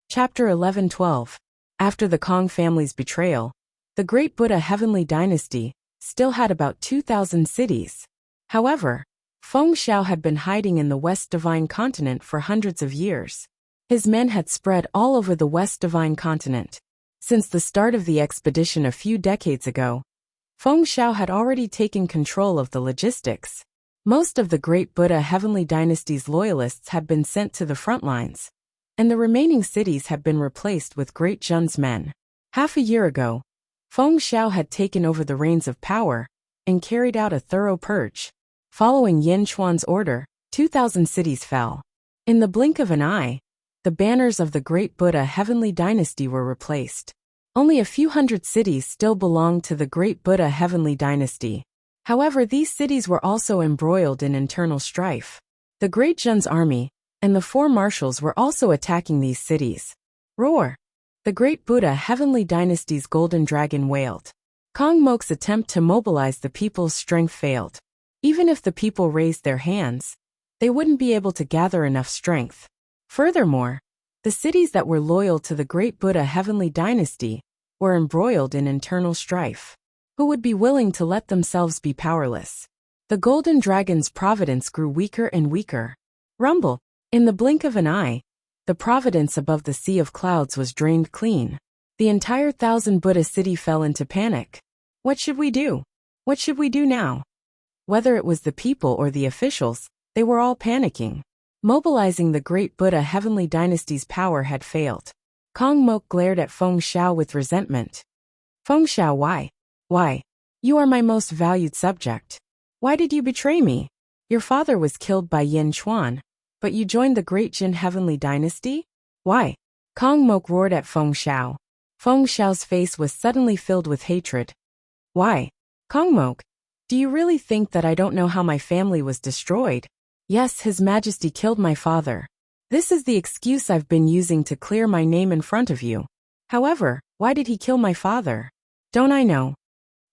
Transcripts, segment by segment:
Chapter 11-12. After the Kong family's betrayal, the Great Buddha Heavenly Dynasty still had about 2,000 cities. However, Feng Xiao had been hiding in the West Divine Continent for hundreds of years. His men had spread all over the West Divine Continent. Since the start of the expedition a few decades ago, Feng Xiao had already taken control of the logistics. Most of the Great Buddha Heavenly Dynasty's loyalists had been sent to the front lines, and the remaining cities had been replaced with Great Jun's men. Half a year ago, Feng Xiao had taken over the reins of power and carried out a thorough purge. Following Yin Chuan's order, 2,000 cities fell. In the blink of an eye, the banners of the Great Buddha Heavenly Dynasty were replaced. Only a few hundred cities still belonged to the Great Buddha Heavenly Dynasty. However, these cities were also embroiled in internal strife. The Great Jun's army and the four marshals were also attacking these cities. Roar! The Great Buddha Heavenly Dynasty's golden dragon wailed. Kong Mok's attempt to mobilize the people's strength failed. Even if the people raised their hands, they wouldn't be able to gather enough strength. Furthermore, the cities that were loyal to the Great Buddha Heavenly Dynasty were embroiled in internal strife. Who would be willing to let themselves be powerless? The golden dragon's providence grew weaker and weaker. Rumble! In the blink of an eye, the providence above the sea of clouds was drained clean. The entire 1,000 Buddha city fell into panic. What should we do? What should we do now? Whether it was the people or the officials, they were all panicking. Mobilizing the Great Buddha Heavenly Dynasty's power had failed. Kong Mok glared at Feng Xiao with resentment. Feng Xiao, why? Why? You are my most valued subject. Why did you betray me? Your father was killed by Yin Chuan, but you joined the Great Jin Heavenly Dynasty? Why? Kong Mok roared at Feng Xiao. Feng Xiao's face was suddenly filled with hatred. Why? Kong Mok, do you really think that I don't know how my family was destroyed? Yes, His Majesty killed my father. This is the excuse I've been using to clear my name in front of you. However, why did he kill my father? Don't I know?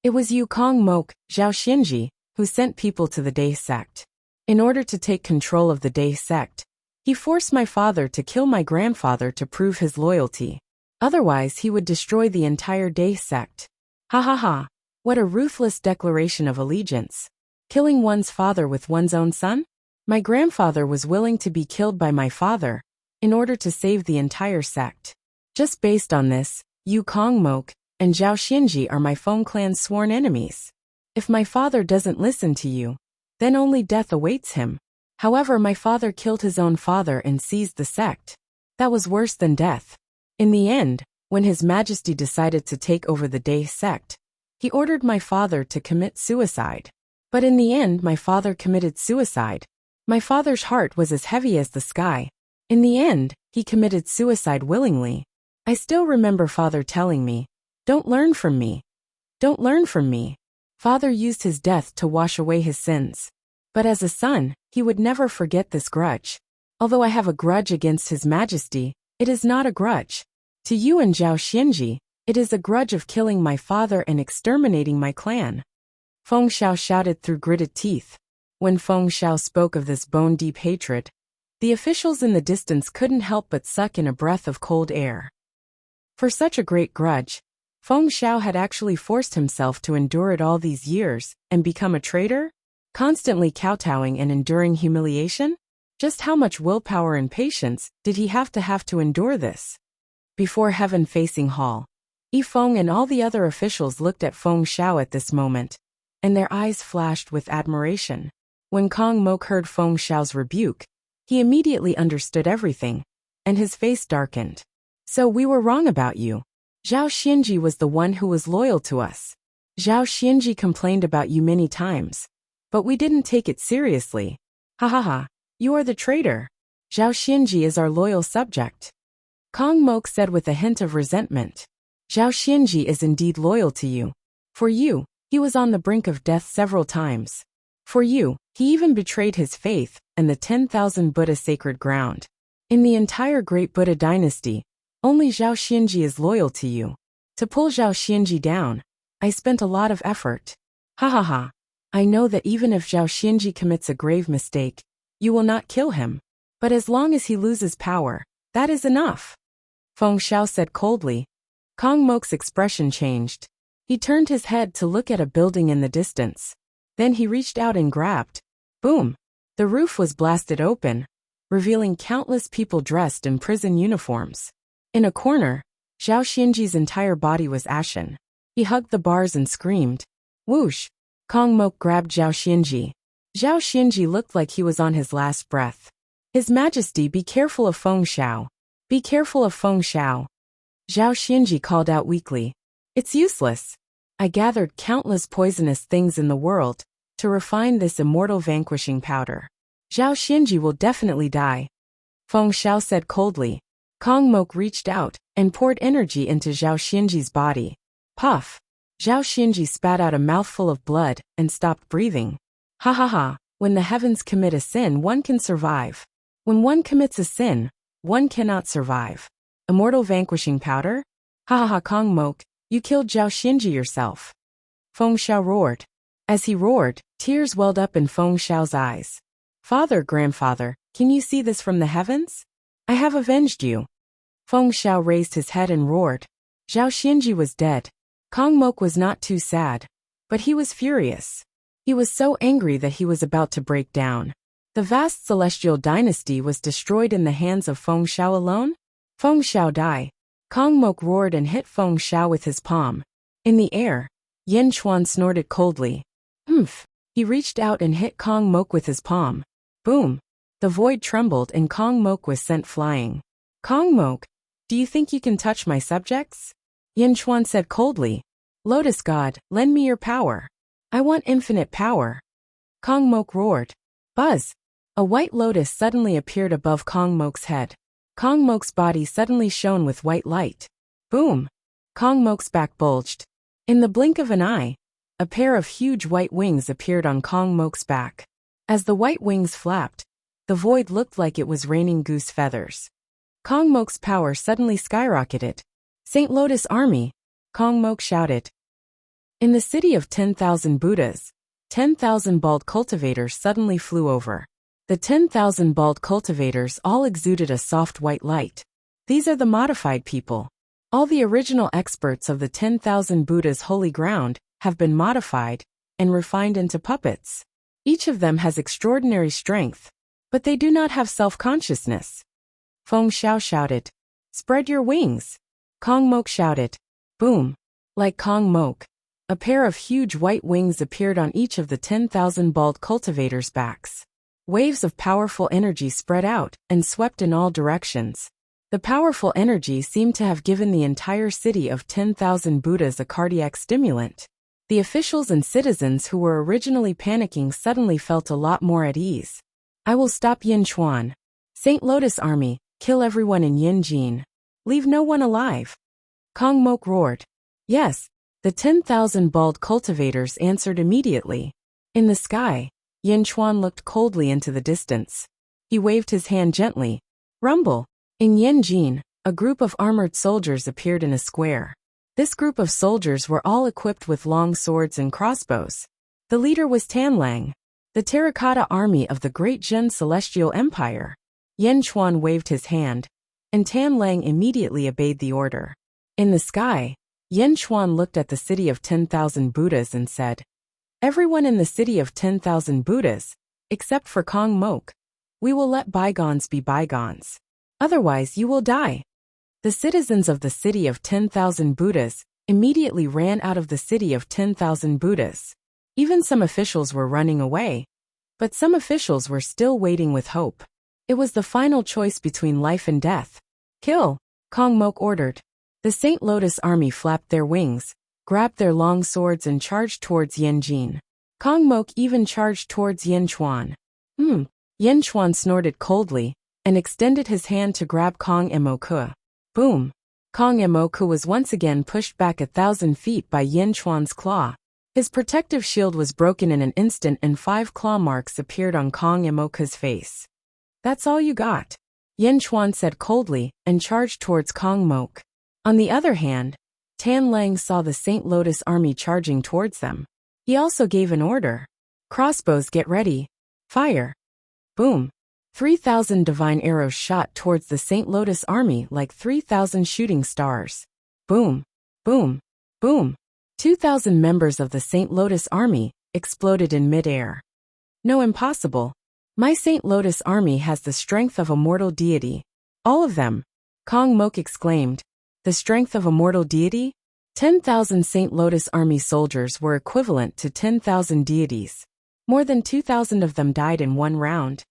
It was you, Kong Mok, Zhao Xinji, who sent people to the Dai sect. In order to take control of the Dai sect, he forced my father to kill my grandfather to prove his loyalty. Otherwise, he would destroy the entire Dai sect. Ha ha ha. What a ruthless declaration of allegiance. Killing one's father with one's own son? My grandfather was willing to be killed by my father in order to save the entire sect. Just based on this, you Kong Mok and Zhao Xinji are my Feng clan's sworn enemies. If my father doesn't listen to you, then only death awaits him. However, my father killed his own father and seized the sect. That was worse than death. In the end, when His Majesty decided to take over the Dai sect, he ordered my father to commit suicide. But in the end, my father committed suicide. My father's heart was as heavy as the sky. In the end, he committed suicide willingly. I still remember father telling me, "Don't learn from me. Don't learn from me." Father used his death to wash away his sins. But as a son, he would never forget this grudge. Although I have a grudge against His Majesty, it is not a grudge. To you and Zhao Xinji, it is a grudge of killing my father and exterminating my clan. Feng Xiao shouted through gritted teeth. When Feng Xiao spoke of this bone-deep hatred, the officials in the distance couldn't help but suck in a breath of cold air. For such a great grudge, Feng Xiao had actually forced himself to endure it all these years and become a traitor? Constantly kowtowing and enduring humiliation? Just how much willpower and patience did he have to endure this? Before heaven-facing hall, Yifeng and all the other officials looked at Feng Xiao at this moment, and their eyes flashed with admiration. When Kong Mok heard Feng Xiao's rebuke, he immediately understood everything, and his face darkened. So we were wrong about you. Zhao Xinji was the one who was loyal to us. Zhao Xinji complained about you many times, but we didn't take it seriously. Ha ha ha, you are the traitor. Zhao Xinji is our loyal subject. Kong Mok said with a hint of resentment. Zhao Xinji is indeed loyal to you. For you, he was on the brink of death several times. For you, he even betrayed his faith and the 10,000 Buddha sacred ground. In the entire Great Buddha dynasty, only Zhao Xinji is loyal to you. To pull Zhao Xinji down, I spent a lot of effort. Ha ha ha. I know that even if Zhao Xinji commits a grave mistake, you will not kill him. But as long as he loses power, that is enough. Feng Xiao said coldly. Kong Mok's expression changed. He turned his head to look at a building in the distance. Then he reached out and grabbed. Boom! The roof was blasted open, revealing countless people dressed in prison uniforms. In a corner, Zhao Xianji's entire body was ashen. He hugged the bars and screamed. Whoosh! Kong Mok grabbed Zhao Xianji. Zhao Xianji looked like he was on his last breath. His Majesty, be careful of Feng Xiao. Be careful of Feng Xiao. Zhao Xianji called out weakly. It's useless. I gathered countless poisonous things in the world to refine this immortal vanquishing powder. Zhao Xianji will definitely die. Feng Xiao said coldly. Kong Mok reached out and poured energy into Zhao Xianji's body. Puff! Zhao Xianji spat out a mouthful of blood and stopped breathing. Ha ha ha, when the heavens commit a sin, one can survive. When one commits a sin, one cannot survive. Immortal vanquishing powder? Ha ha ha, Kong Mok, you killed Zhao Xianji yourself. Feng Xiao roared. As he roared, tears welled up in Feng Xiao's eyes. Father, grandfather, can you see this from the heavens? I have avenged you. Feng Xiao raised his head and roared. Zhao Xianji was dead. Kong Mok was not too sad, but he was furious. He was so angry that he was about to break down. The vast celestial dynasty was destroyed in the hands of Feng Xiao alone? Feng Xiao die. Kong Mok roared and hit Feng Xiao with his palm. In the air, Yin Chuan snorted coldly. Humph! He reached out and hit Kong Mok with his palm. Boom! The void trembled and Kong Mok was sent flying. Kong Mok, do you think you can touch my subjects? Yin Chuan said coldly. Lotus God, lend me your power. I want infinite power. Kong Mok roared. Buzz! A white lotus suddenly appeared above Kong Mok's head. Kong Mok's body suddenly shone with white light. Boom! Kong Mok's back bulged. In the blink of an eye, a pair of huge white wings appeared on Kong Mok's back. As the white wings flapped, the void looked like it was raining goose feathers. Kong Mok's power suddenly skyrocketed. Saint Lotus Army! Kong Mok shouted. In the city of 10,000 Buddhas, 10,000 bald cultivators suddenly flew over. The 10,000 bald cultivators all exuded a soft white light. These are the modified people. All the original experts of the 10,000 Buddhas' holy ground have been modified and refined into puppets. Each of them has extraordinary strength, but they do not have self-consciousness. Feng Xiao shouted. Spread your wings. Kong Mok shouted. Boom! Like Kong Mok, a pair of huge white wings appeared on each of the 10,000 bald cultivators' backs. Waves of powerful energy spread out and swept in all directions. The powerful energy seemed to have given the entire city of 10,000 Buddhas a cardiac stimulant. The officials and citizens who were originally panicking suddenly felt a lot more at ease. I will stop Yin Chuan. Saint Lotus Army, kill everyone in Yin Jin. Leave no one alive. Kong Mok roared. Yes, the 10,000 bald cultivators answered immediately. In the sky, Yin Chuan looked coldly into the distance. He waved his hand gently. Rumble! In Yin Jin, a group of armored soldiers appeared in a square. This group of soldiers were all equipped with long swords and crossbows. The leader was Tanlang, the terracotta army of the Great Zhen Celestial Empire. Yin Chuan waved his hand, and Tanlang immediately obeyed the order. In the sky, Yin Chuan looked at the city of 10,000 Buddhas and said, Everyone in the city of 10,000 Buddhas, except for Kong Mok, we will let bygones be bygones. Otherwise you will die. The citizens of the city of 10,000 Buddhas immediately ran out of the city of 10,000 Buddhas. Even some officials were running away, but some officials were still waiting with hope. It was the final choice between life and death. Kill! Kong Mok ordered. The Saint Lotus Army flapped their wings, grabbed their long swords and charged towards Yin Jin. Kong Mok even charged towards Yin Chuan. Yin Chuan snorted coldly and extended his hand to grab Kong Mok. Boom! Kong Mok was once again pushed back 1,000 feet by Yin Chuan's claw. His protective shield was broken in an instant and 5 claw marks appeared on Kong Mok's face. That's all you got, Yin Chuan said coldly and charged towards Kong Mok. On the other hand, Tan Lang saw the Saint Lotus Army charging towards them. He also gave an order. Crossbows, get ready. Fire. Boom. 3,000 divine arrows shot towards the Saint Lotus army like 3,000 shooting stars. Boom, boom, boom. 2,000 members of the Saint Lotus army exploded in midair. No, impossible. My Saint Lotus army has the strength of a mortal deity. All of them. Kong Mok exclaimed. The strength of a mortal deity? 10,000 Saint Lotus army soldiers were equivalent to 10,000 deities. More than 2,000 of them died in one round.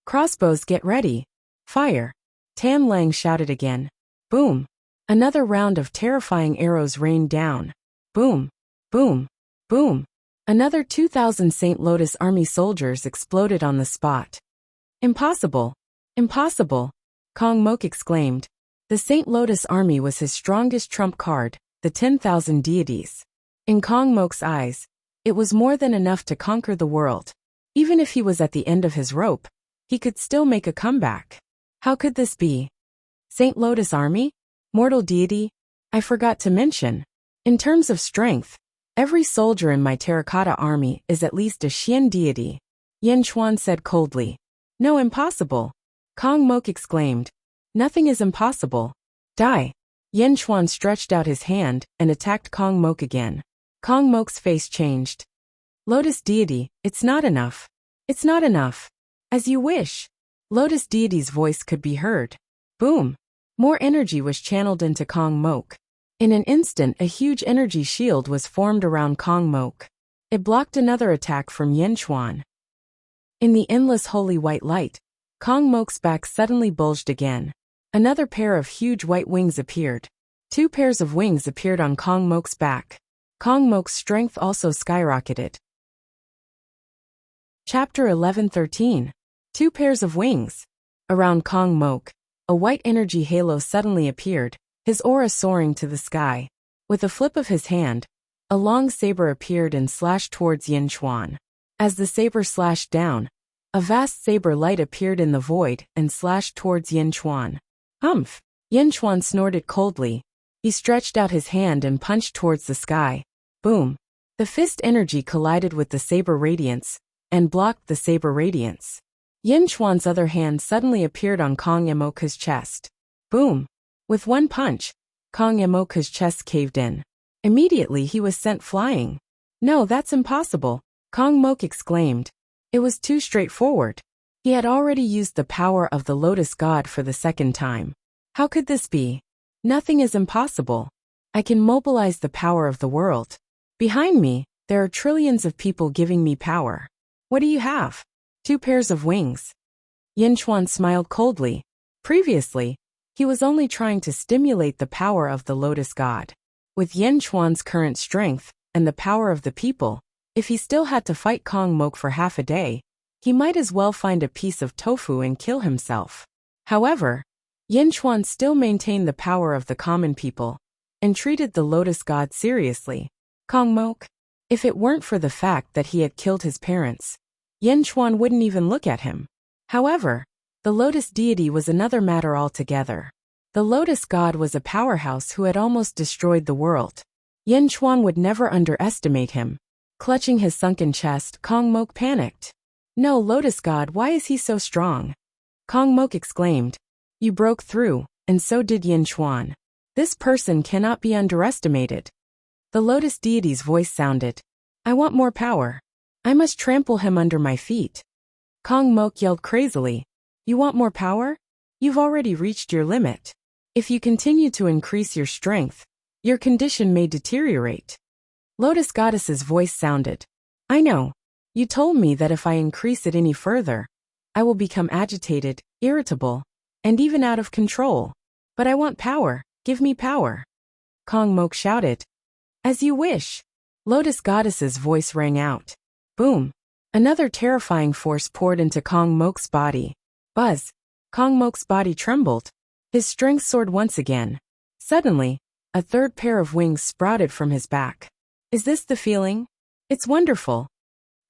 Crossbows, get ready. Fire. Tam Lang shouted again. Boom. Another round of terrifying arrows rained down. Boom. Boom. Boom. Another 2,000 Saint Lotus army soldiers exploded on the spot. Impossible. Impossible. Kong Mok exclaimed. The Saint Lotus army was his strongest trump card, the 10,000 deities. In Kong Mok's eyes, it was more than enough to conquer the world. Even if he was at the end of his rope, he could still make a comeback. How could this be? Saint Lotus army? Mortal deity? I forgot to mention. In terms of strength, every soldier in my terracotta army is at least a Xian deity. Yan Chuan said coldly. No, impossible. Kong Mok exclaimed. Nothing is impossible. Die. Yan Chuan stretched out his hand and attacked Kong Mok again. Kong Mok's face changed. Lotus deity, it's not enough. It's not enough. As you wish. Lotus deity's voice could be heard. Boom. More energy was channeled into Kong Mok. In an instant, a huge energy shield was formed around Kong Mok. It blocked another attack from Yan Chuan. In the endless holy white light, Kong Mok's back suddenly bulged again. Another pair of huge white wings appeared. 2 pairs of wings appeared on Kong Mok's back. Kong Mok's strength also skyrocketed. Chapter 11:13. 2 pairs of wings. Around Kong Mok, a white energy halo suddenly appeared, his aura soaring to the sky. With a flip of his hand, a long saber appeared and slashed towards Yan Chuan. As the saber slashed down, a vast saber light appeared in the void and slashed towards Yan Chuan. Humph! Yan Chuan snorted coldly. He stretched out his hand and punched towards the sky. Boom! The fist energy collided with the saber radiance and blocked the saber radiance. Yan Chuan's other hand suddenly appeared on Kong Mok's chest. Boom! With one punch, Kong Mok's chest caved in. Immediately he was sent flying. No, that's impossible, Kong Mok exclaimed. It was too straightforward. He had already used the power of the Lotus God for the second time. How could this be? Nothing is impossible. I can mobilize the power of the world. Behind me, there are trillions of people giving me power. What do you have? 2 pairs of wings. Yan Chuan smiled coldly. Previously, he was only trying to stimulate the power of the Lotus God. With Yan Chuan's current strength and the power of the people, if he still had to fight Kong Mok for half a day, he might as well find a piece of tofu and kill himself. However, Yan Chuan still maintained the power of the common people and treated the Lotus God seriously. Kong Mok? If it weren't for the fact that he had killed his parents, Yan Chuan wouldn't even look at him. However, the Lotus deity was another matter altogether. The Lotus God was a powerhouse who had almost destroyed the world. Yan Chuan would never underestimate him. Clutching his sunken chest, Kong Mok panicked. No, Lotus God, why is he so strong? Kong Mok exclaimed. You broke through, and so did Yan Chuan. This person cannot be underestimated. The Lotus deity's voice sounded. I want more power. I must trample him under my feet. Kong Mok yelled crazily. You want more power? You've already reached your limit. If you continue to increase your strength, your condition may deteriorate. Lotus Goddess's voice sounded. I know. You told me that if I increase it any further, I will become agitated, irritable, and even out of control. But I want power. Give me power. Kong Mok shouted. As you wish. Lotus Goddess's voice rang out. Boom. Another terrifying force poured into Kong Mok's body. Buzz. Kong Mok's body trembled. His strength soared once again. Suddenly, a 3rd pair of wings sprouted from his back. Is this the feeling? It's wonderful.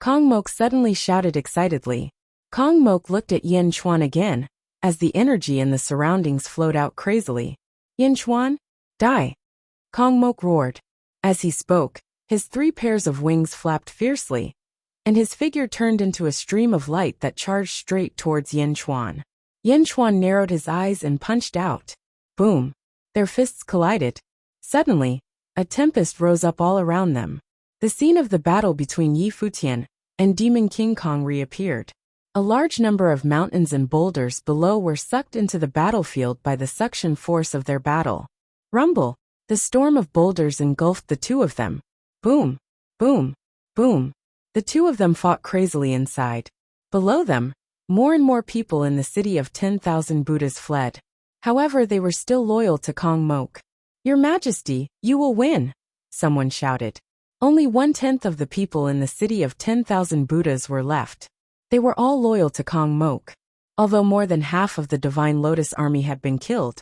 Kong Mok suddenly shouted excitedly. Kong Mok looked at Yan Chuan again, as the energy in the surroundings flowed out crazily. Yan Chuan? Die! Kong Mok roared. As he spoke, his 3 pairs of wings flapped fiercely. and his figure turned into a stream of light that charged straight towards Yin Chuan. Yin Chuan narrowed his eyes and punched out. Boom! Their fists collided. Suddenly, a tempest rose up all around them. The scene of the battle between Yi Futian and Demon King Kong reappeared. A large number of mountains and boulders below were sucked into the battlefield by the suction force of their battle. Rumble! The storm of boulders engulfed the two of them. Boom! Boom! Boom! The two of them fought crazily inside. Below them, more and more people in the city of 10,000 Buddhas fled. However, they were still loyal to Kong Mok. Your Majesty, you will win, someone shouted. Only 1/10 of the people in the city of 10,000 Buddhas were left. They were all loyal to Kong Mok. Although more than half of the Divine Lotus army had been killed,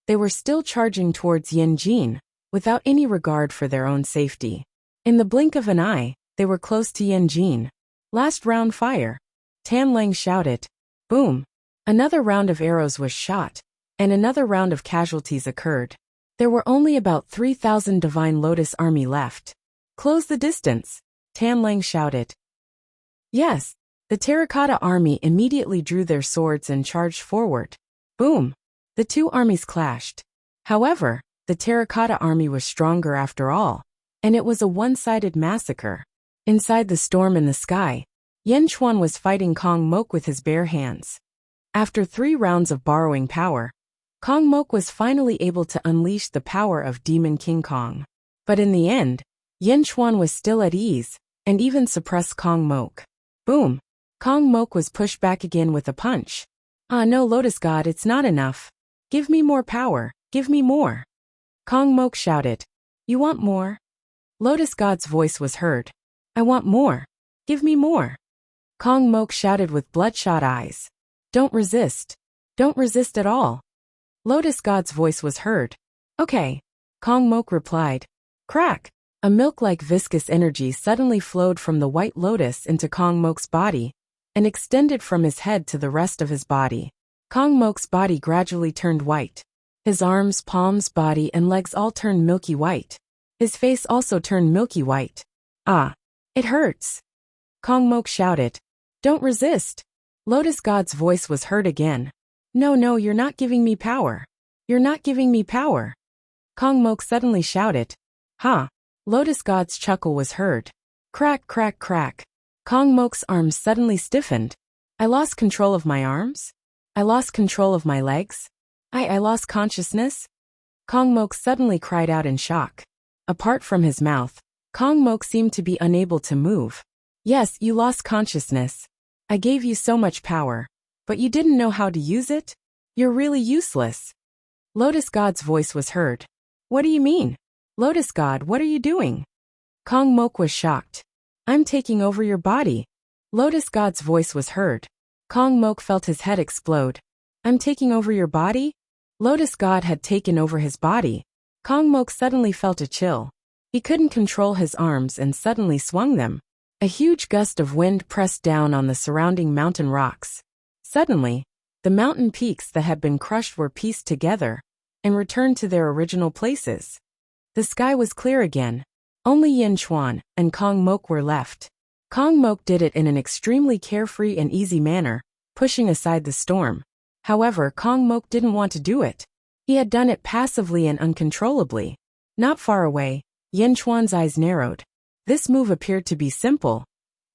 they were still charging towards Yin Jin, without any regard for their own safety. In the blink of an eye, they were close to Yin Jin. Last round fire. Tan Lang shouted. Boom! Another round of arrows was shot, and another round of casualties occurred. There were only about 3,000 Divine Lotus army left. Close the distance, Tan Lang shouted. Yes, the Terracotta army immediately drew their swords and charged forward. Boom! The two armies clashed. However, the Terracotta army was stronger after all, and it was a one-sided massacre. Inside the storm in the sky, Yin Chuan was fighting Kong Mok with his bare hands. After 3 rounds of borrowing power, Kong Mok was finally able to unleash the power of Demon King Kong. But in the end, Yin Chuan was still at ease, and even suppressed Kong Mok. Boom! Kong Mok was pushed back again with a punch. Ah no, Lotus God, it's not enough. Give me more power, give me more. Kong Mok shouted. You want more? Lotus God's voice was heard. I want more. Give me more. Kong Mok shouted with bloodshot eyes. Don't resist. Don't resist at all. Lotus God's voice was heard. Okay. Kong Mok replied. Crack! A milk-like viscous energy suddenly flowed from the white lotus into Kong Mok's body and extended from his head to the rest of his body. Kong Mok's body gradually turned white. His arms, palms, body, and legs all turned milky white. His face also turned milky white. Ah! It hurts! Kong Mok shouted. Don't resist! Lotus God's voice was heard again. No, you're not giving me power. You're not giving me power. Kong Mok suddenly shouted. Ha! Lotus God's chuckle was heard. Crack, crack, crack. Kong Mok's arms suddenly stiffened. I lost control of my arms? I lost control of my legs? I lost consciousness? Kong Mok suddenly cried out in shock. Apart from his mouth, Kong Mok seemed to be unable to move. Yes, you lost consciousness. I gave you so much power, but you didn't know how to use it? You're really useless. Lotus God's voice was heard. What do you mean? Lotus God, what are you doing? Kong Mok was shocked. I'm taking over your body. Lotus God's voice was heard. Kong Mok felt his head explode. I'm taking over your body? Lotus God had taken over his body. Kong Mok suddenly felt a chill. He couldn't control his arms and suddenly swung them. A huge gust of wind pressed down on the surrounding mountain rocks. Suddenly, the mountain peaks that had been crushed were pieced together and returned to their original places. The sky was clear again. Only Yin Chuan and Kong Mok were left. Kong Mok did it in an extremely carefree and easy manner, pushing aside the storm. However, Kong Mok didn't want to do it. He had done it passively and uncontrollably. Not far away, Yin Chuan's eyes narrowed. This move appeared to be simple,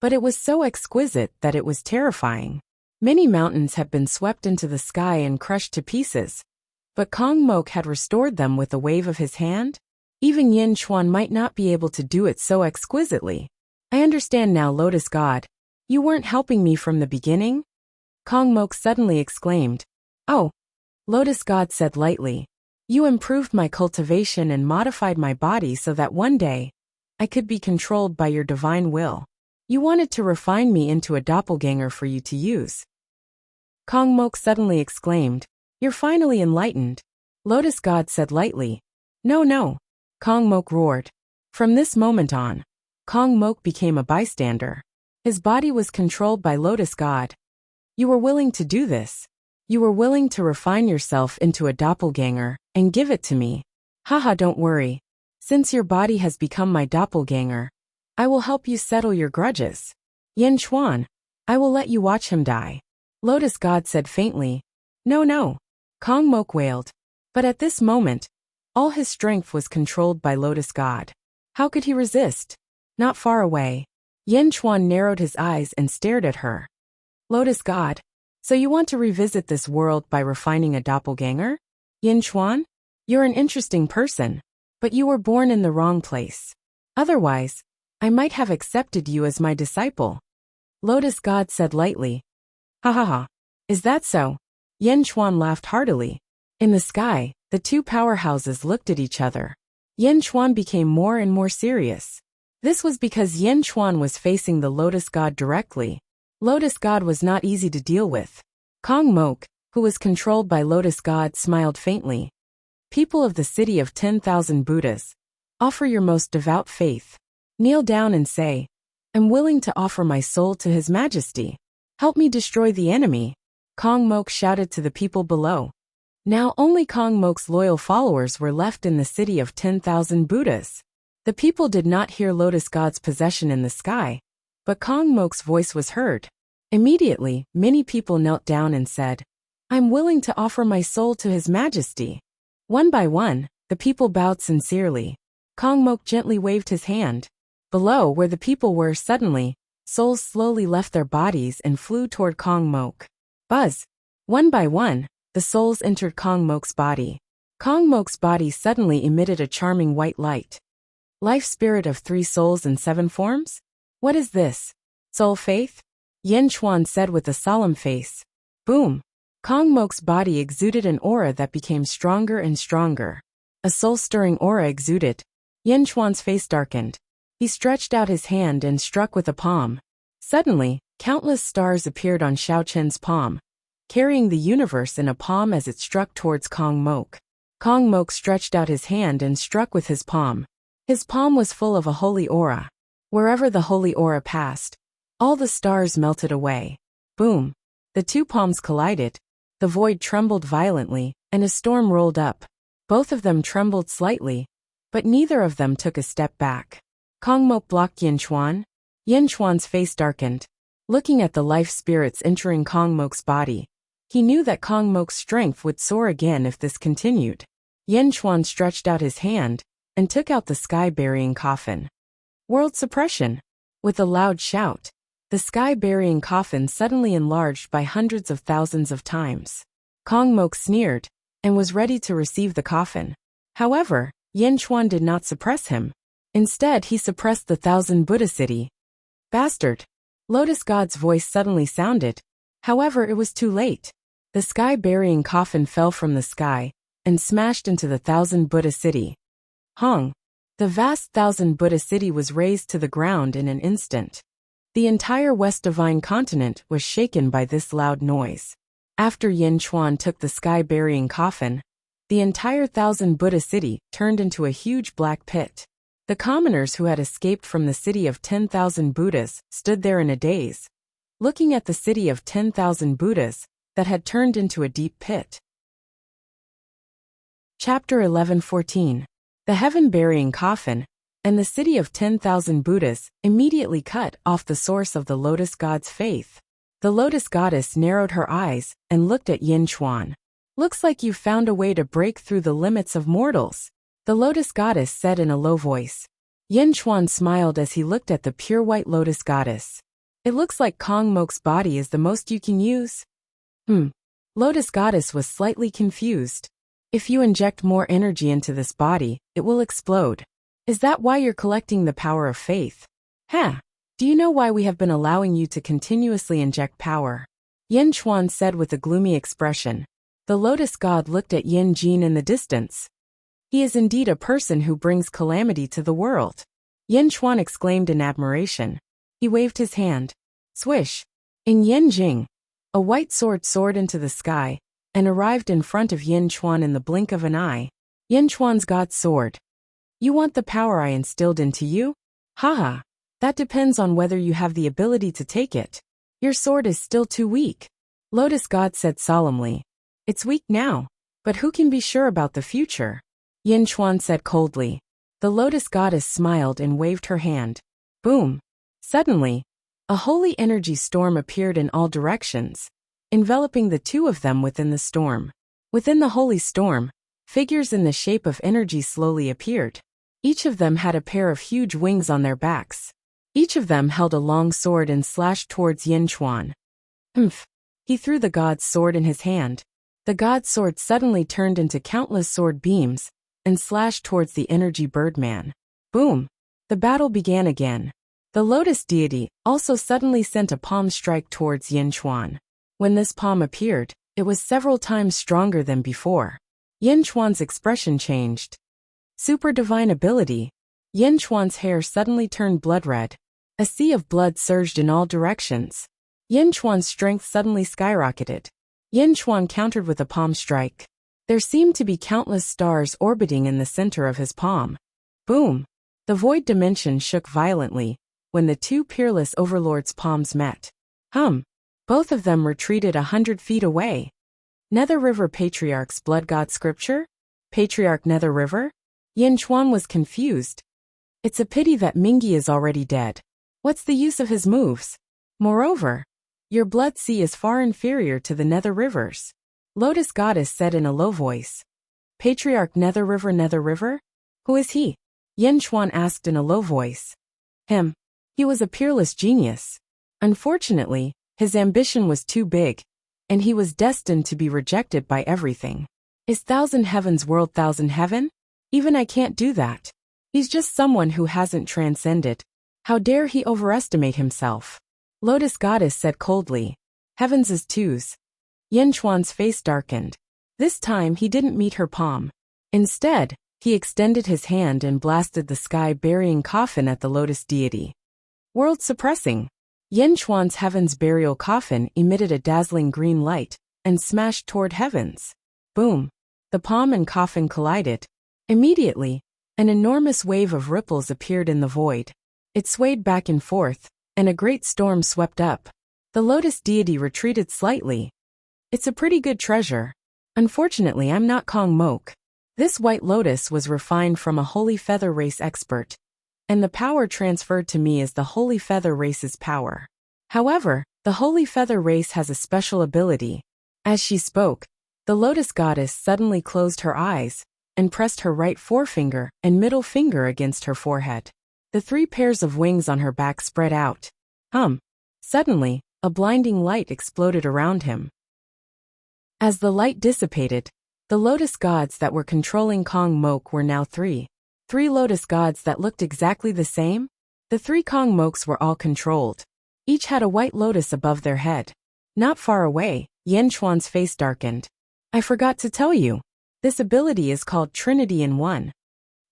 but it was so exquisite that it was terrifying. Many mountains had been swept into the sky and crushed to pieces, but Kong Mok had restored them with a wave of his hand. Even Yin Chuan might not be able to do it so exquisitely. I understand now, Lotus God. You weren't helping me from the beginning? Kong Mok suddenly exclaimed. Oh, Lotus God said lightly. You improved my cultivation and modified my body so that one day, I could be controlled by your divine will. You wanted to refine me into a doppelganger for you to use. Kong Mok suddenly exclaimed. You're finally enlightened. Lotus God said lightly. No. Kong Mok roared. From this moment on, Kong Mok became a bystander. His body was controlled by Lotus God. You were willing to do this. You were willing to refine yourself into a doppelganger and give it to me. Haha, don't worry. Since your body has become my doppelganger, I will help you settle your grudges. Yin Chuan, I will let you watch him die. Lotus God said faintly. No, no. Kong Mok wailed. But at this moment, all his strength was controlled by Lotus God. How could he resist? Not far away, Yin Chuan narrowed his eyes and stared at her. Lotus God, so you want to revisit this world by refining a doppelganger? Yin Chuan? You're an interesting person, but you were born in the wrong place. Otherwise, I might have accepted you as my disciple. Lotus God said lightly. Ha ha ha. Is that so? Yin Chuan laughed heartily. In the sky, the two powerhouses looked at each other. Yin Chuan became more and more serious. This was because Yin Chuan was facing the Lotus God directly. Lotus God was not easy to deal with. Kong Mok, who was controlled by Lotus God, smiled faintly. People of the city of 10,000 Buddhas, offer your most devout faith. Kneel down and say, I'm willing to offer my soul to His Majesty. Help me destroy the enemy. Kong Mok shouted to the people below. Now only Kong Mok's loyal followers were left in the city of 10,000 Buddhas. The people did not hear Lotus God's possession in the sky, but Kong Mok's voice was heard. Immediately, many people knelt down and said, I'm willing to offer my soul to His Majesty. One by one, the people bowed sincerely. Kong Mok gently waved his hand. Below where the people were, suddenly, souls slowly left their bodies and flew toward Kong Mok. Buzz! One by one, the souls entered Kong Mok's body. Kong Mok's body suddenly emitted a charming white light. Life spirit of 3 souls in 7 forms? What is this? Soul faith? Yin Chuan said with a solemn face. Boom! Kong Mok's body exuded an aura that became stronger and stronger. A soul-stirring aura exuded. Yin Chuan's face darkened. He stretched out his hand and struck with a palm. Suddenly, countless stars appeared on Xiao Chen's palm, carrying the universe in a palm as it struck towards Kong Mok. Kong Mok stretched out his hand and struck with his palm. His palm was full of a holy aura. Wherever the holy aura passed, all the stars melted away. Boom! The 2 palms collided. The void trembled violently, and a storm rolled up. Both of them trembled slightly, but neither of them took a step back. Kong Mok blocked Yin Chuan. Yin Chuan's face darkened. Looking at the life spirits entering Kong Mok's body, he knew that Kong Mok's strength would soar again if this continued. Yin Chuan stretched out his hand and took out the sky-burying coffin. World suppression! With a loud shout, the sky-burying coffin suddenly enlarged by hundreds of thousands of times. Kong Mok sneered and was ready to receive the coffin. However, Yin Chuan did not suppress him. Instead, he suppressed the 1,000 Buddha city. Bastard! Lotus God's voice suddenly sounded. However, it was too late. The sky-burying coffin fell from the sky and smashed into the 1,000 Buddha city. Hong! The vast 1,000 Buddha city was razed to the ground in an instant. The entire West Divine continent was shaken by this loud noise. After Yin Chuan took the sky-burying coffin, the entire 1,000 Buddha city turned into a huge black pit. The commoners who had escaped from the city of 10,000 Buddhas stood there in a daze, looking at the city of 10,000 Buddhas that had turned into a deep pit. Chapter 11:14. The heaven-burying coffin and the city of 10,000 Buddhas immediately cut off the source of the Lotus God's faith. The Lotus Goddess narrowed her eyes and looked at Yin Chuan. Looks like you found a way to break through the limits of mortals, the Lotus Goddess said in a low voice. Yin Chuan smiled as he looked at the pure white Lotus Goddess. It looks like Kong Mok's body is the most you can use. Lotus Goddess was slightly confused. If you inject more energy into this body, it will explode. Is that why you're collecting the power of faith? Do you know why we have been allowing you to continuously inject power? Yin Chuan said with a gloomy expression. The Lotus God looked at Yin Jin in the distance. He is indeed a person who brings calamity to the world. Yin Chuan exclaimed in admiration. He waved his hand. Swish! In Yin Jing, a white sword soared into the sky and arrived in front of Yin Chuan in the blink of an eye. Yin Chuan's God's sword. You want the power I instilled into you? Haha. That depends on whether you have the ability to take it. Your sword is still too weak. Lotus God said solemnly. It's weak now, but who can be sure about the future? Yin Chuan said coldly. The Lotus Goddess smiled and waved her hand. Boom! Suddenly, A holy energy storm appeared in all directions, enveloping the two of them within the storm. Within the holy storm, figures in the shape of energy slowly appeared. Each of them had a pair of huge wings on their backs. Each of them held a long sword and slashed towards Yin Chuan. Humph! He threw the god's sword in his hand. The god's sword suddenly turned into countless sword beams and slashed towards the energy birdman. Boom! The battle began again. The lotus deity also suddenly sent a palm strike towards Yin Chuan. When this palm appeared, it was several times stronger than before. Yin Chuan's expression changed. Super divine ability. Yin Chuan's hair suddenly turned blood red. A sea of blood surged in all directions. Yin Chuan's strength suddenly skyrocketed. Yin Chuan countered with a palm strike. There seemed to be countless stars orbiting in the center of his palm. Boom! The void dimension shook violently when the two peerless overlords' palms met. Both of them retreated 100 feet away. Nether River Patriarch's Blood God Scripture? Patriarch Nether River? Yin Chuan was confused. It's a pity that Mingi is already dead. What's the use of his moves? Moreover, your blood sea is far inferior to the Nether Rivers. Lotus Goddess said in a low voice. Patriarch Nether River? Who is he? Yin Chuan asked in a low voice. Him. He was a peerless genius. Unfortunately, his ambition was too big, and he was destined to be rejected by everything. Is Thousand Heavens World Thousand Heaven? Even I can't do that. He's just someone who hasn't transcended. How dare he overestimate himself? Lotus Goddess said coldly. Heavens is twos. Yin Chuan's face darkened. This time he didn't meet her palm. Instead, he extended his hand and blasted the sky-burying coffin at the lotus deity. World suppressing. Yin Chuan's heaven's burial coffin emitted a dazzling green light and smashed toward heavens. Boom! The palm and coffin collided. Immediately, an enormous wave of ripples appeared in the void. It swayed back and forth, and a great storm swept up. The lotus deity retreated slightly. It's a pretty good treasure. Unfortunately, I'm not Kong Mok. This white lotus was refined from a holy feather race expert, and the power transferred to me is the holy feather race's power. However, the holy feather race has a special ability. As she spoke, the lotus goddess suddenly closed her eyes and pressed her right forefinger and middle finger against her forehead. The 3 pairs of wings on her back spread out. Suddenly, a blinding light exploded around him. As the light dissipated, the lotus gods that were controlling Kong Mok were now 3. 3 lotus gods that looked exactly the same? The 3 Kong Moks were all controlled. Each had a white lotus above their head. Not far away, Yin Chuan's face darkened. I forgot to tell you. This ability is called Trinity in One.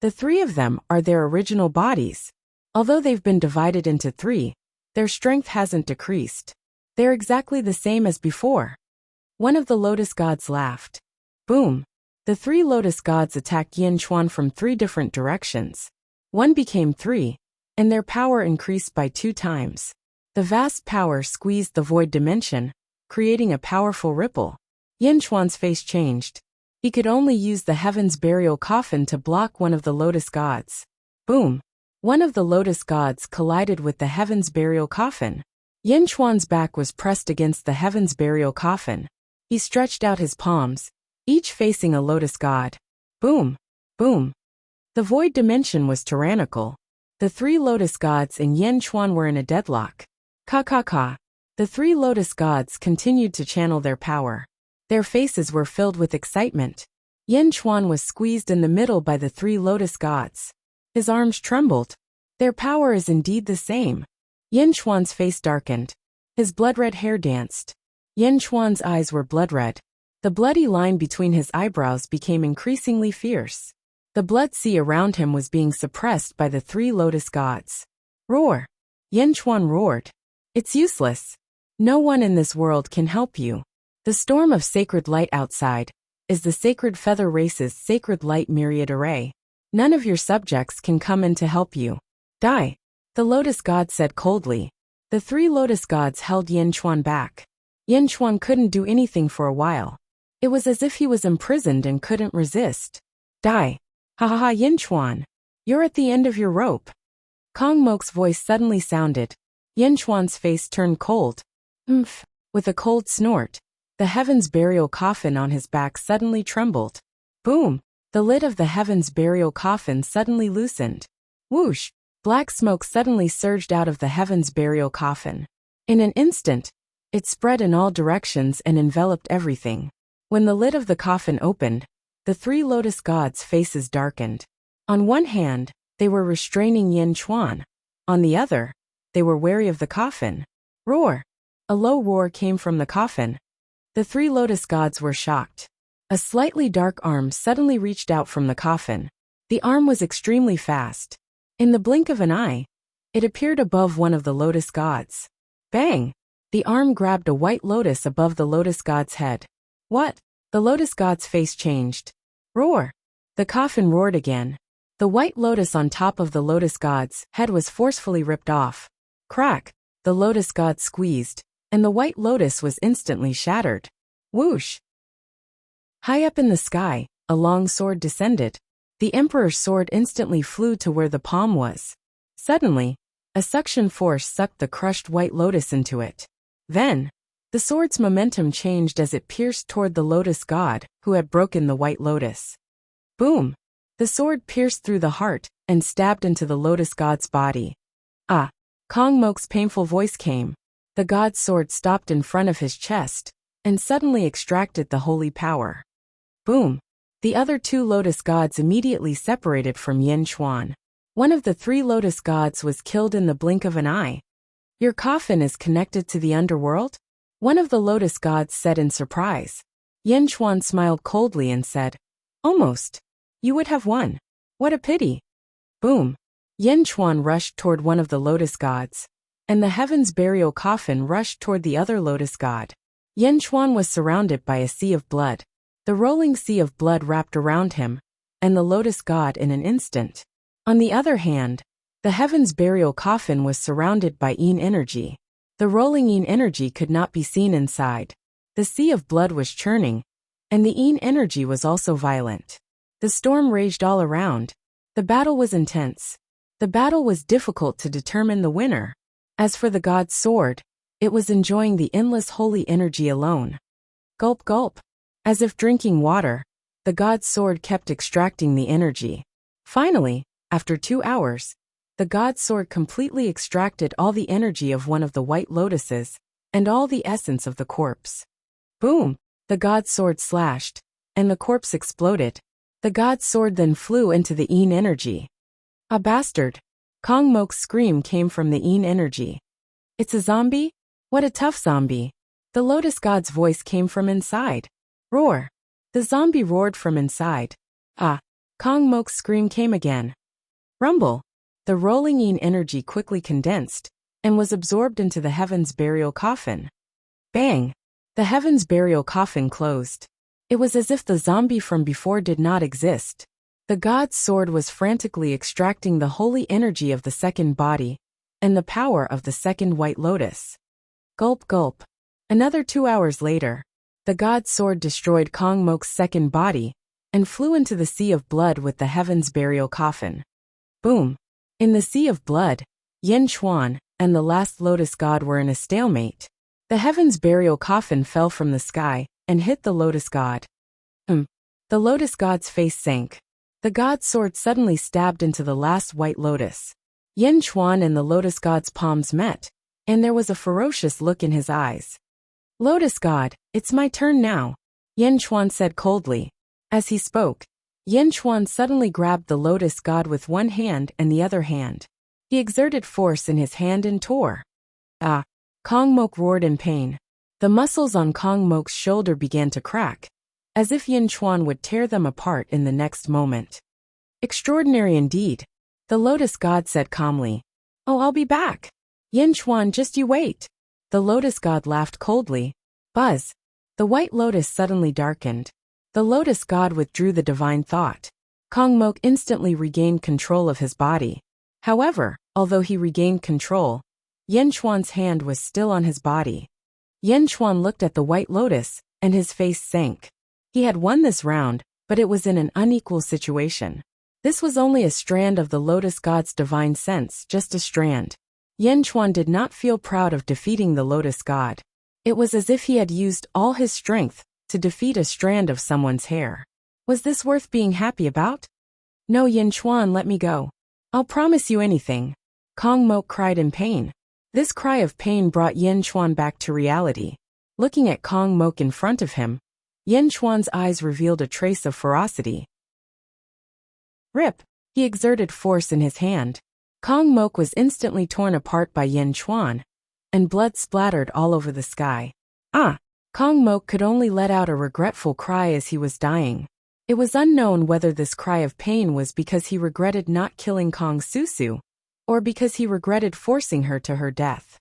The 3 of them are their original bodies. Although they've been divided into 3, their strength hasn't decreased. They're exactly the same as before. One of the lotus gods laughed. Boom! The 3 lotus gods attacked Yin Chuan from 3 different directions. One became 3, and their power increased by 2 times. The vast power squeezed the void dimension, creating a powerful ripple. Yin Chuan's face changed. He could only use the heaven's burial coffin to block one of the lotus gods. Boom! One of the lotus gods collided with the heaven's burial coffin. Yin Chuan's back was pressed against the heaven's burial coffin. He stretched out his palms, each facing a lotus god. Boom! Boom! The void dimension was tyrannical. The 3 lotus gods and Yin Chuan were in a deadlock. Ka. The 3 lotus gods continued to channel their power. Their faces were filled with excitement. Yin Chuan was squeezed in the middle by the 3 lotus gods. His arms trembled. Their power is indeed the same. Yin Chuan's face darkened. His blood-red hair danced. Yin Chuan's eyes were blood-red. The bloody line between his eyebrows became increasingly fierce. The blood sea around him was being suppressed by the 3 lotus gods. Roar! Yin Chuan roared. It's useless. No one in this world can help you. The storm of sacred light outside is the sacred feather race's sacred light myriad array. None of your subjects can come in to help you. Die! The lotus god said coldly. The 3 lotus gods held Yin Chuan back. Yin Chuan couldn't do anything for a while. It was as if he was imprisoned and couldn't resist. Die! Ha ha ha, Yin Chuan! You're at the end of your rope. Kong Mok's voice suddenly sounded. Yin Chuan's face turned cold. Oomph. With a cold snort, the Heaven's burial coffin on his back suddenly trembled. Boom! The lid of the Heaven's burial coffin suddenly loosened. Whoosh! Black smoke suddenly surged out of the Heaven's burial coffin. In an instant, it spread in all directions and enveloped everything. When the lid of the coffin opened, the three lotus gods' faces darkened. On one hand, they were restraining Yin Chuan. On the other, they were wary of the coffin. Roar! A low roar came from the coffin. The three lotus gods were shocked. A slightly dark arm suddenly reached out from the coffin. The arm was extremely fast. In the blink of an eye, it appeared above one of the lotus gods. Bang! The arm grabbed a white lotus above the lotus god's head. What? The lotus god's face changed. Roar! The coffin roared again. The white lotus on top of the lotus god's head was forcefully ripped off. Crack! The lotus god squeezed, and the white lotus was instantly shattered. Whoosh! High up in the sky, a long sword descended. The emperor's sword instantly flew to where the palm was. Suddenly, a suction force sucked the crushed white lotus into it. Then, the sword's momentum changed as it pierced toward the lotus god, who had broken the white lotus. Boom! The sword pierced through the heart and stabbed into the lotus god's body. Ah! Kong Mok's painful voice came. The god's sword stopped in front of his chest and suddenly extracted the holy power. Boom! The other two lotus gods immediately separated from Yin Chuan. One of the three lotus gods was killed in the blink of an eye. Your coffin is connected to the underworld? One of the lotus gods said in surprise. Yin Chuan smiled coldly and said, Almost. You would have won. What a pity. Boom! Yin Chuan rushed toward one of the lotus gods, and the Heaven's burial coffin rushed toward the other lotus god. Yin Chuan was surrounded by a sea of blood. The rolling sea of blood wrapped around him, and the lotus god in an instant. On the other hand, the Heaven's burial coffin was surrounded by Yin energy. The rolling Yin energy could not be seen inside. The sea of blood was churning, and the Yin energy was also violent. The storm raged all around. The battle was intense. The battle was difficult to determine the winner. As for the god's sword, it was enjoying the endless holy energy alone. Gulp gulp. As if drinking water, the god's sword kept extracting the energy. Finally, after 2 hours, the god's sword completely extracted all the energy of one of the white lotuses and all the essence of the corpse. Boom! The god's sword slashed, and the corpse exploded. The god's sword then flew into the Yin energy. A bastard! Kong Mok's scream came from the Yin energy. It's a zombie? What a tough zombie! The lotus god's voice came from inside. Roar! The zombie roared from inside. Ah! Kong Mok's scream came again. Rumble! The rolling Yin energy quickly condensed and was absorbed into the Heaven's burial coffin. Bang! The Heaven's burial coffin closed. It was as if the zombie from before did not exist. The god's sword was frantically extracting the holy energy of the second body and the power of the second white lotus. Gulp gulp. Another 2 hours later, the god's sword destroyed Kong Mok's second body and flew into the sea of blood with the Heaven's burial coffin. Boom! In the sea of blood, Yin Chuan and the last lotus god were in a stalemate. The Heaven's burial coffin fell from the sky and hit the lotus god. The lotus god's face sank. The god's sword suddenly stabbed into the last white lotus. Yin Chuan and the lotus god's palms met, and there was a ferocious look in his eyes. Lotus god, it's my turn now, Yin Chuan said coldly. As he spoke, Yin Chuan suddenly grabbed the lotus god with one hand and the other hand. He exerted force in his hand and tore. Ah! Kong Mok roared in pain. The muscles on Kong Mok's shoulder began to crack, as if Yin Chuan would tear them apart in the next moment. Extraordinary indeed, the lotus god said calmly. Oh, I'll be back. Yin Chuan, just you wait. The lotus god laughed coldly. Buzz. The white lotus suddenly darkened. The lotus god withdrew the divine thought. Kong Mok instantly regained control of his body. However, although he regained control, Yin Chuan's hand was still on his body. Yin Chuan looked at the white lotus, and his face sank. He had won this round, but it was in an unequal situation. This was only a strand of the lotus god's divine sense, just a strand. Yen Chuan did not feel proud of defeating the lotus god. It was as if he had used all his strength to defeat a strand of someone's hair. Was this worth being happy about? No, Yen Chuan, let me go. I'll promise you anything. Kong Mok cried in pain. This cry of pain brought Yen Chuan back to reality. Looking at Kong Mok in front of him, Yen Chuan's eyes revealed a trace of ferocity. Rip! He exerted force in his hand. Kong Mok was instantly torn apart by Yen Chuan, and blood splattered all over the sky. Ah! Kong Mok could only let out a regretful cry as he was dying. It was unknown whether this cry of pain was because he regretted not killing Kong Susu, or because he regretted forcing her to her death.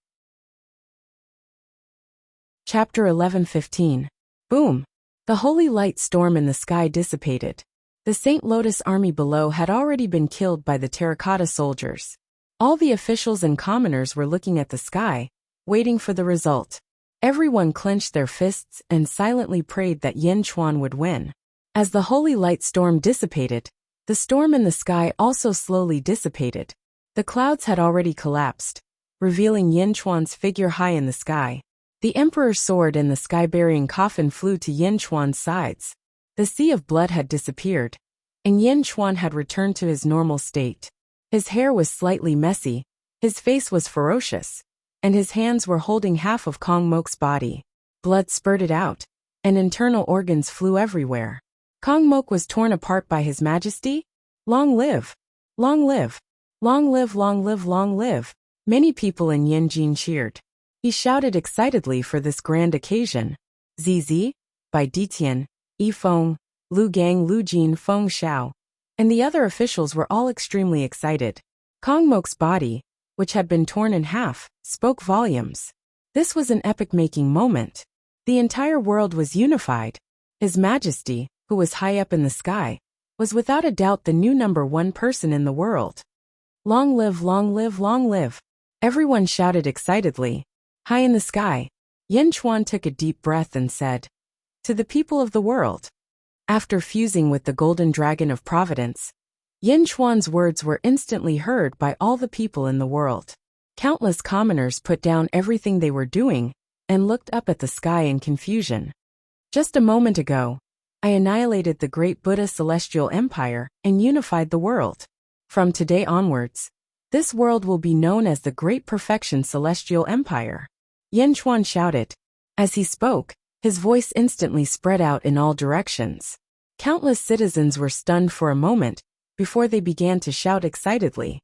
Chapter 11:15. Boom! The holy light storm in the sky dissipated. The St. Lotus army below had already been killed by the terracotta soldiers. All the officials and commoners were looking at the sky, waiting for the result. Everyone clenched their fists and silently prayed that Yen Chuan would win. As the holy light storm dissipated, the storm in the sky also slowly dissipated. The clouds had already collapsed, revealing Yen Chuan's figure high in the sky. The emperor's sword and the sky-burying coffin flew to Yen Chuan's sides. The sea of blood had disappeared, and Yen Chuan had returned to his normal state. His hair was slightly messy, his face was ferocious, and his hands were holding half of Kong Mok's body. Blood spurted out, and internal organs flew everywhere. Kong Mok was torn apart by His Majesty? Long live! Long live! Long live, long live, long live! Many people in Yanjin cheered. He shouted excitedly for this grand occasion. ZZ, Bai Ditian, Yi Feng, Lu Gang, Lu Jin, Feng Xiao, and the other officials were all extremely excited. Kong Mok's body, which had been torn in half, spoke volumes. This was an epic-making moment. The entire world was unified. His Majesty, who was high up in the sky, was without a doubt the new #1 person in the world. Long live, long live, long live! Everyone shouted excitedly. High in the sky, Yen Chuan took a deep breath and said, "To the people of the world." After fusing with the golden dragon of providence, Yen Chuan's words were instantly heard by all the people in the world. Countless commoners put down everything they were doing and looked up at the sky in confusion. Just a moment ago, I annihilated the great Buddha celestial empire and unified the world. From today onwards, this world will be known as the Great Perfection Celestial Empire. Yen Chuan shouted. As he spoke, his voice instantly spread out in all directions. Countless citizens were stunned for a moment before they began to shout excitedly.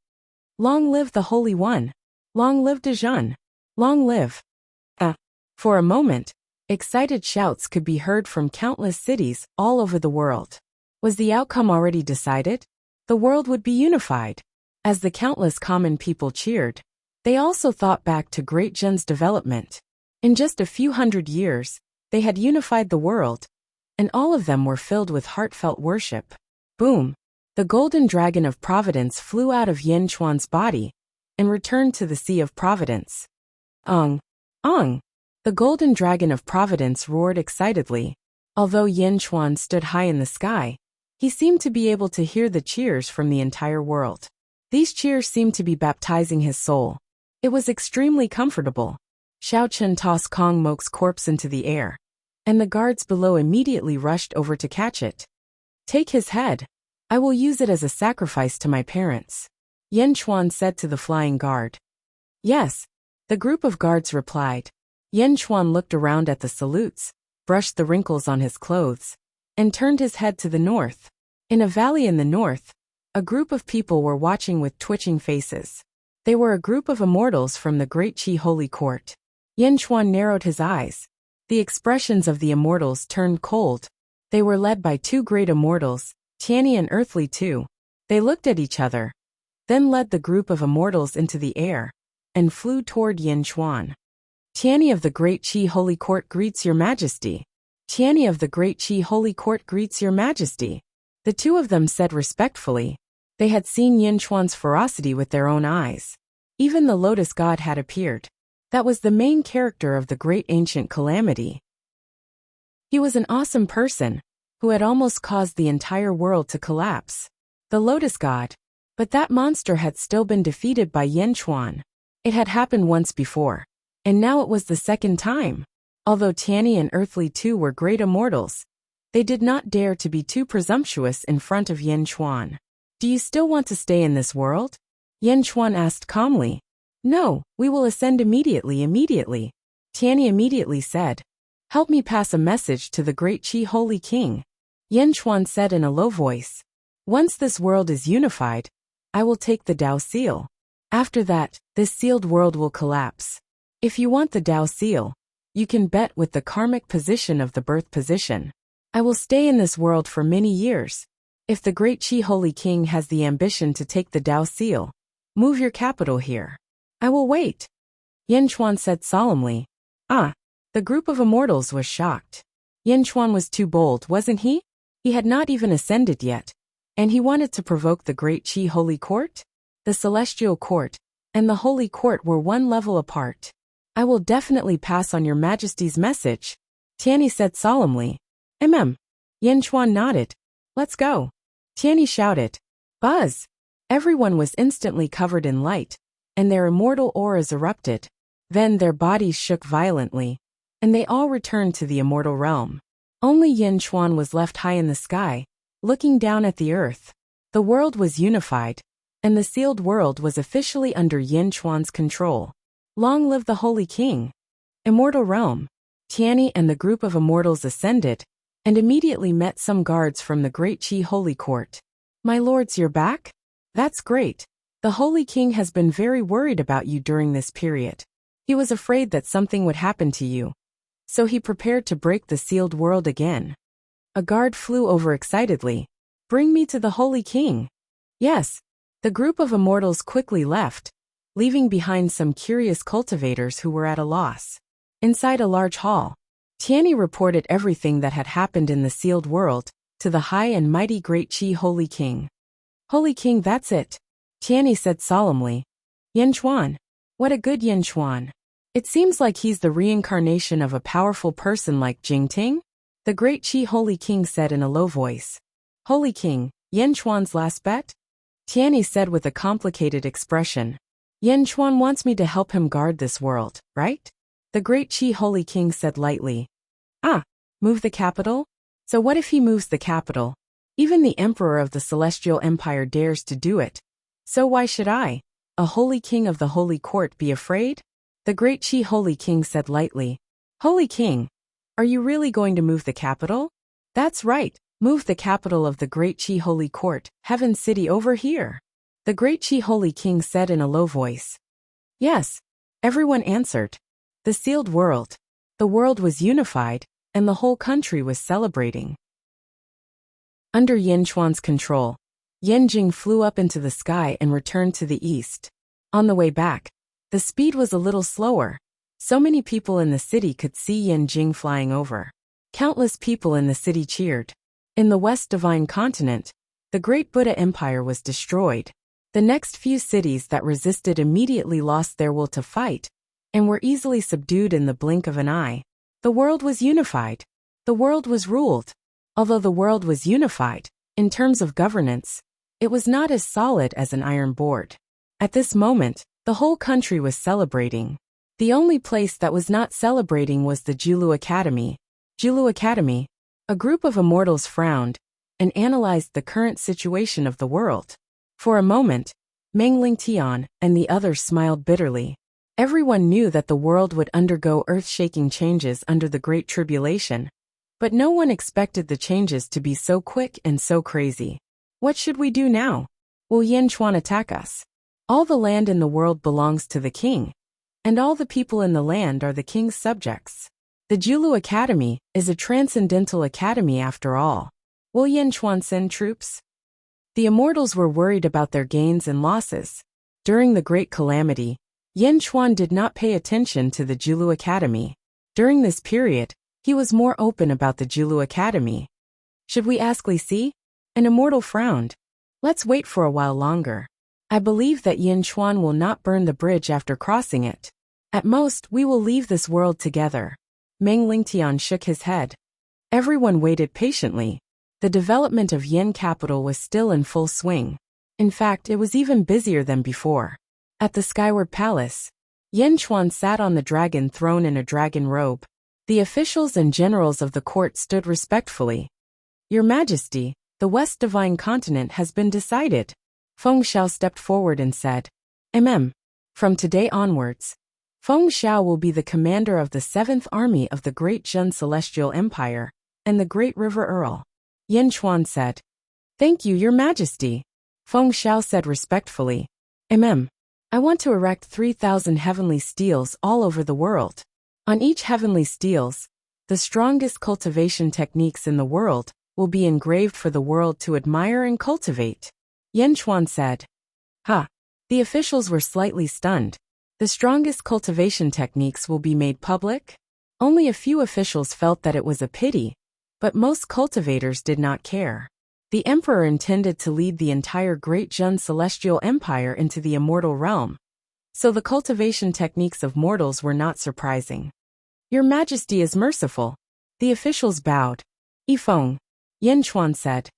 Long live the Holy One! Long live Dezhan! Long live! For a moment, excited shouts could be heard from countless cities all over the world. Was the outcome already decided? The world would be unified. As the countless common people cheered, they also thought back to Great Zhen's development. In just a few hundred years, they had unified the world, and all of them were filled with heartfelt worship. Boom! The golden dragon of providence flew out of Yen Chuan's body and returned to the Sea of Providence. Ong! Ong! The golden dragon of providence roared excitedly. Although Yen Chuan stood high in the sky, he seemed to be able to hear the cheers from the entire world. These cheers seemed to be baptizing his soul. It was extremely comfortable. Xiao Chen tossed Kong Mok's corpse into the air, and the guards below immediately rushed over to catch it. Take his head. I will use it as a sacrifice to my parents, Yen Chuan said to the flying guard. Yes, the group of guards replied. Yen Chuan looked around at the salutes, brushed the wrinkles on his clothes, and turned his head to the north. In a valley in the north, a group of people were watching with twitching faces. They were a group of immortals from the Great Qi Holy Court. Yen Chuan narrowed his eyes. The expressions of the immortals turned cold. They were led by two great immortals, Tianyi and Earthly too. They looked at each other, then led the group of immortals into the air, and flew toward Yen Chuan. Tianyi of the Great Qi Holy Court greets your majesty. Tianyi of the Great Qi Holy Court greets your majesty. The two of them said respectfully. They had seen Yen Chuan's ferocity with their own eyes. Even the lotus god had appeared. That was the main character of the great ancient calamity. He was an awesome person, who had almost caused the entire world to collapse. The lotus god. But that monster had still been defeated by Yen Chuan. It had happened once before, and now it was the second time. Although Tianyi and Earthly too were great immortals, they did not dare to be too presumptuous in front of Yin Chuan. Do you still want to stay in this world? Yin Chuan asked calmly. No, we will ascend immediately. Tianyi immediately said. Help me pass a message to the great Qi Holy King. Yin Chuan said in a low voice. Once this world is unified, I will take the Dao seal. After that, this sealed world will collapse. If you want the Dao seal, you can bet with the karmic position of the birth position. I will stay in this world for many years. If the great Qi Holy King has the ambition to take the Dao seal, move your capital here. I will wait. Yin Chuan said solemnly. The group of immortals was shocked. Yin Chuan was too bold, wasn't he? He had not even ascended yet, and he wanted to provoke the great Qi Holy Court? The Celestial Court and the Holy Court were one level apart. I will definitely pass on your Majesty's message, Tianyi said solemnly. Yin Chuan nodded. Let's go. Tianyi shouted. Buzz! Everyone was instantly covered in light, and their immortal auras erupted. Then their bodies shook violently, and they all returned to the immortal realm. Only Yin Chuan was left high in the sky, looking down at the earth. The world was unified, and the sealed world was officially under Yin Chuan's control. Long live the Holy King! Immortal realm. Tianyi and the group of immortals ascended, and immediately met some guards from the great Qi Holy Court. My lords, you're back? That's great. The Holy King has been very worried about you during this period. He was afraid that something would happen to you, so he prepared to break the sealed world again. A guard flew over excitedly. Bring me to the Holy King. Yes. The group of immortals quickly left, leaving behind some curious cultivators who were at a loss. Inside a large hall, Tianyi reported everything that had happened in the sealed world to the high and mighty great Qi Holy King. Holy King, that's it, Tianyi said solemnly. Yin Chuan. What a good Yin Chuan. It seems like he's the reincarnation of a powerful person like Jingting, the great Qi Holy King said in a low voice. Holy King, Yin Chuan's last bet? Tianyi said with a complicated expression. Yin Chuan wants me to help him guard this world, right? The great Qi Holy King said lightly. Move the capital? So what if he moves the capital? Even the Emperor of the Celestial Empire dares to do it. So why should I, a Holy King of the Holy Court, be afraid? The great Qi Holy King said lightly. Holy King, are you really going to move the capital? That's right, move the capital of the great Qi Holy Court, Heaven City, over here. The great Qi Holy King said in a low voice. Yes, everyone answered. The sealed world. The world was unified, and the whole country was celebrating. Under Yin Chuan's control, Yin Jing flew up into the sky and returned to the east. On the way back, the speed was a little slower. So many people in the city could see Yin Jing flying over. Countless people in the city cheered. In the West Divine Continent, the great Buddha Empire was destroyed. The next few cities that resisted immediately lost their will to fight, and were easily subdued in the blink of an eye. The world was unified. The world was ruled. Although the world was unified, in terms of governance, it was not as solid as an iron board. At this moment, the whole country was celebrating. The only place that was not celebrating was the Julu Academy. Julu Academy. A group of immortals frowned and analyzed the current situation of the world. For a moment, Meng Lingtian and the others smiled bitterly. Everyone knew that the world would undergo earth-shaking changes under the Great Tribulation, but no one expected the changes to be so quick and so crazy. What should we do now? Will Yin Chuan attack us? All the land in the world belongs to the king, and all the people in the land are the king's subjects. The Julu Academy is a transcendental academy after all. Will Yin Chuan send troops? The immortals were worried about their gains and losses. During the Great Calamity, Yin Chuan did not pay attention to the Julu Academy. During this period, he was more open about the Julu Academy. Should we ask Li Si? An immortal frowned. Let's wait for a while longer. I believe that Yin Chuan will not burn the bridge after crossing it. At most, we will leave this world together. Meng Lingtian shook his head. Everyone waited patiently. The development of Yin capital was still in full swing. In fact, it was even busier than before. At the Skyward Palace, Yen Chuan sat on the dragon throne in a dragon robe. The officials and generals of the court stood respectfully. Your Majesty, the West Divine Continent has been decided. Feng Xiao stepped forward and said, From today onwards, Feng Xiao will be the commander of the 7th Army of the Great Jun Celestial Empire and the Great River Earl. Yen Chuan said, Thank you, Your Majesty. Feng Xiao said respectfully, I want to erect 3,000 heavenly steels all over the world. On each heavenly steels, the strongest cultivation techniques in the world will be engraved for the world to admire and cultivate. Yen Chuan said. The officials were slightly stunned. The strongest cultivation techniques will be made public? Only a few officials felt that it was a pity, but most cultivators did not care. The emperor intended to lead the entire Great Jun Celestial Empire into the immortal realm, so the cultivation techniques of mortals were not surprising. Your Majesty is merciful. The officials bowed. Feng, Yen Chuan said.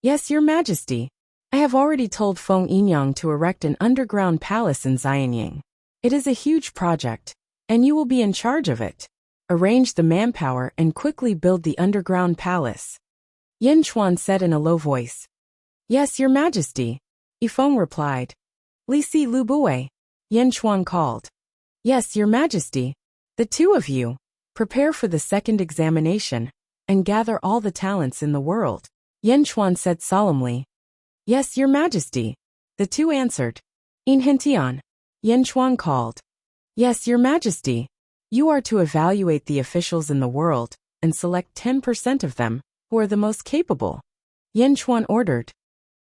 Yes, Your Majesty. I have already told Feng Yinyang to erect an underground palace in Xianying. It is a huge project, and you will be in charge of it. Arrange the manpower and quickly build the underground palace. Yen Chuan said in a low voice. Yes, Your Majesty. Feng replied. Li Si Lu Bue. Yen Chuan called. Yes, Your Majesty. The two of you, prepare for the second examination, and gather all the talents in the world. Yen Chuan said solemnly. Yes, Your Majesty. The two answered. In Hentian. Yen Chuan called. Yes, Your Majesty. You are to evaluate the officials in the world, and select 10% of them, who are the most capable. Yen Chuan ordered.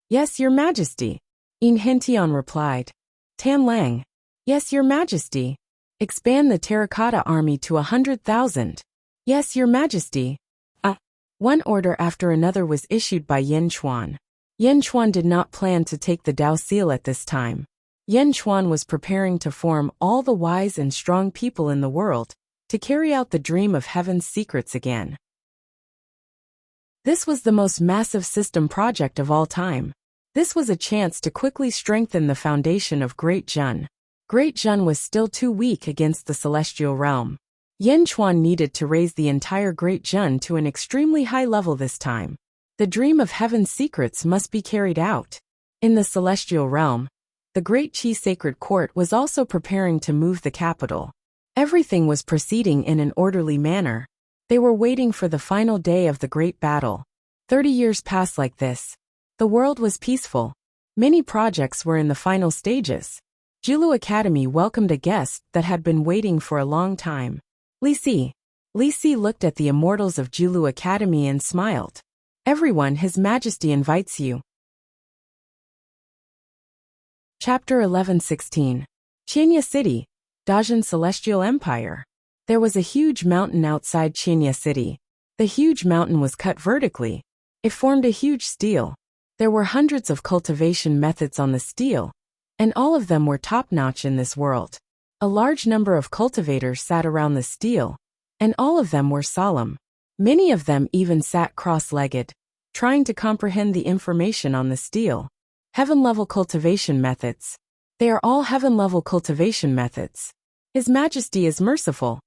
Yes, Your Majesty. In Hentian replied. Tan Lang. Yes, Your Majesty. Expand the terracotta army to 100,000. Yes, Your Majesty. One order after another was issued by Yen Chuan. Yen Chuan did not plan to take the Dao Seal at this time. Yen Chuan was preparing to form all the wise and strong people in the world to carry out the dream of heaven's secrets again. This was the most massive system project of all time. This was a chance to quickly strengthen the foundation of Great Jun. Great Jun was still too weak against the celestial realm. Yen Chuan needed to raise the entire Great Jun to an extremely high level this time. The dream of heaven's secrets must be carried out. In the celestial realm, the Great Qi Sacred Court was also preparing to move the capital. Everything was proceeding in an orderly manner. They were waiting for the final day of the great battle. 30 years passed like this. The world was peaceful. Many projects were in the final stages. Julu Academy welcomed a guest that had been waiting for a long time. Li Si looked at the immortals of Julu Academy and smiled. Everyone, His Majesty invites you. Chapter 11:16. Qianya City, Dajin Celestial Empire. There was a huge mountain outside Qianya City. The huge mountain was cut vertically. It formed a huge stele. There were hundreds of cultivation methods on the stele, and all of them were top-notch in this world. A large number of cultivators sat around the stele, and all of them were solemn. Many of them even sat cross-legged, trying to comprehend the information on the stele. Heaven-level cultivation methods. They are all heaven-level cultivation methods. His Majesty is merciful.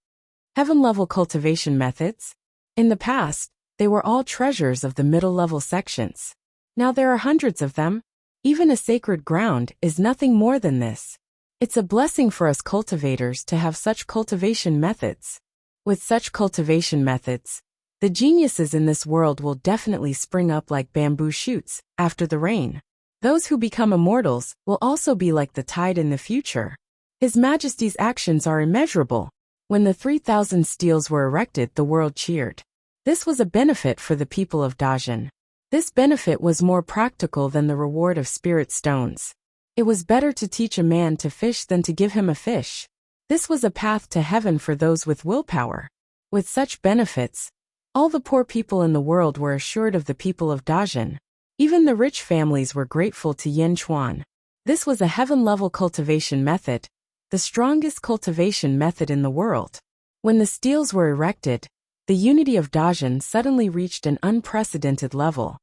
Heaven-level cultivation methods. In the past, they were all treasures of the middle-level sections. Now there are hundreds of them. Even a sacred ground is nothing more than this. It's a blessing for us cultivators to have such cultivation methods. With such cultivation methods, the geniuses in this world will definitely spring up like bamboo shoots after the rain. Those who become immortals will also be like the tide in the future. His Majesty's actions are immeasurable. When the 3,000 steles were erected, the world cheered. This was a benefit for the people of Dajin. This benefit was more practical than the reward of spirit stones. It was better to teach a man to fish than to give him a fish. This was a path to heaven for those with willpower. With such benefits, all the poor people in the world were assured of the people of Dajin. Even the rich families were grateful to Yen Chuan. This was a heaven-level cultivation method, the strongest cultivation method in the world. When the steles were erected, the unity of Dajin suddenly reached an unprecedented level.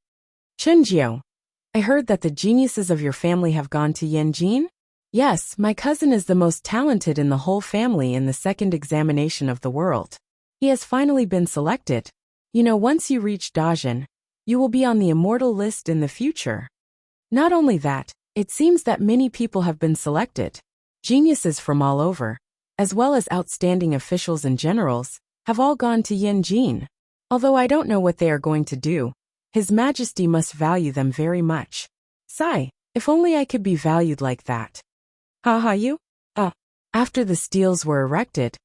Chenjiao, I heard that the geniuses of your family have gone to Yanjin? Yes, my cousin is the most talented in the whole family in the second examination of the world. He has finally been selected. You know, once you reach Dajin, you will be on the immortal list in the future. Not only that, it seems that many people have been selected. Geniuses from all over, as well as outstanding officials and generals, have all gone to Yanjin. Although I don't know what they are going to do, His Majesty must value them very much. Sigh, if only I could be valued like that. Haha you? After the steels were erected,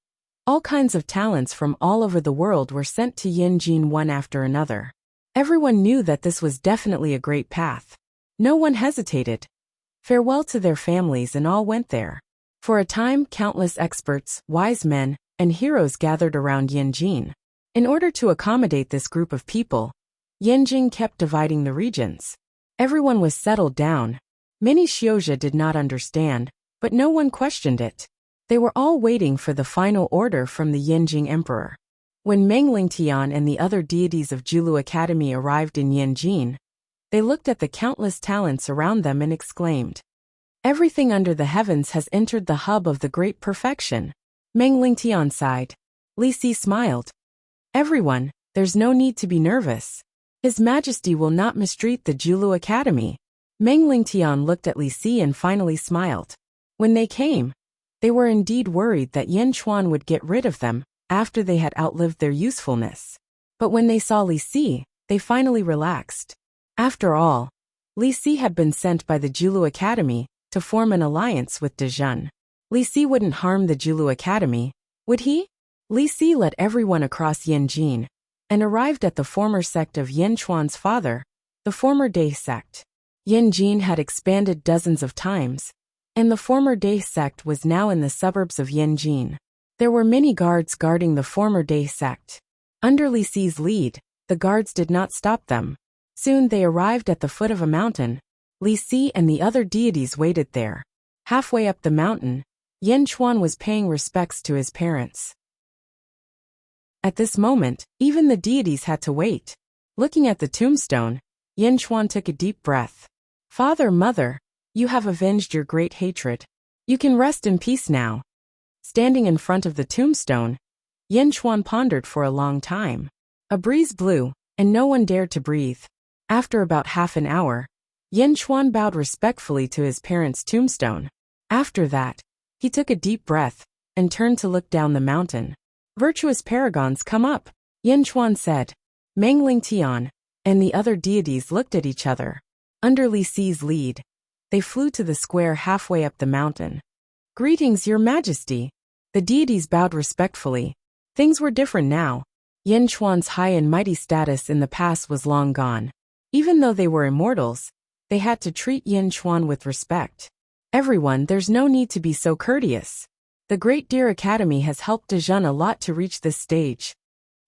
all kinds of talents from all over the world were sent to Yanjin one after another. Everyone knew that this was definitely a great path. No one hesitated. Farewell to their families and all went there. For a time, countless experts, wise men, and heroes gathered around Yanjin. In order to accommodate this group of people, Yanjin kept dividing the regions. Everyone was settled down. Many Xiozha did not understand, but no one questioned it. They were all waiting for the final order from the Yanjing Emperor. When Meng Lingtian and the other deities of Julu Academy arrived in Yanjin, they looked at the countless talents around them and exclaimed, "Everything under the heavens has entered the hub of the great perfection." Meng Lingtian sighed. Li Si smiled. "Everyone, there's no need to be nervous. His Majesty will not mistreat the Julu Academy." Meng Lingtian looked at Li Si and finally smiled. When they came, they were indeed worried that Yan Chuan would get rid of them after they had outlived their usefulness. But when they saw Li Si, they finally relaxed. After all, Li Si had been sent by the Julu Academy to form an alliance with Dejun. Li Si wouldn't harm the Julu Academy, would he? Li Si led everyone across Yanjin and arrived at the former sect of Yan Chuan's father, the former Dai sect. Yanjin had expanded dozens of times, and the former Dai sect was now in the suburbs of Yanjin. There were many guards guarding the former Dai sect. Under Li Si's lead, the guards did not stop them. Soon they arrived at the foot of a mountain. Li Si and the other deities waited there. Halfway up the mountain, Yan Chuan was paying respects to his parents. At this moment, even the deities had to wait. Looking at the tombstone, Yan Chuan took a deep breath. "Father, mother, you have avenged your great hatred. You can rest in peace now." Standing in front of the tombstone, Yan Chuan pondered for a long time. A breeze blew, and no one dared to breathe. After about half an hour, Yan Chuan bowed respectfully to his parents' tombstone. After that, he took a deep breath and turned to look down the mountain. "Virtuous paragons, come up," Yan Chuan said. Meng Lingtian and the other deities looked at each other. Under Li Si's lead, they flew to the square halfway up the mountain. "Greetings, Your Majesty." The deities bowed respectfully. Things were different now. Yan Chuan's high and mighty status in the past was long gone. Even though they were immortals, they had to treat Yan Chuan with respect. "Everyone, there's no need to be so courteous. The Great Deer Academy has helped Dejun a lot to reach this stage."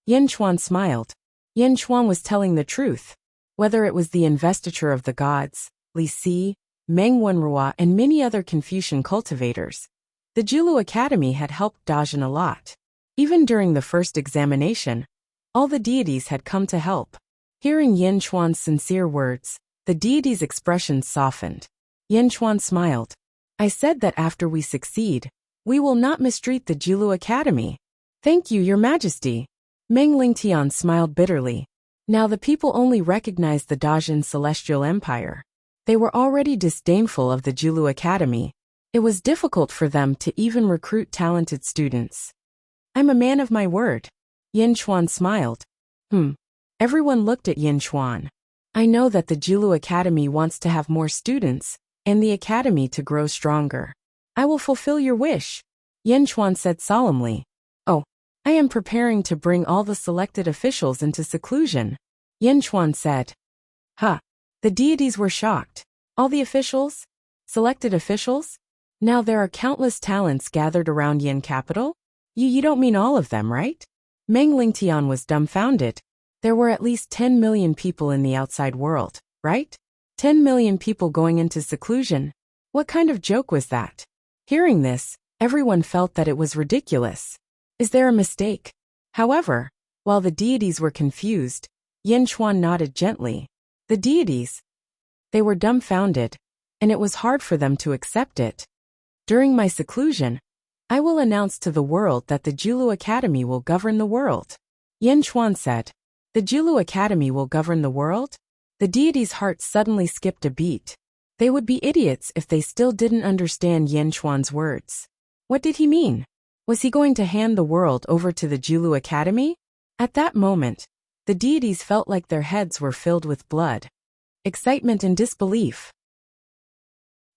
Yan Chuan smiled. Yan Chuan was telling the truth. Whether it was the investiture of the gods, Li Si, Meng Wenrua, and many other Confucian cultivators, the Julu Academy had helped Dajin a lot. Even during the first examination, all the deities had come to help. Hearing Yan Chuan's sincere words, the deities' expressions softened. Yan Chuan smiled. "I said that after we succeed, we will not mistreat the Julu Academy." "Thank you, Your Majesty." Meng Lingtian smiled bitterly. Now the people only recognized the Dajin Celestial Empire. They were already disdainful of the Julu Academy. It was difficult for them to even recruit talented students. "I'm a man of my word." Yan Chuan smiled. Everyone looked at Yan Chuan. "I know that the Julu Academy wants to have more students, and the academy to grow stronger. I will fulfill your wish," Yan Chuan said solemnly. "Oh, I am preparing to bring all the selected officials into seclusion," Yan Chuan said. The deities were shocked. "All the officials? Selected officials? Now there are countless talents gathered around Yan capital? You don't mean all of them, right?" Meng Lingtian was dumbfounded. There were at least 10 million people in the outside world, right? 10 million people going into seclusion. What kind of joke was that? Hearing this, everyone felt that it was ridiculous. Is there a mistake? However, while the deities were confused, Yan Chuan nodded gently. The deities, they were dumbfounded, and it was hard for them to accept it. During my seclusion, I will announce to the world that the Julu Academy will govern the world. Yin Chuan said. The Julu Academy will govern the world? The deity's heart suddenly skipped a beat. They would be idiots if they still didn't understand Yin Chuan's words. What did he mean? Was he going to hand the world over to the Julu Academy? At that moment, the deities felt like their heads were filled with blood, excitement and disbelief.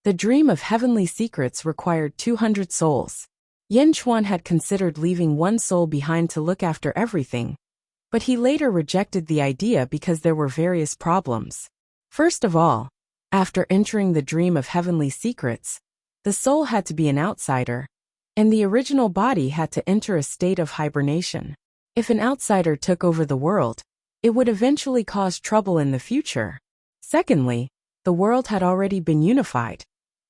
The dream of heavenly secrets required 200 souls. Yin Chuan had considered leaving one soul behind to look after everything, but he later rejected the idea because there were various problems. First of all, after entering the dream of heavenly secrets, the soul had to be an outsider, and the original body had to enter a state of hibernation. If an outsider took over the world, it would eventually cause trouble in the future. Secondly, the world had already been unified,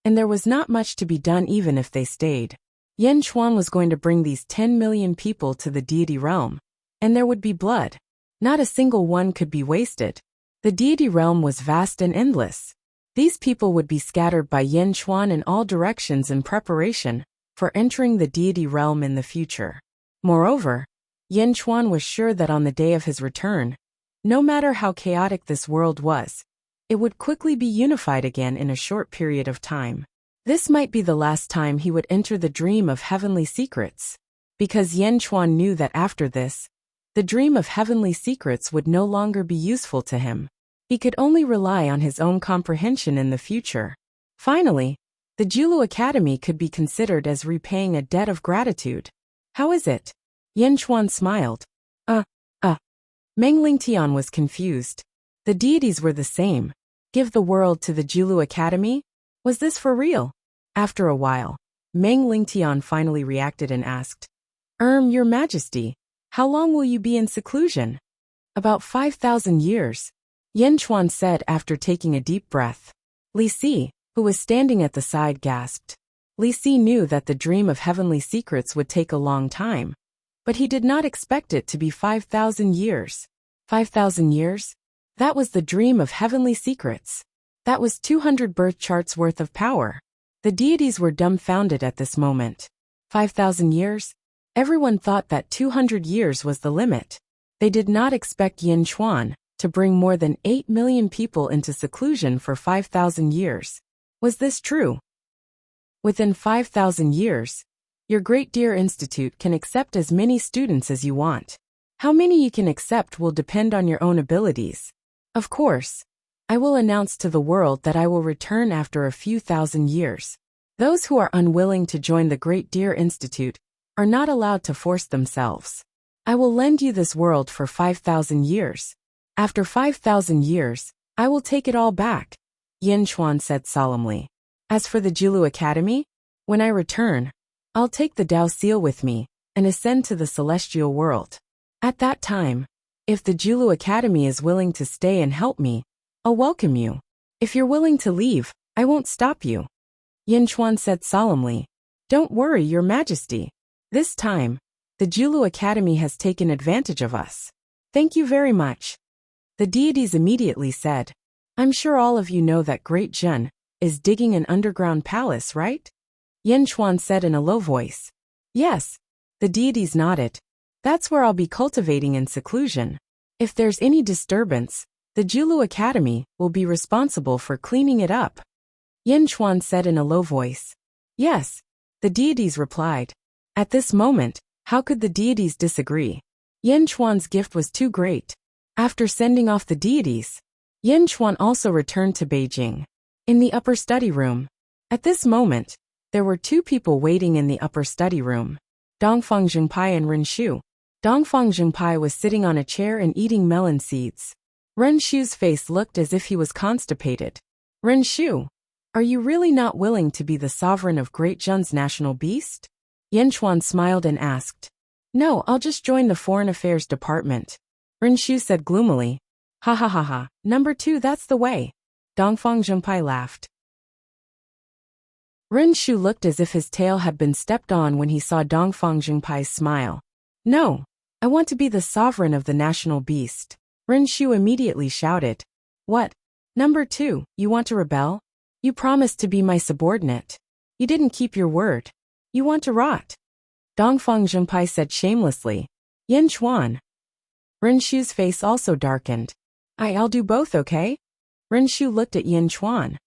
and there was not much to be done even if they stayed. Yin Chuan was going to bring these 10 million people to the deity realm, and there would be blood. Not a single one could be wasted. The deity realm was vast and endless. These people would be scattered by Yin Chuan in all directions in preparation for entering the deity realm in the future. Moreover, Yin Chuan was sure that on the day of his return, no matter how chaotic this world was, it would quickly be unified again in a short period of time. This might be the last time he would enter the dream of heavenly secrets, because Yin Chuan knew that after this, the dream of heavenly secrets would no longer be useful to him. He could only rely on his own comprehension in the future. Finally, the Julu Academy could be considered as repaying a debt of gratitude. How is it? Yin Chuan smiled. Meng Lingtian was confused. The deities were the same. Give the world to the Julu Academy? Was this for real? After a while, Meng Lingtian finally reacted and asked, Your Majesty, how long will you be in seclusion? About 5,000 years, Yin Chuan said after taking a deep breath. Li Si, who was standing at the side, gasped. Li Si knew that the dream of heavenly secrets would take a long time, but he did not expect it to be 5,000 years. 5,000 years? That was the dream of heavenly secrets. That was 200 birth charts worth of power. The deities were dumbfounded at this moment. 5,000 years? Everyone thought that 200 years was the limit. They did not expect Yin Chuan to bring more than 8 million people into seclusion for 5,000 years. Was this true? Within 5,000 years, your Great Deer Institute can accept as many students as you want. How many you can accept will depend on your own abilities. Of course, I will announce to the world that I will return after a few thousand years. Those who are unwilling to join the Great Deer Institute are not allowed to force themselves. I will lend you this world for 5,000 years. After 5,000 years, I will take it all back, Yin Chuan said solemnly. As for the Julu Academy, when I return, I'll take the Dao Seal with me and ascend to the celestial world. At that time, if the Julu Academy is willing to stay and help me, I'll welcome you. If you're willing to leave, I won't stop you. Yin Chuan said solemnly. Don't worry, Your Majesty. This time, the Julu Academy has taken advantage of us. Thank you very much. The deities immediately said, I'm sure all of you know that Great Zhen is digging an underground palace, right? Yin Chuan said in a low voice. Yes. The deities nodded. That's where I'll be cultivating in seclusion. If there's any disturbance, the Julu Academy will be responsible for cleaning it up. Yin Chuan said in a low voice. Yes. The deities replied. At this moment, how could the deities disagree? Yin Chuan's gift was too great. After sending off the deities, Yin Chuan also returned to Beijing. In the upper study room. At this moment, there were two people waiting in the upper study room. Dongfang Zhengpai and Ren Shu. Dongfang Zhengpai was sitting on a chair and eating melon seeds. Ren Shu's face looked as if he was constipated. Ren Shu, are you really not willing to be the sovereign of Great Zhen's national beast? Yin Chuan smiled and asked. No, I'll just join the Foreign Affairs Department. Ren Shu said gloomily. Ha ha ha ha, number 2, that's the way. Dongfang Zhengpai laughed. Ren Shu looked as if his tail had been stepped on when he saw Dongfang Zhengpai's smile. No, I want to be the sovereign of the national beast. Ren Shu immediately shouted. What? Number 2, you want to rebel? You promised to be my subordinate. You didn't keep your word. You want to rot. Dongfang Zhenpai said shamelessly. Yin Chuan. Rinshu's face also darkened. I'll do both, okay? Rinshu looked at Yin Chuan.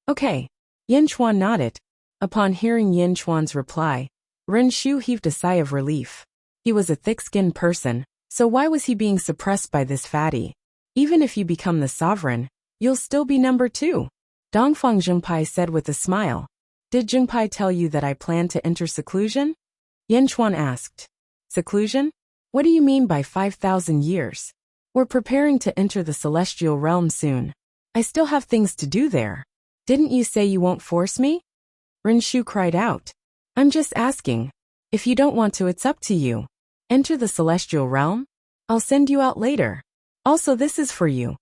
Okay. Yin Chuan nodded. Upon hearing Yin Chuan's reply, Rinshu heaved a sigh of relief. He was a thick-skinned person, so why was he being suppressed by this fatty? Even if you become the sovereign, you'll still be number 2. Dongfang Zhenpai said with a smile. Did Zhenpai tell you that I plan to enter seclusion? Yin Chuan asked. Seclusion? What do you mean by 5,000 years? We're preparing to enter the celestial realm soon. I still have things to do there. Didn't you say you won't force me? Rinshu cried out. I'm just asking. If you don't want to, it's up to you. Enter the celestial realm? I'll send you out later. Also, this is for you.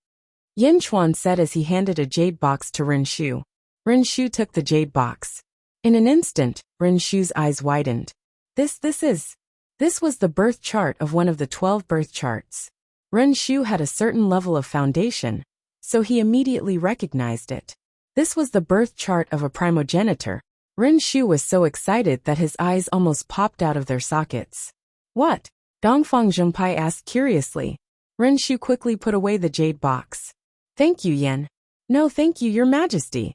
Yin Chuan said as he handed a jade box to Rinshu. Rinshu took the jade box. In an instant, Rinshu's eyes widened. This was the birth chart of one of the 12 birth charts. Rinshu had a certain level of foundation, so he immediately recognized it. This was the birth chart of a primogenitor. Rinshu was so excited that his eyes almost popped out of their sockets. What? Dongfang Zhenpai asked curiously. Rinshu quickly put away the jade box. Thank you, Yin. No, thank you, Your Majesty.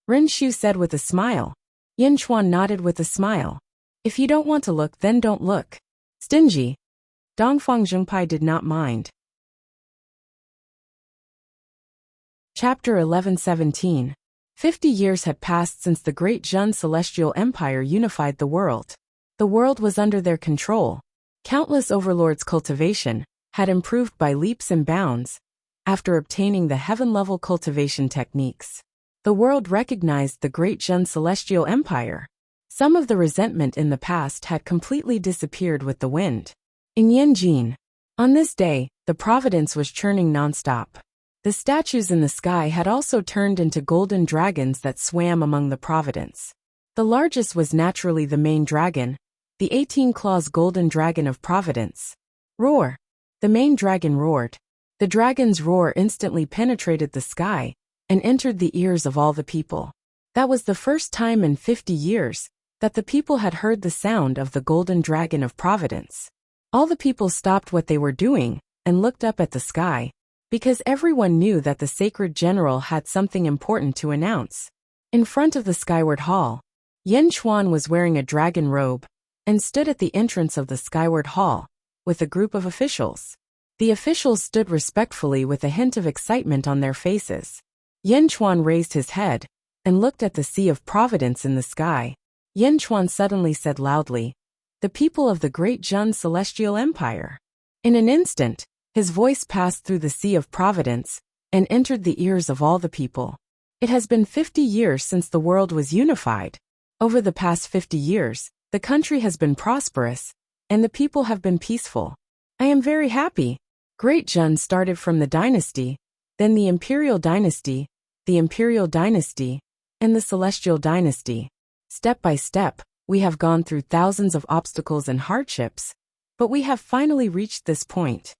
Rinshu said with a smile. Yin Chuan nodded with a smile. If you don't want to look, then don't look. Stingy. Dongfang Zhenpai did not mind. Chapter 11:17. 50 years had passed since the Great Zhen Celestial Empire unified the world. The world was under their control. Countless overlords' cultivation had improved by leaps and bounds after obtaining the heaven-level cultivation techniques. The world recognized the Great Zhen Celestial Empire. Some of the resentment in the past had completely disappeared with the wind. In Yanjin, on this day, the providence was churning nonstop. The statues in the sky had also turned into golden dragons that swam among the providence. The largest was naturally the main dragon, the 18-claws golden dragon of providence. Roar! The main dragon roared. The dragon's roar instantly penetrated the sky and entered the ears of all the people. That was the first time in 50 years that the people had heard the sound of the golden dragon of providence. All the people stopped what they were doing and looked up at the sky, because everyone knew that the sacred general had something important to announce. In front of the skyward hall, Yin Chuan was wearing a dragon robe and stood at the entrance of the skyward hall with a group of officials. The officials stood respectfully with a hint of excitement on their faces. Yin Chuan raised his head and looked at the sea of providence in the sky. Yin Chuan suddenly said loudly, "The people of the Great Zhen Celestial Empire." In an instant, his voice passed through the sea of providence and entered the ears of all the people. It has been 50 years since the world was unified. Over the past 50 years, the country has been prosperous, and the people have been peaceful. I am very happy. Great Zhen started from the dynasty, then the imperial dynasty, and the celestial dynasty. Step by step, we have gone through thousands of obstacles and hardships, but we have finally reached this point.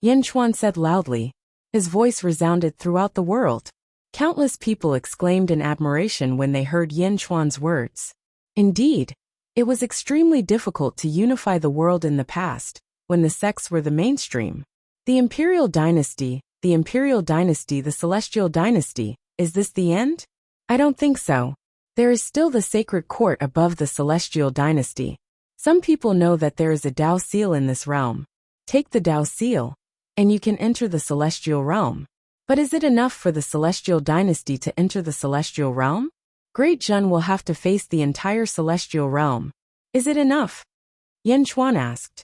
Yin Chuan said loudly. His voice resounded throughout the world. Countless people exclaimed in admiration when they heard Yin Chuan's words. Indeed, it was extremely difficult to unify the world in the past, when the sects were the mainstream. The imperial dynasty, the celestial dynasty, is this the end? I don't think so. There is still the sacred court above the celestial dynasty. Some people know that there is a Dao seal in this realm. Take the Dao seal, and you can enter the celestial realm. But is it enough for the celestial dynasty to enter the celestial realm? Great Zhen will have to face the entire celestial realm. Is it enough? Yin Chuan asked.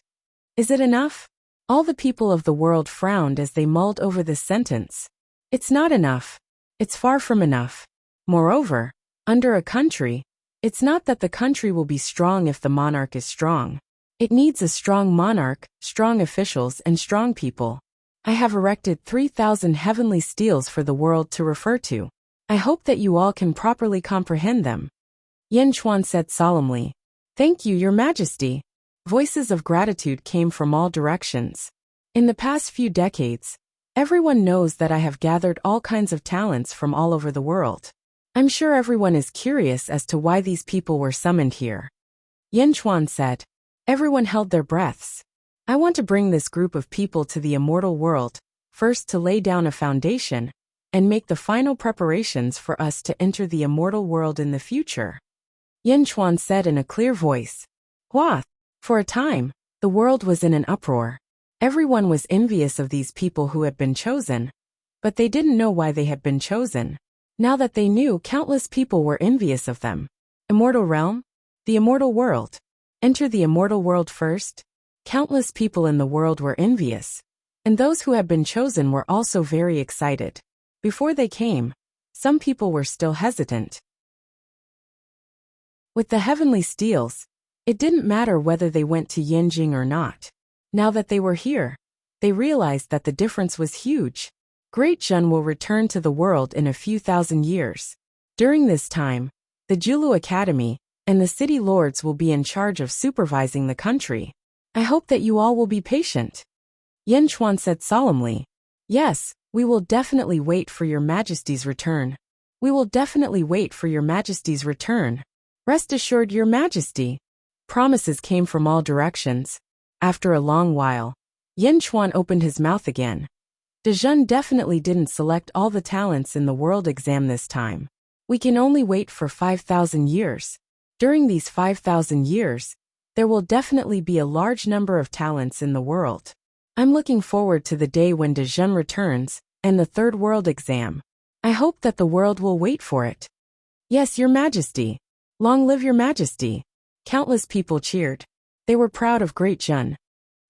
Is it enough? All the people of the world frowned as they mulled over this sentence. It's not enough. It's far from enough. Moreover, under a country, it's not that the country will be strong if the monarch is strong. It needs a strong monarch, strong officials, and strong people. I have erected 3,000 heavenly steels for the world to refer to. I hope that you all can properly comprehend them. Yin Chuan said solemnly. Thank you, Your Majesty. Voices of gratitude came from all directions. In the past few decades, everyone knows that I have gathered all kinds of talents from all over the world. I'm sure everyone is curious as to why these people were summoned here. Yin Chuan said. Everyone held their breaths. I want to bring this group of people to the immortal world, first to lay down a foundation, and make the final preparations for us to enter the immortal world in the future. Yin Chuan said in a clear voice. Hua! For a time, the world was in an uproar. Everyone was envious of these people who had been chosen, but they didn't know why they had been chosen. Now that they knew, countless people were envious of them. Immortal realm? The immortal world. Enter the immortal world first? Countless people in the world were envious, and those who had been chosen were also very excited. Before they came, some people were still hesitant. With the heavenly steels, it didn't matter whether they went to Yinjing or not. Now that they were here, they realized that the difference was huge. Great Jun will return to the world in a few thousand years. During this time, the Julu Academy and the city lords will be in charge of supervising the country. I hope that you all will be patient. Yin Chuan said solemnly. Yes, we will definitely wait for your Majesty's return. We will definitely wait for your Majesty's return. Rest assured, your Majesty. Promises came from all directions. After a long while, Yin Chuan opened his mouth again. Dejun definitely didn't select all the talents in the world exam this time. We can only wait for 5,000 years. During these 5,000 years, there will definitely be a large number of talents in the world. I'm looking forward to the day when Dejun returns, and the third world exam. I hope that the world will wait for it. Yes, your Majesty. Long live your Majesty. Countless people cheered. They were proud of Great Jun.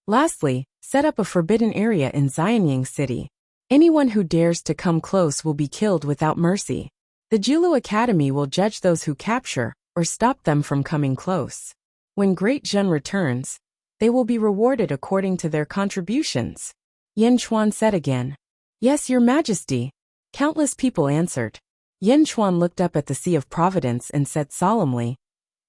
Lastly, set up a forbidden area in Xianyang City. Anyone who dares to come close will be killed without mercy. The Julu Academy will judge those who capture or stop them from coming close. When Great Jun returns, they will be rewarded according to their contributions. Yin Chuan said again. Yes, your Majesty. Countless people answered. Yin Chuan looked up at the Sea of Providence and said solemnly,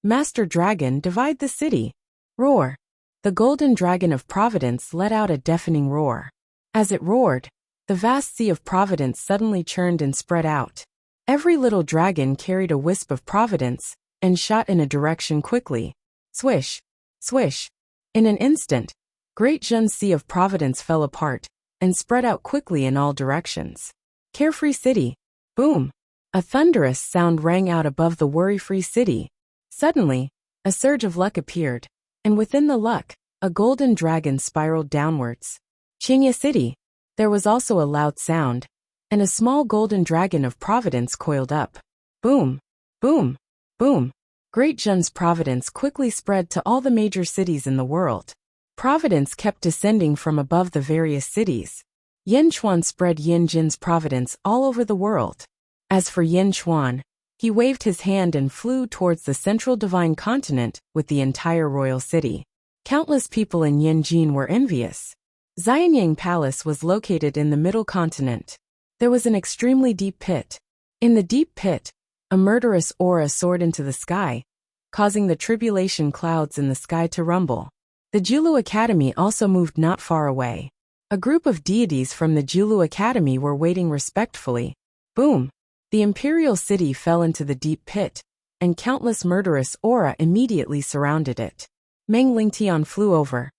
Master Dragon, divide the city. Roar. The golden dragon of Providence let out a deafening roar. As it roared, the vast Sea of Providence suddenly churned and spread out. Every little dragon carried a wisp of Providence and shot in a direction quickly. Swish, swish. In an instant, Great Jun's Sea of Providence fell apart and spread out quickly in all directions. Carefree City. Boom. A thunderous sound rang out above the worry-free city. Suddenly, a surge of luck appeared, and within the luck, a golden dragon spiraled downwards. Qingya City. There was also a loud sound, and a small golden dragon of Providence coiled up. Boom, boom, boom. Great Jun's Providence quickly spread to all the major cities in the world. Providence kept descending from above the various cities. Yin Chuan spread Yin Jin's Providence all over the world. As for Yin Chuan, he waved his hand and flew towards the central divine continent with the entire royal city. Countless people in Yinjin were envious. Xianyang Palace was located in the middle continent. There was an extremely deep pit. In the deep pit, a murderous aura soared into the sky, causing the tribulation clouds in the sky to rumble. The Julu Academy also moved not far away. A group of deities from the Julu Academy were waiting respectfully. Boom! The imperial city fell into the deep pit, and countless murderous aura immediately surrounded it. Meng Lingtian flew over.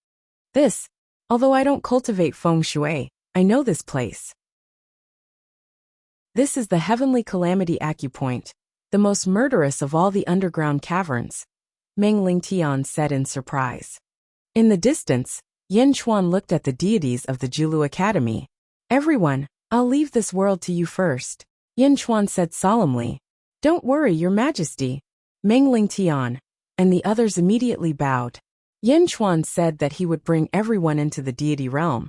Although I don't cultivate feng shui, I know this place. This is the Heavenly Calamity Acupoint, the most murderous of all the underground caverns, Meng Lingtian said in surprise. In the distance, Yin Chuan looked at the deities of the Julu Academy. Everyone, I'll leave this world to you first, Yin Chuan said solemnly. Don't worry, your Majesty. Meng Lingtian and the others immediately bowed. Yin Chuan said that he would bring everyone into the deity realm.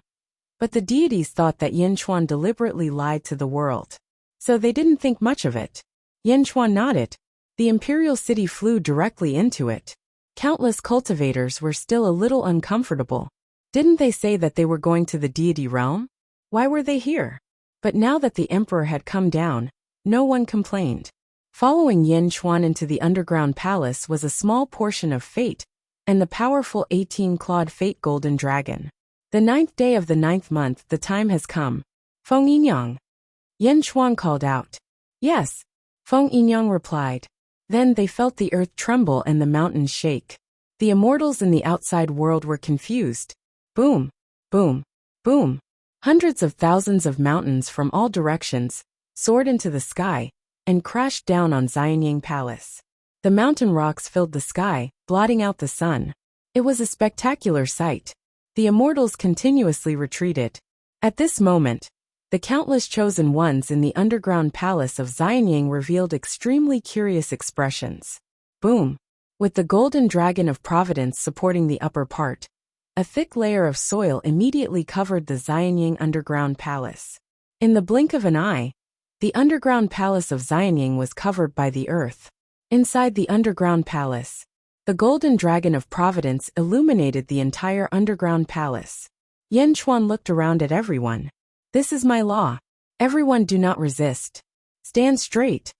But the deities thought that Yin Chuan deliberately lied to the world, so they didn't think much of it. Yin Chuan nodded. The imperial city flew directly into it. Countless cultivators were still a little uncomfortable. Didn't they say that they were going to the deity realm? Why were they here? But now that the emperor had come down, no one complained. Following Yin Chuan into the underground palace was a small portion of fate, and the powerful 18-clawed fate golden dragon. The 9th day of the 9th month, the time has come. Feng Yinyang. Yin Chuan called out. Yes. Feng Yinyang replied. Then they felt the earth tremble and the mountains shake. The immortals in the outside world were confused. Boom, boom, boom. Hundreds of thousands of mountains from all directions soared into the sky and crashed down on Xianying Palace. The mountain rocks filled the sky, blotting out the sun. It was a spectacular sight. The immortals continuously retreated. At this moment, the countless chosen ones in the underground palace of Xianying revealed extremely curious expressions. Boom! With the golden dragon of providence supporting the upper part, a thick layer of soil immediately covered the Xianying underground palace. In the blink of an eye, the underground palace of Xianying was covered by the earth. Inside the underground palace, the golden dragon of providence illuminated the entire underground palace. Yan Chuan looked around at everyone. This is my law. Everyone do not resist. Stand straight.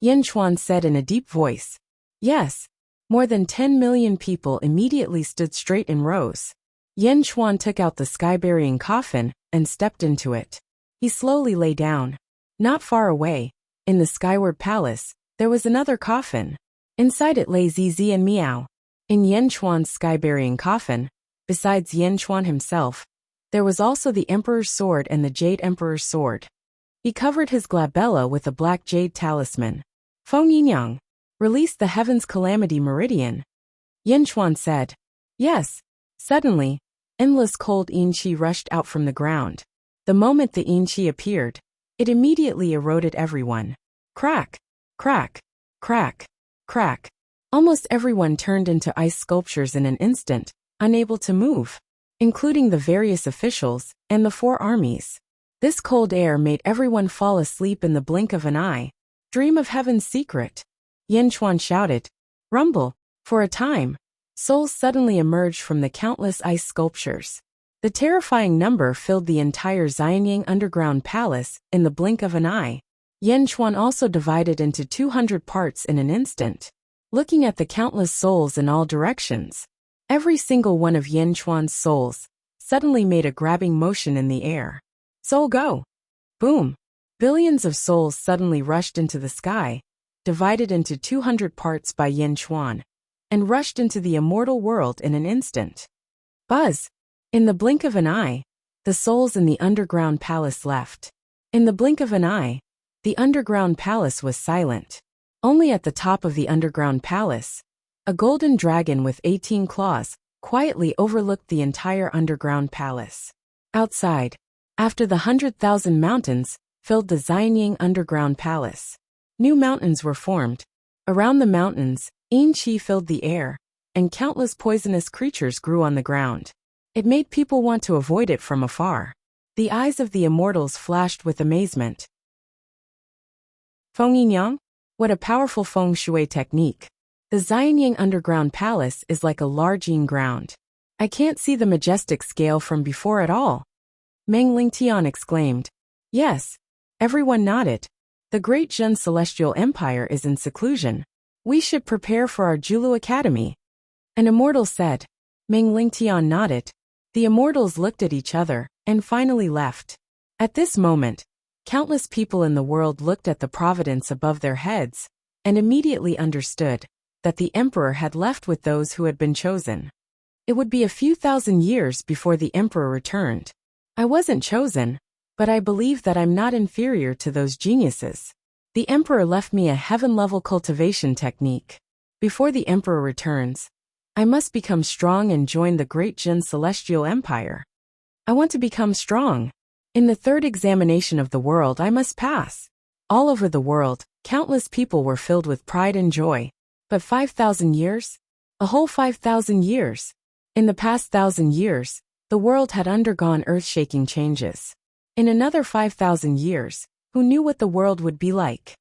Yan Chuan said in a deep voice. Yes. More than 10 million people immediately stood straight in rows. Yan Chuan took out the sky-burying coffin and stepped into it. He slowly lay down. Not far away, in the skyward palace, there was another coffin. Inside it lay Zizi and Miao. In Yan Chuan's sky-burying coffin, besides Yan Chuan himself, there was also the Emperor's sword and the Jade Emperor's sword. He covered his glabella with a black jade talisman. Feng Yinyang, release the Heaven's Calamity Meridian. Yan Chuan said. Yes. Suddenly, endless cold yin qi rushed out from the ground. The moment the yin qi appeared, it immediately eroded everyone. Crack, crack, crack, crack. Almost everyone turned into ice sculptures in an instant, unable to move, including the various officials and the 4 armies. This cold air made everyone fall asleep in the blink of an eye. Dream of heaven's secret. Yan Chuan shouted. Rumble. For a time, souls suddenly emerged from the countless ice sculptures. The terrifying number filled the entire Xianying underground palace in the blink of an eye. Yan Chuan also divided into 200 parts in an instant. Looking at the countless souls in all directions, every single one of Yan Chuan's souls suddenly made a grabbing motion in the air. Soul go! Boom! Billions of souls suddenly rushed into the sky, divided into 200 parts by Yan Chuan, and rushed into the immortal world in an instant. Buzz! In the blink of an eye, the souls in the underground palace left. In the blink of an eye, the underground palace was silent. Only at the top of the underground palace, a golden dragon with 18 claws quietly overlooked the entire underground palace. Outside, after the 100,000 mountains filled the Xianying underground palace, new mountains were formed. Around the mountains, yin qi filled the air, and countless poisonous creatures grew on the ground. It made people want to avoid it from afar. The eyes of the immortals flashed with amazement. Feng Yinyang? What a powerful feng shui technique. The Xianying underground palace is like a large yin ground. I can't see the majestic scale from before at all. Meng Lingtian exclaimed. Yes. Everyone nodded. The great Zhen celestial empire is in seclusion. We should prepare for our Julu Academy. An immortal said. Meng Lingtian nodded. The immortals looked at each other and finally left. At this moment, countless people in the world looked at the providence above their heads and immediately understood that the emperor had left with those who had been chosen. It would be a few thousand years before the emperor returned. I wasn't chosen, but I believe that I'm not inferior to those geniuses. The emperor left me a heaven-level cultivation technique. Before the emperor returns, I must become strong and join the great Jin celestial empire. I want to become strong. In the third examination of the world I must pass. All over the world, countless people were filled with pride and joy. But 5,000 years? A whole 5,000 years. In the past 1,000 years, the world had undergone earth-shaking changes. In another 5,000 years, who knew what the world would be like?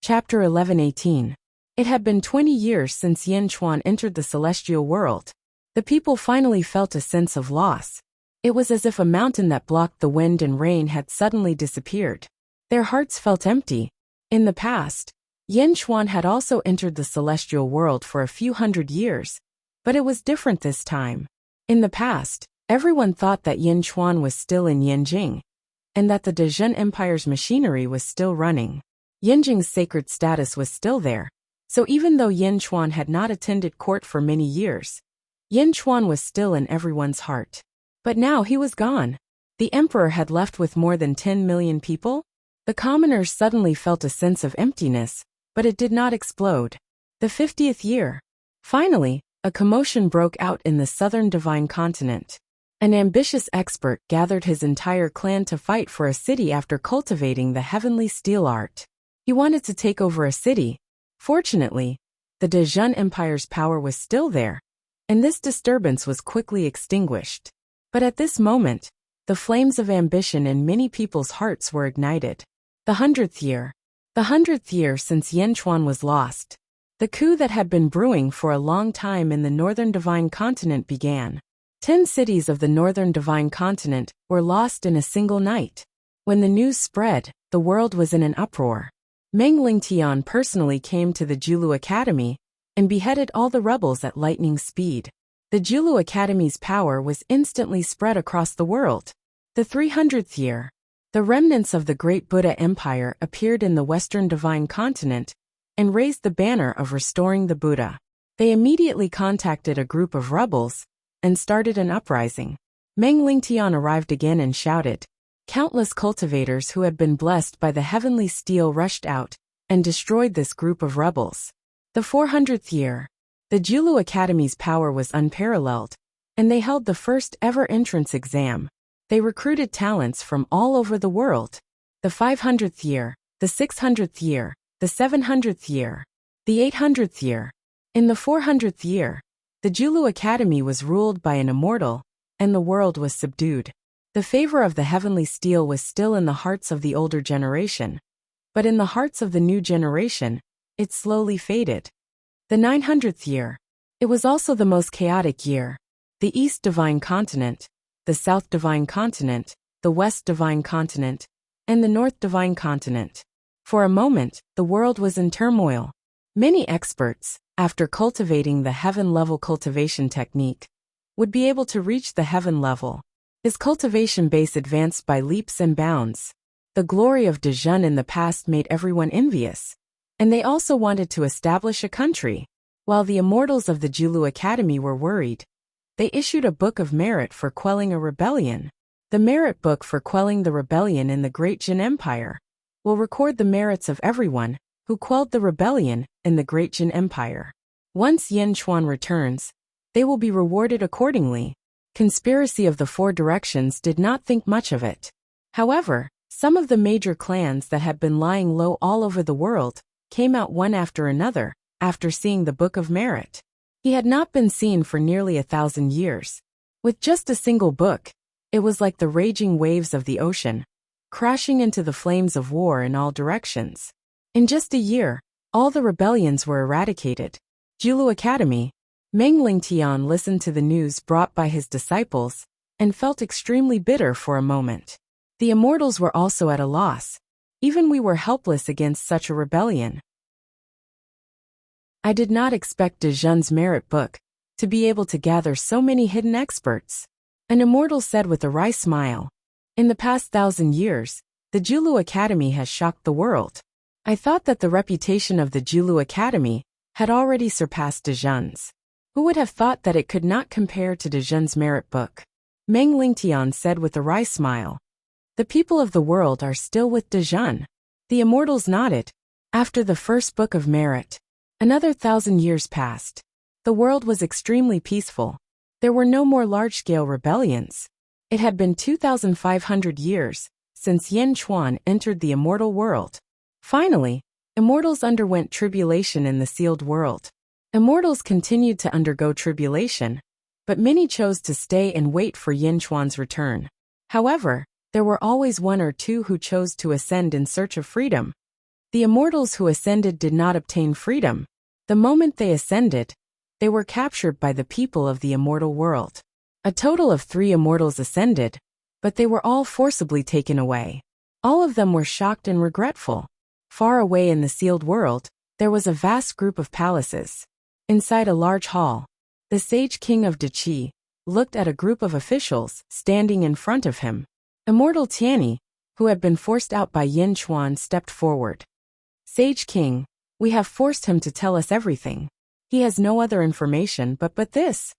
Chapter 11:18. It had been 20 years since Yan Chuan entered the celestial world. The people finally felt a sense of loss. It was as if a mountain that blocked the wind and rain had suddenly disappeared. Their hearts felt empty. In the past, Yan Chuan had also entered the celestial world for a few hundred years, but it was different this time. In the past, everyone thought that Yan Chuan was still in Yanjing. and that the Dezhun Empire's machinery was still running. Yinjing's sacred status was still there, so even though Yin Chuan had not attended court for many years, Yin Chuan was still in everyone's heart. But now he was gone. The emperor had left with more than 10 million people. The commoners suddenly felt a sense of emptiness, but it did not explode. The 50th year. Finally, a commotion broke out in the southern divine continent. An ambitious expert gathered his entire clan to fight for a city after cultivating the heavenly steel art. He wanted to take over a city. Fortunately, the Dezhun Empire's power was still there, and this disturbance was quickly extinguished. But at this moment, the flames of ambition in many people's hearts were ignited. The 100th year. The 100th year since Yin Chuan was lost. The coup that had been brewing for a long time in the northern divine continent began. 10 cities of the northern divine continent were lost in a single night. When the news spread, the world was in an uproar. Meng Lingtian personally came to the Julu Academy and beheaded all the rebels at lightning speed. The Julu Academy's power was instantly spread across the world. The 300th year. The remnants of the great Buddha Empire appeared in the western divine continent and raised the banner of restoring the Buddha. They immediately contacted a group of rebels and started an uprising. Meng Lingtian arrived again and shouted. Countless cultivators who had been blessed by the heavenly steel rushed out and destroyed this group of rebels. The 400th year. The Julu Academy's power was unparalleled, and they held the first ever entrance exam. They recruited talents from all over the world. The 500th year, the 600th year, the 700th year, the 800th year. In the 400th year, the Julu Academy was ruled by an immortal, and the world was subdued. The favor of the heavenly steel was still in the hearts of the older generation, but in the hearts of the new generation, it slowly faded. The 900th year. It was also the most chaotic year. The East Divine Continent, the South Divine Continent, the West Divine Continent, and the North Divine Continent. For a moment, the world was in turmoil. Many experts, after cultivating the heaven-level cultivation technique, would be able to reach the heaven level. His cultivation base advanced by leaps and bounds. The glory of Dezhun in the past made everyone envious, and they also wanted to establish a country. While the immortals of the Julu Academy were worried, they issued a book of merit for quelling a rebellion. The merit book for quelling the rebellion in the Great Jin Empire will record the merits of everyone who quelled the rebellion in the Great Jin Empire. Once Yin Chuan returns, they will be rewarded accordingly. Conspiracy of the Four Directions did not think much of it. However, some of the major clans that had been lying low all over the world came out one after another after seeing the Book of Merit. He had not been seen for nearly 1,000 years. With just a single book, it was like the raging waves of the ocean, crashing into the flames of war in all directions. In just a year, all the rebellions were eradicated. Julu Academy. Meng Lingtian listened to the news brought by his disciples and felt extremely bitter for a moment. The immortals were also at a loss. Even we were helpless against such a rebellion. I did not expect Dezhun's merit book to be able to gather so many hidden experts. An immortal said with a wry smile. In the past 1,000 years, the Julu Academy has shocked the world. I thought that the reputation of the Julu Academy had already surpassed Dezhun's. Who would have thought that it could not compare to Dezhun's merit book? Meng Lingtian said with a wry smile. The people of the world are still with Dezhun. The immortals nodded. After the first book of merit, another 1,000 years passed. The world was extremely peaceful. There were no more large-scale rebellions. It had been 2,500 years since Yin Chuan entered the immortal world. Finally, immortals underwent tribulation in the sealed world. Immortals continued to undergo tribulation, but many chose to stay and wait for Yin Chuan's return. However, there were always one or two who chose to ascend in search of freedom. The immortals who ascended did not obtain freedom. The moment they ascended, they were captured by the people of the immortal world. A total of 3 immortals ascended, but they were all forcibly taken away. All of them were shocked and regretful. Far away in the sealed world, there was a vast group of palaces. Inside a large hall, the sage king of Deqi looked at a group of officials standing in front of him. Immortal Tianyi, who had been forced out by Yin Chuan, stepped forward. Sage King, we have forced him to tell us everything. He has no other information but this.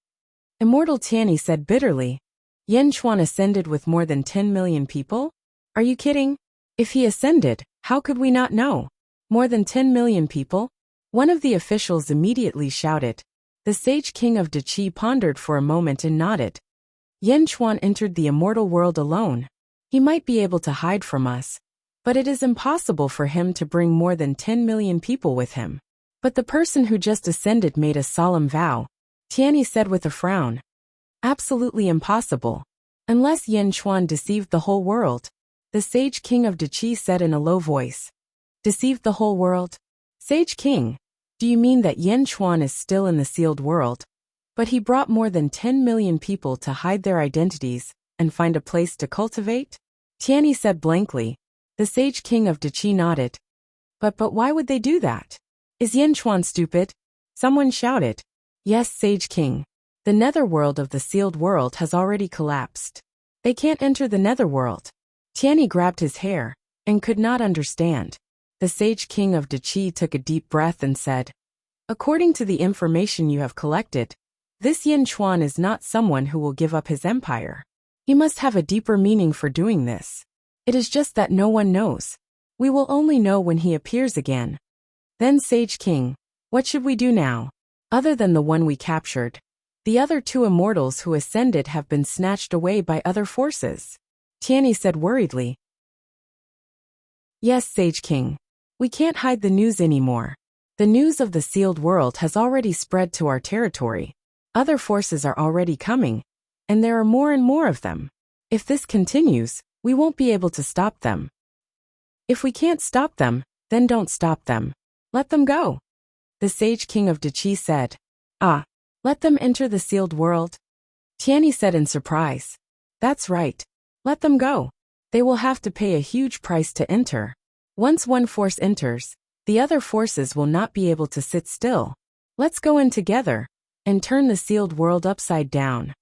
Immortal Tianyi said bitterly. Yin Chuan ascended with more than 10 million people? Are you kidding? If he ascended, how could we not know? More than 10 million people? One of the officials immediately shouted. The Sage King of Deqi pondered for a moment and nodded. Yin Chuan entered the immortal world alone. He might be able to hide from us, but it is impossible for him to bring more than 10 million people with him. But the person who just ascended made a solemn vow. Tianyi said with a frown. Absolutely impossible. Unless Yin Chuan deceived the whole world. The Sage King of Deqi said in a low voice. Deceived the whole world? Sage King, do you mean that Yin Chuan is still in the sealed world? But he brought more than 10 million people to hide their identities and find a place to cultivate? Tianyi said blankly. The Sage King of Deqi nodded. But why would they do that? Is Yin Chuan stupid? Someone shouted. Yes, Sage King. The netherworld of the sealed world has already collapsed. They can't enter the netherworld. Tianyi grabbed his hair and could not understand. The Sage King of Deqi took a deep breath and said, according to the information you have collected, this Yin Chuan is not someone who will give up his empire. He must have a deeper meaning for doing this. It is just that no one knows. We will only know when he appears again. Then Sage King, what should we do now? Other than the one we captured, the other two immortals who ascended have been snatched away by other forces. Tianyi said worriedly. Yes, Sage King. We can't hide the news anymore. The news of the sealed world has already spread to our territory. Other forces are already coming, and there are more and more of them. If this continues, we won't be able to stop them. If we can't stop them, then don't stop them. Let them go. The Sage King of Deqi said. Ah, let them enter the sealed world? Tianyi said in surprise. That's right. Let them go. They will have to pay a huge price to enter. Once one force enters, the other forces will not be able to sit still. Let's go in together and turn the sealed world upside down.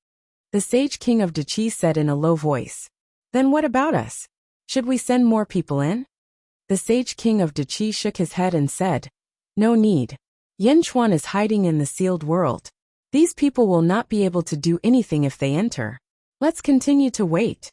The Sage King of Deqi said in a low voice. Then what about us? Should we send more people in? The Sage King of Deqi shook his head and said, no need. Yin Chuan is hiding in the sealed world. These people will not be able to do anything if they enter. Let's continue to wait.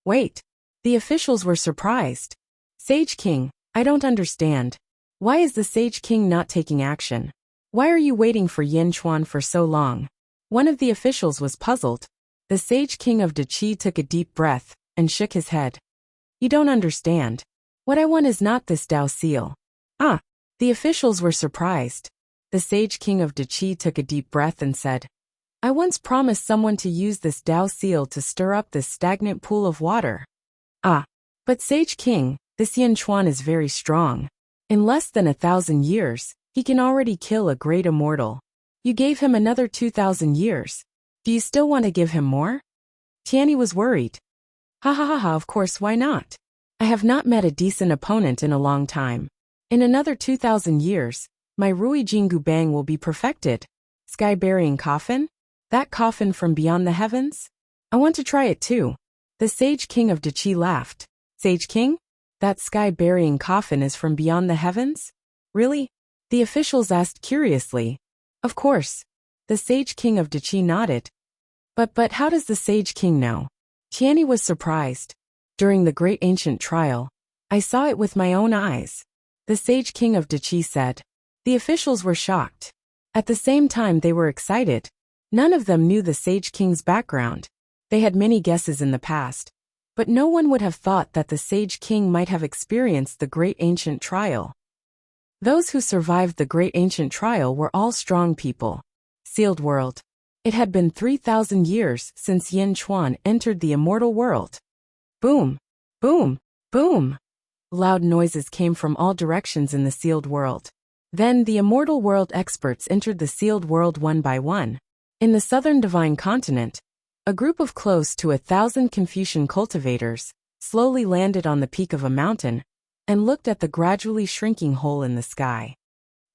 Wait. The officials were surprised. Sage King, I don't understand. Why is the Sage King not taking action? Why are you waiting for Yin Chuan for so long? One of the officials was puzzled. The Sage King of Deqi took a deep breath and shook his head. You don't understand. What I want is not this Dao seal. Ah, the officials were surprised. The Sage King of Deqi took a deep breath and said, I once promised someone to use this Dao seal to stir up this stagnant pool of water. Ah, but Sage King, this Yin Chuan is very strong. In less than 1,000 years, he can already kill a great immortal. You gave him another 2,000 years. Do you still want to give him more? Tianyi was worried. Ha ha ha ha, of course, why not? I have not met a decent opponent in a long time. In another 2,000 years, my Rui Jingu Bang will be perfected. Sky-burying coffin? That coffin from beyond the heavens? I want to try it too. The Sage King of Deqi laughed. Sage King? That sky-burying coffin is from beyond the heavens? Really? The officials asked curiously. Of course. The Sage King of Deqi nodded. But how does the Sage King know? Tianyi was surprised. During the great ancient trial, I saw it with my own eyes. The Sage King of Deqi said. The officials were shocked. At the same time they were excited. None of them knew the Sage King's background. They had many guesses in the past, but no one would have thought that the Sage King might have experienced the great ancient trial. Those who survived the great ancient trial were all strong people. Sealed world. It had been 3,000 years since Yin Chuan entered the immortal world. Boom! Boom! Boom! Loud noises came from all directions in the sealed world. Then the immortal world experts entered the sealed world one by one. In the southern divine continent, a group of close to 1,000 Confucian cultivators slowly landed on the peak of a mountain and looked at the gradually shrinking hole in the sky.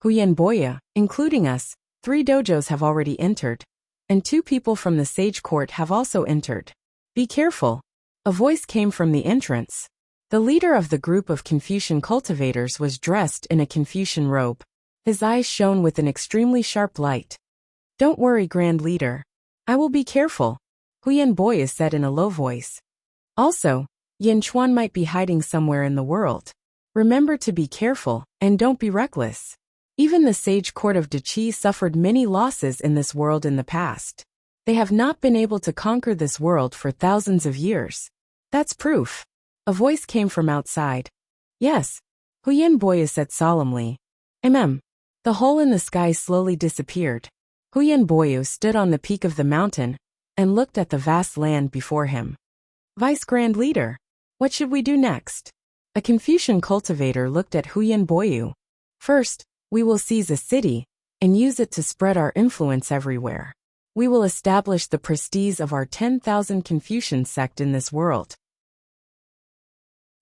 Huyan Boya, including us, 3 dojos have already entered, and 2 people from the sage court have also entered. Be careful. A voice came from the entrance. The leader of the group of Confucian cultivators was dressed in a Confucian robe. His eyes shone with an extremely sharp light. "Don't worry, Grand Leader. I will be careful," Huyen Boyu said in a low voice. "Also, Yin Chuan might be hiding somewhere in the world. Remember to be careful, and don't be reckless. Even the sage court of Deqi suffered many losses in this world in the past. They have not been able to conquer this world for thousands of years. That's proof." A voice came from outside. "Yes," Huyen Boyu said solemnly. The hole in the sky slowly disappeared. Huyen Boyu stood on the peak of the mountain and looked at the vast land before him. "Vice Grand Leader, what should we do next?" A Confucian cultivator looked at Huyen Boyu. "First, we will seize a city and use it to spread our influence everywhere. We will establish the prestige of our 10,000 Confucian sect in this world.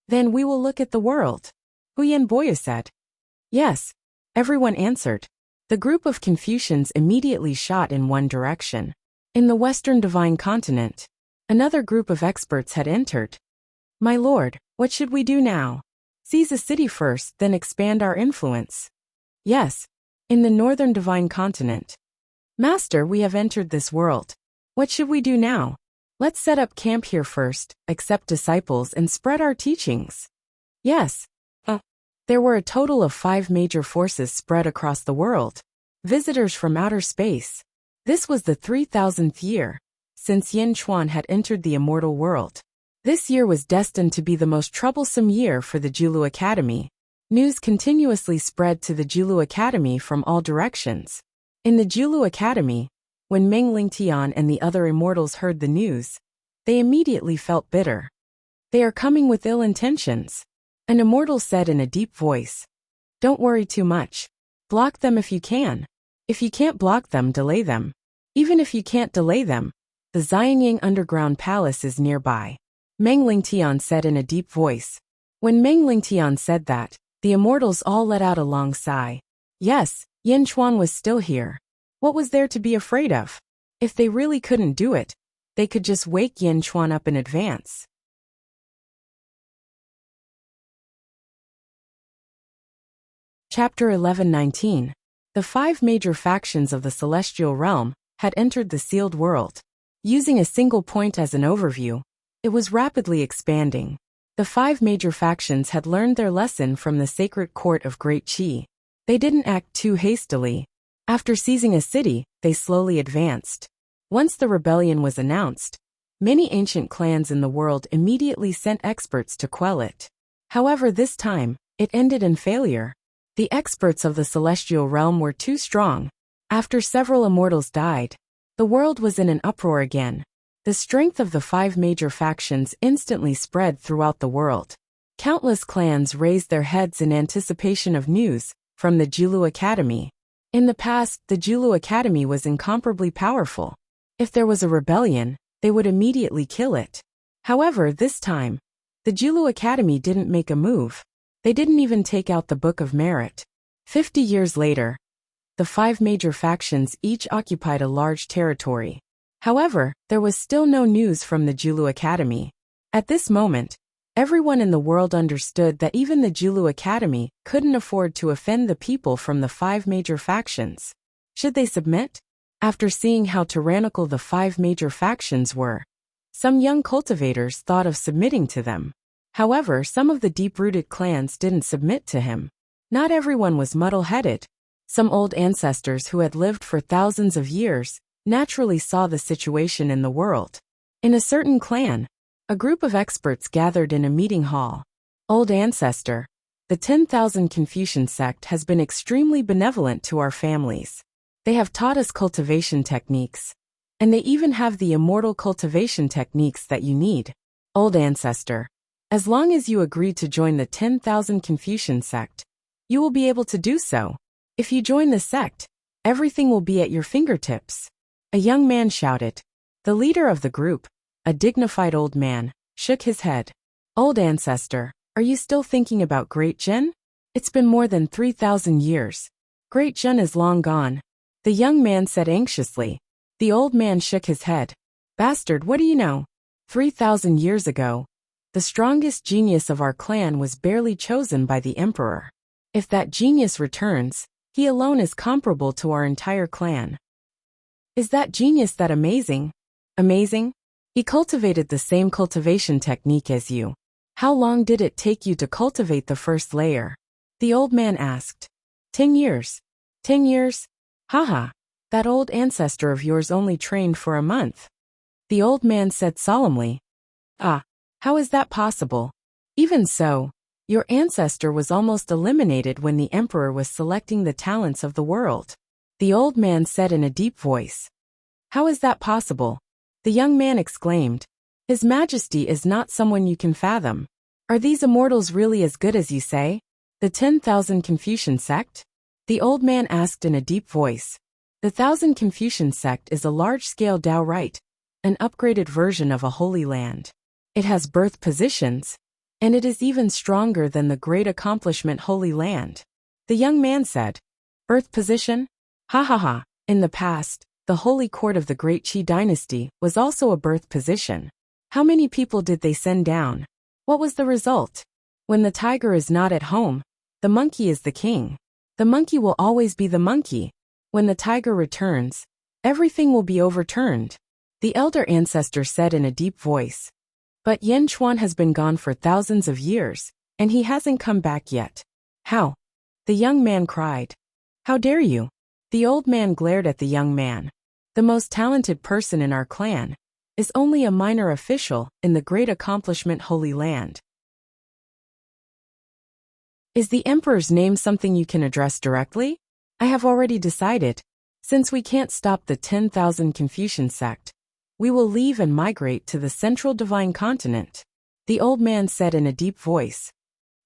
Then we will look at the world," Huyen Boyu said. "Yes," everyone answered. The group of Confucians immediately shot in one direction. In the Western Divine Continent, another group of experts had entered. "My lord, what should we do now?" "Seize a city first, then expand our influence." "Yes, in the Northern Divine Continent." "Master, we have entered this world. What should we do now?" "Let's set up camp here first, accept disciples and spread our teachings." "Yes." There were a total of 5 major forces spread across the world. Visitors from outer space. This was the 3000th year since Yin Chuan had entered the immortal world. This year was destined to be the most troublesome year for the Julu Academy. News continuously spread to the Julu Academy from all directions. In the Julu Academy, when Meng Lingtian and the other immortals heard the news, they immediately felt bitter. "They are coming with ill intentions," an immortal said in a deep voice. "Don't worry too much. Block them if you can. If you can't block them, delay them. Even if you can't delay them, the Xianying Underground Palace is nearby," Meng Lingtian said in a deep voice. When Meng Lingtian said that, the immortals all let out a long sigh. Yes, Yin Chuan was still here. What was there to be afraid of? If they really couldn't do it, they could just wake Yin Chuan up in advance. Chapter 11:19. The 5 major factions of the celestial realm had entered the sealed world. Using a single point as an overview, it was rapidly expanding. The 5 major factions had learned their lesson from the sacred court of Great Qi. They didn't act too hastily. After seizing a city, they slowly advanced. Once the rebellion was announced, many ancient clans in the world immediately sent experts to quell it. However, this time, it ended in failure. The experts of the celestial realm were too strong. After several immortals died, the world was in an uproar again. The strength of the 5 major factions instantly spread throughout the world. Countless clans raised their heads in anticipation of news from the Julu Academy. In the past, the Julu Academy was incomparably powerful. If there was a rebellion, they would immediately kill it. However, this time, the Julu Academy didn't make a move. They didn't even take out the Book of Merit. 50 years later, the 5 major factions each occupied a large territory. However, there was still no news from the Julu Academy. At this moment, everyone in the world understood that even the Julu Academy couldn't afford to offend the people from the 5 major factions. Should they submit? After seeing how tyrannical the 5 major factions were, some young cultivators thought of submitting to them. However, some of the deep-rooted clans didn't submit to him. Not everyone was muddle-headed. Some old ancestors who had lived for thousands of years naturally saw the situation in the world. In a certain clan, a group of experts gathered in a meeting hall. "Old ancestor, the 10,000 Confucian sect has been extremely benevolent to our families. They have taught us cultivation techniques, and they even have the immortal cultivation techniques that you need. Old ancestor, as long as you agree to join the 10,000 Confucian sect, you will be able to do so. If you join the sect, everything will be at your fingertips." A young man shouted. The leader of the group, a dignified old man, shook his head. "Old ancestor, are you still thinking about Great Zhen? It's been more than 3,000 years. Great Zhen is long gone," the young man said anxiously. The old man shook his head. "Bastard, what do you know? 3,000 years ago, The strongest genius of our clan was barely chosen by the emperor. If that genius returns, he alone is comparable to our entire clan. Is that genius that amazing? Amazing? He cultivated the same cultivation technique as you. How long did it take you to cultivate the first layer? The old man asked. 10 years. 10 years? Haha. That old ancestor of yours only trained for a month. The old man said solemnly. Ah, how is that possible? Even so, your ancestor was almost eliminated when the emperor was selecting the talents of the world. The old man said in a deep voice. How is that possible? The young man exclaimed. His Majesty is not someone you can fathom. Are these immortals really as good as you say? The 10,000 Confucian sect? The old man asked in a deep voice. The 1,000 Confucian sect is a large-scale Tao rite, an upgraded version of a holy land. It has birth positions, and it is even stronger than the great accomplishment Holy Land. The young man said. Birth position? Ha ha ha. In the past, the holy court of the great Qi dynasty was also a birth position. How many people did they send down? What was the result? When the tiger is not at home, the monkey is the king. The monkey will always be the monkey. When the tiger returns, everything will be overturned. The elder ancestor said in a deep voice. But Yan Chuan has been gone for thousands of years, and he hasn't come back yet. How? The young man cried. How dare you? The old man glared at the young man. The most talented person in our clan is only a minor official in the great accomplishment Holy Land. Is the emperor's name something you can address directly? I have already decided. Since we can't stop the 10,000 Confucian sect, we will leave and migrate to the central divine continent. The old man said in a deep voice.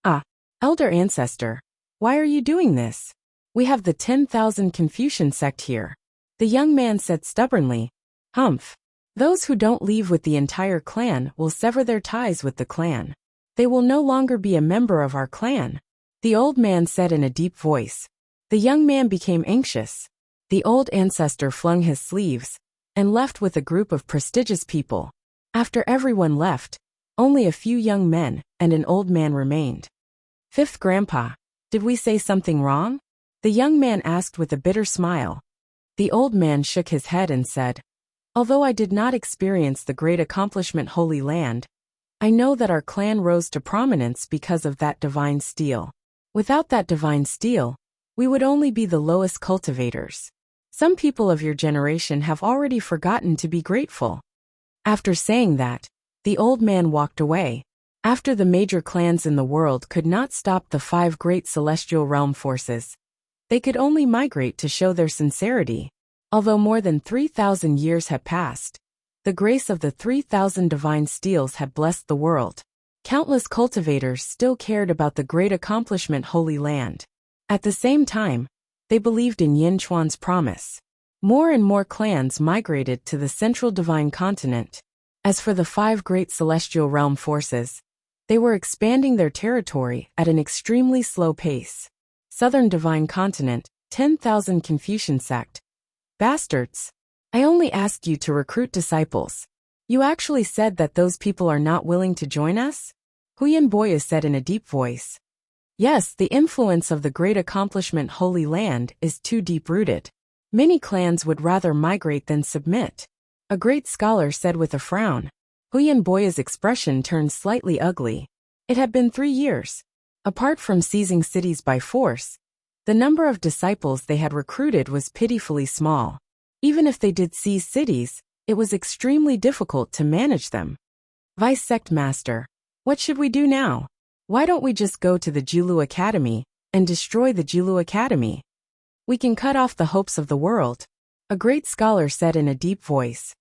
Ah, elder ancestor, why are you doing this? We have the 10,000 Confucian sect here. The young man said stubbornly. Humph. Those who don't leave with the entire clan will sever their ties with the clan. They will no longer be a member of our clan. The old man said in a deep voice. The young man became anxious. The old ancestor flung his sleeves and left with a group of prestigious people. After everyone left, only a few young men and an old man remained. Fifth grandpa, did we say something wrong? The young man asked with a bitter smile. The old man shook his head and said, although I did not experience the great accomplishment Holy Land, I know that our clan rose to prominence because of that divine steel. Without that divine steel, we would only be the lowest cultivators. Some people of your generation have already forgotten to be grateful. After saying that, the old man walked away. After the major clans in the world could not stop the 5 great celestial realm forces, they could only migrate to show their sincerity. Although more than 3,000 years had passed, the grace of the 3,000 divine steels had blessed the world. Countless cultivators still cared about the great accomplishment Holy Land. At the same time, they believed in Yin Chuan's promise. More and more clans migrated to the central divine continent. As for the 5 great celestial realm forces, they were expanding their territory at an extremely slow pace. Southern divine continent, 10,000 Confucian sect. Bastards! I only asked you to recruit disciples. You actually said that those people are not willing to join us? Huyan Boya said in a deep voice. Yes, the influence of the great accomplishment Holy Land is too deep-rooted. Many clans would rather migrate than submit. A great scholar said with a frown. Huyan Boya's expression turned slightly ugly. It had been 3 years. Apart from seizing cities by force, the number of disciples they had recruited was pitifully small. Even if they did seize cities, it was extremely difficult to manage them. Vice Sect Master, what should we do now? Why don't we just go to the Jilu Academy and destroy the Jilu Academy? We can cut off the hopes of the world, a great scholar said in a deep voice.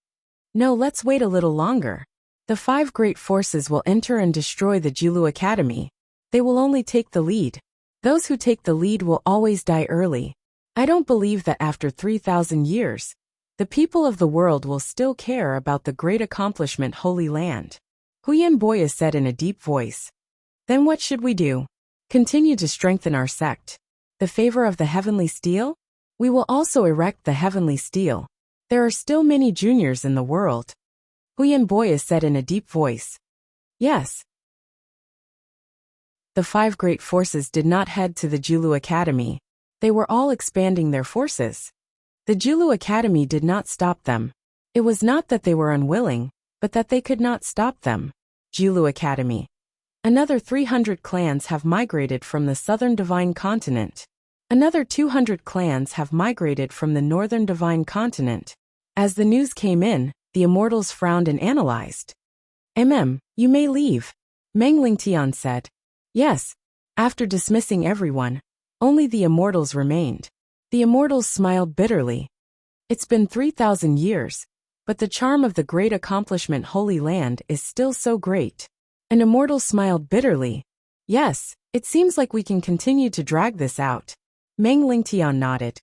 No, let's wait a little longer. The 5 great forces will enter and destroy the Jilu Academy. They will only take the lead. Those who take the lead will always die early. I don't believe that after 3,000 years, the people of the world will still care about the great accomplishment Holy Land. Huyan Boya said in a deep voice. Then what should we do? Continue to strengthen our sect. The favor of the heavenly steel? We will also erect the heavenly steel. There are still many juniors in the world. Huyan Boya said in a deep voice. Yes, The 5 great forces did not head to the Julu Academy. They were all expanding their forces. The Julu Academy did not stop them. It was not that they were unwilling, but that they could not stop them. Julu Academy. Another 300 clans have migrated from the southern Divine Continent. Another 200 clans have migrated from the northern Divine Continent. As the news came in, the Immortals frowned and analyzed. You may leave, Meng Lingtian said. Yes. After dismissing everyone, only the Immortals remained. The Immortals smiled bitterly. It's been 3,000 years, but the charm of the great accomplishment Holy Land is still so great. An Immortal smiled bitterly. Yes, it seems like we can continue to drag this out. Meng Lingtian nodded.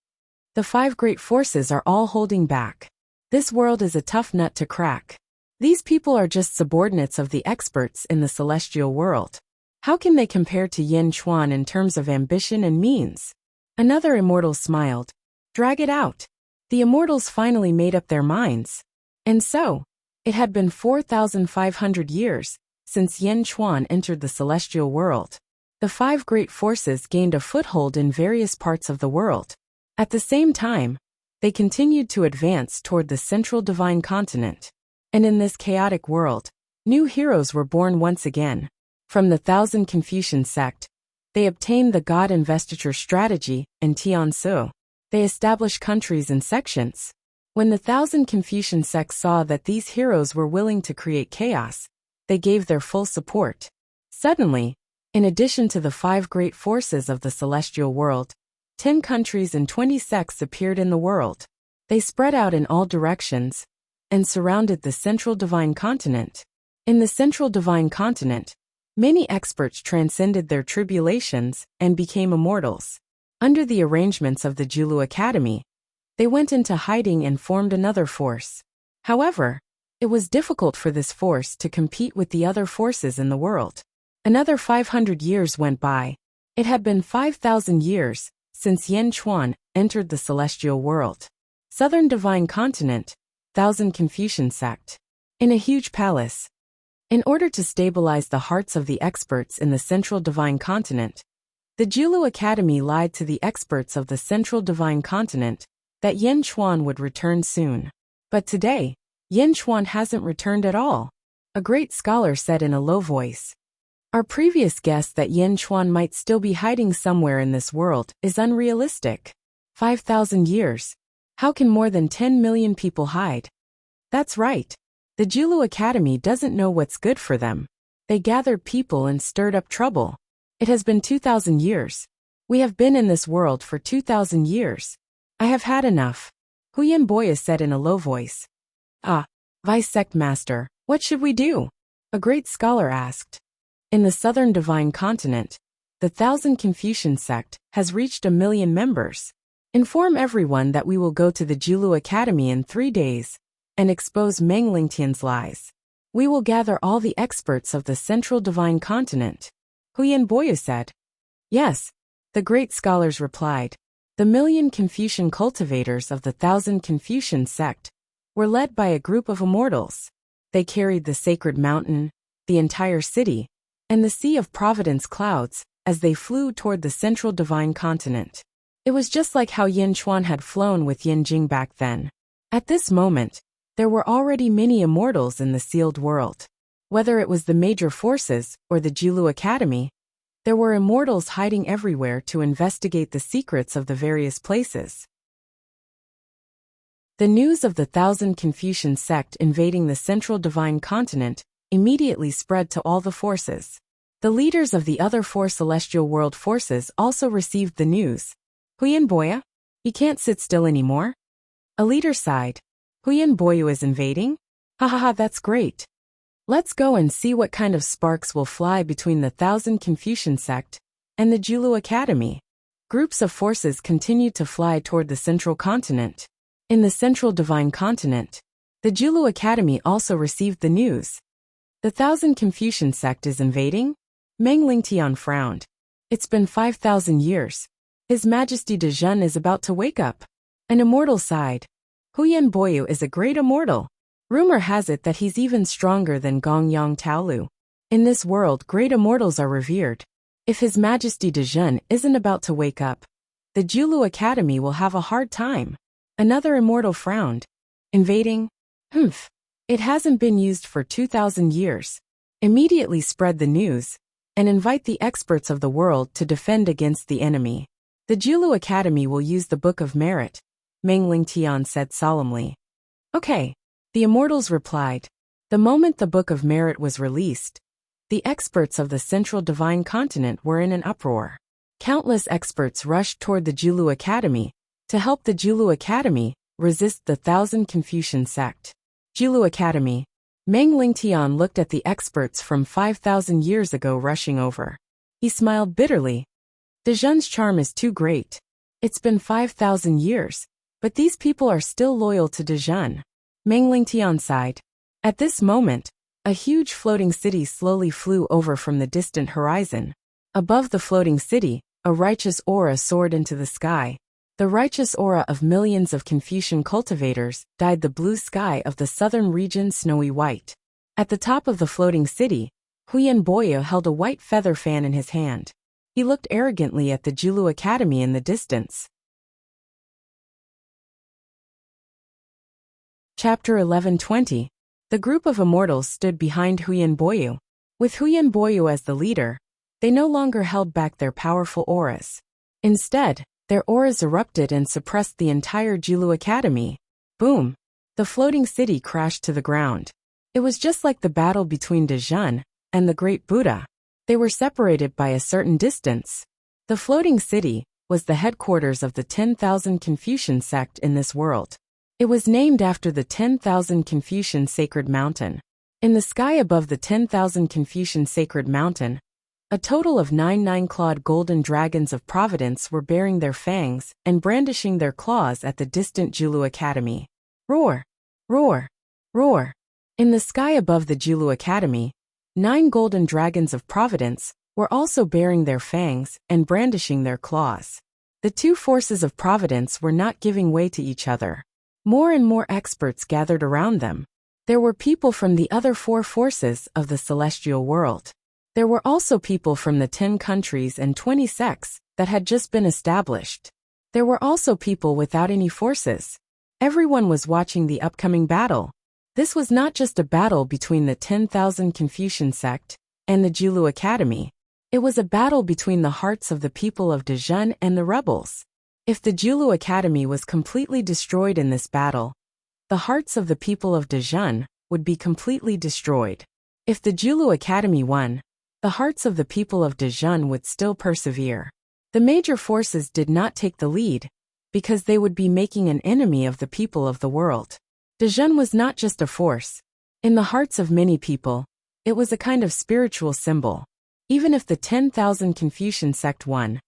The 5 great forces are all holding back. This world is a tough nut to crack. These people are just subordinates of the experts in the celestial world. How can they compare to Yin Chuan in terms of ambition and means? Another Immortal smiled. Drag it out. The Immortals finally made up their minds. And so, it had been 4,500 years since Yin Chuan entered the celestial world. The 5 great forces gained a foothold in various parts of the world. At the same time, they continued to advance toward the central Divine Continent. And in this chaotic world, new heroes were born once again. From the Thousand Confucian sect, they obtained the God Investiture strategy and Tiansu. They established countries and sections. When the Thousand Confucian sect saw that these heroes were willing to create chaos, they gave their full support. Suddenly, in addition to the 5 great forces of the celestial world, 10 countries and 20 sects appeared in the world. They spread out in all directions and surrounded the central Divine Continent. In the central Divine Continent, many experts transcended their tribulations and became immortals. Under the arrangements of the Julu Academy, they went into hiding and formed another force. However, it was difficult for this force to compete with the other forces in the world. Another 500 years went by. It had been 5,000 years since Yin Chuan entered the celestial world. Southern Divine Continent, Thousand Confucian sect. In a huge palace. In order to stabilize the hearts of the experts in the central Divine Continent, the Julu Academy lied to the experts of the central Divine Continent that Yin Chuan would return soon. But today, Yin Chuan hasn't returned at all. A great scholar said in a low voice. Our previous guess that Yin Chuan might still be hiding somewhere in this world is unrealistic. 5,000 years. How can more than 10 million people hide? That's right. The Julu Academy doesn't know what's good for them. They gathered people and stirred up trouble. It has been 2,000 years. We have been in this world for 2,000 years. I have had enough. Huyen Boya said in a low voice. Vice Sect Master, what should we do? A great scholar asked. In the southern Divine Continent, the Thousand Confucian sect has reached 1 million members. Inform everyone that we will go to the Julu Academy in 3 days and expose Meng Lingtian's lies. We will gather all the experts of the central Divine Continent. Huyen Boya said. Yes, the great scholars replied. The 1 million Confucian cultivators of the Thousand Confucian sect were led by a group of immortals. They carried the sacred mountain, the entire city, and the Sea of Providence clouds as they flew toward the central Divine Continent. It was just like how Yin Chuan had flown with Yin Jing back then. At this moment, there were already many immortals in the sealed world. Whether it was the major forces or the Julu Academy, there were immortals hiding everywhere to investigate the secrets of the various places. The news of the Thousand Confucian sect invading the central Divine Continent immediately spread to all the forces. The leaders of the other 4 celestial world forces also received the news. Huyen Boya? He can't sit still anymore? A leader sighed. Huyen Boya is invading? Ha, that's great. Let's go and see what kind of sparks will fly between the Thousand Confucian sect and the Julu Academy. Groups of forces continued to fly toward the central continent. In the central Divine Continent, the Julu Academy also received the news. The Thousand Confucian sect is invading? Meng Lingtian frowned. It's been 5,000 years. His Majesty Dezhun is about to wake up. An immortal sighed. Huyen Boyu is a great immortal. Rumor has it that he's even stronger than Gong Yang Taolu. In this world, great immortals are revered. If His Majesty Dejun isn't about to wake up, the Julu Academy will have a hard time. Another immortal frowned. Invading? Humph. It hasn't been used for 2,000 years. Immediately spread the news, and invite the experts of the world to defend against the enemy. The Julu Academy will use the Book of Merit, Meng Lingtian said solemnly. Okay. The immortals replied. The moment the Book of Merit was released, the experts of the Central Divine Continent were in an uproar. Countless experts rushed toward the Julu Academy to help the Julu Academy resist the Thousand Confucian sect. Julu Academy. Meng Lingtian looked at the experts from 5,000 years ago rushing over. He smiled bitterly. Dejun's charm is too great. It's been 5,000 years, but these people are still loyal to Dejun. Meng Lingtian sighed. At this moment, a huge floating city slowly flew over from the distant horizon. Above the floating city, a righteous aura soared into the sky. The righteous aura of millions of Confucian cultivators dyed the blue sky of the southern region snowy white. At the top of the floating city, Huyen Boyo held a white feather fan in his hand. He looked arrogantly at the Julu Academy in the distance. Chapter 11:20. The group of immortals stood behind Huyen Boyo. With Huyen Boyo as the leader, they no longer held back their powerful auras. Instead, their auras erupted and suppressed the entire Julu Academy. Boom! The floating city crashed to the ground. It was just like the battle between Dejun and the Great Buddha. They were separated by a certain distance. The floating city was the headquarters of the 10,000 Confucian sect in this world. It was named after the 10,000 Confucian sacred mountain. In the sky above the 10,000 Confucian sacred mountain, a total of 9 nine-clawed golden dragons of providence were baring their fangs and brandishing their claws at the distant Julu Academy. Roar! Roar! Roar! In the sky above the Julu Academy, 9 golden dragons of providence were also baring their fangs and brandishing their claws. The two forces of providence were not giving way to each other. More and more experts gathered around them. There were people from the other 4 forces of the celestial world. There were also people from the 10 countries and 20 sects that had just been established. There were also people without any forces. Everyone was watching the upcoming battle. This was not just a battle between the 10,000 Confucian sect and the Julu Academy. It was a battle between the hearts of the people of Dejun and the rebels. If the Julu Academy was completely destroyed in this battle, the hearts of the people of Dejun would be completely destroyed. If the Julu Academy won, the hearts of the people of Dejun would still persevere. The major forces did not take the lead, because they would be making an enemy of the people of the world. Dejun was not just a force. In the hearts of many people, it was a kind of spiritual symbol. Even if the 10,000 Confucian sect won,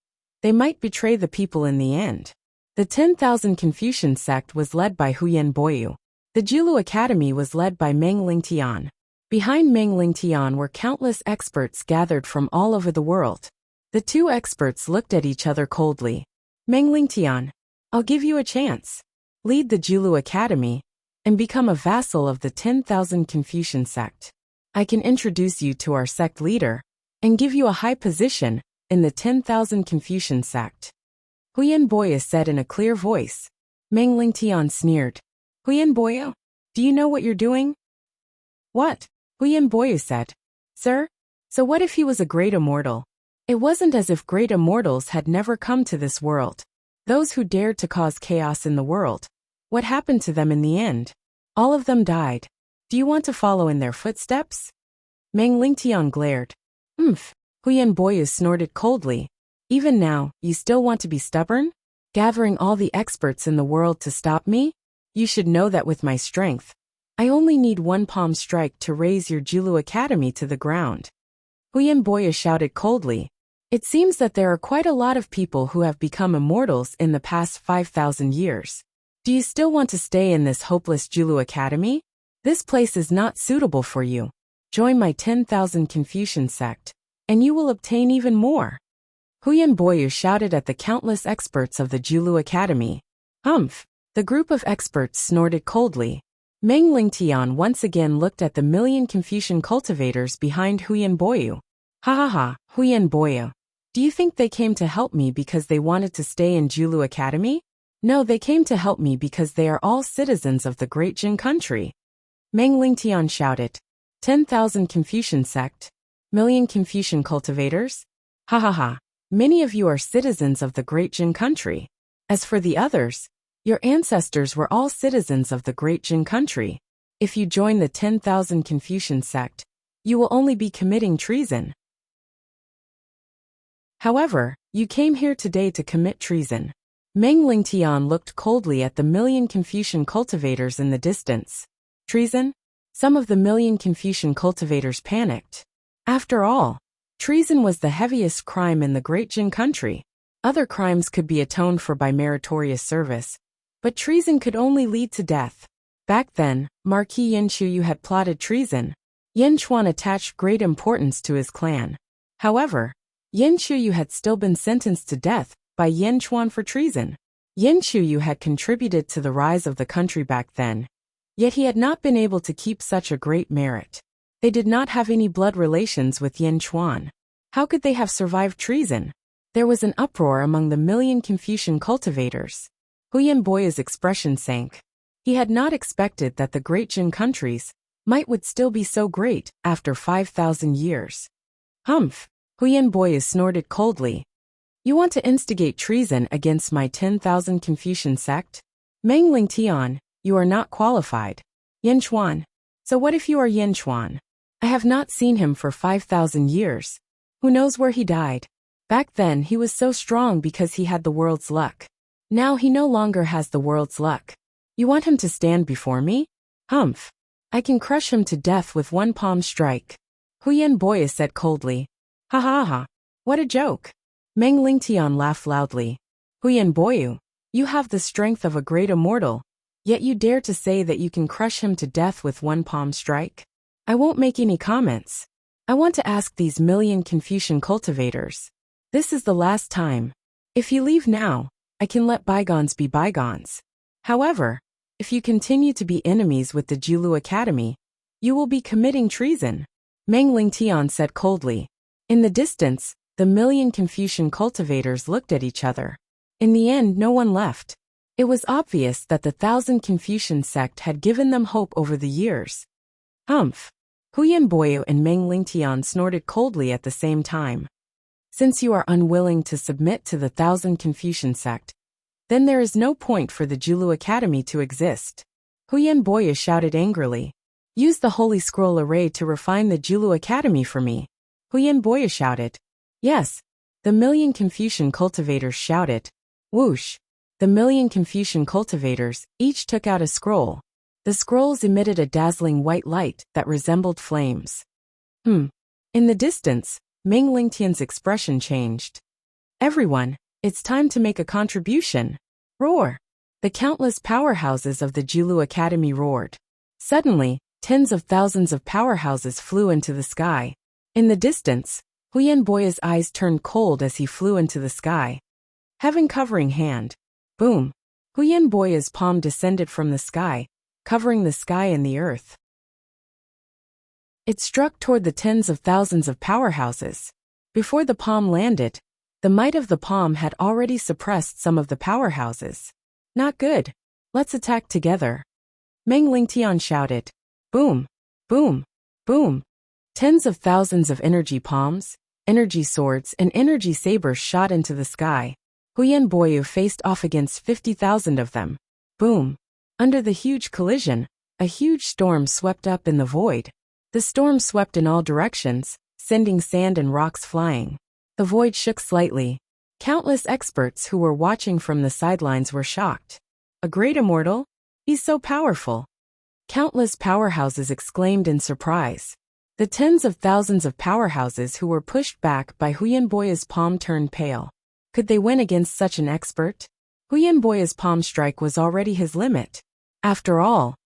they might betray the people in the end. The 10,000 Confucian sect was led by Huyen Boyu. The Julu Academy was led by Meng Lingtian. Behind Meng Lingtian were countless experts gathered from all over the world. The two experts looked at each other coldly. Meng Lingtian, I'll give you a chance. Lead the Julu Academy and become a vassal of the 10,000 Confucian sect. I can introduce you to our sect leader and give you a high position in the 10,000 Confucian sect. Huyen Boyo said in a clear voice. Meng Lingtian sneered. Huyen Boyo, do you know what you're doing? What? Huyen Boyo said. Sir? So what if he was a great immortal? It wasn't as if great immortals had never come to this world. Those who dared to cause chaos in the world. What happened to them in the end? All of them died. Do you want to follow in their footsteps? Meng Lingtian glared. Huyen Boyo snorted coldly. Even now, you still want to be stubborn? Gathering all the experts in the world to stop me? You should know that with my strength, I only need one palm strike to raise your Julu Academy to the ground. Huyen Boyo shouted coldly. It seems that there are quite a lot of people who have become immortals in the past 5,000 years. Do you still want to stay in this hopeless Julu Academy? This place is not suitable for you. Join my 10,000 Confucian sect, and you will obtain even more. Huyen Boyo shouted at the countless experts of the Julu Academy. Humph! The group of experts snorted coldly. Meng Lingtian once again looked at the million Confucian cultivators behind Huyen Boyo. Ha ha ha, Huyen Boyo. Do you think they came to help me because they wanted to stay in Julu Academy? No, they came to help me because they are all citizens of the great Jin country. Meng Lingtian shouted. 10,000 Confucian sect. Million Confucian cultivators? Ha ha ha. Many of you are citizens of the great Jin country. As for the others, your ancestors were all citizens of the great Jin country. If you join the 10,000 Confucian sect, you will only be committing treason. However, you came here today to commit treason. Meng Lingtian looked coldly at the million Confucian cultivators in the distance. Treason? Some of the million Confucian cultivators panicked. After all, treason was the heaviest crime in the great Jin country. Other crimes could be atoned for by meritorious service, but treason could only lead to death. Back then, Marquis Yin Chuyu had plotted treason. Yin Chuan attached great importance to his clan. However, Yin Chuyu had still been sentenced to death by Yin Chuan for treason. Yin Chuyu had contributed to the rise of the country back then, yet he had not been able to keep such a great merit. They did not have any blood relations with Yin Chuan. How could they have survived treason? There was an uproar among the million Confucian cultivators. Huyan Boya's expression sank. He had not expected that the great Jin countries would still be so great after 5,000 years. Humph! Huyan Boya snorted coldly. You want to instigate treason against my 10,000 Confucian sect? Meng Lingtian, you are not qualified. Yin Chuan. So what if you are Yin Chuan? I have not seen him for 5,000 years. Who knows where he died? Back then he was so strong because he had the world's luck. Now he no longer has the world's luck. You want him to stand before me? Humph! I can crush him to death with one palm strike. Huyan Boya said coldly. Ha ha ha. What a joke. Meng Lingtian laughed loudly. Huyan Boyu, you have the strength of a great immortal, yet you dare to say that you can crush him to death with one palm strike? I won't make any comments. I want to ask these million Confucian cultivators. This is the last time. If you leave now, I can let bygones be bygones. However, if you continue to be enemies with the Julu Academy, you will be committing treason. Meng Lingtian said coldly. In the distance, the million Confucian cultivators looked at each other. In the end, no one left. It was obvious that the 1,000 Confucian sect had given them hope over the years. Humph! Huyan Boyu and Meng Lingtian snorted coldly at the same time. Since you are unwilling to submit to the 1,000 Confucian sect, then there is no point for the Julu Academy to exist. Huyan Boyu shouted angrily. Use the Holy Scroll array to refine the Julu Academy for me. Huyan Boya shouted. Yes. The million Confucian cultivators shouted. Whoosh. The million Confucian cultivators each took out a scroll. The scrolls emitted a dazzling white light that resembled flames. In the distance, Meng Lingtian's expression changed. Everyone, it's time to make a contribution. Roar. The countless powerhouses of the Julu Academy roared. Suddenly, tens of thousands of powerhouses flew into the sky. In the distance, Huyan Boya's eyes turned cold as he flew into the sky. Heaven covering hand. Boom. Huyan Boya's palm descended from the sky, covering the sky and the earth. It struck toward the tens of thousands of powerhouses. Before the palm landed, the might of the palm had already suppressed some of the powerhouses. Not good. Let's attack together. Meng Lingtian shouted. Boom. Boom. Boom. Tens of thousands of energy palms, energy swords and energy sabers shot into the sky. Huyan Boyu faced off against 50,000 of them. Boom. Under the huge collision, a huge storm swept up in the void. The storm swept in all directions, sending sand and rocks flying. The void shook slightly. Countless experts who were watching from the sidelines were shocked. A great immortal? He's so powerful. Countless powerhouses exclaimed in surprise. The tens of thousands of powerhouses who were pushed back by Huyan Boya's palm turned pale. Could they win against such an expert? Huyan Boya's palm strike was already his limit. After all,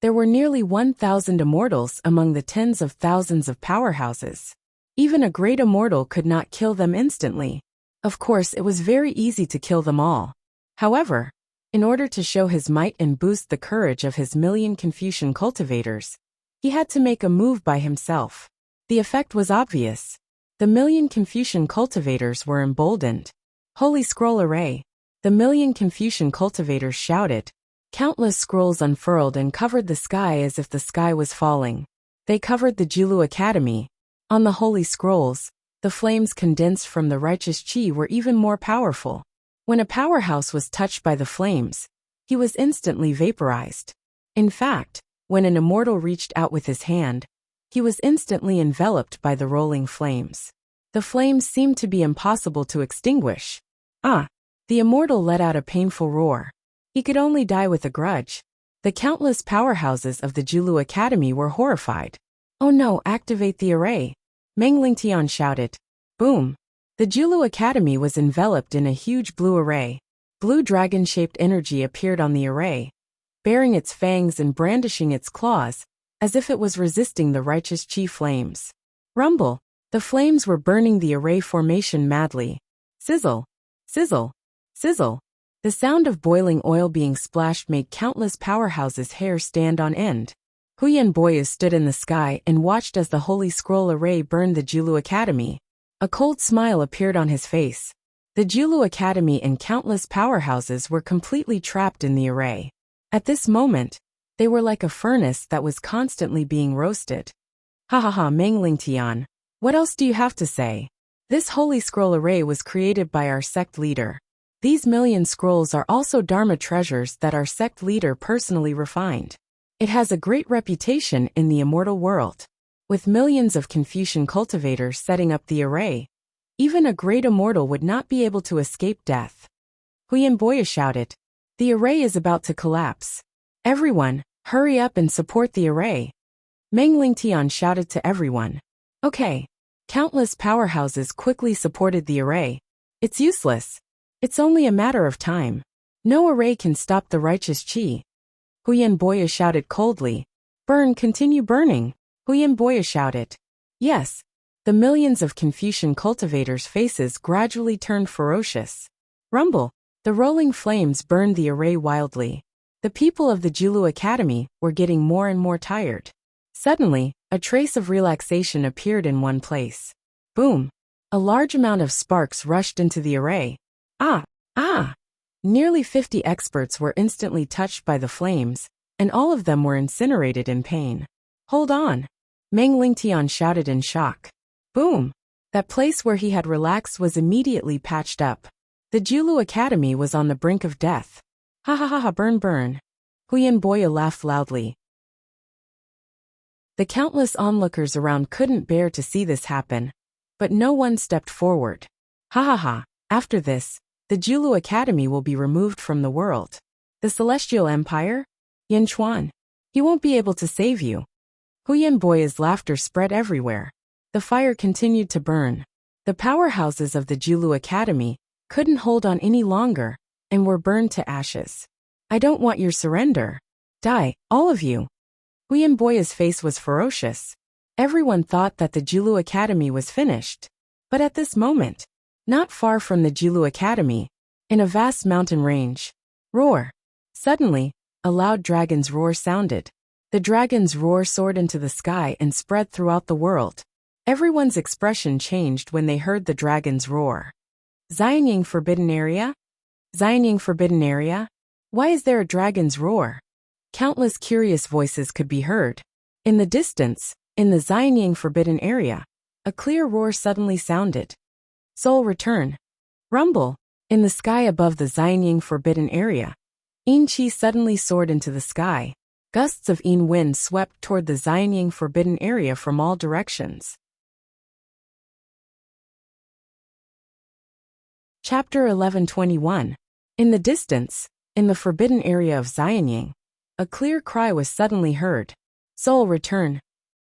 there were nearly 1,000 immortals among the tens of thousands of powerhouses. Even a great immortal could not kill them instantly. Of course, it was very easy to kill them all. However, in order to show his might and boost the courage of his million Confucian cultivators, he had to make a move by himself. The effect was obvious. The million Confucian cultivators were emboldened. Holy Scroll Array. The million Confucian cultivators shouted. Countless scrolls unfurled and covered the sky as if the sky was falling. They covered the Jilu Academy. On the holy scrolls, the flames condensed from the righteous chi were even more powerful. When a powerhouse was touched by the flames, he was instantly vaporized. In fact, when an immortal reached out with his hand, he was instantly enveloped by the rolling flames. The flames seemed to be impossible to extinguish. The immortal let out a painful roar. He could only die with a grudge. The countless powerhouses of the Jilu Academy were horrified. Oh no, activate the array. Meng Lingtian shouted. Boom. The Jilu Academy was enveloped in a huge blue array. Blue dragon-shaped energy appeared on the array, baring its fangs and brandishing its claws, as if it was resisting the righteous chi flames. Rumble. The flames were burning the array formation madly. Sizzle. Sizzle. Sizzle. The sound of boiling oil being splashed made countless powerhouses' hair stand on end. Huyan Boyas stood in the sky and watched as the Holy Scroll array burned the Jilu Academy. A cold smile appeared on his face. The Jilu Academy and countless powerhouses were completely trapped in the array. At this moment, they were like a furnace that was constantly being roasted. Ha ha ha, Meng Lingtian. What else do you have to say? This Holy Scroll array was created by our sect leader. These million scrolls are also Dharma treasures that our sect leader personally refined. It has a great reputation in the immortal world. With millions of Confucian cultivators setting up the array, even a great immortal would not be able to escape death. Huyan Boya shouted. The array is about to collapse. Everyone, hurry up and support the array. Meng Lingtian shouted to everyone. Okay. Countless powerhouses quickly supported the array. It's useless. It's only a matter of time. No array can stop the righteous chi. Huyan Boya shouted coldly. Burn, continue burning. Huyan Boya shouted. Yes. The millions of Confucian cultivators' faces gradually turned ferocious. Rumble. The rolling flames burned the array wildly. The people of the Jilu Academy were getting more and more tired. Suddenly, a trace of relaxation appeared in one place. Boom! A large amount of sparks rushed into the array. Nearly 50 experts were instantly touched by the flames, and all of them were incinerated in pain. Hold on! Meng Lingtian shouted in shock. Boom! That place where he had relaxed was immediately patched up. The Jilu Academy was on the brink of death. Ha ha ha ha, burn burn. Huyan Boya laughed loudly. The countless onlookers around couldn't bear to see this happen, but no one stepped forward. Ha ha ha, after this, the Jilu Academy will be removed from the world. The Celestial Empire? Yin Chuan. He won't be able to save you. Huyan Boya's laughter spread everywhere. The fire continued to burn. The powerhouses of the Jilu Academy couldn't hold on any longer and were burned to ashes. I don't want your surrender. Die, all of you. Huyan Boya's face was ferocious. Everyone thought that the Jilu Academy was finished. But at this moment, not far from the Jilu Academy, in a vast mountain range, roar. Suddenly, a loud dragon's roar sounded. The dragon's roar soared into the sky and spread throughout the world. Everyone's expression changed when they heard the dragon's roar. Xianying Forbidden Area? Xianying Forbidden Area? Why is there a dragon's roar? Countless curious voices could be heard. In the distance, in the Xianying Forbidden Area, a clear roar suddenly sounded. Soul return. Rumble. In the sky above the Xianying Forbidden Area, Yin Qi suddenly soared into the sky. Gusts of Yin wind swept toward the Xianying Forbidden Area from all directions. Chapter 1121. In the distance, in the forbidden area of Xianying, a clear cry was suddenly heard. Soul return.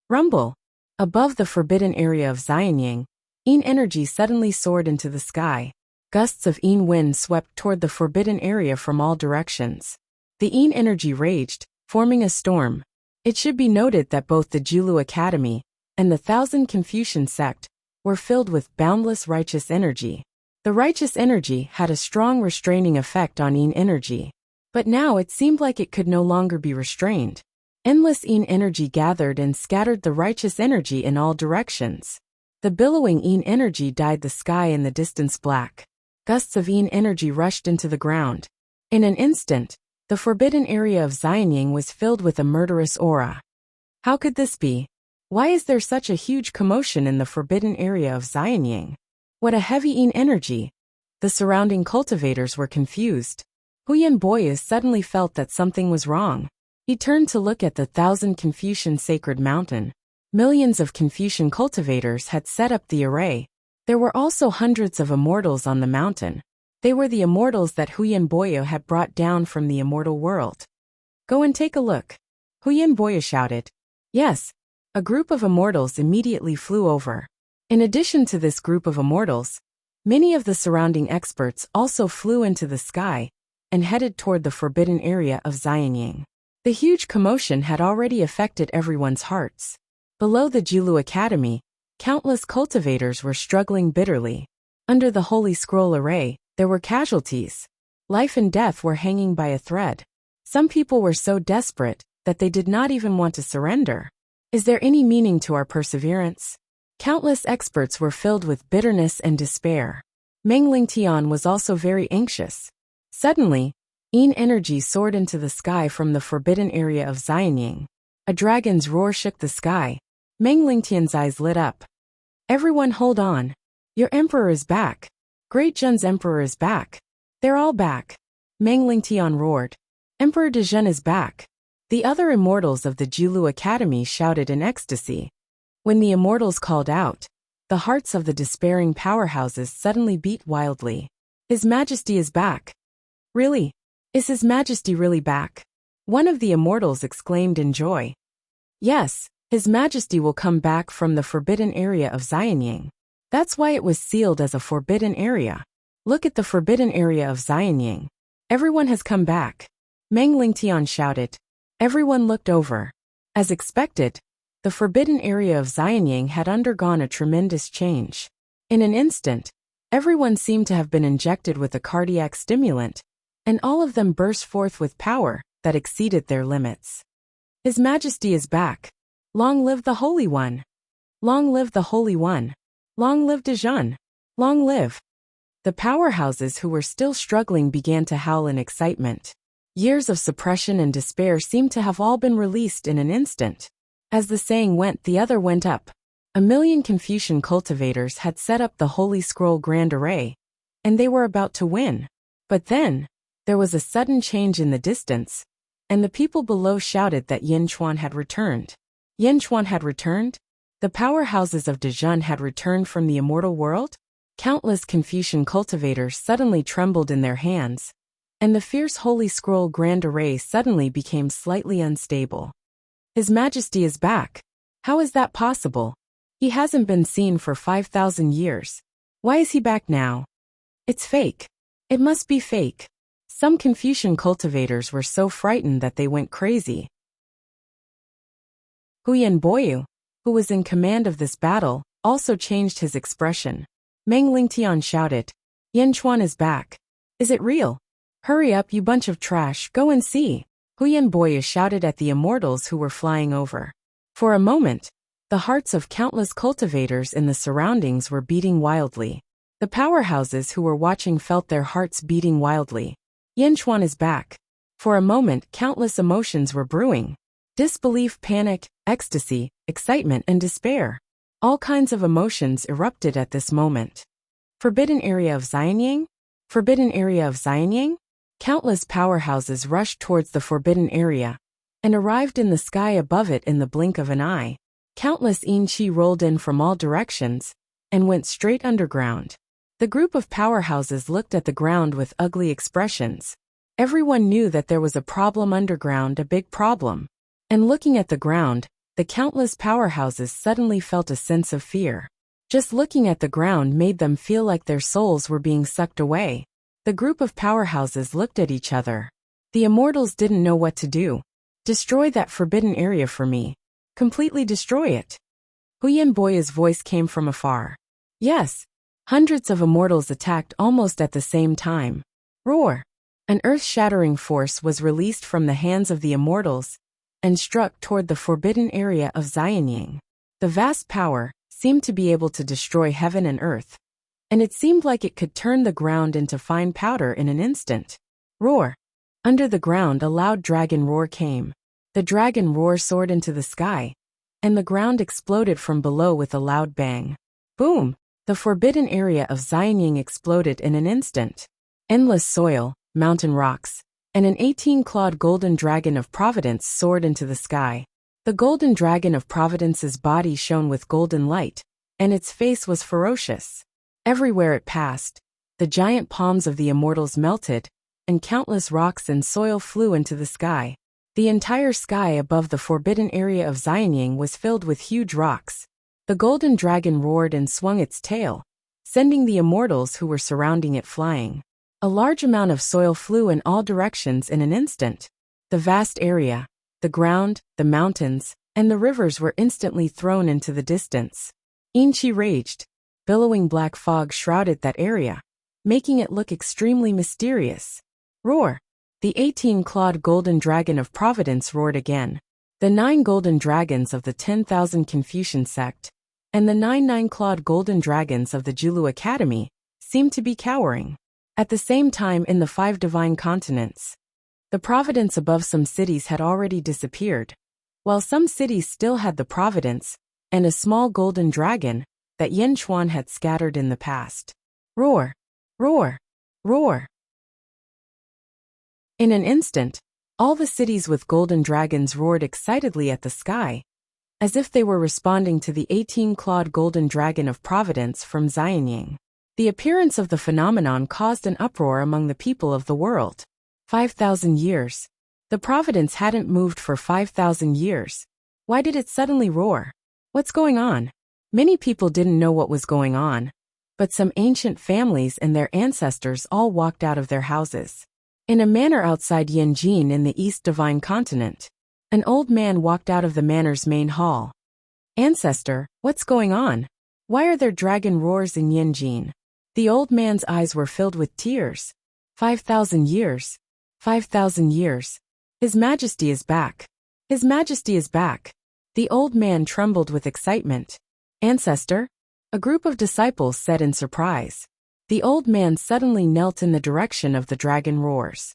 Rumble. Above the forbidden area of Xianying, Yin energy suddenly soared into the sky. Gusts of Yin wind swept toward the forbidden area from all directions. The Yin energy raged, forming a storm. It should be noted that both the Jilu Academy and the Thousand Confucian sect were filled with boundless righteous energy. The righteous energy had a strong restraining effect on Yin energy. But now it seemed like it could no longer be restrained. Endless Yin energy gathered and scattered the righteous energy in all directions. The billowing Yin energy dyed the sky in the distance black. Gusts of Yin energy rushed into the ground. In an instant, the forbidden area of Xianying was filled with a murderous aura. How could this be? Why is there such a huge commotion in the forbidden area of Xianying? What a heavy Yin energy! The surrounding cultivators were confused. Huyan Boyu suddenly felt that something was wrong. He turned to look at the 1,000 Confucian sacred mountain. Millions of Confucian cultivators had set up the array. There were also hundreds of immortals on the mountain. They were the immortals that Huyan Boyu had brought down from the immortal world. Go and take a look. Huyan Boyu shouted. Yes. A group of immortals immediately flew over. In addition to this group of immortals, many of the surrounding experts also flew into the sky and headed toward the forbidden area of Xianying. The huge commotion had already affected everyone's hearts. Below the Jilu Academy, countless cultivators were struggling bitterly. Under the Holy Scroll array, there were casualties. Life and death were hanging by a thread. Some people were so desperate that they did not even want to surrender. Is there any meaning to our perseverance? Countless experts were filled with bitterness and despair. Meng Lingtian was also very anxious. Suddenly, Yin energy soared into the sky from the forbidden area of Xianying. A dragon's roar shook the sky. Meng Lingtian's eyes lit up. Everyone hold on. Your emperor is back. Great Zhen's emperor is back. They're all back. Meng Lingtian roared. Emperor Dezhen is back. The other immortals of the Jilu Academy shouted in ecstasy. When the immortals called out, the hearts of the despairing powerhouses suddenly beat wildly. His Majesty is back. Really? Is His Majesty really back? One of the immortals exclaimed in joy. Yes, His Majesty will come back from the forbidden area of Xianying. That's why it was sealed as a forbidden area. Look at the forbidden area of Xianying. Everyone has come back. Meng Lingtian shouted. Everyone looked over. As expected, the forbidden area of Xianying had undergone a tremendous change. In an instant, everyone seemed to have been injected with a cardiac stimulant, and all of them burst forth with power that exceeded their limits. His Majesty is back. Long live the Holy One! Long live the Holy One! Long live Dezhen! Long live! The powerhouses who were still struggling began to howl in excitement. Years of suppression and despair seemed to have all been released in an instant. As the saying went, the other went up. 1,000,000 Confucian cultivators had set up the Holy Scroll Grand Array, and they were about to win. But then, there was a sudden change in the distance, and the people below shouted that Yin Chuan had returned. Yin Chuan had returned? The powerhouses of Dezhen had returned from the immortal world? Countless Confucian cultivators suddenly trembled in their hands, and the fierce Holy Scroll Grand Array suddenly became slightly unstable. His Majesty is back. How is that possible? He hasn't been seen for 5,000 years. Why is he back now? It's fake. It must be fake. Some Confucian cultivators were so frightened that they went crazy. Huyan Boyu, who was in command of this battle, also changed his expression. Meng Lingtian shouted, Yin Chuan is back. Is it real? Hurry up, you bunch of trash, go and see. Huyan Boyu shouted at the immortals who were flying over. For a moment, the hearts of countless cultivators in the surroundings were beating wildly. The powerhouses who were watching felt their hearts beating wildly. Yin Chuan is back. For a moment, countless emotions were brewing. Disbelief, panic, ecstasy, excitement, and despair. All kinds of emotions erupted at this moment. Forbidden area of Xianying? Forbidden area of Xianying? Countless powerhouses rushed towards the forbidden area and arrived in the sky above it in the blink of an eye. Countless Yin Qi rolled in from all directions and went straight underground. The group of powerhouses looked at the ground with ugly expressions. Everyone knew that there was a problem underground, a big problem. And looking at the ground, the countless powerhouses suddenly felt a sense of fear. Just looking at the ground made them feel like their souls were being sucked away. The group of powerhouses looked at each other. The immortals didn't know what to do. Destroy that forbidden area for me. Completely destroy it. Huyan Boyu's voice came from afar. Yes. Hundreds of immortals attacked almost at the same time. Roar! An earth-shattering force was released from the hands of the immortals and struck toward the forbidden area of Xianying. The vast power, seemed to be able to destroy heaven and earth, and it seemed like it could turn the ground into fine powder in an instant. Roar! Under the ground a loud dragon roar came. The dragon roar soared into the sky, and the ground exploded from below with a loud bang. Boom! The forbidden area of Xianying exploded in an instant. Endless soil, mountain rocks, and an 18-clawed golden dragon of providence soared into the sky. The golden dragon of providence's body shone with golden light, and its face was ferocious. Everywhere it passed, the giant palms of the immortals melted, and countless rocks and soil flew into the sky. The entire sky above the forbidden area of Xianying was filled with huge rocks. The golden dragon roared and swung its tail, sending the immortals who were surrounding it flying. A large amount of soil flew in all directions in an instant. The vast area, the ground, the mountains, and the rivers were instantly thrown into the distance. Inchi raged. Billowing black fog shrouded that area, making it look extremely mysterious. Roar! The 18-clawed golden dragon of providence roared again. The 9 golden dragons of the 10,000 Confucian sect, and the 9 clawed dragons of the Julu Academy, seemed to be cowering. At the same time in the 5 divine continents, the providence above some cities had already disappeared, while some cities still had the providence, and a small golden dragon, that Yin Chuan had scattered in the past. Roar! Roar! Roar! In an instant, all the cities with golden dragons roared excitedly at the sky, as if they were responding to the 18-clawed golden dragon of providence from Xianying. The appearance of the phenomenon caused an uproar among the people of the world. 5,000 years. The providence hadn't moved for 5,000 years. Why did it suddenly roar? What's going on? Many people didn't know what was going on, but some ancient families and their ancestors all walked out of their houses. In a manor outside Yanjin in the East Divine Continent, an old man walked out of the manor's main hall. Ancestor, what's going on? Why are there dragon roars in Yanjin? The old man's eyes were filled with tears. 5,000 years. 5,000 years. His Majesty is back. His Majesty is back. The old man trembled with excitement. Ancestor? A group of disciples said in surprise. The old man suddenly knelt in the direction of the dragon roars.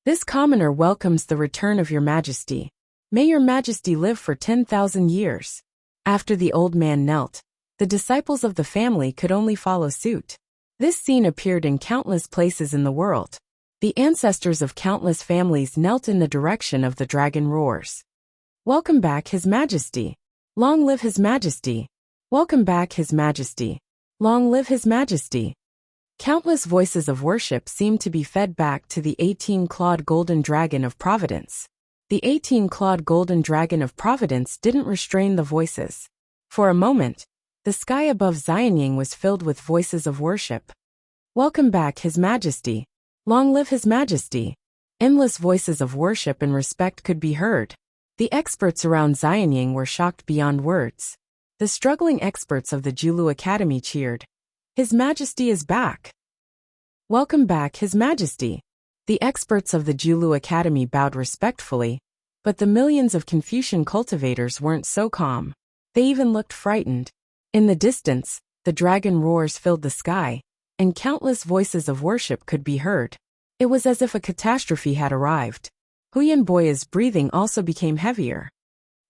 This commoner welcomes the return of your Majesty. May your Majesty live for 10,000 years. After the old man knelt, the disciples of the family could only follow suit. This scene appeared in countless places in the world. The ancestors of countless families knelt in the direction of the dragon roars. Welcome back, His Majesty. Long live His Majesty. Welcome back, His Majesty. Long live His Majesty. Countless voices of worship seemed to be fed back to the 18-clawed golden dragon of providence. The 18-clawed golden dragon of providence didn't restrain the voices. For a moment, the sky above Xianying was filled with voices of worship. Welcome back, His Majesty. Long live His Majesty. Endless voices of worship and respect could be heard. The experts around Xianying were shocked beyond words. The struggling experts of the Julu Academy cheered. His Majesty is back. Welcome back, His Majesty. The experts of the Julu Academy bowed respectfully, but the millions of Confucian cultivators weren't so calm. They even looked frightened. In the distance, the dragon roars filled the sky, and countless voices of worship could be heard. It was as if a catastrophe had arrived. Huyan Boya's breathing also became heavier.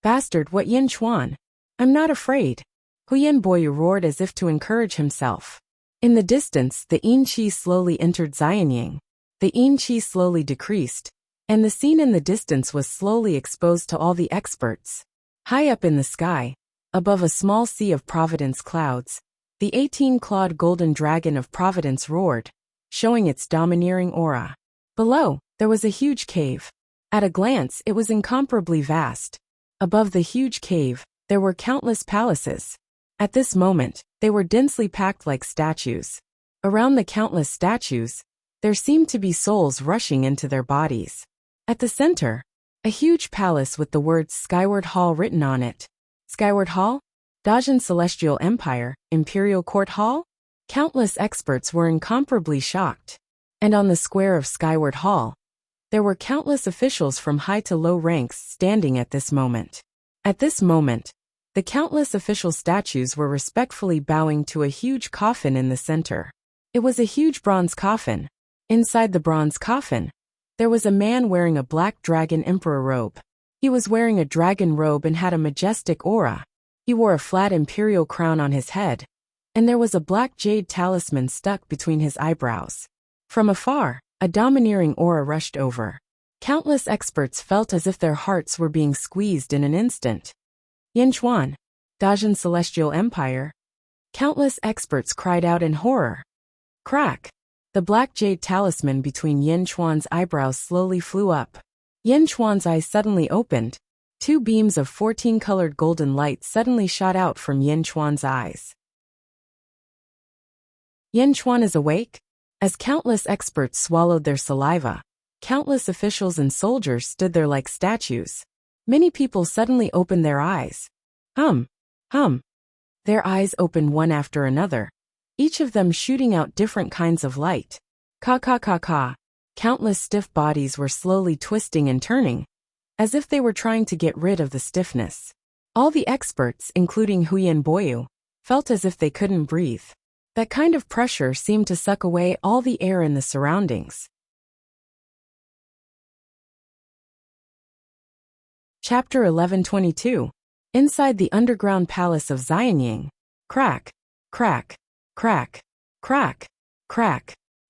Bastard, what Yin Chuan? I'm not afraid. Huyan Boya roared as if to encourage himself. In the distance, the Yin Qi slowly entered Xianying. The Yin Qi slowly decreased, and the scene in the distance was slowly exposed to all the experts. High up in the sky, above a small sea of providence clouds, the 18-clawed golden dragon of providence roared, showing its domineering aura. Below, there was a huge cave. At a glance, it was incomparably vast. Above the huge cave, there were countless palaces. At this moment, they were densely packed like statues. Around the countless statues, there seemed to be souls rushing into their bodies. At the center, a huge palace with the words Skyward Hall written on it. Skyward Hall? Dajin Celestial Empire, Imperial Court Hall? Countless experts were incomparably shocked. And on the square of Skyward Hall, there were countless officials from high to low ranks standing at this moment. At this moment, The countless official statues were respectfully bowing to a huge coffin in the center. It was a huge bronze coffin. Inside the bronze coffin, there was a man wearing a black dragon emperor robe. He was wearing a dragon robe and had a majestic aura. He wore a flat imperial crown on his head, and there was a black jade talisman stuck between his eyebrows. From afar, a domineering aura rushed over. Countless experts felt as if their hearts were being squeezed in an instant. Yinchuan, Dajin Celestial Empire. Countless experts cried out in horror. Crack! The black jade talisman between Yinchuan's eyebrows slowly flew up. Yinchuan's eyes suddenly opened. 2 beams of 14-colored golden light suddenly shot out from Yinchuan's eyes. Yinchuan is awake? As countless experts swallowed their saliva, countless officials and soldiers stood there like statues. Many people suddenly opened their eyes. Hum. Their eyes opened one after another, each of them shooting out different kinds of light. Ka. Countless stiff bodies were slowly twisting and turning, as if they were trying to get rid of the stiffness. All the experts, including Huyen Boyu, felt as if they couldn't breathe. That kind of pressure seemed to suck away all the air in the surroundings. Chapter 1122. Inside the underground palace of Xianying. Crack.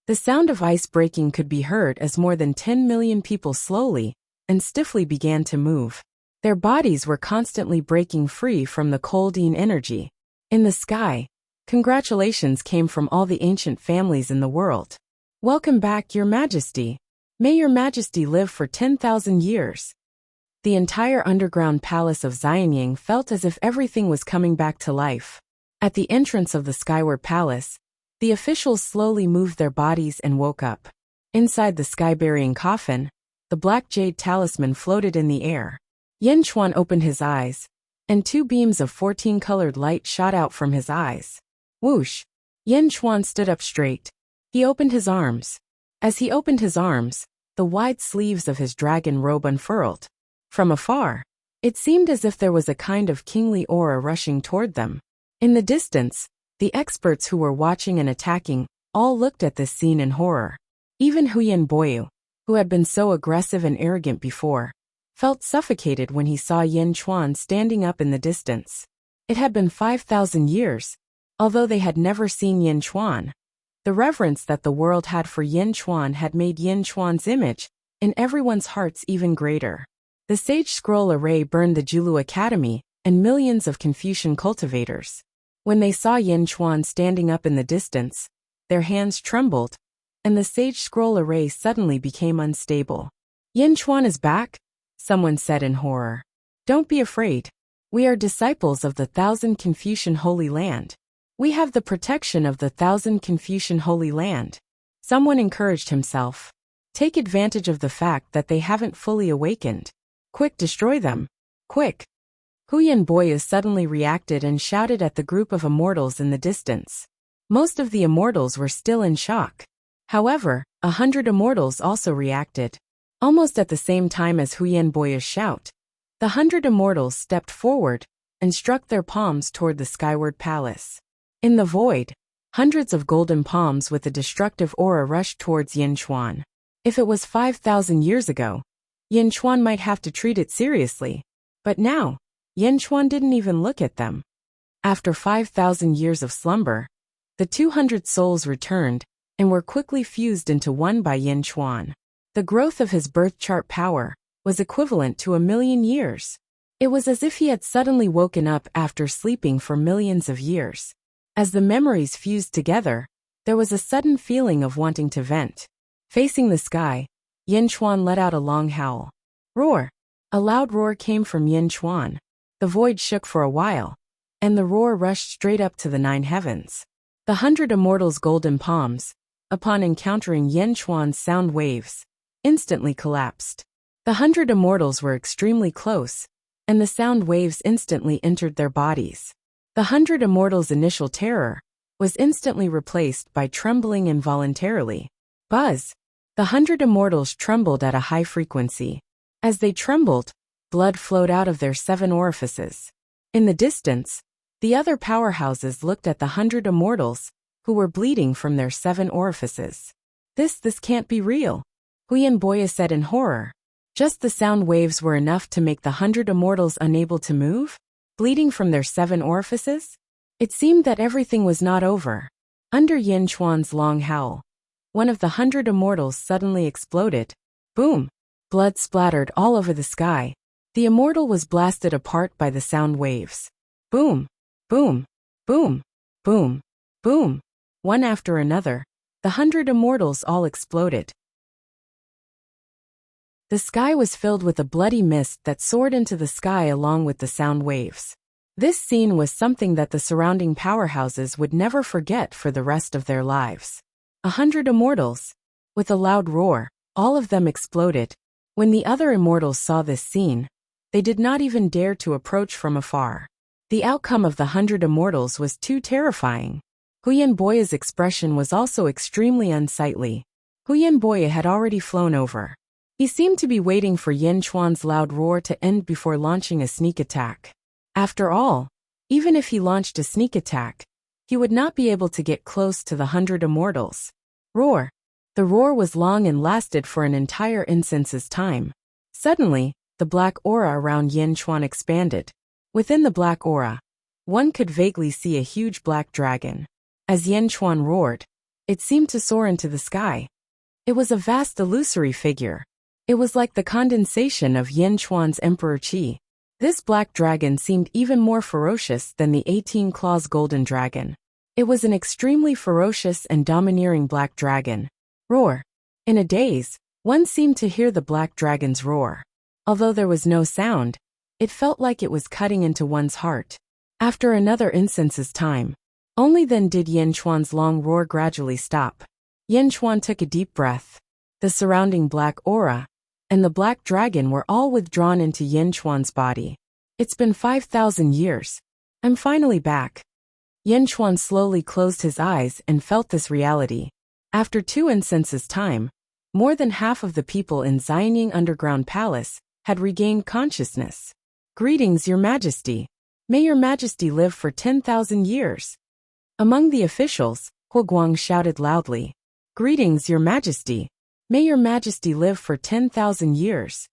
The sound of ice breaking could be heard as more than 10 million people slowly and stiffly began to move. Their bodies were constantly breaking free from the colding energy. In the sky, congratulations came from all the ancient families in the world. Welcome back, Your Majesty. May Your Majesty live for 10,000 years. The entire underground palace of Xianying felt as if everything was coming back to life. At the entrance of the Skyward Palace, the officials slowly moved their bodies and woke up. Inside the sky-burying coffin, the black jade talisman floated in the air. Yinchuan opened his eyes, and 2 beams of 14-colored light shot out from his eyes. Whoosh! Yinchuan stood up straight. He opened his arms. As he opened his arms, the wide sleeves of his dragon robe unfurled. From afar, it seemed as if there was a kind of kingly aura rushing toward them. In the distance, the experts who were watching and attacking all looked at this scene in horror. Even Huyen Boyu, who had been so aggressive and arrogant before, felt suffocated when he saw Yinchuan standing up in the distance. It had been 5,000 years, although they had never seen Yinchuan. The reverence that the world had for Yinchuan had made Yinchuan's image in everyone's hearts even greater. The Sage Scroll Array burned the Julu Academy and millions of Confucian cultivators. When they saw Yinchuan standing up in the distance, their hands trembled, and the Sage Scroll Array suddenly became unstable. Yinchuan is back, someone said in horror. Don't be afraid. We are disciples of the 1,000 Confucian Holy Land. We have the protection of the 1,000 Confucian Holy Land. Someone encouraged himself. Take advantage of the fact that they haven't fully awakened. Quick, destroy them. Quick. Huyen Boyu suddenly reacted and shouted at the group of immortals in the distance. Most of the immortals were still in shock. However, 100 immortals also reacted. Almost at the same time as Huyen Boyu's shout, the 100 immortals stepped forward and struck their palms toward the Skyward Palace. In the void, hundreds of golden palms with a destructive aura rushed towards Yinchuan. If it was 5,000 years ago, Yinchuan might have to treat it seriously. But now, Yinchuan didn't even look at them. After 5,000 years of slumber, the 200 souls returned and were quickly fused into one by Yinchuan. The growth of his birth chart power was equivalent to 1,000,000 years. It was as if he had suddenly woken up after sleeping for millions of years. As the memories fused together, there was a sudden feeling of wanting to vent. Facing the sky, Yinchuan let out a long howl. Roar! A loud roar came from Yinchuan. The void shook for a while, and the roar rushed straight up to the 9 heavens. The 100 immortals' golden palms, upon encountering Yinchuan's sound waves, instantly collapsed. The 100 immortals were extremely close, and the sound waves instantly entered their bodies. The 100 immortals' initial terror was instantly replaced by trembling involuntarily. Buzz! The 100 immortals trembled at a high frequency. As they trembled, blood flowed out of their 7 orifices. In the distance, the other powerhouses looked at the 100 immortals, who were bleeding from their 7 orifices. This can't be real, Huyen Boya said in horror. Just the sound waves were enough to make the 100 immortals unable to move? Bleeding from their 7 orifices? It seemed that everything was not over. Under Yin Chuan's long howl, one of the 100 immortals suddenly exploded. Boom! Blood splattered all over the sky. The immortal was blasted apart by the sound waves. Boom! Boom! Boom! Boom! Boom! One after another, the 100 immortals all exploded. The sky was filled with a bloody mist that soared into the sky along with the sound waves. This scene was something that the surrounding powerhouses would never forget for the rest of their lives. 100 immortals. With a loud roar, all of them exploded. When the other immortals saw this scene, they did not even dare to approach from afar. The outcome of the 100 immortals was too terrifying. Huyen Boya's expression was also extremely unsightly. Huyen Boya had already flown over. He seemed to be waiting for Yin Chuan's loud roar to end before launching a sneak attack. After all, even if he launched a sneak attack, he would not be able to get close to the 100 immortals. Roar. The roar was long and lasted for an entire instance's time. Suddenly, the black aura around Yin Chuan expanded. Within the black aura, one could vaguely see a huge black dragon. As Yin Chuan roared, it seemed to soar into the sky. It was a vast illusory figure. It was like the condensation of Yin Chuan's Emperor Qi. This black dragon seemed even more ferocious than the 18 claws golden dragon. It was an extremely ferocious and domineering black dragon. Roar. In a daze, one seemed to hear the black dragon's roar. Although there was no sound, it felt like it was cutting into one's heart. After another instance's time, only then did Yin Chuan's long roar gradually stop. Yin Chuan took a deep breath. The surrounding black aura and the black dragon were all withdrawn into Yin Chuan's body. It's been 5,000 years. I'm finally back. Yin Chuan slowly closed his eyes and felt this reality. After 2 instances' time, more than half of the people in Xianying Underground Palace had regained consciousness. Greetings, Your Majesty. May Your Majesty live for 10,000 years. Among the officials, Huo Guang shouted loudly. Greetings, Your Majesty. May Your Majesty live for 10,000 years.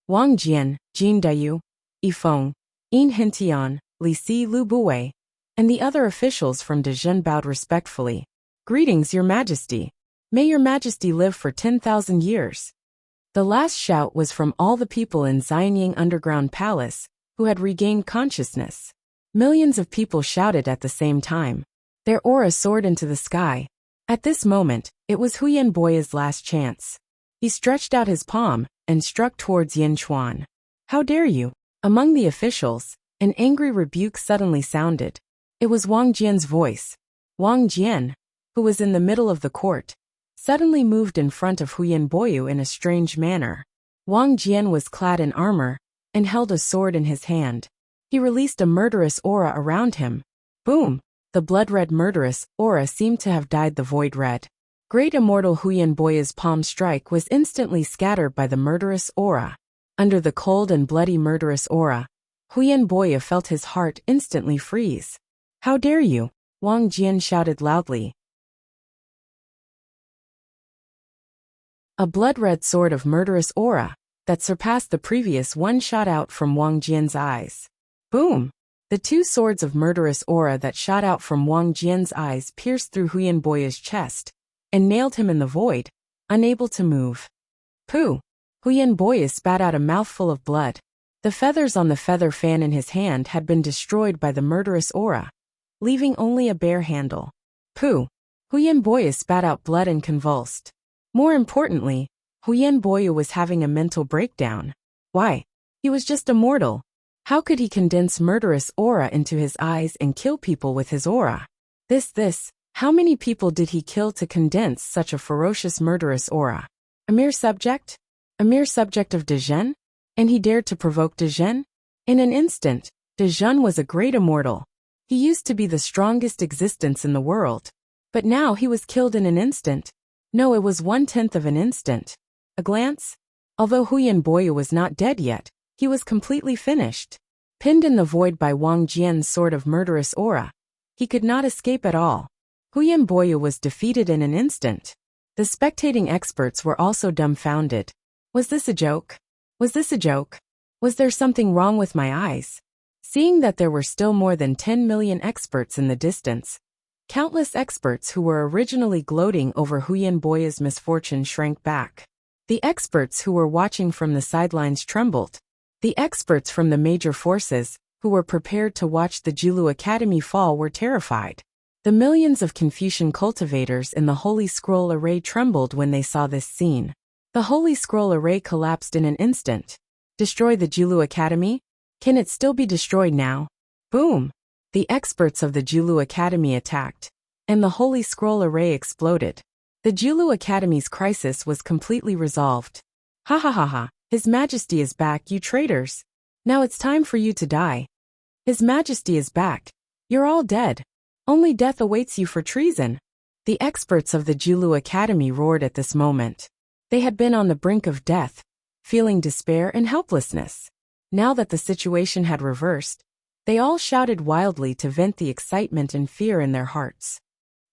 Wang Jian, Jin Dayu, Yifeng, Yin Hintian, Li Si Lu Buwei, and the other officials from Dezhen bowed respectfully. Greetings, Your Majesty. May Your Majesty live for 10,000 years. The last shout was from all the people in Xianying Underground Palace, who had regained consciousness. Millions of people shouted at the same time. Their aura soared into the sky. At this moment, it was Huyen Boya's last chance. He stretched out his palm and struck towards Yin Chuan. How dare you? Among the officials, an angry rebuke suddenly sounded. It was Wang Jian's voice. Wang Jian, who was in the middle of the court, suddenly moved in front of Huyen Boyu in a strange manner. Wang Jian was clad in armor and held a sword in his hand. He released a murderous aura around him. Boom! The blood-red murderous aura seemed to have dyed the void red. Great immortal Huyen Boya's palm strike was instantly scattered by the murderous aura. Under the cold and bloody murderous aura, Huyen Boya felt his heart instantly freeze. How dare you? Wang Jian shouted loudly. A blood-red sword of murderous aura that surpassed the previous one shot out from Wang Jian's eyes. Boom! The 2 swords of murderous aura that shot out from Wang Jian's eyes pierced through Huyen Boya's chest and nailed him in the void, unable to move. Pooh! Huyen Boya spat out a mouthful of blood. The feathers on the feather fan in his hand had been destroyed by the murderous aura, leaving only a bare handle. Pooh! Huyen Boya spat out blood and convulsed. More importantly, Huyen Boya was having a mental breakdown. Why? He was just a mortal. How could he condense murderous aura into his eyes and kill people with his aura? How many people did he kill to condense such a ferocious murderous aura? A mere subject? A mere subject of Dezhen? And he dared to provoke Dezhen? In an instant, Dezhen was a great immortal. He used to be the strongest existence in the world. But now he was killed in an instant. No, it was 1/10 of an instant. A glance? Although Huyen Boya was not dead yet, he was completely finished. Pinned in the void by Wang Jian's sword of murderous aura, he could not escape at all. Huyan Boyu was defeated in an instant. The spectating experts were also dumbfounded. Was this a joke? Was this a joke? Was there something wrong with my eyes? Seeing that there were still more than 10 million experts in the distance, countless experts who were originally gloating over Huyan Boyu's misfortune shrank back. The experts who were watching from the sidelines trembled. The experts from the major forces, who were prepared to watch the Jilu Academy fall, were terrified. The millions of Confucian cultivators in the Holy Scroll Array trembled when they saw this scene. The Holy Scroll Array collapsed in an instant. Destroy the Jilu Academy? Can it still be destroyed now? Boom! The experts of the Jilu Academy attacked, and the Holy Scroll Array exploded. The Jilu Academy's crisis was completely resolved. Ha ha ha ha, His Majesty is back, you traitors. Now it's time for you to die. His Majesty is back. You're all dead. Only death awaits you for treason. The experts of the Jilu Academy roared at this moment. They had been on the brink of death, feeling despair and helplessness. Now that the situation had reversed, they all shouted wildly to vent the excitement and fear in their hearts.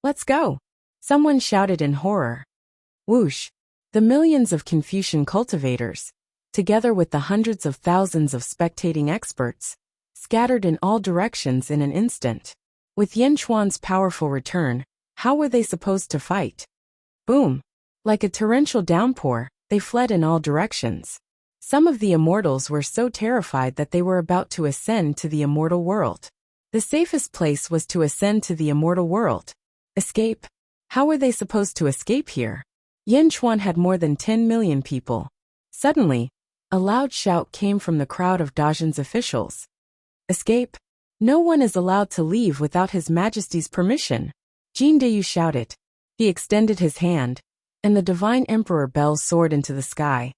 Let's go! Someone shouted in horror. Whoosh! The millions of Confucian cultivators, together with the hundreds of thousands of spectating experts, scattered in all directions in an instant. With Yin Chuan's powerful return, how were they supposed to fight? Boom! Like a torrential downpour, they fled in all directions. Some of the immortals were so terrified that they were about to ascend to the immortal world. The safest place was to ascend to the immortal world. Escape? How were they supposed to escape here? Yin Chuan had more than 10 million people. Suddenly, a loud shout came from the crowd of Dajin's officials. Escape? No one is allowed to leave without His Majesty's permission. Jin Deyu shouted. He extended his hand, and the Divine Emperor bells soared into the sky.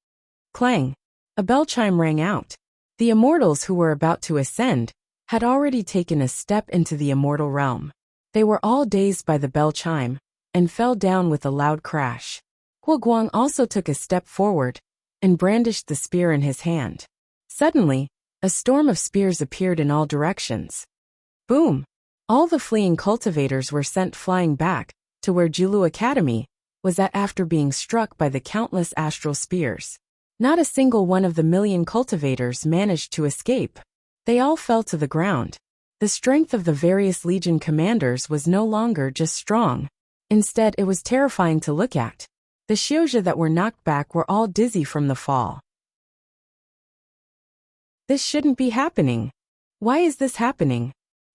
Clang! A bell chime rang out. The immortals who were about to ascend had already taken a step into the immortal realm. They were all dazed by the bell chime and fell down with a loud crash. Huo Guang also took a step forward and brandished the spear in his hand. Suddenly, a storm of spears appeared in all directions. Boom! All the fleeing cultivators were sent flying back to where Jilu Academy was at after being struck by the countless astral spears. Not a single one of the million cultivators managed to escape. They all fell to the ground. The strength of the various legion commanders was no longer just strong. Instead, it was terrifying to look at. The Xiuzhi that were knocked back were all dizzy from the fall. This shouldn't be happening. Why is this happening?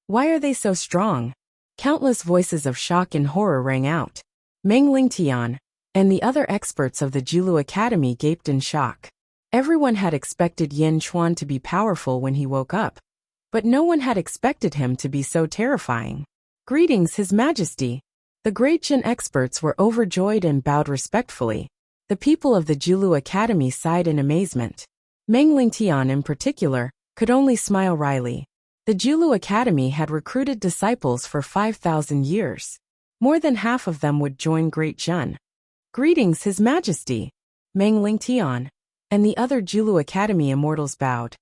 Why are they so strong? Countless voices of shock and horror rang out. Meng Lingtian and the other experts of the Jilu Academy gaped in shock. Everyone had expected Yin Chuan to be powerful when he woke up, but no one had expected him to be so terrifying. Greetings, His Majesty. The great Jin experts were overjoyed and bowed respectfully. The people of the Jilu Academy sighed in amazement. Meng Lingtian in particular could only smile wryly. The Jilu Academy had recruited disciples for 5,000 years. More than half of them would join Great Jin. Greetings, His Majesty. Meng Lingtian and the other Jilu Academy immortals bowed.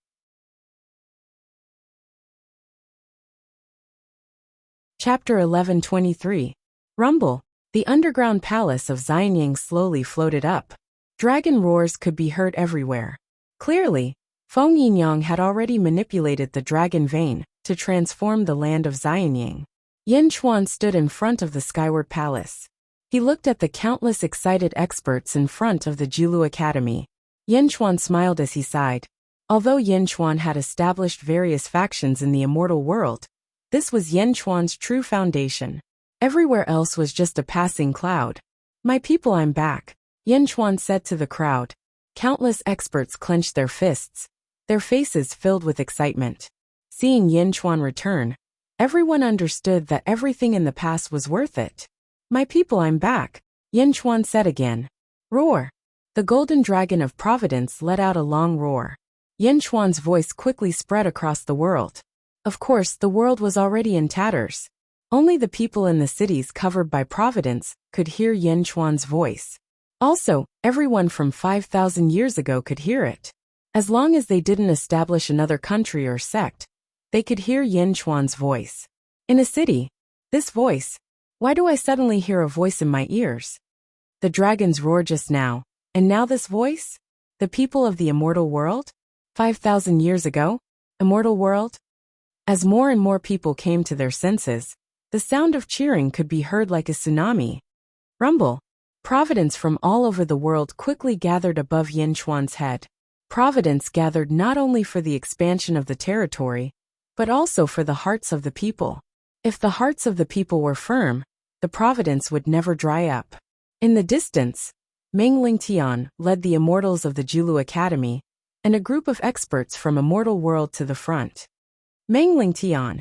Chapter 1123. Rumble. The underground palace of Xianyang slowly floated up. Dragon roars could be heard everywhere. Clearly, Feng Yinyang had already manipulated the dragon vein to transform the land of Xianyang. Yin Chuan stood in front of the skyward palace. He looked at the countless excited experts in front of the Jilu Academy. Yin Chuan smiled as he sighed. Although Yin Chuan had established various factions in the immortal world, this was Yin Chuan's true foundation. Everywhere else was just a passing cloud. My people, I'm back, Yin Chuan said to the crowd. Countless experts clenched their fists, their faces filled with excitement. Seeing Yin Chuan return, everyone understood that everything in the past was worth it. My people, I'm back, Yin Chuan said again. Roar! The golden dragon of Providence let out a long roar. Yin Chuan's voice quickly spread across the world. Of course, the world was already in tatters. Only the people in the cities covered by Providence could hear Yin Chuan's voice. Also, everyone from 5,000 years ago could hear it. As long as they didn't establish another country or sect, they could hear Yin Chuan's voice. In a city, this voice. Why do I suddenly hear a voice in my ears? The dragons roar just now, and now this voice? The people of the immortal world? 5,000 years ago? Immortal world? As more and more people came to their senses, the sound of cheering could be heard like a tsunami. Rumble. Providence from all over the world quickly gathered above Yin Chuan's head. Providence gathered not only for the expansion of the territory, but also for the hearts of the people. If the hearts of the people were firm, the providence would never dry up. In the distance, Meng Lingtian led the immortals of the Julu Academy, and a group of experts from Immortal World to the front. Meng Lingtian,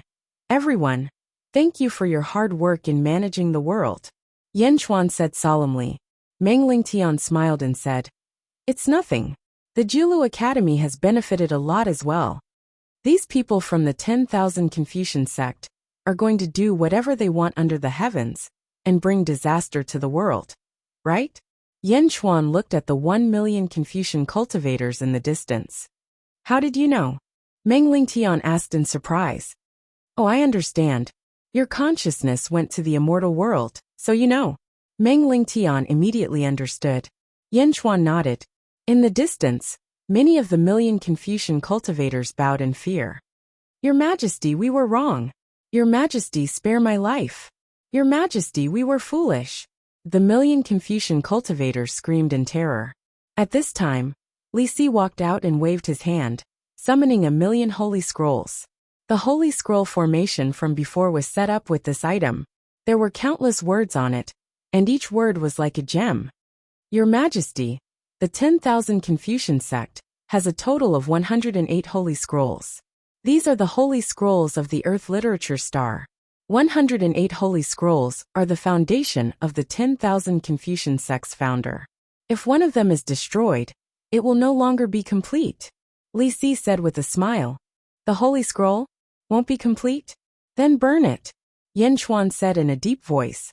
everyone, thank you for your hard work in managing the world. Yin Chuan said solemnly. Meng Lingtian smiled and said, it's nothing. The Julu Academy has benefited a lot as well. These people from the 10,000 Confucian sect are going to do whatever they want under the heavens and bring disaster to the world. Right? Yin Chuan looked at the 1 million Confucian cultivators in the distance. How did you know? Meng Lingtian asked in surprise. Oh, I understand. Your consciousness went to the immortal world, so you know. Meng Lingtian immediately understood. Yin Chuan nodded. In the distance, many of the million Confucian cultivators bowed in fear. Your Majesty, we were wrong. Your Majesty, spare my life. Your Majesty, we were foolish. The million Confucian cultivators screamed in terror. At this time, Li Si walked out and waved his hand, summoning a million holy scrolls. The holy scroll formation from before was set up with this item. There were countless words on it, and each word was like a gem. Your Majesty, the 10,000 Confucian sect has a total of 108 holy scrolls. These are the holy scrolls of the Earth Literature Star. 108 holy scrolls are the foundation of the 10,000 Confucian sect's founder. If one of them is destroyed, it will no longer be complete. Li Si said with a smile. The holy scroll won't be complete? Then burn it. Yin Chuan said in a deep voice.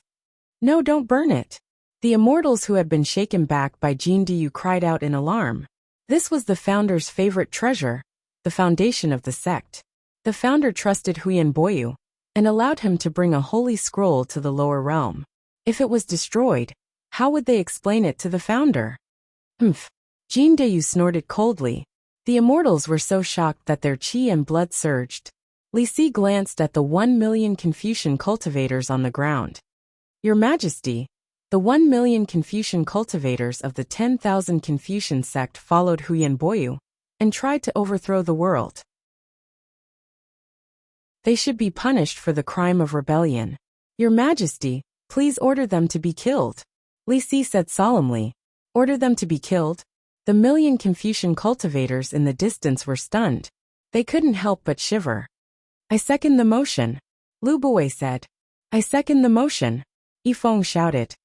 No, don't burn it. The immortals who had been shaken back by Jin Diyu cried out in alarm. This was the founder's favorite treasure, the foundation of the sect. The founder trusted Huyan Boyu and allowed him to bring a holy scroll to the lower realm. If it was destroyed, how would they explain it to the founder? Humph. Jin Diyu snorted coldly. The immortals were so shocked that their qi and blood surged. Li Si glanced at the 1 million Confucian cultivators on the ground. Your Majesty, the 1 million Confucian cultivators of the 10,000 Confucian sect followed Huyan Boyu and tried to overthrow the world. They should be punished for the crime of rebellion. Your Majesty, please order them to be killed. Li Si said solemnly. Order them to be killed? The million Confucian cultivators in the distance were stunned. They couldn't help but shiver. I second the motion. Lu Buwei said. I second the motion. Yifeng shouted.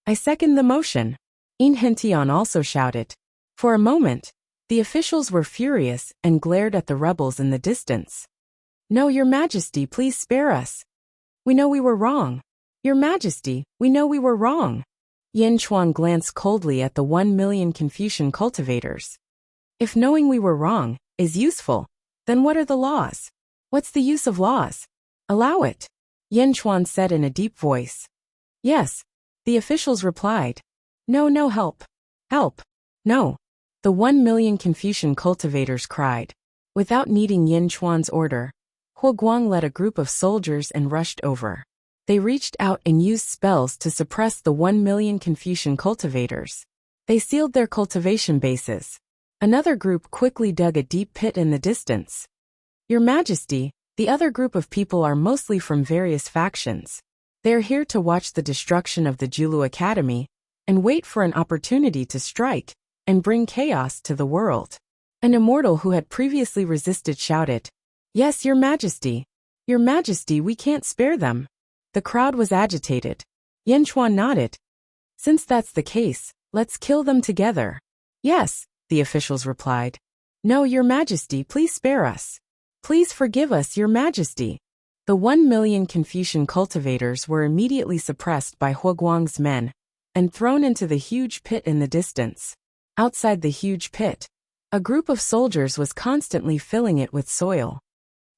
I second the motion. Yin Hentian also shouted. For a moment, the officials were furious and glared at the rebels in the distance. No, Your Majesty, please spare us. We know we were wrong. Your Majesty, we know we were wrong. Yin Chuan glanced coldly at the 1 million Confucian cultivators. If knowing we were wrong is useful, then what are the laws? What's the use of laws? Allow it. Yin Chuan said in a deep voice. Yes. The officials replied. No, help. Help. No. The 1 million Confucian cultivators cried. Without needing Yin Chuan's order, Huo Guang led a group of soldiers and rushed over. They reached out and used spells to suppress the 1 million Confucian cultivators. They sealed their cultivation bases. Another group quickly dug a deep pit in the distance. Your Majesty, the other group of people are mostly from various factions. They are here to watch the destruction of the Julu Academy and wait for an opportunity to strike and bring chaos to the world. An immortal who had previously resisted shouted, Yes, Your Majesty. Your Majesty, we can't spare them. The crowd was agitated. Yin Chuan nodded. Since that's the case, let's kill them together. Yes, the officials replied. No, Your Majesty, please spare us. Please forgive us, Your Majesty. The 1 million Confucian cultivators were immediately suppressed by Huo Guang's men and thrown into the huge pit in the distance. Outside the huge pit, A group of soldiers was constantly filling it with soil.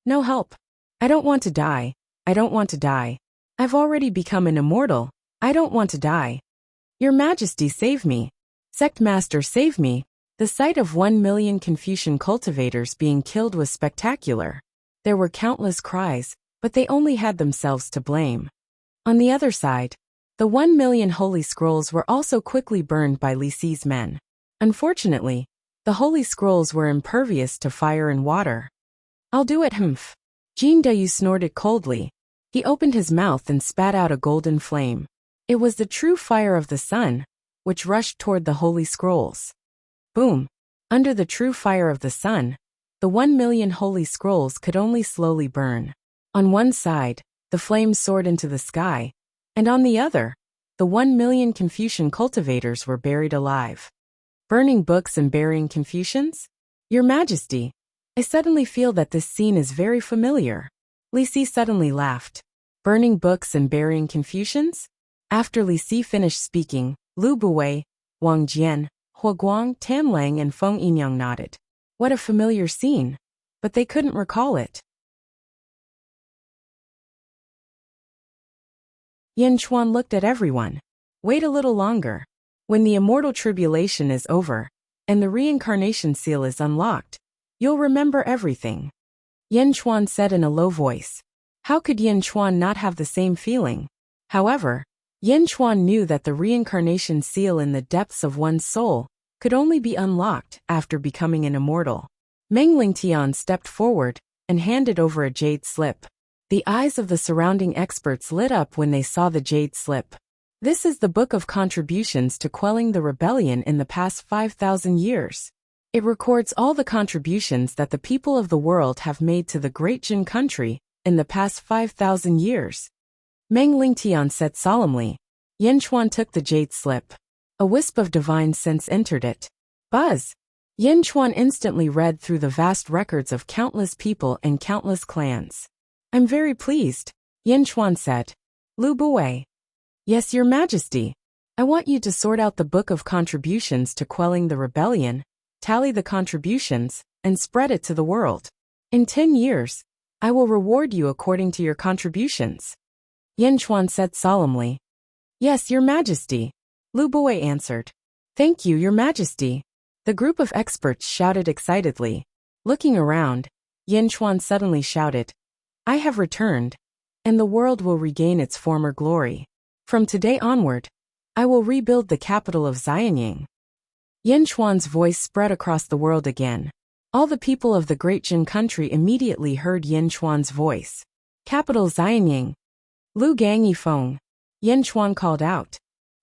No help. I don't want to die. I don't want to die. I've already become an immortal. I don't want to die. Your Majesty, save me. Sect Master, save me. The sight of 1 million Confucian cultivators being killed was spectacular. There were countless cries, but they only had themselves to blame. On the other side, the 1 million holy scrolls were also quickly burned by Li Si's men. Unfortunately, the holy scrolls were impervious to fire and water. I'll do it, humph. Jin Deyu snorted coldly. He opened his mouth and spat out a golden flame. It was the true fire of the sun, which rushed toward the holy scrolls. Boom! Under the true fire of the sun, the 1 million holy scrolls could only slowly burn. On one side, the flames soared into the sky, and on the other, the 1 million Confucian cultivators were buried alive. Burning books and burying Confucians? Your Majesty, I suddenly feel that this scene is very familiar. Li Si suddenly laughed. Burning books and burying Confucians? After Li Si finished speaking, Lu Buwei, Wang Jian, Hua Guang, Tan Lang and Feng Yinyang nodded. What a familiar scene. But they couldn't recall it. Yin Chuan looked at everyone. Wait a little longer. When the immortal tribulation is over, and the reincarnation seal is unlocked, you'll remember everything. Yin Chuan said in a low voice. How could Yin Chuan not have the same feeling? However, Yin Chuan knew that the reincarnation seal in the depths of one's soul could only be unlocked after becoming an immortal. Meng Lingtian stepped forward and handed over a jade slip. The eyes of the surrounding experts lit up when they saw the jade slip. This is the book of contributions to quelling the rebellion in the past 5,000 years. It records all the contributions that the people of the world have made to the Great Jin country in the past 5,000 years. Meng Lingtian said solemnly. Yin Chuan took the jade slip. A wisp of divine sense entered it. Buzz! Yin Chuan instantly read through the vast records of countless people and countless clans. I'm very pleased, Yin Chuan said. Lu Buwei. Yes, Your Majesty. I want you to sort out the book of contributions to quelling the rebellion, tally the contributions, and spread it to the world. In 10 years, I will reward you according to your contributions. Yin Chuan said solemnly. Yes, Your Majesty. Lu Buwei answered. Thank you, Your Majesty. The group of experts shouted excitedly. Looking around, Yin Chuan suddenly shouted, I have returned, and the world will regain its former glory. From today onward, I will rebuild the capital of Xianying. Yin Chuan's voice spread across the world again. All the people of the Great Jin country immediately heard Yin Chuan's voice. Capital Xianying. Lu Gangi Feng. Yin Chuan called out.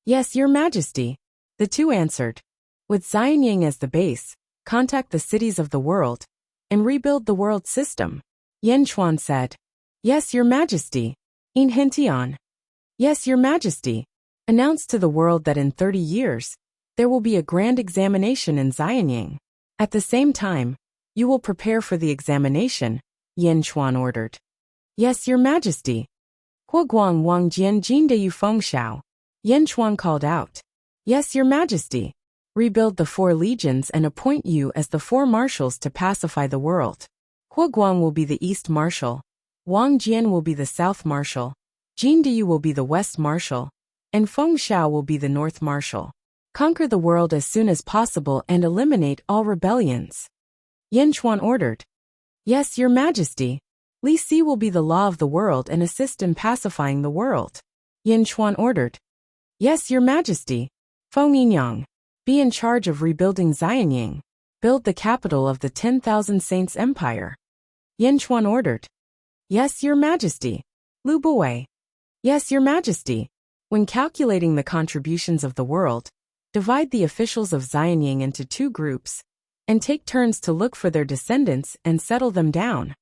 Yes, Your Majesty. The two answered. With Xianying as the base, contact the cities of the world, and rebuild the world system. Yin Chuan said. Yes, Your Majesty. In Hintian. Yes, Your Majesty. Announce to the world that in 30 years, there will be a grand examination in Xianying. At the same time, you will prepare for the examination, Yin Chuan ordered. Yes, Your Majesty. Hua Guang Wang Jian Jin Deyu Feng Xiao. Yin Chuan called out. Yes, Your Majesty. Rebuild the 4 legions and appoint you as the 4 marshals to pacify the world. Hua Guang will be the East Marshal. Wang Jian will be the South Marshal. Jin Deyu will be the West Marshal. And Feng Xiao will be the North Marshal. Conquer the world as soon as possible and eliminate all rebellions. Yin Chuan ordered. Yes, Your Majesty. Li Si will be the law of the world and assist in pacifying the world. Yin Chuan ordered. Yes, Your Majesty. Feng Yinyang. Be in charge of rebuilding Xianying. Build the capital of the 10,000 Saints Empire. Yin Chuan ordered. Yes, Your Majesty. Lu Buwei. Yes, Your Majesty. When calculating the contributions of the world, divide the officials of Xianying into 2 groups, and take turns to look for their descendants and settle them down.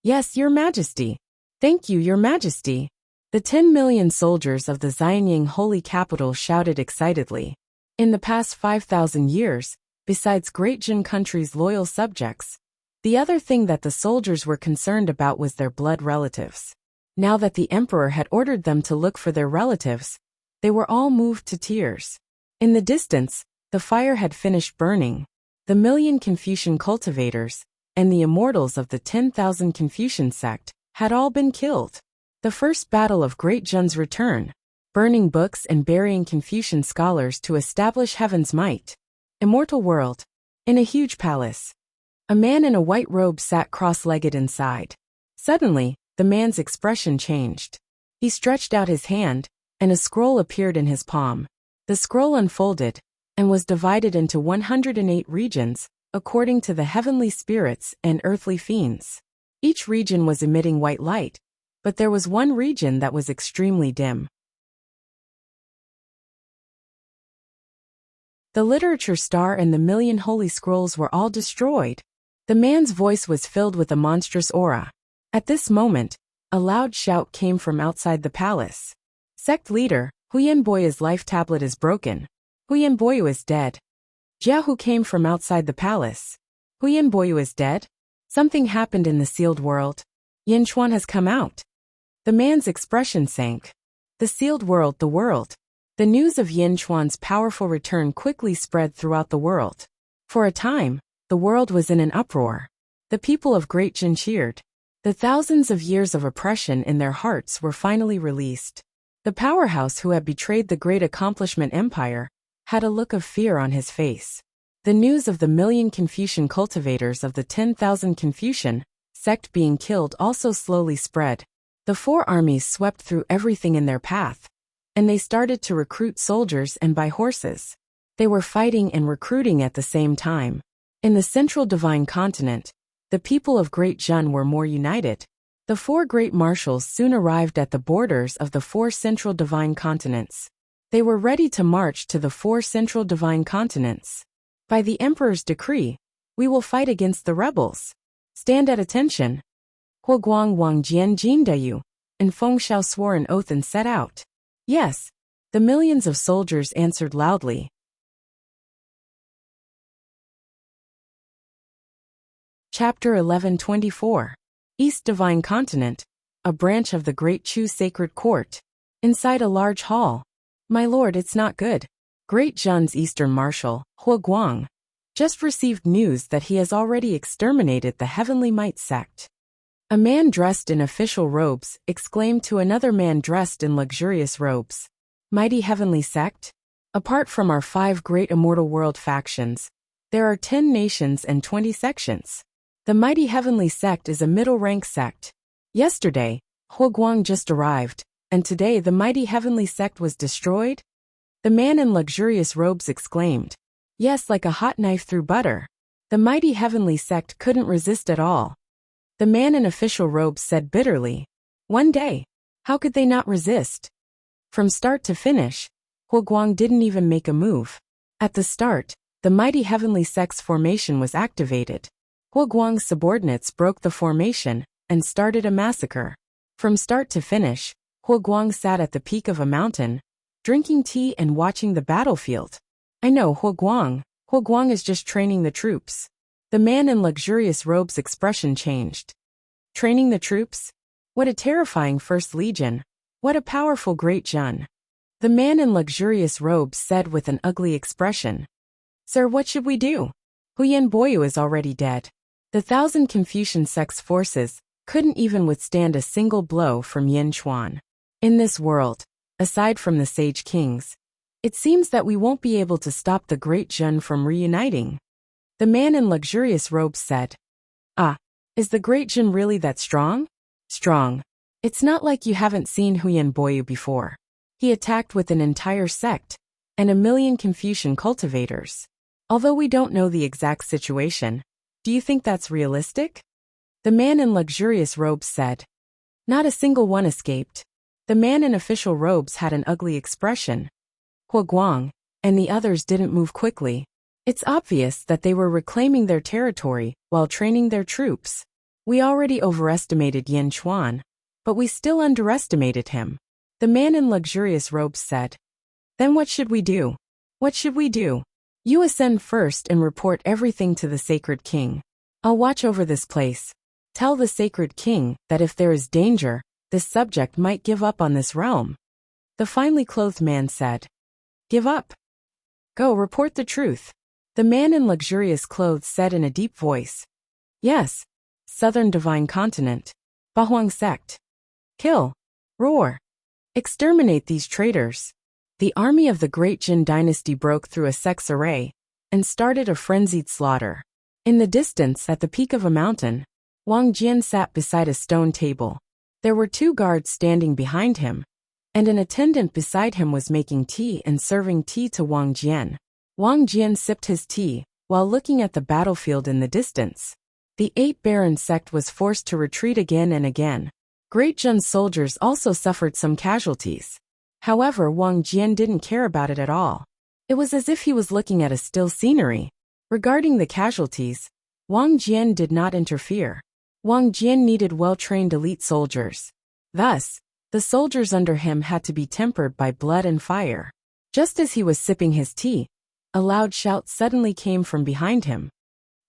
Yes, Your Majesty. Thank you, Your Majesty. The 10 million soldiers of the Xianying holy capital shouted excitedly. In the past 5,000 years, besides Great Jin country's loyal subjects, the other thing that the soldiers were concerned about was their blood relatives. Now that the emperor had ordered them to look for their relatives, they were all moved to tears. In the distance, the fire had finished burning, the million Confucian cultivators, and the immortals of the 10,000 Confucian sect had all been killed. The first battle of Great Jun's return, burning books and burying Confucian scholars to establish heaven's might. Immortal world. In a huge palace. A man in a white robe sat cross-legged inside. Suddenly, the man's expression changed. He stretched out his hand, and a scroll appeared in his palm. The scroll unfolded, and was divided into 108 regions, according to the heavenly spirits and earthly fiends. Each region was emitting white light, but there was one region that was extremely dim. The literature star and the million holy scrolls were all destroyed. The man's voice was filled with a monstrous aura. At this moment, a loud shout came from outside the palace. Sect leader, Huyen Boyu's life tablet is broken. Huyen Boyu is dead. Jiahu came from outside the palace. Huyen Boyu is dead? Something happened in the sealed world. Yin Chuan has come out. The man's expression sank. The sealed world, the world. The news of Yin Chuan's powerful return quickly spread throughout the world. For a time, the world was in an uproar. The people of Great Jin cheered. The thousands of years of oppression in their hearts were finally released. The powerhouse who had betrayed the great accomplishment empire had a look of fear on his face. The news of the million Confucian cultivators of the 10,000 Confucian sect being killed also slowly spread. The four armies swept through everything in their path, and they started to recruit soldiers and buy horses. They were fighting and recruiting at the same time. In the central divine continent, the people of Great Jun were more united. The four great marshals soon arrived at the borders of the four central divine continents. They were ready to march to the four central divine continents. By the emperor's decree, we will fight against the rebels. Stand at attention. Huoguang Wang Jian Jin Dayu, and Feng Xiao swore an oath and set out. Yes, the millions of soldiers answered loudly. Chapter 1124. East Divine Continent, a branch of the Great Chu Sacred Court. Inside a large hall. My lord, it's not good. Great Jun's Eastern Marshal, Huoguang, just received news that he has already exterminated the Heavenly Might sect. A man dressed in official robes exclaimed to another man dressed in luxurious robes. Mighty Heavenly Sect? Apart from our 5 great immortal world factions, there are 10 nations and 20 sections. The Mighty Heavenly Sect is a middle-rank sect. Yesterday, Huoguang just arrived, and today the Mighty Heavenly Sect was destroyed? The man in luxurious robes exclaimed. Yes, like a hot knife through butter. The Mighty Heavenly Sect couldn't resist at all. The man in official robes said bitterly. One day. How could they not resist? From start to finish, Huoguang didn't even make a move. At the start, the Mighty Heavenly Sect's formation was activated. Huoguang's subordinates broke the formation and started a massacre. From start to finish, Huoguang sat at the peak of a mountain, drinking tea and watching the battlefield. I know, Huoguang. Huoguang is just training the troops. The man in luxurious robes' expression changed. Training the troops? What a terrifying First Legion. What a powerful Great Jun. The man in luxurious robes said with an ugly expression. Sir, what should we do? Huyen Boyu is already dead. The 1,000 Confucian sect's forces couldn't even withstand a single blow from Yin Chuan. In this world, aside from the sage kings, it seems that we won't be able to stop the Great Jun from reuniting. The man in luxurious robes said. Ah, is the Great Jun really that strong? Strong. It's not like you haven't seen Huyen Boyu before. He attacked with an entire sect, and a million Confucian cultivators. Although we don't know the exact situation, do you think that's realistic? The man in luxurious robes said. Not a single one escaped. The man in official robes had an ugly expression. Huoguang and the others didn't move quickly. It's obvious that they were reclaiming their territory while training their troops. We already overestimated Yin Chuan, but we still underestimated him. The man in luxurious robes said. Then what should we do? What should we do? You ascend first and report everything to the Sacred King. I'll watch over this place. Tell the Sacred King that if there is danger, this subject might give up on this realm. The finely clothed man said. Give up? Go report the truth. The man in luxurious clothes said in a deep voice. Yes. Southern Divine Continent. Bahuang sect. Kill. Roar. Exterminate these traitors. The army of the Great Jin dynasty broke through a sect's array and started a frenzied slaughter. In the distance, at the peak of a mountain, Wang Jian sat beside a stone table. There were 2 guards standing behind him, and an attendant beside him was making tea and serving tea to Wang Jian. Wang Jian sipped his tea while looking at the battlefield in the distance. The 8 Baron sect was forced to retreat again and again. Great Jun's soldiers also suffered some casualties. However, Wang Jian didn't care about it at all. It was as if he was looking at a still scenery. Regarding the casualties, Wang Jian did not interfere. Wang Jian needed well-trained elite soldiers. Thus, the soldiers under him had to be tempered by blood and fire. Just as he was sipping his tea, a loud shout suddenly came from behind him.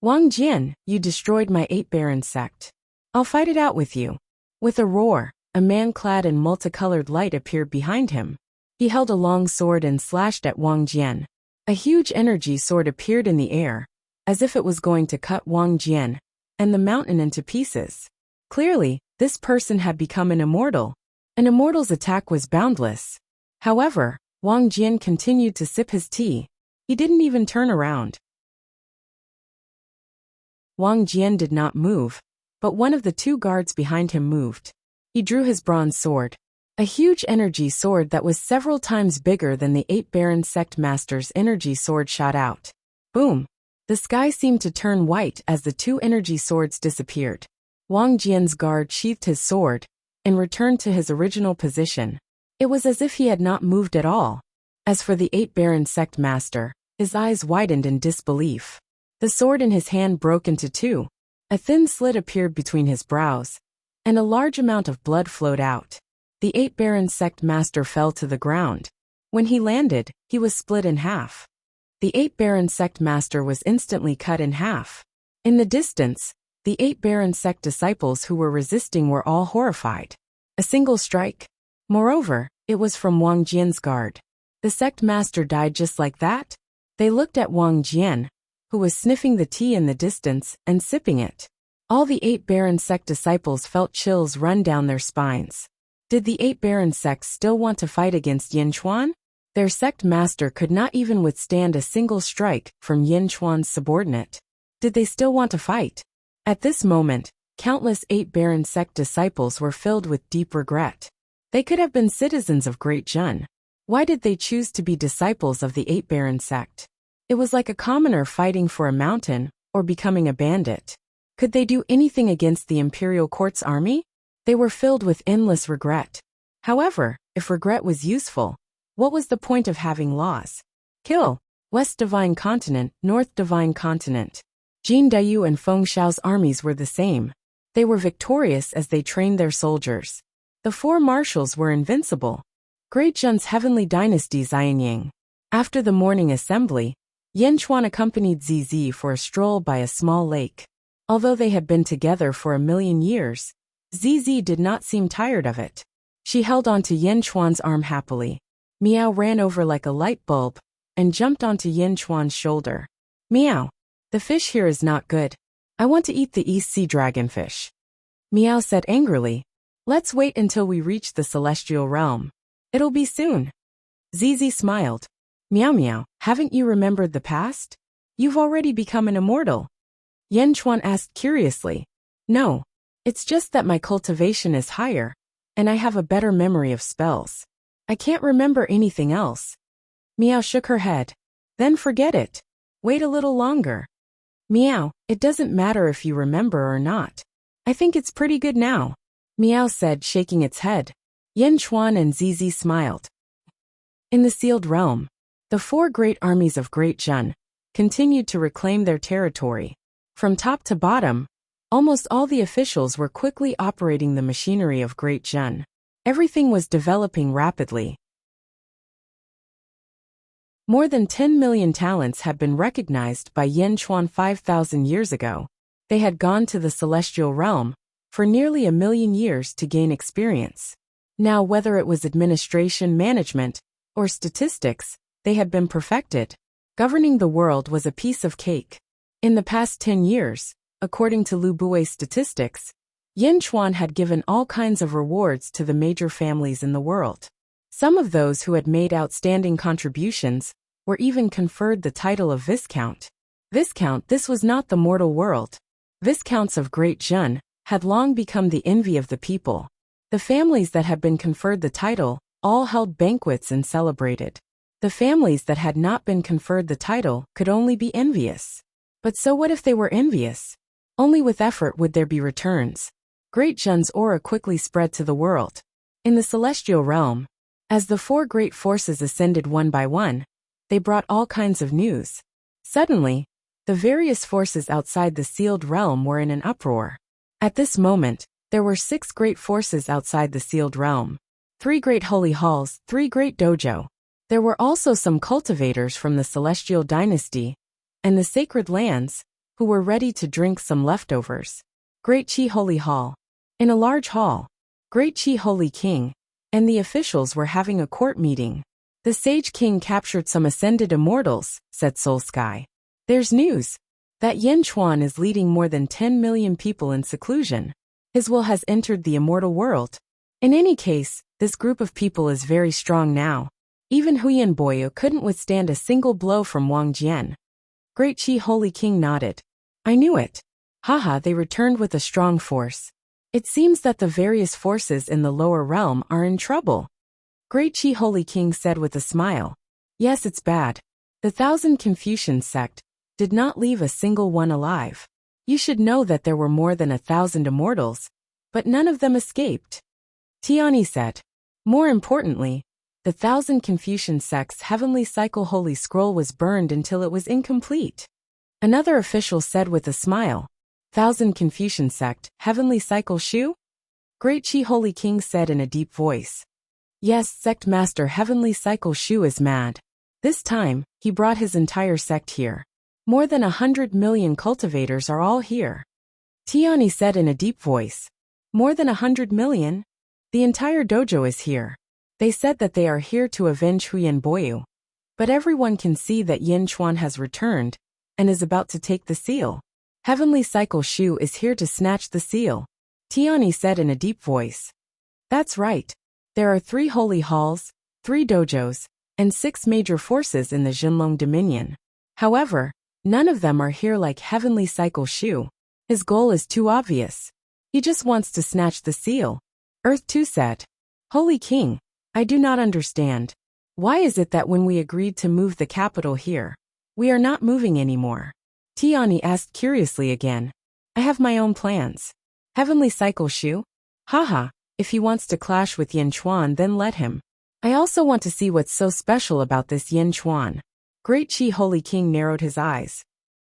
Wang Jian, you destroyed my 8 Baron sect. I'll fight it out with you. With a roar, a man clad in multicolored light appeared behind him. He held a long sword and slashed at Wang Jian. A huge energy sword appeared in the air, as if it was going to cut Wang Jian and the mountain into pieces. Clearly, this person had become an immortal. An immortal's attack was boundless. However, Wang Jian continued to sip his tea. He didn't even turn around. Wang Jian did not move, but one of the 2 guards behind him moved. He drew his bronze sword, a huge energy sword that was several times bigger than the 8 Baron sect master's energy sword shot out. Boom! The sky seemed to turn white as the 2 energy swords disappeared. Wang Jian's guard sheathed his sword and returned to his original position. It was as if he had not moved at all. As for the 8 Baron sect master, his eyes widened in disbelief. The sword in his hand broke into 2. A thin slit appeared between his brows, and a large amount of blood flowed out. The 8 Baron sect master fell to the ground. When he landed, he was split in half. The 8 Baron sect master was instantly cut in half. In the distance, the 8 Baron sect disciples who were resisting were all horrified. A single strike. Moreover, it was from Wang Jian's guard. The sect master died just like that? They looked at Wang Jian, who was sniffing the tea in the distance and sipping it. All the 8 Baron sect disciples felt chills run down their spines. Did the 8 Baron sect still want to fight against Yin Chuan? Their sect master could not even withstand a single strike from Yin Chuan's subordinate. Did they still want to fight? At this moment, countless 8 Baron sect disciples were filled with deep regret. They could have been citizens of Great Jun. Why did they choose to be disciples of the 8 Baron sect? It was like a commoner fighting for a mountain or becoming a bandit. Could they do anything against the imperial court's army? They were filled with endless regret. However, if regret was useful, what was the point of having laws? Kill. West Divine Continent, North Divine Continent. Jin Dayu and Feng Xiao's armies were the same. They were victorious as they trained their soldiers. The 4 marshals were invincible. Great Jun's heavenly dynasty Xianying. After the morning assembly, Yin Chuan accompanied Zizi for a stroll by a small lake. Although they had been together for 1,000,000 years, Zizi did not seem tired of it. She held onto Yin Chuan's arm happily. Miao ran over like a light bulb and jumped onto Yin Chuan's shoulder. Miao, the fish here is not good. I want to eat the East Sea dragonfish. Miao said angrily. Let's wait until we reach the celestial realm. It'll be soon. Zizi smiled. Miao Miao, haven't you remembered the past? You've already become an immortal. Yin Chuan asked curiously. No. It's just that my cultivation is higher, and I have a better memory of spells. I can't remember anything else. Miao shook her head. Then forget it. Wait a little longer. Miao, it doesn't matter if you remember or not. I think it's pretty good now. Miao said, shaking its head. Yin Chuan and Zizi smiled. In the sealed realm, the 4 great armies of Great Jun continued to reclaim their territory. From top to bottom, almost all the officials were quickly operating the machinery of Great Jun. Everything was developing rapidly. More than 10 million talents had been recognized by Yin Chuan 5,000 years ago. They had gone to the celestial realm for nearly 1,000,000 years to gain experience. Now, whether it was administration, management, or statistics, they had been perfected. Governing the world was a piece of cake. In the past 10 years, according to Lu Bui's statistics, Yin Chuan had given all kinds of rewards to the major families in the world. Some of those who had made outstanding contributions were even conferred the title of Viscount. Viscount, this was not the mortal world. Viscounts of Great Zhen had long become the envy of the people. The families that had been conferred the title all held banquets and celebrated. The families that had not been conferred the title could only be envious. But so what if they were envious? Only with effort would there be returns. Great Zhen's aura quickly spread to the world. In the celestial realm, as the four great forces ascended one by one, they brought all kinds of news. Suddenly, the various forces outside the sealed realm were in an uproar. At this moment, there were 6 great forces outside the sealed realm. 3 great holy halls, 3 great dojo. There were also some cultivators from the celestial dynasty and the sacred lands who were ready to drink some leftovers. Great Qi Holy Hall. In a large hall, Great Qi Holy King and the officials were having a court meeting. The Sage King captured some ascended immortals, said Soul Sky. There's news that Yin Chuan is leading more than 10 million people in seclusion. His will has entered the immortal world. In any case, this group of people is very strong now. Even Huyan Boyu couldn't withstand a single blow from Wang Jian. Great Qi Holy King nodded. I knew it. Haha, they returned with a strong force. It seems that the various forces in the lower realm are in trouble. Great Qi Holy King said with a smile. Yes, it's bad. The 1,000 Confucian sect did not leave a single one alive. You should know that there were more than 1,000 immortals, but none of them escaped. Tiani said. More importantly, the 1,000 Confucian sect's heavenly cycle holy scroll was burned until it was incomplete. Another official said with a smile. 1,000 Confucian sect, heavenly cycle shu? Great Qi Holy King said in a deep voice. Yes, sect master heavenly cycle shu is mad. This time, he brought his entire sect here. More than 100 million cultivators are all here. Tiani said in a deep voice. More than 100 million? The entire dojo is here. They said that they are here to avenge Huyan Boyu. But everyone can see that Yin Chuan has returned and is about to take the seal. Heavenly Cycle Shu is here to snatch the seal. Tiani said in a deep voice. That's right. There are 3 holy halls, 3 dojos, and 6 major forces in the Jinlong Dominion. However, none of them are here like Heavenly Cycle Shu. His goal is too obvious. He just wants to snatch the seal. Earth 2 said. Holy King, I do not understand. Why is it that when we agreed to move the capital here, we are not moving anymore? Tiani asked curiously again. I have my own plans. Heavenly Cycle Shu? Haha, if he wants to clash with Yin Chuan then let him. I also want to see what's so special about this Yin Chuan. Great Qi Holy King narrowed his eyes.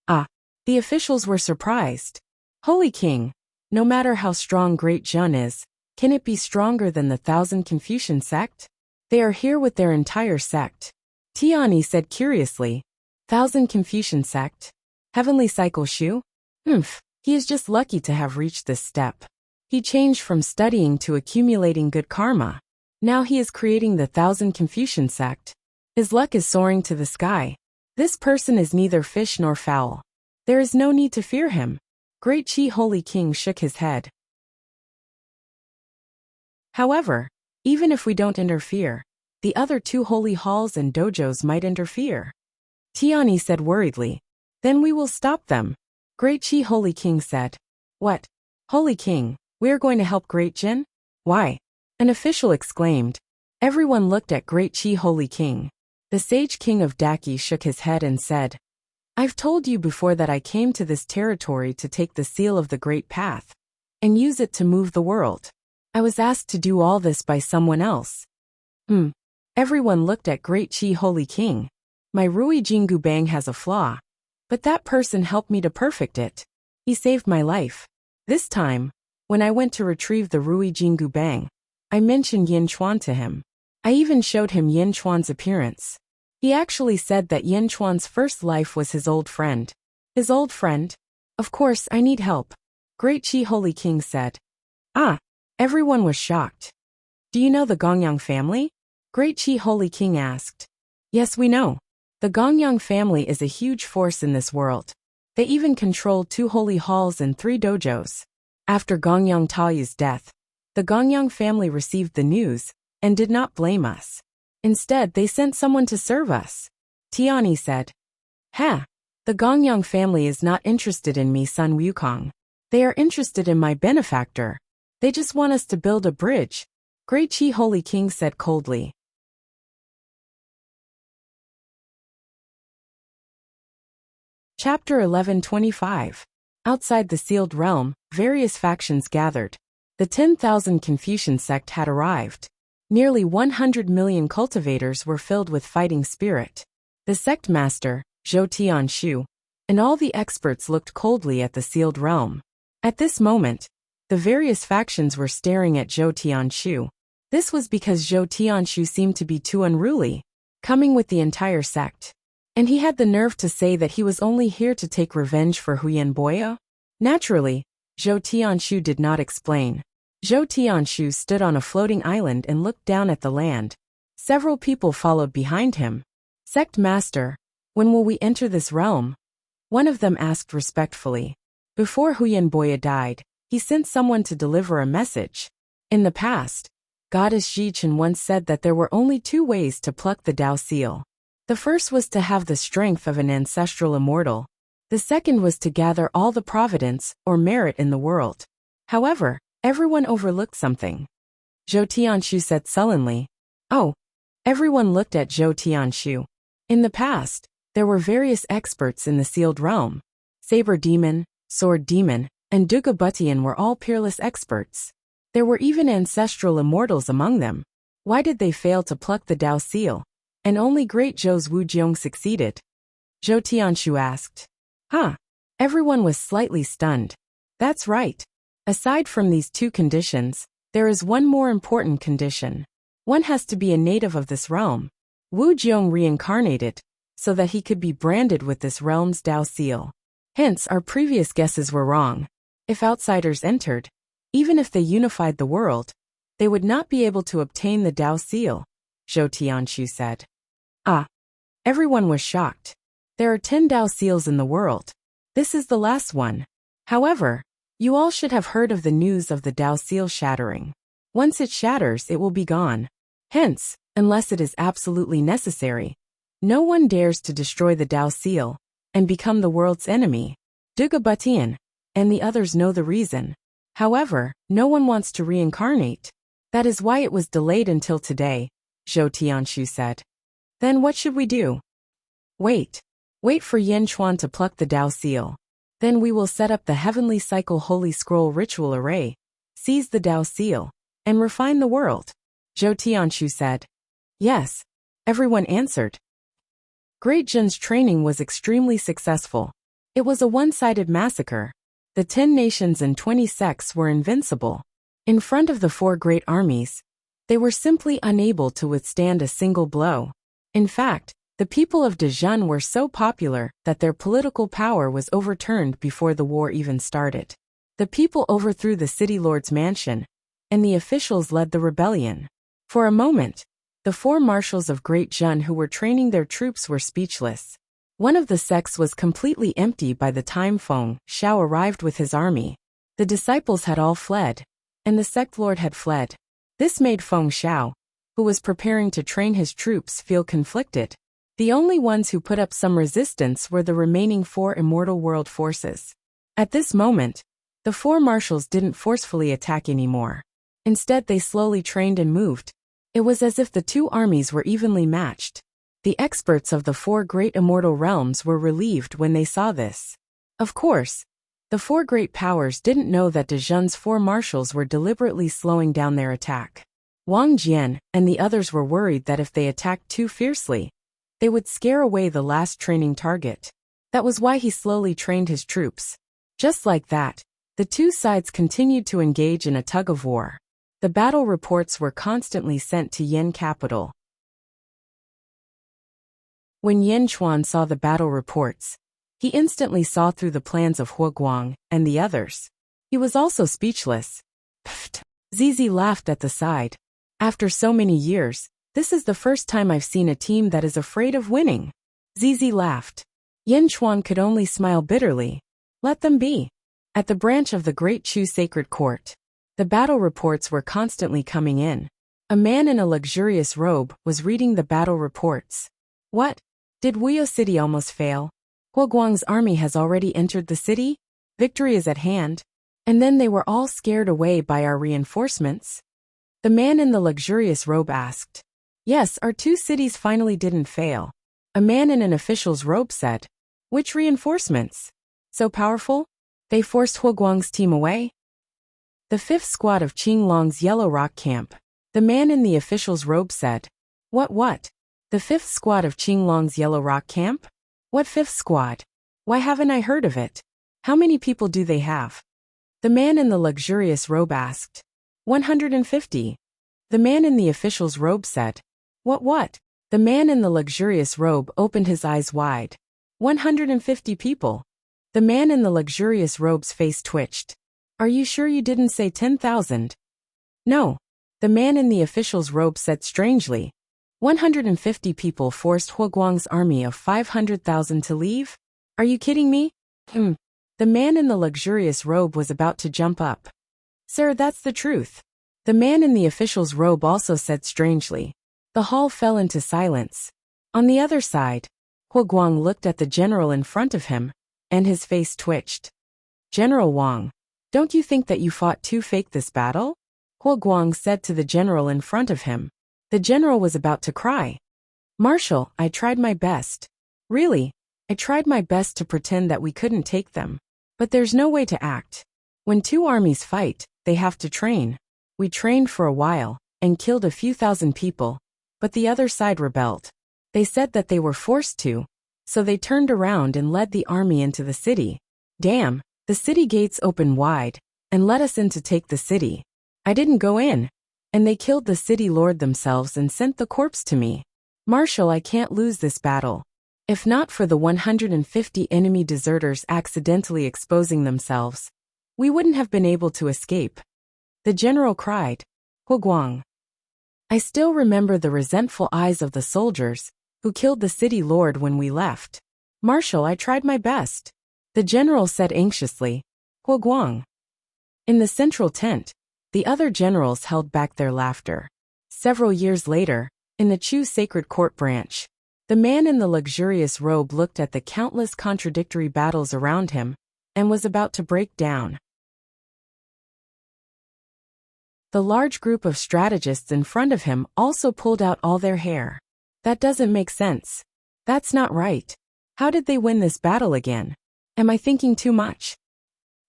Ah, the officials were surprised. Holy King, no matter how strong Great Zhen is, can it be stronger than the 1,000 Confucian sect? They are here with their entire sect. Tiani said curiously. 1,000 Confucian sect? Heavenly Cycle Shu? He is just lucky to have reached this step. He changed from studying to accumulating good karma. Now he is creating the 1,000 Confucian sect. His luck is soaring to the sky. This person is neither fish nor fowl. There is no need to fear him. Great Qi Holy King shook his head. However, even if we don't interfere, the other 2 holy halls and dojos might interfere. Tiani said worriedly. Then we will stop them. Great Qi Holy King said. What? Holy King, we are going to help Great Jin? Why? An official exclaimed. Everyone looked at Great Qi Holy King. The Sage King of Daki shook his head and said. I've told you before that I came to this territory to take the seal of the Great Path and use it to move the world. I was asked to do all this by someone else. Everyone looked at Great Qi Holy King. My Rui Jingu Bang has a flaw. But that person helped me to perfect it. He saved my life. This time, when I went to retrieve the Rui Jingu Bang, I mentioned Yin Chuan to him. I even showed him Yin Chuan's appearance. He actually said that Yin Chuan's first life was his old friend. His old friend? Of course, I need help. Great Qi Holy King said. Ah, everyone was shocked. Do you know the Gongyang family? Great Qi Holy King asked. Yes, we know. The Gongyang family is a huge force in this world. They even control 2 holy halls and 3 dojos. After Gongyang Taoyu's death, the Gongyang family received the news and did not blame us. Instead, they sent someone to serve us. Tiani said. Ha! The Gongyang family is not interested in me, Sun Wukong. They are interested in my benefactor. They just want us to build a bridge, Great Qi Holy King said coldly. Chapter 1125. Outside the sealed realm, various factions gathered. The 10,000 Confucian sect had arrived. Nearly 100 million cultivators were filled with fighting spirit. The sect master, Zhou Tianshu, and all the experts looked coldly at the sealed realm. At this moment, the various factions were staring at Zhou Tianshu. This was because Zhou Tianshu seemed to be too unruly, coming with the entire sect. And he had the nerve to say that he was only here to take revenge for Huyan Boya? Naturally, Zhou Tianshu did not explain. Zhou Tianshu stood on a floating island and looked down at the land. Several people followed behind him. Sect master, when will we enter this realm? One of them asked respectfully. Before Huyan Boya died, he sent someone to deliver a message. In the past, Goddess Jichen once said that there were only 2 ways to pluck the Dao seal. The first was to have the strength of an ancestral immortal. The second was to gather all the providence or merit in the world. However, everyone overlooked something. Zhou Tianshu said sullenly. Oh. Everyone looked at Zhou Tianshu. In the past, there were various experts in the sealed realm. Saber Demon, Sword Demon, and Duga Butian were all peerless experts. There were even ancestral immortals among them. Why did they fail to pluck the Dao seal? And only Great Zhou's Wu Jiong succeeded? Zhou Tianshu asked. Huh. Everyone was slightly stunned. That's right. Aside from these 2 conditions, there is one more important condition. One has to be a native of this realm. Wu Jiong reincarnated, so that he could be branded with this realm's Dao seal. Hence, our previous guesses were wrong. If outsiders entered, even if they unified the world, they would not be able to obtain the Dao seal, Zhou Tianshu said. Ah. Everyone was shocked. There are 10 Dao seals in the world. This is the last one. However, you all should have heard of the news of the Dao seal shattering. Once it shatters, it will be gone. Hence, unless it is absolutely necessary, no one dares to destroy the Dao seal and become the world's enemy. Duga Butian and the others know the reason. However, no one wants to reincarnate. That is why it was delayed until today, Zhou Tianshu said. Then what should we do? Wait. Wait for Yen Chuan to pluck the Dao seal. Then we will set up the Heavenly Cycle Holy Scroll ritual array, seize the Dao seal, and refine the world, Zhou Tianshu said. Yes. Everyone answered. Great Zhen's training was extremely successful. It was a one-sided massacre. The 10 nations and 20 sects were invincible. In front of the 4 great armies, they were simply unable to withstand a single blow. In fact, the people of Dezhun were so popular that their political power was overturned before the war even started. The people overthrew the city lord's mansion, and the officials led the rebellion. For a moment, the 4 marshals of Great Zhun who were training their troops were speechless. One of the sects was completely empty by the time Feng Xiao arrived with his army. The disciples had all fled, and the sect lord had fled. This made Feng Xiao, who was preparing to train his troops, feel conflicted. The only ones who put up some resistance were the remaining 4 immortal world forces. At this moment, the 4 marshals didn't forcefully attack anymore. Instead, they slowly trained and moved. It was as if the 2 armies were evenly matched. The experts of the 4 great immortal realms were relieved when they saw this. Of course, the 4 great powers didn't know that Dezhun's 4 marshals were deliberately slowing down their attack. Wang Jian and the others were worried that if they attacked too fiercely, they would scare away the last training target. That was why he slowly trained his troops. Just like that, the 2 sides continued to engage in a tug-of-war. The battle reports were constantly sent to Yen capital. When Yen Chuan saw the battle reports, he instantly saw through the plans of Hua Guang and the others. He was also speechless. Pfft! Zizi laughed at the side. After so many years, this is the first time I've seen a team that is afraid of winning. Zizi laughed. Yin Chuan could only smile bitterly. Let them be. At the branch of the Great Chu Sacred Court, the battle reports were constantly coming in. A man in a luxurious robe was reading the battle reports. What? Did Wuxia City almost fail? Huoguang's army has already entered the city? Victory is at hand. And then they were all scared away by our reinforcements? The man in the luxurious robe asked. Yes, our 2 cities finally didn't fail. A man in an official's robe said. Which reinforcements? So powerful? They forced Huoguang's team away? The 5th squad of Qinglong's Yellow Rock camp. The man in the official's robe said. What? The 5th squad of Qinglong's Yellow Rock camp? What 5th squad? Why haven't I heard of it? How many people do they have? The man in the luxurious robe asked. 150. The man in the official's robe said. What? The man in the luxurious robe opened his eyes wide. 150 people. The man in the luxurious robe's face twitched. Are you sure you didn't say 10,000? No. The man in the official's robe said strangely. 150 people forced Huoguang's army of 500,000 to leave? Are you kidding me? The man in the luxurious robe was about to jump up. Sir, that's the truth. The man in the official's robe also said strangely. The hall fell into silence. On the other side, Huoguang looked at the general in front of him, and his face twitched. General Wang, don't you think that you fought too fake this battle? Huoguang said to the general in front of him. The general was about to cry. Marshal, I tried my best. Really, I tried my best to pretend that we couldn't take them. But there's no way to act. When 2 armies fight, they have to train. We trained for a while, and killed a few thousand people, but the other side rebelled. They said that they were forced to, so they turned around and led the army into the city. Damn, the city gates opened wide, and let us in to take the city. I didn't go in. And they killed the city lord themselves and sent the corpse to me. Marshal, I can't lose this battle. If not for the 150 enemy deserters accidentally exposing themselves, we wouldn't have been able to escape. The general cried. Huoguang. I still remember the resentful eyes of the soldiers who killed the city lord when we left. Marshal, I tried my best. The general said anxiously. Huoguang. In the central tent, the other generals held back their laughter. Several years later, in the Chu Sacred Court branch, the man in the luxurious robe looked at the countless contradictory battles around him and was about to break down. The large group of strategists in front of him also pulled out all their hair. That doesn't make sense. That's not right. How did they win this battle again? Am I thinking too much?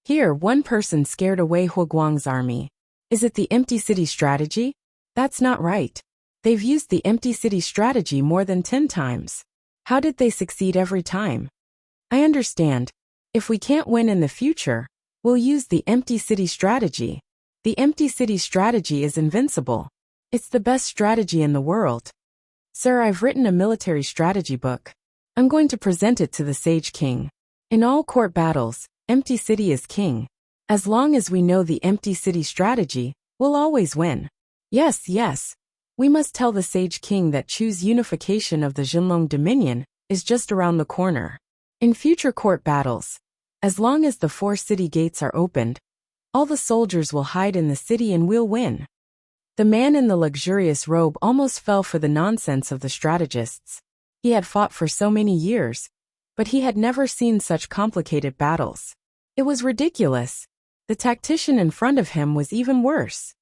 Here, one person scared away Huoguang's army. Is it the empty city strategy? That's not right. They've used the empty city strategy more than 10 times. How did they succeed every time? I understand. If we can't win in the future, we'll use the empty city strategy. The empty city strategy is invincible. It's the best strategy in the world. Sir, I've written a military strategy book. I'm going to present it to the Sage King. In all court battles, empty city is king. As long as we know the empty city strategy, we'll always win. Yes. We must tell the Sage King that Chu's unification of the Jinlong Dominion is just around the corner. In future court battles, as long as the 4 city gates are opened, all the soldiers will hide in the city and we'll win. The man in the luxurious robe almost fell for the nonsense of the strategists. He had fought for so many years, but he had never seen such complicated battles. It was ridiculous. The tactician in front of him was even worse.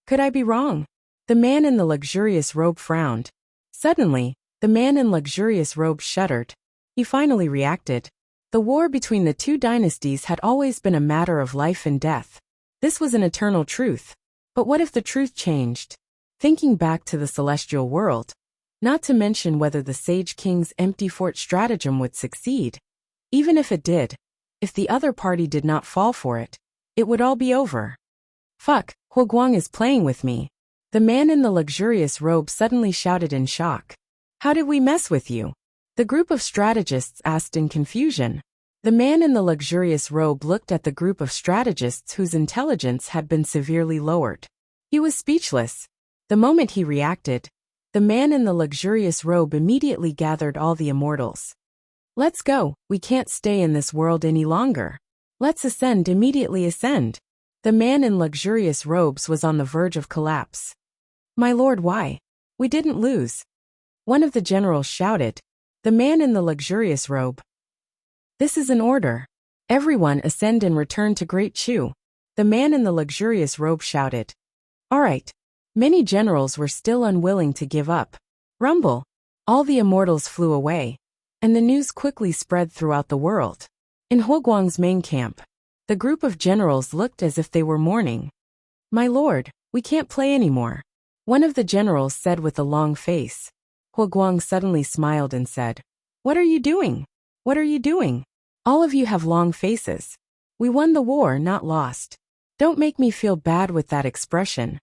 Could I be wrong? The man in the luxurious robe frowned. Suddenly, the man in luxurious robe shuddered. He finally reacted. The war between the 2 dynasties had always been a matter of life and death. This was an eternal truth. But what if the truth changed? Thinking back to the celestial world, not to mention whether the Sage King's empty fort stratagem would succeed. Even if it did, if the other party did not fall for it, it would all be over. Fuck, Huoguang is playing with me. The man in the luxurious robe suddenly shouted in shock. How did we mess with you? The group of strategists asked in confusion. The man in the luxurious robe looked at the group of strategists whose intelligence had been severely lowered. He was speechless. The moment he reacted, The man in the luxurious robe immediately gathered all the immortals. Let's go, we can't stay in this world any longer. Let's ascend, immediately ascend. The man in luxurious robes was on the verge of collapse. My lord, why? We didn't lose. One of the generals shouted. The man in the luxurious robe. This is an order. Everyone ascend and return to Great Chu. The man in the luxurious robe shouted. All right. Many generals were still unwilling to give up. Rumble. All the immortals flew away, and the news quickly spread throughout the world. In Huoguang's main camp, the group of generals looked as if they were mourning. My lord, we can't play anymore. One of the generals said with a long face. Huoguang suddenly smiled and said, What are you doing? What are you doing? All of you have long faces. We won the war, not lost. Don't make me feel bad with that expression.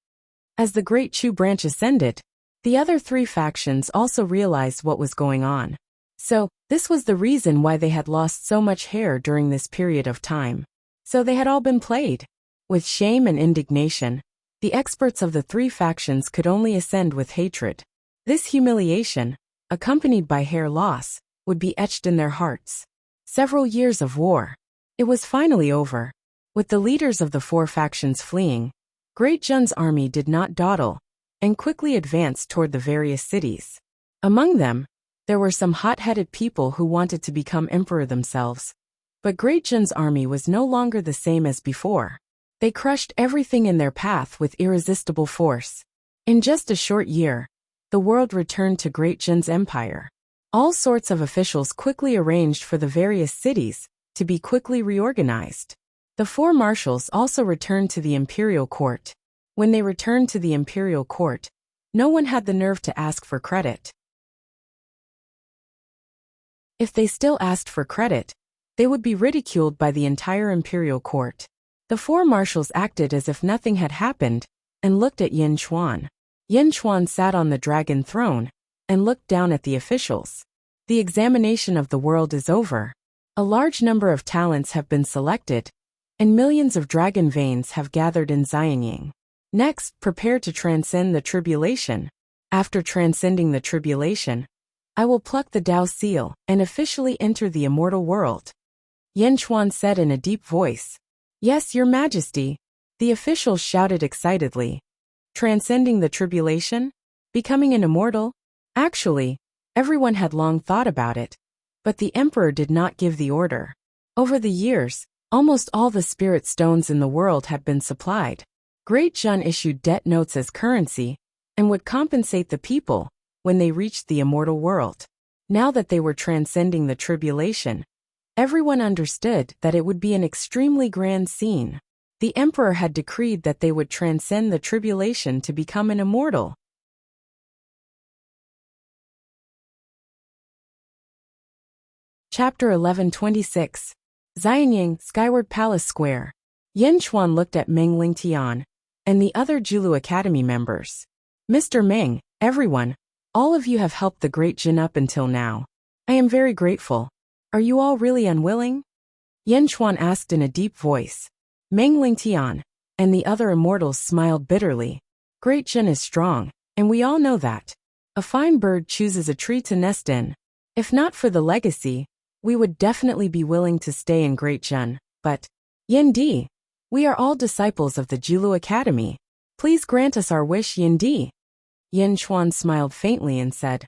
As the Great Chu branch ascended, the other three factions also realized what was going on. So, this was the reason why they had lost so much hair during this period of time. So they had all been played. With shame and indignation, the experts of the three factions could only ascend with hatred. This humiliation, accompanied by hair loss, would be etched in their hearts. Several years of war. It was finally over. With the leaders of the four factions fleeing, Great Jun's army did not dawdle, and quickly advanced toward the various cities. Among them, there were some hot-headed people who wanted to become emperor themselves. But Great Jun's army was no longer the same as before. They crushed everything in their path with irresistible force. In just a short year, the world returned to Great Jun's empire. All sorts of officials quickly arranged for the various cities to be quickly reorganized. The four marshals also returned to the imperial court. When they returned to the imperial court, no one had the nerve to ask for credit. If they still asked for credit, they would be ridiculed by the entire imperial court. The four marshals acted as if nothing had happened, and looked at Yin Chuan. Yin Chuan sat on the dragon throne, and looked down at the officials. The examination of the world is over. A large number of talents have been selected, and millions of dragon veins have gathered in Xianying. Next, prepare to transcend the tribulation. After transcending the tribulation, I will pluck the Dao seal and officially enter the immortal world. Yin Chuan said in a deep voice. Yes, your majesty. The officials shouted excitedly. Transcending the tribulation? Becoming an immortal? Actually, everyone had long thought about it, but the emperor did not give the order. Over the years, almost all the spirit stones in the world had been supplied. Great Jun issued debt notes as currency, and would compensate the people when they reached the immortal world. Now that they were transcending the tribulation, everyone understood that it would be an extremely grand scene. The emperor had decreed that they would transcend the tribulation to become an immortal. Chapter 1126. Xianying, Skyward Palace Square. Yin Chuan looked at Meng Lingtian and the other Julu Academy members. Mr. Meng, everyone, all of you have helped the Great Jin up until now. I am very grateful. Are you all really unwilling? Yin Chuan asked in a deep voice. Meng Lingtian and the other immortals smiled bitterly. Great Jin is strong, and we all know that. A fine bird chooses a tree to nest in. If not for the legacy, we would definitely be willing to stay in Great Jun, but, Yin Di, we are all disciples of the Julu Academy. Please grant us our wish, Yin Di. Yin Chuan smiled faintly and said,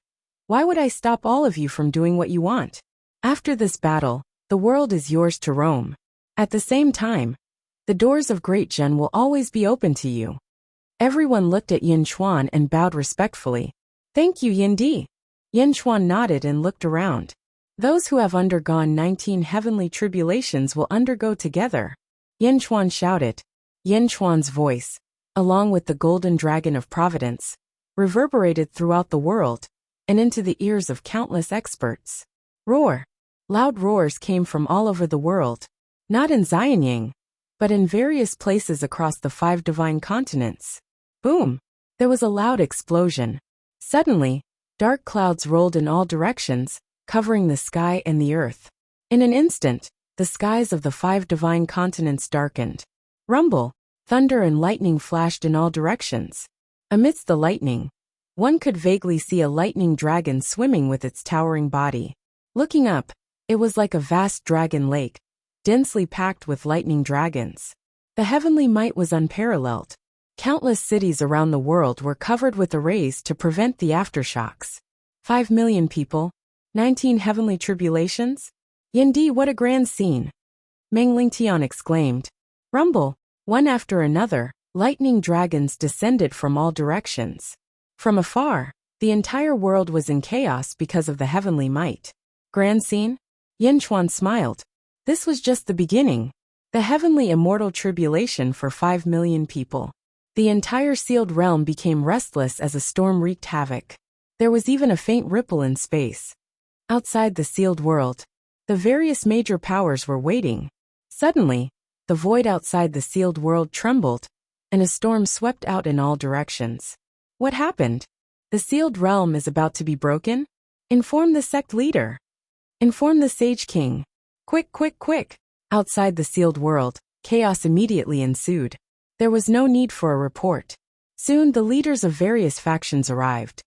Why would I stop all of you from doing what you want? After this battle, the world is yours to roam. At the same time, the doors of Great Jun will always be open to you. Everyone looked at Yin Chuan and bowed respectfully. Thank you, Yin Di. Yin Chuan nodded and looked around. Those who have undergone 19 heavenly tribulations will undergo together. Yin Chuan shouted. Yin Chuan's voice, along with the golden dragon of providence, reverberated throughout the world and into the ears of countless experts. Roar! Loud roars came from all over the world, not in Xianying, but in various places across the 5 divine continents. Boom! There was a loud explosion. Suddenly, dark clouds rolled in all directions, covering the sky and the earth. In an instant, the skies of the 5 divine continents darkened. Rumble, thunder and lightning flashed in all directions. Amidst the lightning, one could vaguely see a lightning dragon swimming with its towering body. Looking up, it was like a vast dragon lake, densely packed with lightning dragons. The heavenly might was unparalleled. Countless cities around the world were covered with arrays to prevent the aftershocks. 5 million people, 19 heavenly tribulations? Yendi, what a grand scene! Meng Lingtian exclaimed. Rumble, one after another, lightning dragons descended from all directions. From afar, the entire world was in chaos because of the heavenly might. Grand scene? Yin Chuan smiled. This was just the beginning. The heavenly immortal tribulation for 5 million people. The entire sealed realm became restless as a storm wreaked havoc. There was even a faint ripple in space. Outside the sealed world, the various major powers were waiting. Suddenly, the void outside the sealed world trembled, and a storm swept out in all directions. What happened? The sealed realm is about to be broken? Inform the sect leader. Inform the Sage King. Quick, quick, quick! Outside the sealed world, chaos immediately ensued. There was no need for a report. Soon the leaders of various factions arrived.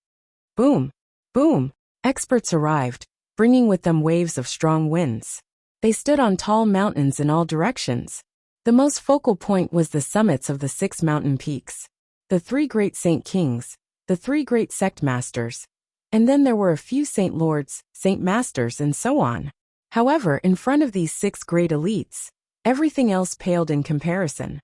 Boom! Boom! Experts arrived, bringing with them waves of strong winds. They stood on tall mountains in all directions. The most focal point was the summits of the 6 mountain peaks. The 3 great saint kings, the 3 great sect masters, and then there were a few saint lords, saint masters, and so on. However, in front of these 6 great elites, everything else paled in comparison.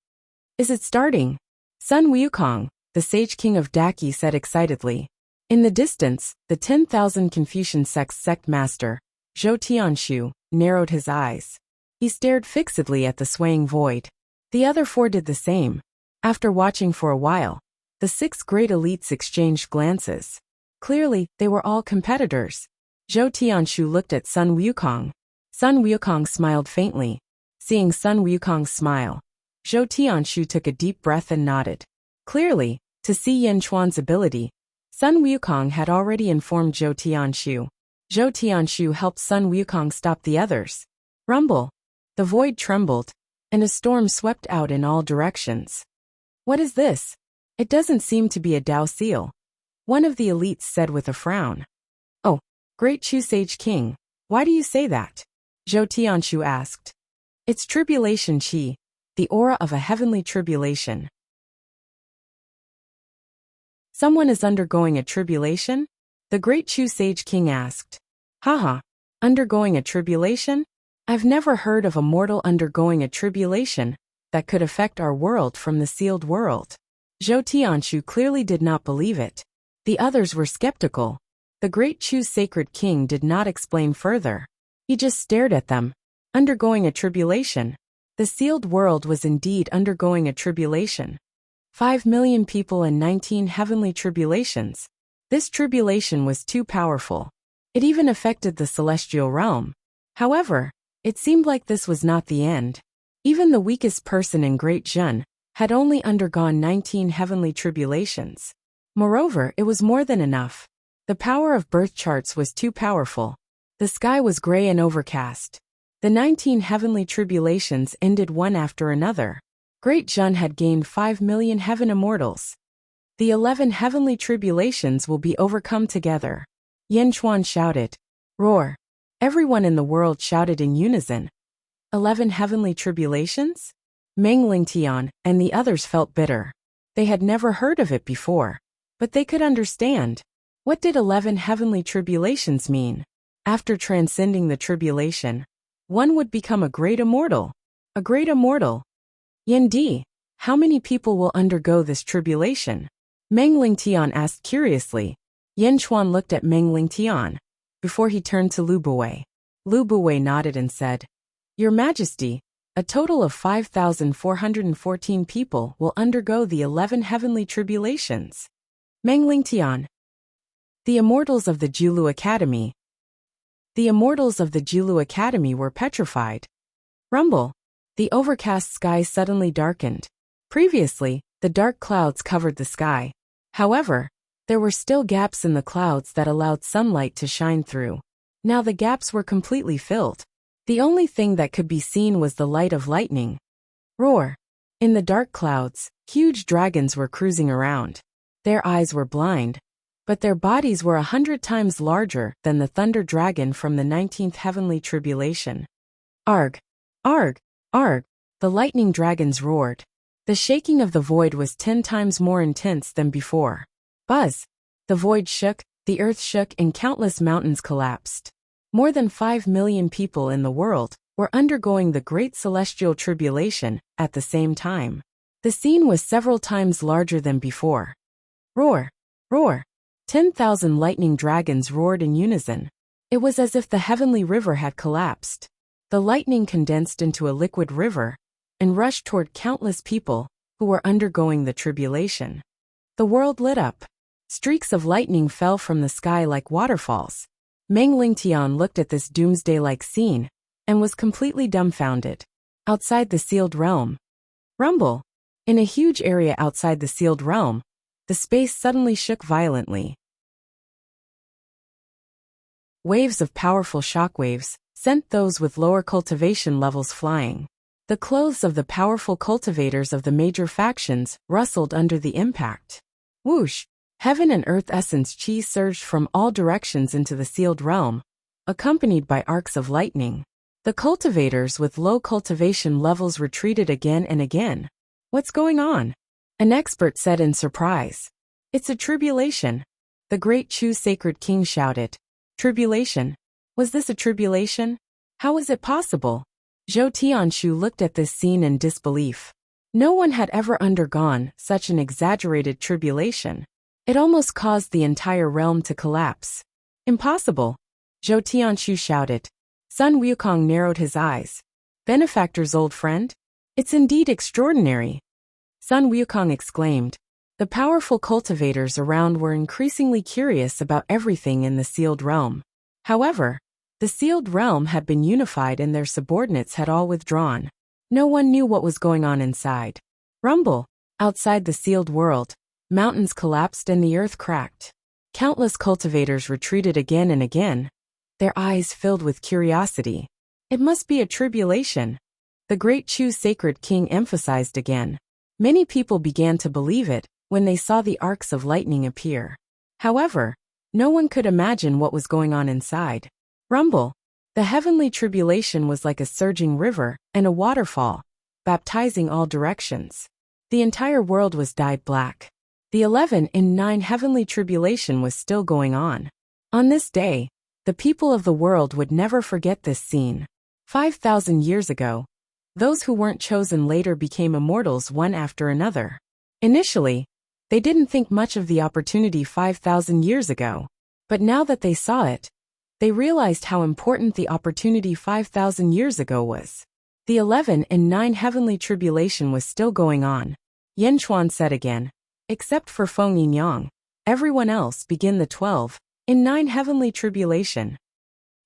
Is it starting? Sun Wukong, the sage king of Daki, said excitedly. In the distance, the 10,000 Confucian sect master, Zhou Tianshu, narrowed his eyes. He stared fixedly at the swaying void. The other 4 did the same. After watching for a while, the 6 great elites exchanged glances. Clearly, they were all competitors. Zhou Tianshu looked at Sun Wukong. Sun Wukong smiled faintly. Seeing Sun Wukong's smile, Zhou Tianshu took a deep breath and nodded. Clearly, to see Yin Chuan's ability, Sun Wukong had already informed Zhou Tianshu. Zhou Tianshu helped Sun Wukong stop the others. Rumble! The void trembled, and a storm swept out in all directions. What is this? It doesn't seem to be a Dao seal. One of the elites said with a frown. Oh, great Chu Sage King, why do you say that? Zhou Tianshu asked. It's tribulation chi, the aura of a heavenly tribulation. Someone is undergoing a tribulation? The great Chu Sage King asked. Haha, undergoing a tribulation? I've never heard of a mortal undergoing a tribulation that could affect our world from the sealed world. Zhou Tianshu clearly did not believe it. The others were skeptical. The great Chu's sacred king did not explain further. He just stared at them. Undergoing a tribulation. The sealed world was indeed undergoing a tribulation. 5 million people and 19 heavenly tribulations. This tribulation was too powerful. It even affected the celestial realm. However, it seemed like this was not the end. Even the weakest person in Great Zhen had only undergone 19 heavenly tribulations. Moreover, it was more than enough. The power of birth charts was too powerful. The sky was gray and overcast. The 19 heavenly tribulations ended one after another. Great Zhen had gained 5 million heaven immortals. The 11 heavenly tribulations will be overcome together. Yin Chuan shouted. Roar. Everyone in the world shouted in unison. 11 heavenly tribulations? Meng Lingtian and the others felt bitter. They had never heard of it before. But they could understand. What did 11 heavenly tribulations mean? After transcending the tribulation, one would become a great immortal. A great immortal. Yin Di, how many people will undergo this tribulation? Meng Lingtian asked curiously. Yin Chuan looked at Meng Lingtian before he turned to Lu Buwei. Lu Buwei nodded and said, Your Majesty, a total of 5,414 people will undergo the 11 heavenly tribulations. Meng Lingtian. The immortals of the Jiulu Academy. The immortals of the Jiulu Academy were petrified. Rumble. The overcast sky suddenly darkened. Previously, the dark clouds covered the sky. However, there were still gaps in the clouds that allowed sunlight to shine through. Now the gaps were completely filled. The only thing that could be seen was the light of lightning. Roar. In the dark clouds, huge dragons were cruising around. Their eyes were blind. but their bodies were 100 times larger than the thunder dragon from the 19th heavenly tribulation. Arg! Arg! Arg! The lightning dragons roared. The shaking of the void was 10 times more intense than before. Buzz! The void shook, the earth shook, and countless mountains collapsed. More than 5 million people in the world were undergoing the great celestial tribulation at the same time. The scene was several times larger than before. Roar! Roar! 10,000 lightning dragons roared in unison. It was as if the heavenly river had collapsed. The lightning condensed into a liquid river and rushed toward countless people who were undergoing the tribulation. The world lit up. Streaks of lightning fell from the sky like waterfalls. Meng Lingtian looked at this doomsday-like scene and was completely dumbfounded. Outside the sealed realm. Rumble! In a huge area outside the sealed realm, the space suddenly shook violently. Waves of powerful shockwaves sent those with lower cultivation levels flying. The clothes of the powerful cultivators of the major factions rustled under the impact. Whoosh! Heaven and earth essence chi surged from all directions into the sealed realm, accompanied by arcs of lightning. The cultivators with low cultivation levels retreated again and again. What's going on? An expert said in surprise. It's a tribulation. The great Chu sacred king shouted. Tribulation? Was this a tribulation? How is it possible? Zhou Tianshu looked at this scene in disbelief. No one had ever undergone such an exaggerated tribulation. It almost caused the entire realm to collapse. Impossible! Zhou Tianshu shouted. Sun Wukong narrowed his eyes. Benefactor's old friend? It's indeed extraordinary. Sun Wukong exclaimed. The powerful cultivators around were increasingly curious about everything in the sealed realm. However, the sealed realm had been unified and their subordinates had all withdrawn. No one knew what was going on inside. Rumble! Outside the sealed world, mountains collapsed and the earth cracked. Countless cultivators retreated again and again, their eyes filled with curiosity. It must be a tribulation. The great Chu sacred king emphasized again. Many people began to believe it when they saw the arcs of lightning appear. However, no one could imagine what was going on inside. Rumble! The heavenly tribulation was like a surging river and a waterfall, baptizing all directions. The entire world was dyed black. The 11 in 9 heavenly tribulation was still going on. On this day, the people of the world would never forget this scene. 5,000 years ago, those who weren't chosen later became immortals one after another. Initially, they didn't think much of the opportunity 5,000 years ago, but now that they saw it, they realized how important the opportunity 5,000 years ago was. The 11 in 9 heavenly tribulation was still going on. Yan Chuan said again. Except for Feng Yinyang, everyone else begin the 12 in 9 heavenly tribulation.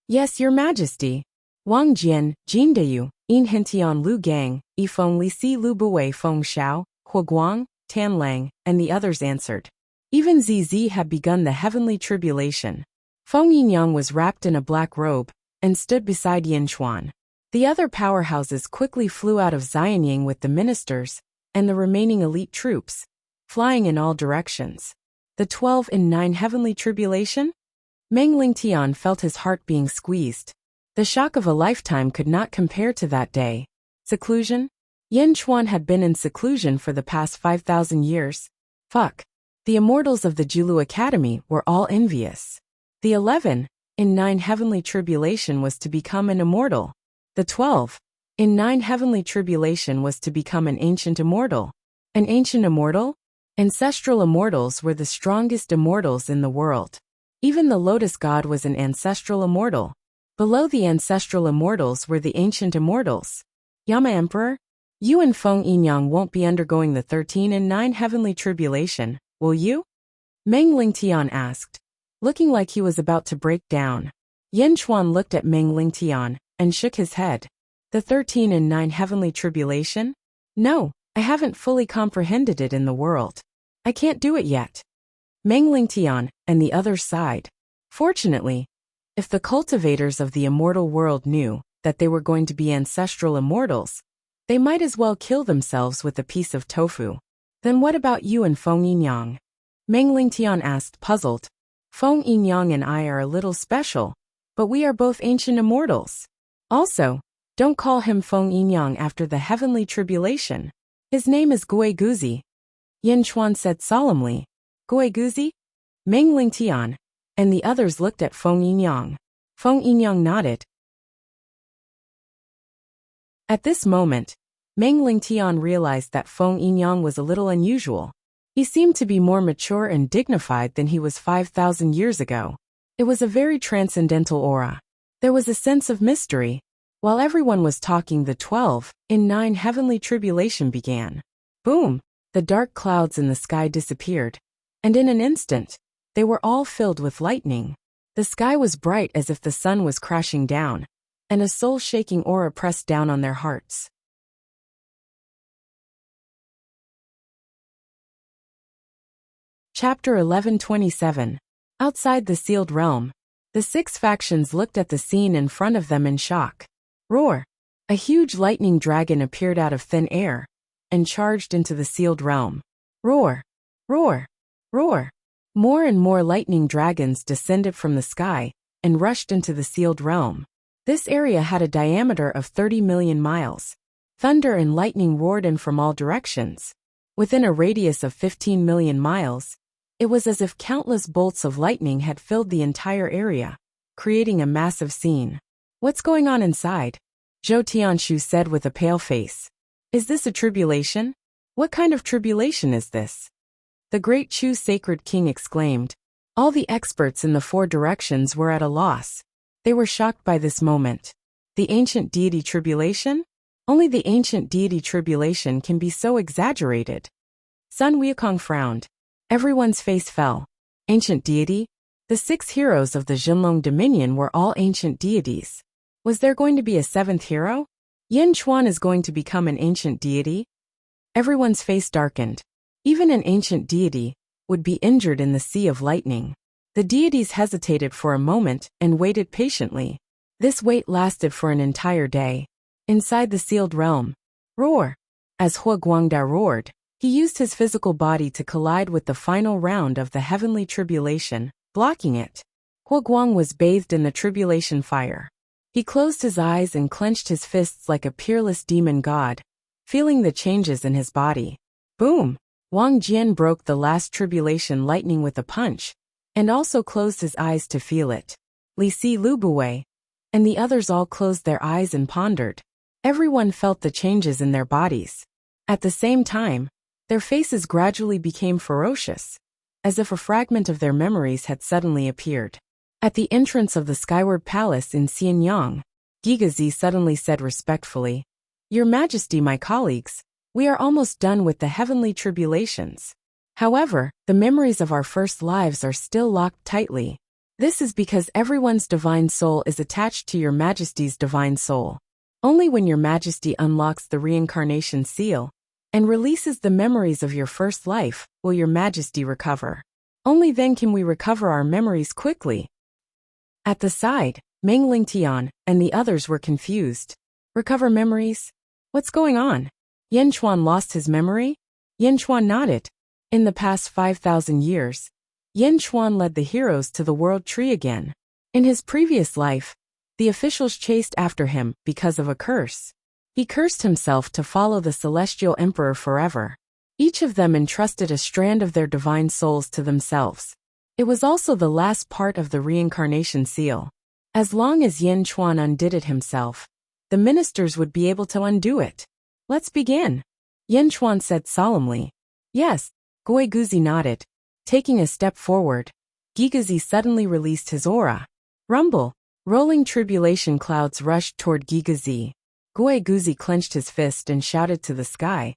Yes, your majesty. Wang Jian, Jin Deyu, Yin Hintian Lu Gang, Yifeng Li Si Lu Buwei Feng Shao, Huaguang, Tan Lang, and the others answered. Even Zizi had begun the heavenly tribulation. Feng Yinyang was wrapped in a black robe and stood beside Yin Chuan. The other powerhouses quickly flew out of Xianying with the ministers and the remaining elite troops, flying in all directions. The 12 in 9 heavenly tribulation? Meng Lingtian felt his heart being squeezed. The shock of a lifetime could not compare to that day. Seclusion? Yen Chuan had been in seclusion for the past 5,000 years. Fuck. The immortals of the Jilu Academy were all envious. The 11 in 9 heavenly tribulation was to become an immortal. The 12 in 9 heavenly tribulation was to become an ancient immortal. An ancient immortal? Ancestral immortals were the strongest immortals in the world. Even the Lotus God was an ancestral immortal. Below the ancestral immortals were the ancient immortals. Yama Emperor? You and Feng Yinyang won't be undergoing the 13 in 9 heavenly tribulation, will you? Meng Lingtian asked, looking like he was about to break down. Yen Chuan looked at Meng Lingtian and shook his head. The 13 in 9 heavenly tribulation? No, I haven't fully comprehended it in the world. I can't do it yet. Meng Lingtian and the others sighed. Fortunately, if the cultivators of the immortal world knew that they were going to be ancestral immortals, they might as well kill themselves with a piece of tofu. Then what about you and Feng Yinyang? Meng Lingtian asked, puzzled. Feng Yinyang and I are a little special, but we are both ancient immortals. Also, don't call him Feng Yinyang after the heavenly tribulation. His name is Gui Guzi. Yin Chuan said solemnly. Gui Guzi? Meng Lingtian, and the others looked at Feng Yinyang. Feng Yinyang nodded. At this moment, Meng Lingtian realized that Feng Yinyang was a little unusual. He seemed to be more mature and dignified than he was 5,000 years ago. It was a very transcendental aura. There was a sense of mystery. While everyone was talking, the 12 in 9 heavenly tribulation began. Boom! The dark clouds in the sky disappeared. And in an instant, they were all filled with lightning. The sky was bright as if the sun was crashing down, and a soul-shaking aura pressed down on their hearts. Chapter 11:27. Outside the sealed realm, the 6 factions looked at the scene in front of them in shock. Roar! A huge lightning dragon appeared out of thin air and charged into the sealed realm. Roar! Roar! Roar! More and more lightning dragons descended from the sky and rushed into the sealed realm. This area had a diameter of 30 million miles. Thunder and lightning roared in from all directions. Within a radius of 15 million miles, it was as if countless bolts of lightning had filled the entire area, creating a massive scene. What's going on inside? Zhou Tianshu said with a pale face. Is this a tribulation? What kind of tribulation is this? The great Chu sacred king exclaimed. All the experts in the 4 directions were at a loss. They were shocked by this moment. The ancient deity tribulation? Only the ancient deity tribulation can be so exaggerated. Sun Wukong frowned. Everyone's face fell. Ancient deity? The 6 heroes of the Jinlong Dominion were all ancient deities. Was there going to be a 7th hero? Yin Chuan is going to become an ancient deity? Everyone's face darkened. Even an ancient deity would be injured in the sea of lightning. The deities hesitated for a moment and waited patiently. This wait lasted for an entire day. Inside the sealed realm, roar! As Hua Guangda roared, he used his physical body to collide with the final round of the heavenly tribulation, blocking it. Hua Guang was bathed in the tribulation fire. He closed his eyes and clenched his fists like a peerless demon god, feeling the changes in his body. Boom! Wang Jian broke the last tribulation lightning with a punch, and also closed his eyes to feel it. Li Si Lu Buwei and the others all closed their eyes and pondered. Everyone felt the changes in their bodies. At the same time, their faces gradually became ferocious, as if a fragment of their memories had suddenly appeared. At the entrance of the Skyward Palace in Xianyang, Gigazi suddenly said respectfully, Your Majesty, my colleagues, we are almost done with the heavenly tribulations. However, the memories of our first lives are still locked tightly. This is because everyone's divine soul is attached to Your Majesty's divine soul. Only when Your Majesty unlocks the reincarnation seal and releases the memories of your first life will Your Majesty recover. Only then can we recover our memories quickly. At the side, Meng Lingtian and the others were confused. Recover memories? What's going on? Yin Chuan lost his memory? Yin Chuan nodded. In the past 5,000 years, Yin Chuan led the heroes to the World Tree again. In his previous life, the officials chased after him because of a curse. He cursed himself to follow the Celestial Emperor forever. Each of them entrusted a strand of their divine souls to themselves. It was also the last part of the reincarnation seal. As long as Yin Chuan undid it himself, the ministers would be able to undo it. Let's begin. Yin Chuan said solemnly. Yes, Gui Guzi nodded. Taking a step forward, Gigazi suddenly released his aura. Rumble! Rolling tribulation clouds rushed toward Gigazi. Gui Guzi clenched his fist and shouted to the sky.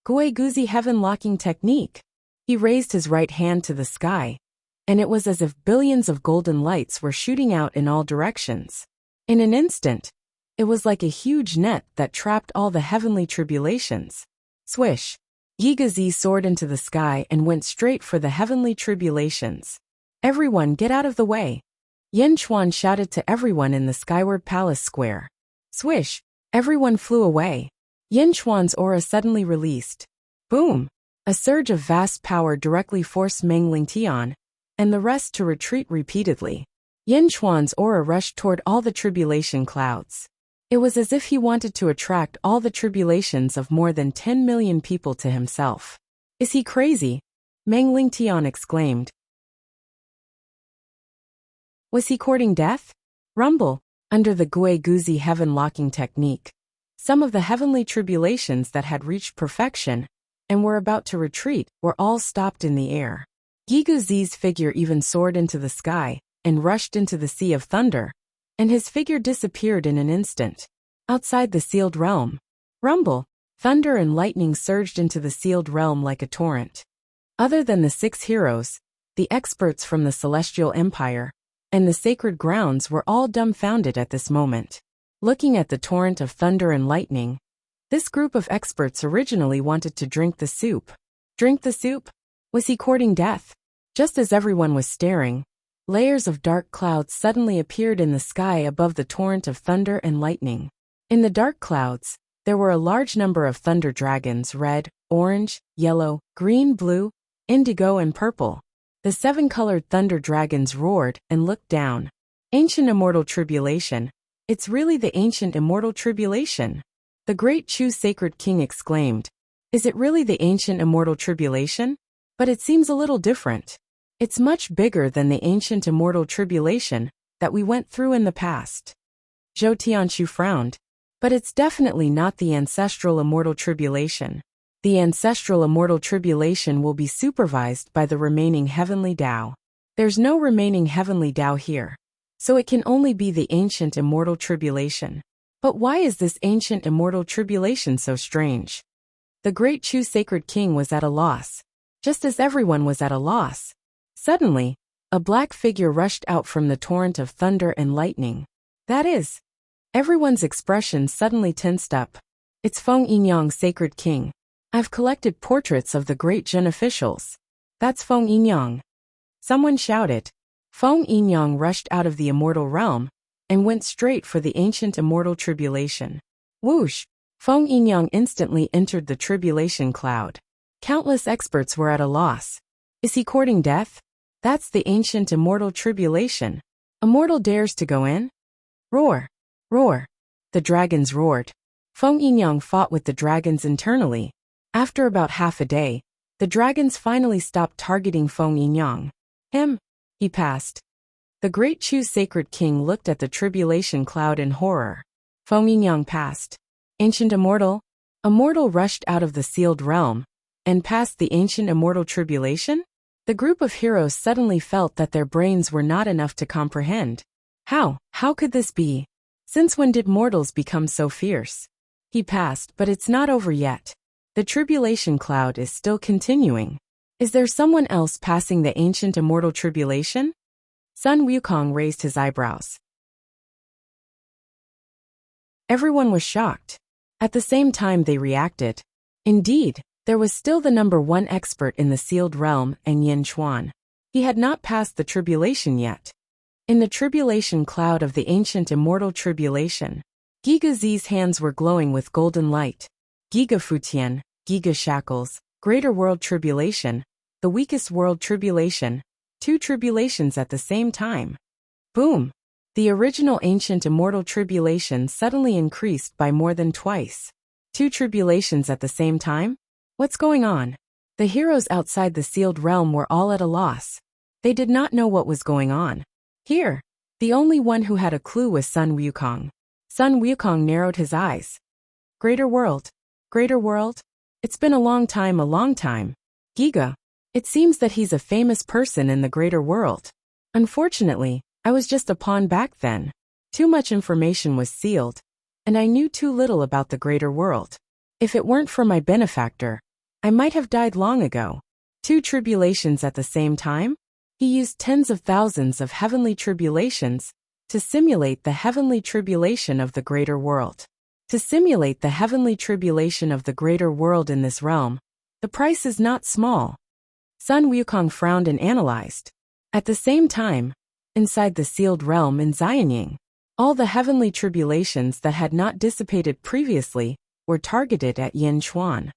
Gui Guzi heaven-locking technique. He raised his right hand to the sky, and it was as if billions of golden lights were shooting out in all directions. In an instant, it was like a huge net that trapped all the heavenly tribulations. Swish! Gigazi soared into the sky and went straight for the heavenly tribulations. Everyone get out of the way! Yin Chuan shouted to everyone in the Skyward Palace Square. Swish! Everyone flew away. Yin Chuan's aura suddenly released. Boom! A surge of vast power directly forced Meng Lingtian and the rest to retreat repeatedly. Yin Chuan's aura rushed toward all the tribulation clouds. It was as if he wanted to attract all the tribulations of more than 10 million people to himself. Is he crazy? Meng Lingtian exclaimed. Was he courting death? Rumble, under the Gui Guzi heaven-locking technique. Some of the heavenly tribulations that had reached perfection and were about to retreat were all stopped in the air. Guiguzi's figure even soared into the sky and rushed into the sea of thunder, and his figure disappeared in an instant. Outside the sealed realm, rumble, thunder and lightning surged into the sealed realm like a torrent. Other than the 6 heroes, the experts from the Celestial Empire, and the sacred grounds were all dumbfounded at this moment. Looking at the torrent of thunder and lightning, this group of experts originally wanted to drink the soup. Drink the soup? Was he courting death? Just as everyone was staring, layers of dark clouds suddenly appeared in the sky above the torrent of thunder and lightning. In the dark clouds, there were a large number of thunder dragons, red, orange, yellow, green, blue, indigo and purple. The 7-colored thunder dragons roared and looked down. Ancient immortal tribulation. It's really the ancient immortal tribulation. The great Chu sacred king exclaimed. Is it really the ancient immortal tribulation? But it seems a little different. It's much bigger than the ancient immortal tribulation that we went through in the past. Zhou Tianchu frowned. But it's definitely not the ancestral immortal tribulation. The ancestral immortal tribulation will be supervised by the remaining heavenly Tao. There's no remaining heavenly Tao here, so it can only be the ancient immortal tribulation. But why is this ancient immortal tribulation so strange? The great Chu sacred king was at a loss. Just as everyone was at a loss. Suddenly, a black figure rushed out from the torrent of thunder and lightning. That is. Everyone's expression suddenly tensed up. It's Feng Yinyang sacred king. I've collected portraits of the great Zhen officials. That's Feng Yinyang. Someone shouted. Feng Yinyang rushed out of the immortal realm and went straight for the ancient immortal tribulation. Whoosh! Feng Yinyang instantly entered the tribulation cloud. Countless experts were at a loss. Is he courting death? That's the ancient immortal tribulation. A mortal dares to go in? Roar! Roar! The dragons roared. Feng Yinyang fought with the dragons internally. After about half a day, the dragons finally stopped targeting Feng Yinyang. He passed. The great Chu sacred king looked at the tribulation cloud in horror. Feng Yinyang passed. Ancient immortal? A mortal rushed out of the sealed realm and passed the ancient immortal tribulation? The group of heroes suddenly felt that their brains were not enough to comprehend. How could this be? Since when did mortals become so fierce? He passed, but it's not over yet. The tribulation cloud is still continuing. Is there someone else passing the ancient immortal tribulation? Sun Wukong raised his eyebrows. Everyone was shocked. At the same time they reacted. Indeed, there was still the number 1 expert in the sealed realm, and Yin Chuan. He had not passed the tribulation yet. In the tribulation cloud of the ancient immortal tribulation, Giga Z's hands were glowing with golden light. Giga Futian, Giga Shackles, Greater World Tribulation, the Weakest World Tribulation, 2 tribulations at the same time. Boom! The original ancient immortal tribulation suddenly increased by more than twice. 2 tribulations at the same time? What's going on? The heroes outside the sealed realm were all at a loss. They did not know what was going on. Here, the only one who had a clue was Sun Wukong. Sun Wukong narrowed his eyes. Greater world. Greater world? It's been a long time. Giga. It seems that he's a famous person in the greater world. Unfortunately, I was just a pawn back then. Too much information was sealed, and I knew too little about the greater world. If it weren't for my benefactor, I might have died long ago. 2 tribulations at the same time? He used tens of thousands of heavenly tribulations to simulate the heavenly tribulation of the greater world. To simulate the heavenly tribulation of the greater world in this realm, the price is not small. Sun Wukong frowned and analyzed. At the same time, inside the sealed realm in Xianying, all the heavenly tribulations that had not dissipated previously were targeted at Yin Chuan.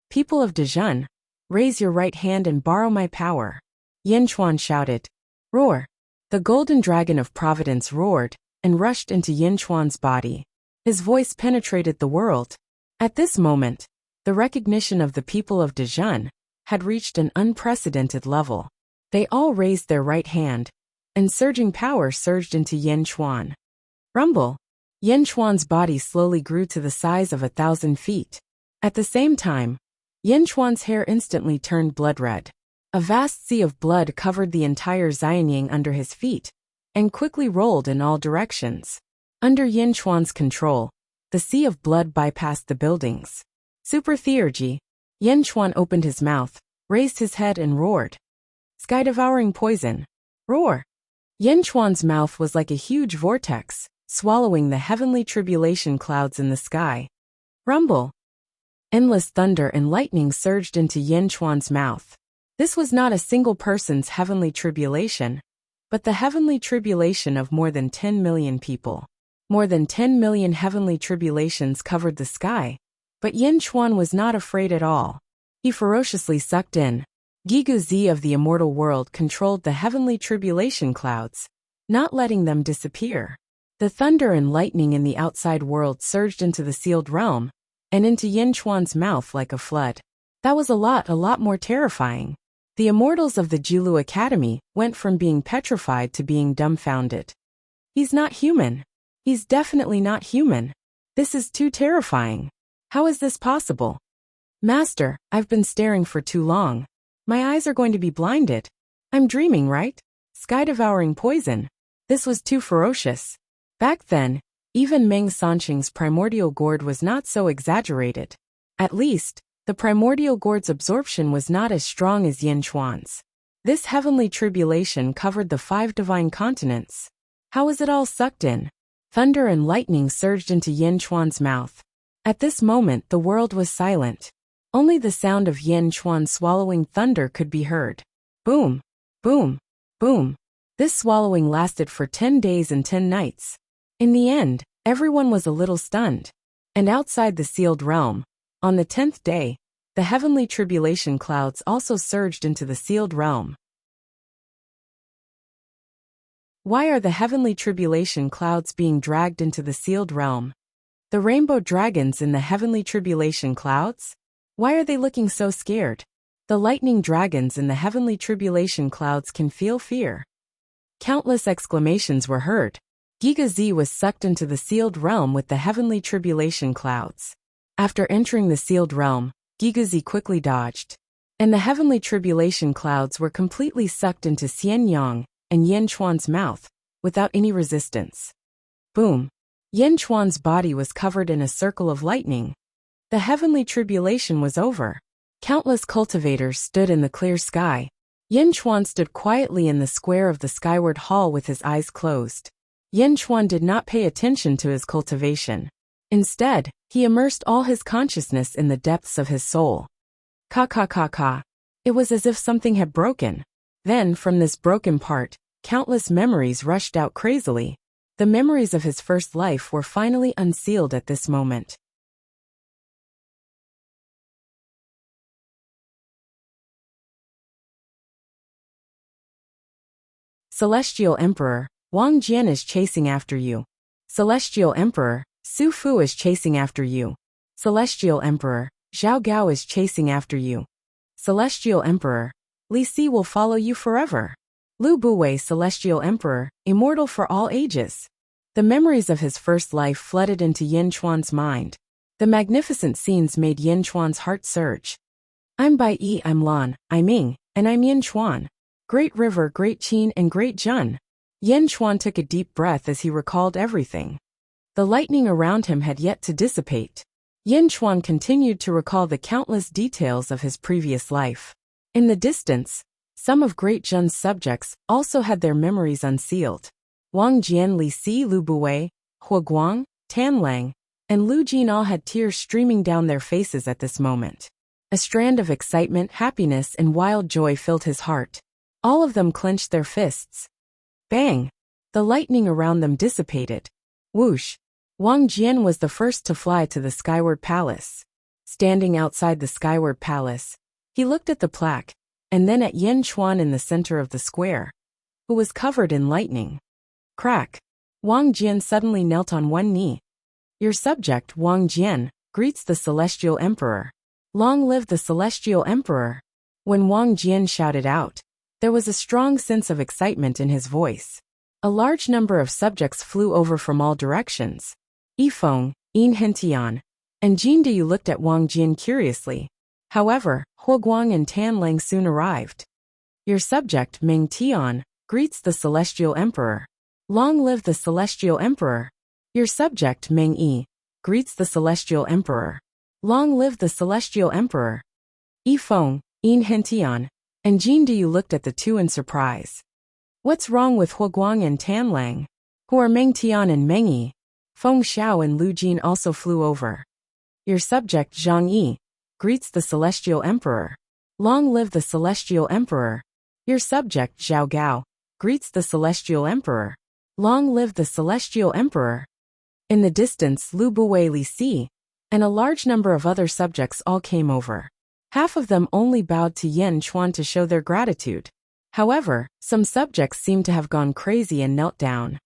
People of Dezhun, Raise your right hand and borrow my power. Yin Chuan shouted. Roar! The golden dragon of providence roared and rushed into Yin Chuan's body. His voice penetrated the world. At this moment, the recognition of the people of Dezhun had reached an unprecedented level. They all raised their right hand, and surging power surged into Yin Chuan. Rumble! Yin Chuan's body slowly grew to the size of 1,000 feet. At the same time, Yin Chuan's hair instantly turned blood red. A vast sea of blood covered the entire Xianying under his feet, and quickly rolled in all directions. Under Yin Chuan's control, the sea of blood bypassed the buildings. Super Theurgy! Yin Chuan opened his mouth, raised his head and roared. Sky-devouring poison! Roar! Yin Chuan's mouth was like a huge vortex, swallowing the heavenly tribulation clouds in the sky. Rumble! Endless thunder and lightning surged into Yin Chuan's mouth. This was not a single person's heavenly tribulation, but the heavenly tribulation of more than 10 million people. More than 10 million heavenly tribulations covered the sky, but Yin Chuan was not afraid at all. He ferociously sucked in. Gigu Zi of the immortal world controlled the heavenly tribulation clouds, not letting them disappear. The thunder and lightning in the outside world surged into the sealed realm, and into Yin Chuan's mouth like a flood. That was a lot more terrifying. The immortals of the Jilu Academy went from being petrified to being dumbfounded. He's not human. He's definitely not human. This is too terrifying. How is this possible? Master, I've been staring for too long. My eyes are going to be blinded. I'm dreaming, right? Sky-devouring poison. This was too ferocious. Back then, even Meng Sanqing's primordial gourd was not so exaggerated. At least, the primordial gourd's absorption was not as strong as Yin Chuan's. This heavenly tribulation covered the 5 divine continents. How was it all sucked in? Thunder and lightning surged into Yin Chuan's mouth. At this moment the world was silent. Only the sound of Yin Chuan swallowing thunder could be heard. Boom! Boom! Boom! This swallowing lasted for 10 days and 10 nights. In the end, everyone was a little stunned. And outside the sealed realm, on the 10th day, the heavenly tribulation clouds also surged into the sealed realm. Why are the heavenly tribulation clouds being dragged into the sealed realm? The rainbow dragons in the heavenly tribulation clouds? Why are they looking so scared? The lightning dragons in the heavenly tribulation clouds can feel fear. Countless exclamations were heard. Giga Zi was sucked into the sealed realm with the heavenly tribulation clouds. After entering the sealed realm, Giga Zi quickly dodged. And the heavenly tribulation clouds were completely sucked into Xian Yang and Yin Chuan's mouth, without any resistance. Boom! Yin Chuan's body was covered in a circle of lightning. The heavenly tribulation was over. Countless cultivators stood in the clear sky. Yin Chuan stood quietly in the square of the skyward hall with his eyes closed. Yin Chuan did not pay attention to his cultivation. Instead, he immersed all his consciousness in the depths of his soul. Ka. It was as if something had broken. Then, from this broken part, countless memories rushed out crazily. The memories of his first life were finally unsealed at this moment. Celestial Emperor, Wang Jian is chasing after you. Celestial Emperor, Su Fu is chasing after you. Celestial Emperor, Zhao Gao is chasing after you. Celestial Emperor, Li Si will follow you forever. Lu Buwei, Celestial Emperor, immortal for all ages. The memories of his first life flooded into Yin Chuan's mind. The magnificent scenes made Yin Chuan's heart surge. I'm Bai Yi, I'm Lan, I'm Ming, and I'm Yin Chuan. Great River, Great Qin, and Great Jun. Yin Chuan took a deep breath as he recalled everything. The lightning around him had yet to dissipate. Yin Chuan continued to recall the countless details of his previous life. In the distance, some of Great Jun's subjects also had their memories unsealed. Wang Jian, Li Si, Lu Buwei, Hua Guang, Tan Lang, and Lu Jin all had tears streaming down their faces at this moment. A strand of excitement, happiness, and wild joy filled his heart. All of them clenched their fists. Bang! The lightning around them dissipated. Whoosh! Wang Jian was the first to fly to the Skyward Palace. Standing outside the Skyward Palace, He looked at the plaque, and then at Yin Chuan in the center of the square, who was covered in lightning. Crack. Wang Jian suddenly knelt on one knee. Your subject, Wang Jian, greets the Celestial Emperor. Long live the Celestial Emperor. When Wang Jian shouted out, there was a strong sense of excitement in his voice. A large number of subjects flew over from all directions. Yifeng, Yin Hentian, and Jin Deyu looked at Wang Jian curiously. However, Huoguang and Tan Lang soon arrived. Your subject, Meng Tian, greets the Celestial Emperor. Long live the Celestial Emperor. Your subject, Meng Yi, greets the Celestial Emperor. Long live the Celestial Emperor. Yifeng, Yin Hentian, and Jin Deyu looked at the two in surprise. What's wrong with Huoguang and Tan Lang? Who are Meng Tian and Meng Yi? Feng Xiao and Lu Jin also flew over. Your subject, Zhang Yi, greets the Celestial Emperor. Long live the Celestial Emperor. Your subject, Zhao Gao, greets the Celestial Emperor. Long live the Celestial Emperor. In the distance, Lu Buwei Li Si, and a large number of other subjects all came over. Half of them only bowed to Yin Chuan to show their gratitude. However, some subjects seemed to have gone crazy and knelt down.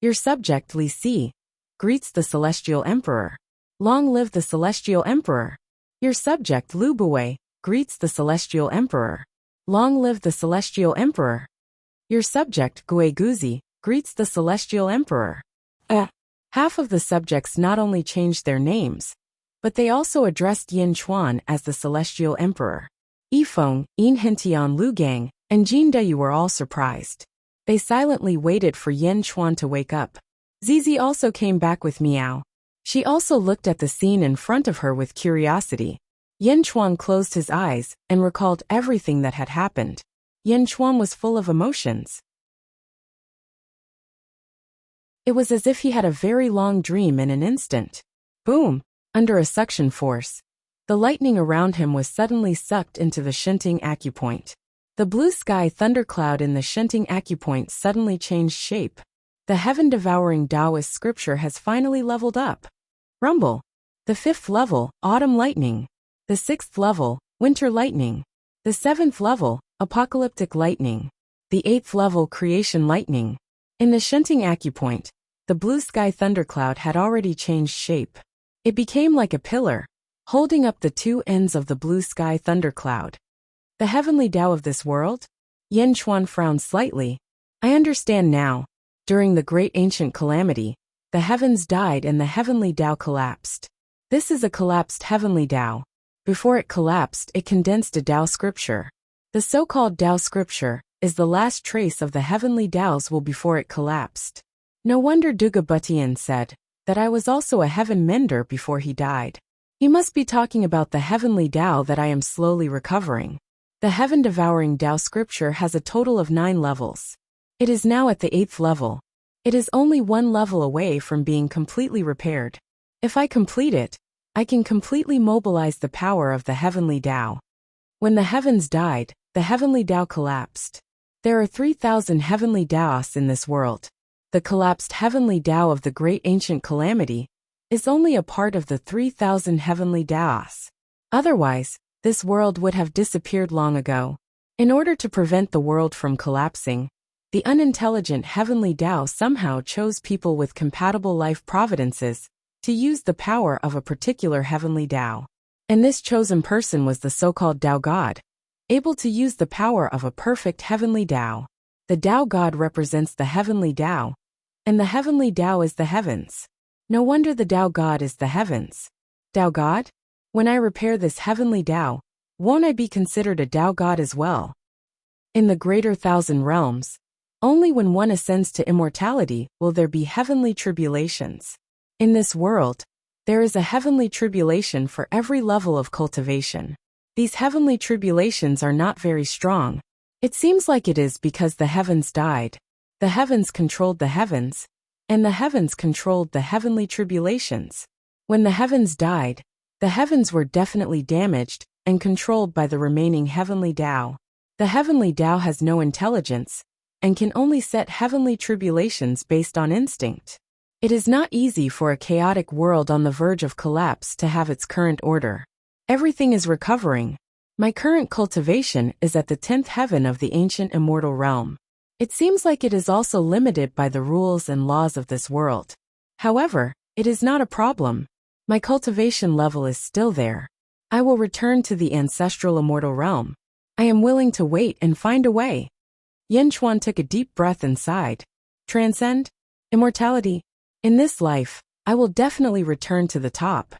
Your subject, Li Si, greets the Celestial Emperor. Long live the Celestial Emperor. Your subject, Lu Buwei, greets the Celestial Emperor. Long live the Celestial Emperor. Your subject, Gui Guzi, greets the Celestial Emperor. Half of the subjects not only changed their names, but they also addressed Yin Chuan as the Celestial Emperor. Yifeng, Yin Hentian Lu Gang, and Jin Deyu were all surprised. They silently waited for Yin Chuan to wake up. Zizi also came back with Miao. She also looked at the scene in front of her with curiosity. Yin Chuan closed his eyes and recalled everything that had happened. Yin Chuan was full of emotions. It was as if he had a very long dream in an instant. Boom! Under a suction force, the lightning around him was suddenly sucked into the Shenting acupoint. The blue sky thundercloud in the Shenting acupoint suddenly changed shape. The heaven-devouring Taoist scripture has finally leveled up. Rumble. The 5th level, Autumn Lightning. The 6th level, Winter Lightning. The 7th level, Apocalyptic Lightning. The 8th level, Creation Lightning. In the Shenting acupoint, the blue sky thundercloud had already changed shape. It became like a pillar, holding up the two ends of the blue sky thundercloud. The heavenly Tao of this world? Yin Chuan frowned slightly. I understand now. During the great ancient calamity, the heavens died and the heavenly Tao collapsed. This is a collapsed heavenly Tao. Before it collapsed, it condensed a Tao scripture. The so-called Tao scripture is the last trace of the heavenly Taos will before it collapsed. No wonder Duga Butian said that I was also a heaven mender before he died. He must be talking about the heavenly Tao that I am slowly recovering. The heaven-devouring Tao scripture has a total of 9 levels. It is now at the 8th level. It is only 1 level away from being completely repaired. If I complete it, I can completely mobilize the power of the heavenly Tao. When the heavens died, the heavenly Tao collapsed. There are 3,000 heavenly Taos in this world. The collapsed heavenly Tao of the great ancient calamity is only a part of the 3,000 heavenly Taos. Otherwise, this world would have disappeared long ago. In order to prevent the world from collapsing, the unintelligent heavenly Tao somehow chose people with compatible life providences to use the power of a particular heavenly Tao. And this chosen person was the so-called Tao God, able to use the power of a perfect heavenly Tao. The Tao God represents the heavenly Tao, and the heavenly Tao is the heavens. No wonder the Tao God is the heavens. Tao God? When I repair this heavenly Tao, won't I be considered a Tao God as well? In the greater 1,000 realms, only when one ascends to immortality will there be heavenly tribulations. In this world, there is a heavenly tribulation for every level of cultivation. These heavenly tribulations are not very strong. It seems like it is because the heavens died. The heavens controlled the heavens, and the heavens controlled the heavenly tribulations. When the heavens died, the heavens were definitely damaged and controlled by the remaining heavenly Tao. The heavenly Tao has no intelligence and can only set heavenly tribulations based on instinct. It is not easy for a chaotic world on the verge of collapse to have its current order. Everything is recovering. My current cultivation is at the 10th heaven of the ancient immortal realm. It seems like it is also limited by the rules and laws of this world. However, it is not a problem. My cultivation level is still there. I will return to the ancestral immortal realm. I am willing to wait and find a way. Yin Chuan took a deep breath and sighed. Transcend? Immortality? In this life, I will definitely return to the top.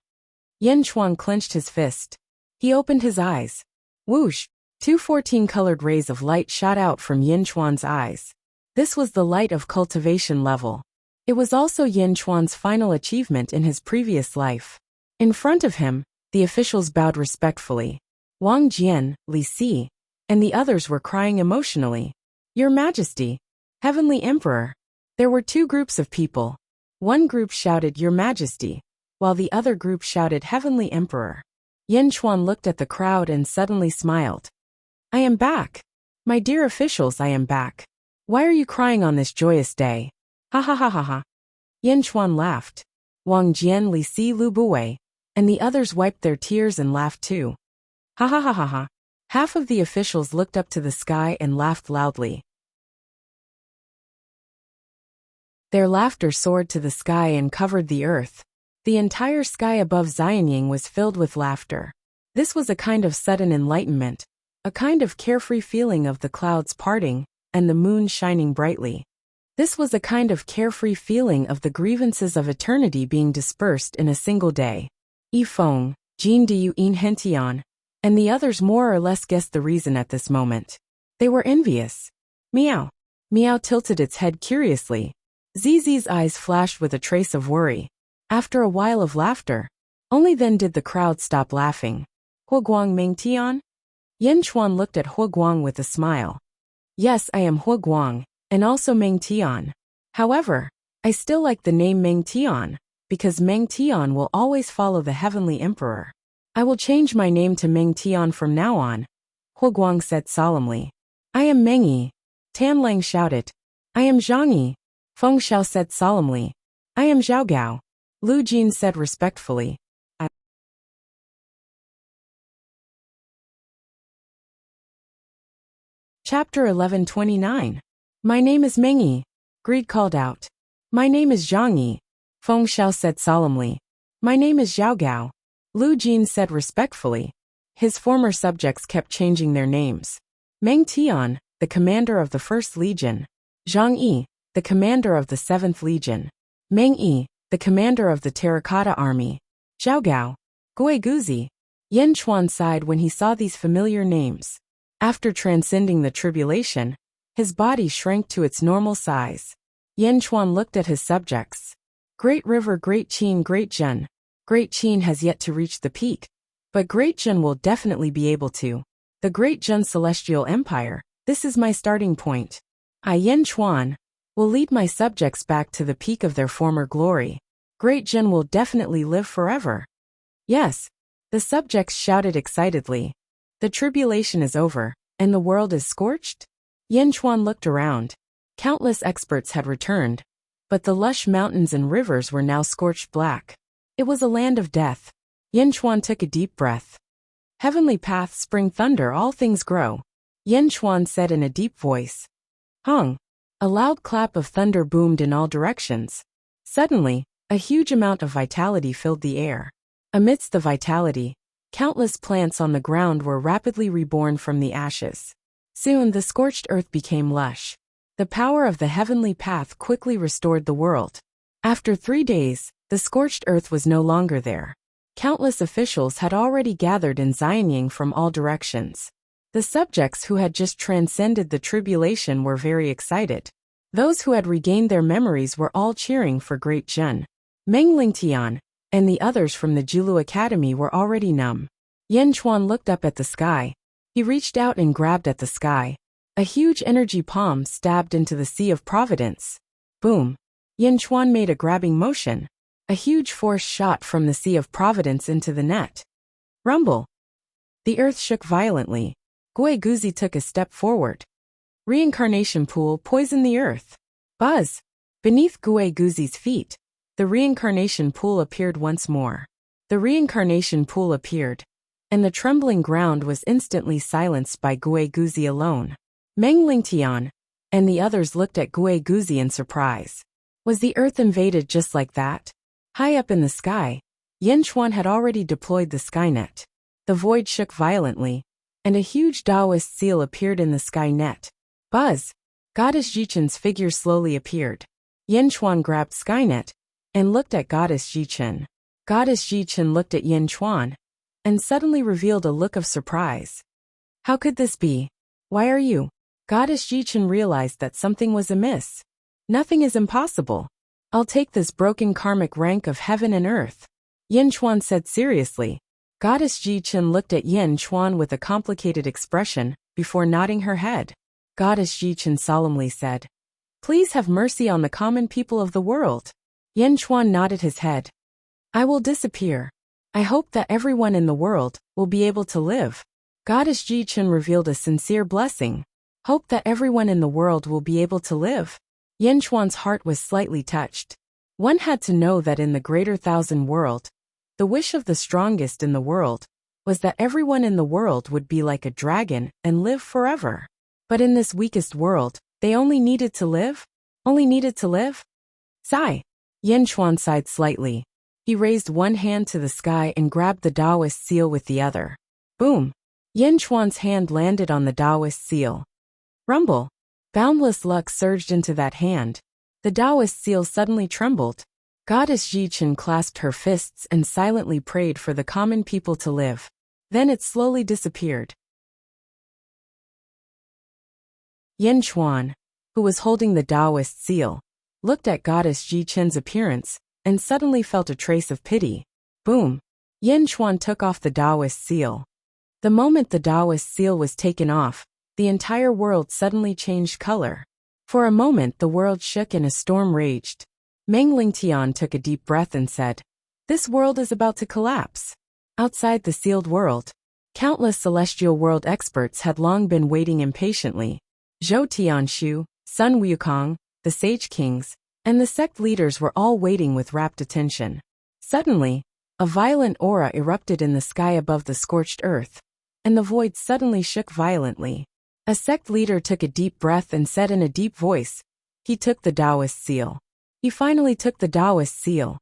Yin Chuan clenched his fist. He opened his eyes. Whoosh! 2 14-colored rays of light shot out from Yin Chuan's eyes. This was the light of cultivation level. It was also Yin Chuan's final achievement in his previous life. In front of him, the officials bowed respectfully. Wang Jian, Li Si, and the others were crying emotionally. Your Majesty, Heavenly Emperor. There were 2 groups of people. One group shouted Your Majesty, while the other group shouted Heavenly Emperor. Yin Chuan looked at the crowd and suddenly smiled. I am back. My dear officials, I am back. Why are you crying on this joyous day? Ha ha ha ha ha. Yin Chuan laughed. Wang Jian, Li Si, Lu Buwei, and the others wiped their tears and laughed too. Ha ha ha ha ha. Half of the officials looked up to the sky and laughed loudly. Their laughter soared to the sky and covered the earth. The entire sky above Xianying was filled with laughter. This was a kind of sudden enlightenment, a kind of carefree feeling of the clouds parting and the moon shining brightly. This was a kind of carefree feeling of the grievances of eternity being dispersed in a single day. Yi Feng, Jin Diu In Hentian, and the others more or less guessed the reason at this moment. They were envious. Meow. Meow tilted its head curiously. Zizi's eyes flashed with a trace of worry. After a while of laughter, only then did the crowd stop laughing. Huoguang Mengtian? Yin Chuan looked at Huoguang with a smile. Yes, I am Huoguang, and also Mengtian. However, I still like the name Mengtian, because Mengtian will always follow the Heavenly Emperor. I will change my name to Mengtian from now on, Huoguang said solemnly. I am Mengyi. Tan Lang shouted. I am Zhangyi. Feng Xiao said solemnly. I am Zhaogao. Lu Jin said respectfully. Chapter 1129. My name is Mengyi. Greed called out. My name is Zhangyi. Feng Xiao said solemnly. My name is Zhaogao. Lu Jin said respectfully. His former subjects kept changing their names. Meng Tian, the commander of the 1st Legion. Zhang Yi, the commander of the 7th Legion. Meng Yi, the commander of the Terracotta Army. Zhao Gao, Gui Guzi. Yin Chuan sighed when he saw these familiar names. After transcending the tribulation, his body shrank to its normal size. Yin Chuan looked at his subjects. Great River, Great Qin, Great Zhen. Great Qin has yet to reach the peak, but Great Zhen will definitely be able to. The Great Zhen Celestial Empire, this is my starting point. I, Yin Chuan, will lead my subjects back to the peak of their former glory. Great Zhen will definitely live forever. Yes, the subjects shouted excitedly. The tribulation is over, and the world is scorched? Yin Chuan looked around. Countless experts had returned, but the lush mountains and rivers were now scorched black. It was a land of death. Yin Chuan took a deep breath. Heavenly path, spring thunder, all things grow. Yin Chuan said in a deep voice. Hung. A loud clap of thunder boomed in all directions. Suddenly, a huge amount of vitality filled the air. Amidst the vitality, countless plants on the ground were rapidly reborn from the ashes. Soon the scorched earth became lush. The power of the heavenly path quickly restored the world. After 3 days, the scorched earth was no longer there. Countless officials had already gathered in Xianying from all directions. The subjects who had just transcended the tribulation were very excited. Those who had regained their memories were all cheering for Great Zhen. Meng Lingtian and the others from the Julu Academy were already numb. Yin Chuan looked up at the sky. He reached out and grabbed at the sky. A huge energy palm stabbed into the Sea of Providence. Boom. Yin Chuan made a grabbing motion. A huge force shot from the Sea of Providence into the net. Rumble. The earth shook violently. Gui Guzi took a step forward. Reincarnation pool poisoned the earth. Buzz. Beneath Gui Guzi's feet, the reincarnation pool appeared once more. The reincarnation pool appeared. and the trembling ground was instantly silenced by Gui Guzi alone. Meng Lingtian and the others looked at Gui Guzi in surprise. Was the earth invaded just like that? High up in the sky, Yin Chuan had already deployed the Skynet. The void shook violently, and a huge Taoist seal appeared in the Skynet. Buzz! Goddess Jichen's figure slowly appeared. Yin Chuan grabbed Skynet and looked at Goddess Jichen. Goddess Jichen looked at Yin Chuan and suddenly revealed a look of surprise. How could this be? Why are you? Goddess Jichen realized that something was amiss. Nothing is impossible. I'll take this broken karmic rank of heaven and earth, Yin Chuan said seriously. Goddess Jichen looked at Yin Chuan with a complicated expression before nodding her head. Goddess Jichen solemnly said, "Please have mercy on the common people of the world." Yin Chuan nodded his head. "I will disappear. I hope that everyone in the world will be able to live." Goddess Jichen revealed a sincere blessing. Hope that everyone in the world will be able to live. Yin Chuan's heart was slightly touched. One had to know that in the greater thousand world, the wish of the strongest in the world was that everyone in the world would be like a dragon and live forever. But in this weakest world, they only needed to live? Sigh. Yin Chuan sighed slightly. He raised one hand to the sky and grabbed the Taoist seal with the other. Boom! Yin Chuan's hand landed on the Taoist seal. Rumble! Boundless luck surged into that hand. The Taoist seal suddenly trembled. Goddess Jichen clasped her fists and silently prayed for the common people to live. Then it slowly disappeared. Yin Chuan, who was holding the Taoist seal, looked at Goddess Jichen's appearance and suddenly felt a trace of pity. Boom! Yin Chuan took off the Taoist seal. The moment the Taoist seal was taken off, the entire world suddenly changed color. For a moment the world shook and a storm raged. Meng Lingtian took a deep breath and said, "This world is about to collapse." Outside the sealed world, countless celestial world experts had long been waiting impatiently. Zhou Tianshu, Sun Wukong, the Sage Kings, and the sect leaders were all waiting with rapt attention. Suddenly, a violent aura erupted in the sky above the scorched earth, and the void suddenly shook violently. A sect leader took a deep breath and said in a deep voice, "He took the Taoist seal. He finally took the Taoist seal."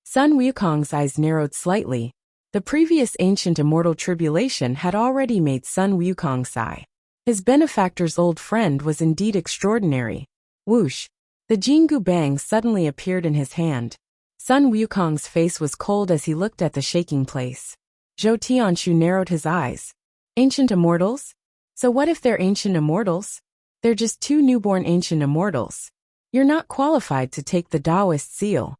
Sun Wukong's eyes narrowed slightly. The previous ancient immortal tribulation had already made Sun Wukong sigh. His benefactor's old friend was indeed extraordinary. Whoosh! The Jingu Bang suddenly appeared in his hand. Sun Wukong's face was cold as he looked at the shaking place. Zhou Tianshu narrowed his eyes. Ancient immortals? So what if they're ancient immortals? They're just two newborn ancient immortals. You're not qualified to take the Taoist seal.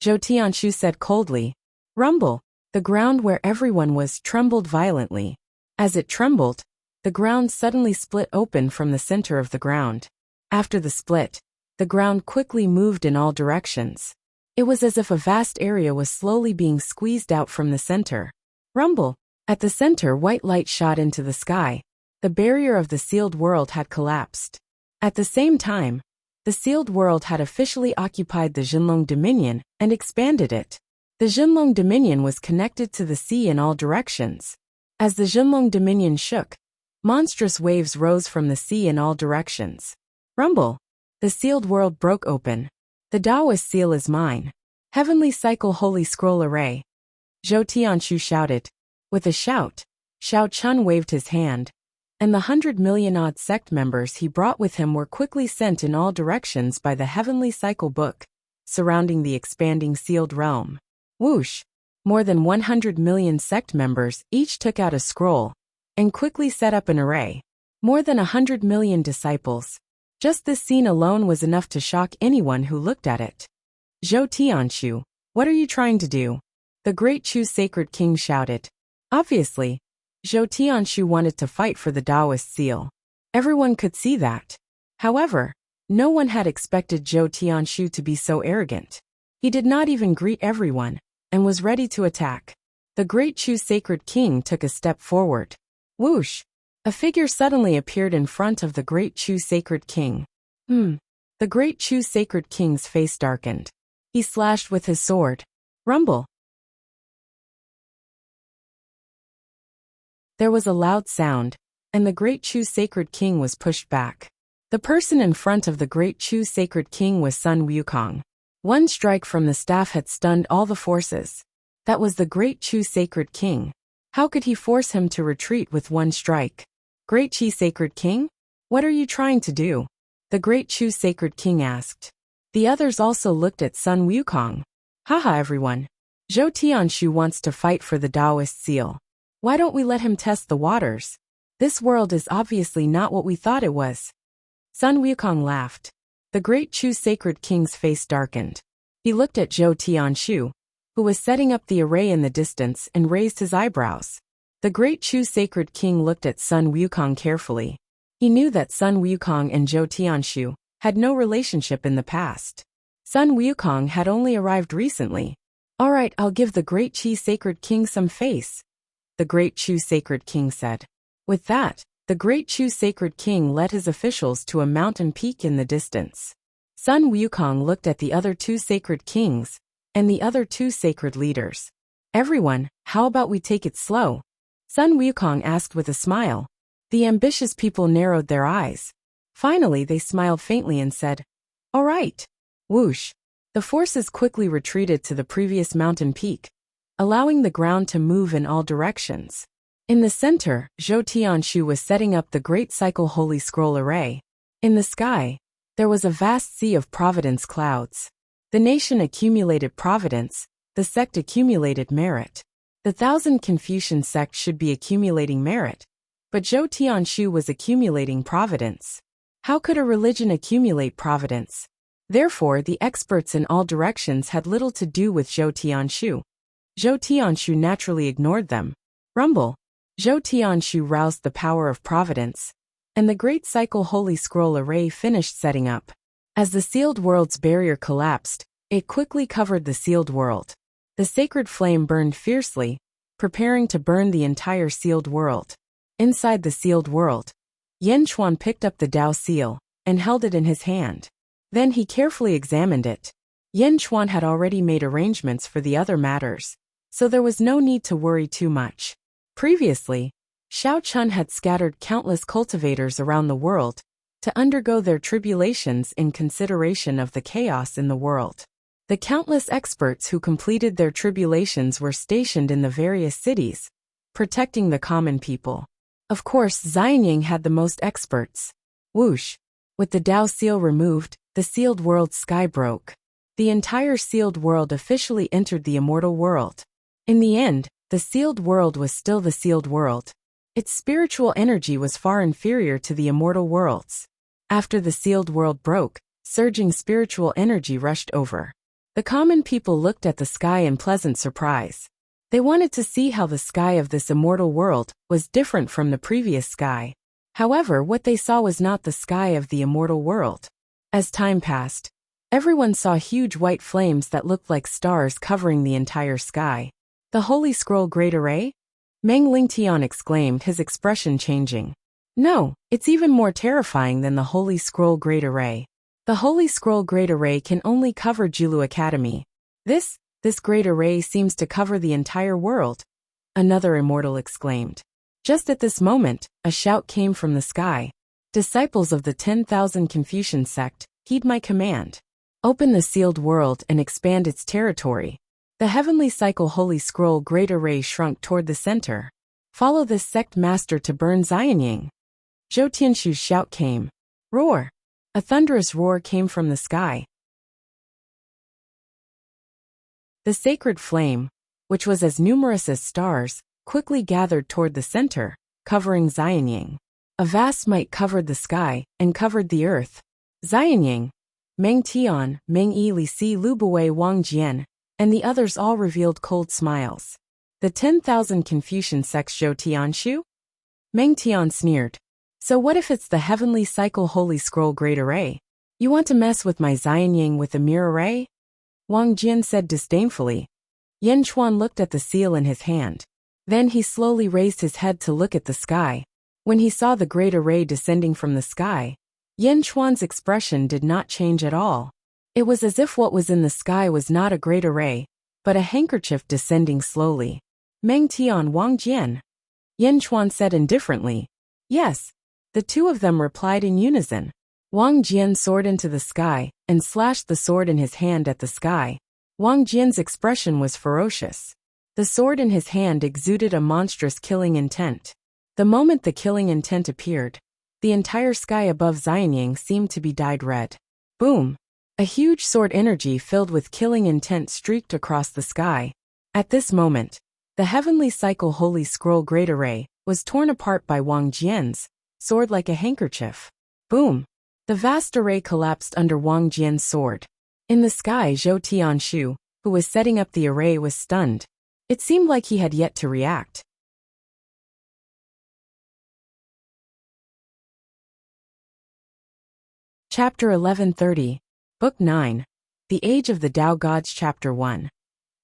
Zhou Tianshu said coldly. Rumble! The ground where everyone was trembled violently. As it trembled, the ground suddenly split open from the center of the ground. After the split, the ground quickly moved in all directions. It was as if a vast area was slowly being squeezed out from the center. Rumble! At the center, white light shot into the sky. The barrier of the sealed world had collapsed. At the same time, the sealed world had officially occupied the Jinlong Dominion and expanded it. The Jinlong Dominion was connected to the sea in all directions. As the Jinlong Dominion shook, monstrous waves rose from the sea in all directions. Rumble! The sealed world broke open. The Taoist seal is mine. Heavenly Cycle Holy Scroll Array. Zhou Tianshu shouted. With a shout, Xiao Chun waved his hand, and the 100 million-odd sect members he brought with him were quickly sent in all directions by the Heavenly Cycle Book, surrounding the expanding sealed realm. Whoosh! More than 100 million sect members each took out a scroll and quickly set up an array. More than 100 million disciples. Just this scene alone was enough to shock anyone who looked at it. Zhou Tianshu, what are you trying to do? The great Chu Sacred King shouted. Obviously, Zhou Tianshu wanted to fight for the Taoist seal. Everyone could see that. However, no one had expected Zhou Tianshu to be so arrogant. He did not even greet everyone, and was ready to attack. The great Chu Sacred King took a step forward. Whoosh! A figure suddenly appeared in front of the great Chu Sacred King. The great Chu Sacred King's face darkened. He slashed with his sword. Rumble! There was a loud sound, and the Great Chu Sacred King was pushed back. The person in front of the Great Chu Sacred King was Sun Wukong. One strike from the staff had stunned all the forces. That was the Great Chu Sacred King. How could he force him to retreat with one strike? Great Chu Sacred King? What are you trying to do? The Great Chu Sacred King asked. The others also looked at Sun Wukong. Haha everyone. Zhou Tianshu wants to fight for the Taoist seal. Why don't we let him test the waters? This world is obviously not what we thought it was. Sun Wukong laughed. The Great Chu Sacred King's face darkened. He looked at Zhou Tianshu, who was setting up the array in the distance, and raised his eyebrows. The Great Chu Sacred King looked at Sun Wukong carefully. He knew that Sun Wukong and Zhou Tianshu had no relationship in the past. Sun Wukong had only arrived recently. Alright, I'll give the Great Chu Sacred King some face, the Great Chu Sacred King said. With that, the Great Chu Sacred King led his officials to a mountain peak in the distance. Sun Wukong looked at the other two sacred kings and the other two sacred leaders. Everyone, how about we take it slow? Sun Wukong asked with a smile. The ambitious people narrowed their eyes. Finally, they smiled faintly and said, All right. Whoosh. The forces quickly retreated to the previous mountain peak, allowing the ground to move in all directions. In the center, Zhou Tianshu was setting up the Great Cycle Holy Scroll Array. In the sky, there was a vast sea of providence clouds. The nation accumulated providence, the sect accumulated merit. The 1,000 Confucian sect should be accumulating merit, but Zhou Tianshu was accumulating providence. How could a religion accumulate providence? Therefore, the experts in all directions had little to do with Zhou Tianshu. Zhou Tianshu naturally ignored them. Rumble. Zhou Tianshu roused the power of providence, and the Great Cycle Holy Scroll Array finished setting up. As the sealed world's barrier collapsed, it quickly covered the sealed world. The sacred flame burned fiercely, preparing to burn the entire sealed world. Inside the sealed world, Yan Chuan picked up the Tao seal and held it in his hand. Then he carefully examined it. Yan Chuan had already made arrangements for the other matters, so there was no need to worry too much. Previously, Xiao Chun had scattered countless cultivators around the world to undergo their tribulations in consideration of the chaos in the world. The countless experts who completed their tribulations were stationed in the various cities, protecting the common people. Of course, Xianying had the most experts. Whoosh! With the Tao seal removed, the sealed world's sky broke. The entire sealed world officially entered the immortal world. In the end, the sealed world was still the sealed world. Its spiritual energy was far inferior to the immortal world's. After the sealed world broke, surging spiritual energy rushed over. The common people looked at the sky in pleasant surprise. They wanted to see how the sky of this immortal world was different from the previous sky. However, what they saw was not the sky of the immortal world. As time passed, everyone saw huge white flames that looked like stars covering the entire sky. The Holy Scroll Great Array? Meng Lingtian exclaimed, his expression changing. No, it's even more terrifying than the Holy Scroll Great Array. The Holy Scroll Great Array can only cover Jilu Academy. This Great Array seems to cover the entire world, another immortal exclaimed. Just at this moment, a shout came from the sky. Disciples of the 10,000 Confucian sect, heed my command. Open the sealed world and expand its territory. The Heavenly Cycle Holy Scroll Great Array shrunk toward the center. Follow this sect master to burn Xianying. Zhou Tianshu's shout came. Roar! A thunderous roar came from the sky. The sacred flame, which was as numerous as stars, quickly gathered toward the center, covering Xianying. A vast might covered the sky and covered the earth. Xianying, Meng Tian, Meng Yi Li Si Lu Buwei Wang Jian, and the others all revealed cold smiles. The 10,000 Confucian sects Zhou Tianshu? Meng Tian sneered. So what if it's the Heavenly Cycle Holy Scroll Great Array? You want to mess with my Xianying with the mirror array? Wang Jian said disdainfully. Yan Chuan looked at the seal in his hand. Then he slowly raised his head to look at the sky. When he saw the great array descending from the sky, Yan Chuan's expression did not change at all. It was as if what was in the sky was not a great array, but a handkerchief descending slowly. Meng Tian Wang Jian. Yin Chuan said indifferently. Yes. The two of them replied in unison. Wang Jian soared into the sky and slashed the sword in his hand at the sky. Wang Jian's expression was ferocious. The sword in his hand exuded a monstrous killing intent. The moment the killing intent appeared, the entire sky above Xianyang seemed to be dyed red. Boom! A huge sword energy filled with killing intent streaked across the sky. At this moment, the Heavenly Cycle Holy Scroll Great Array was torn apart by Wang Jian's sword like a handkerchief. Boom! The vast array collapsed under Wang Jian's sword. In the sky, Zhou Tianshu, who was setting up the array, was stunned. It seemed like he had yet to react. Chapter 1130, Book 9, The Age of the Tao Gods. Chapter 1.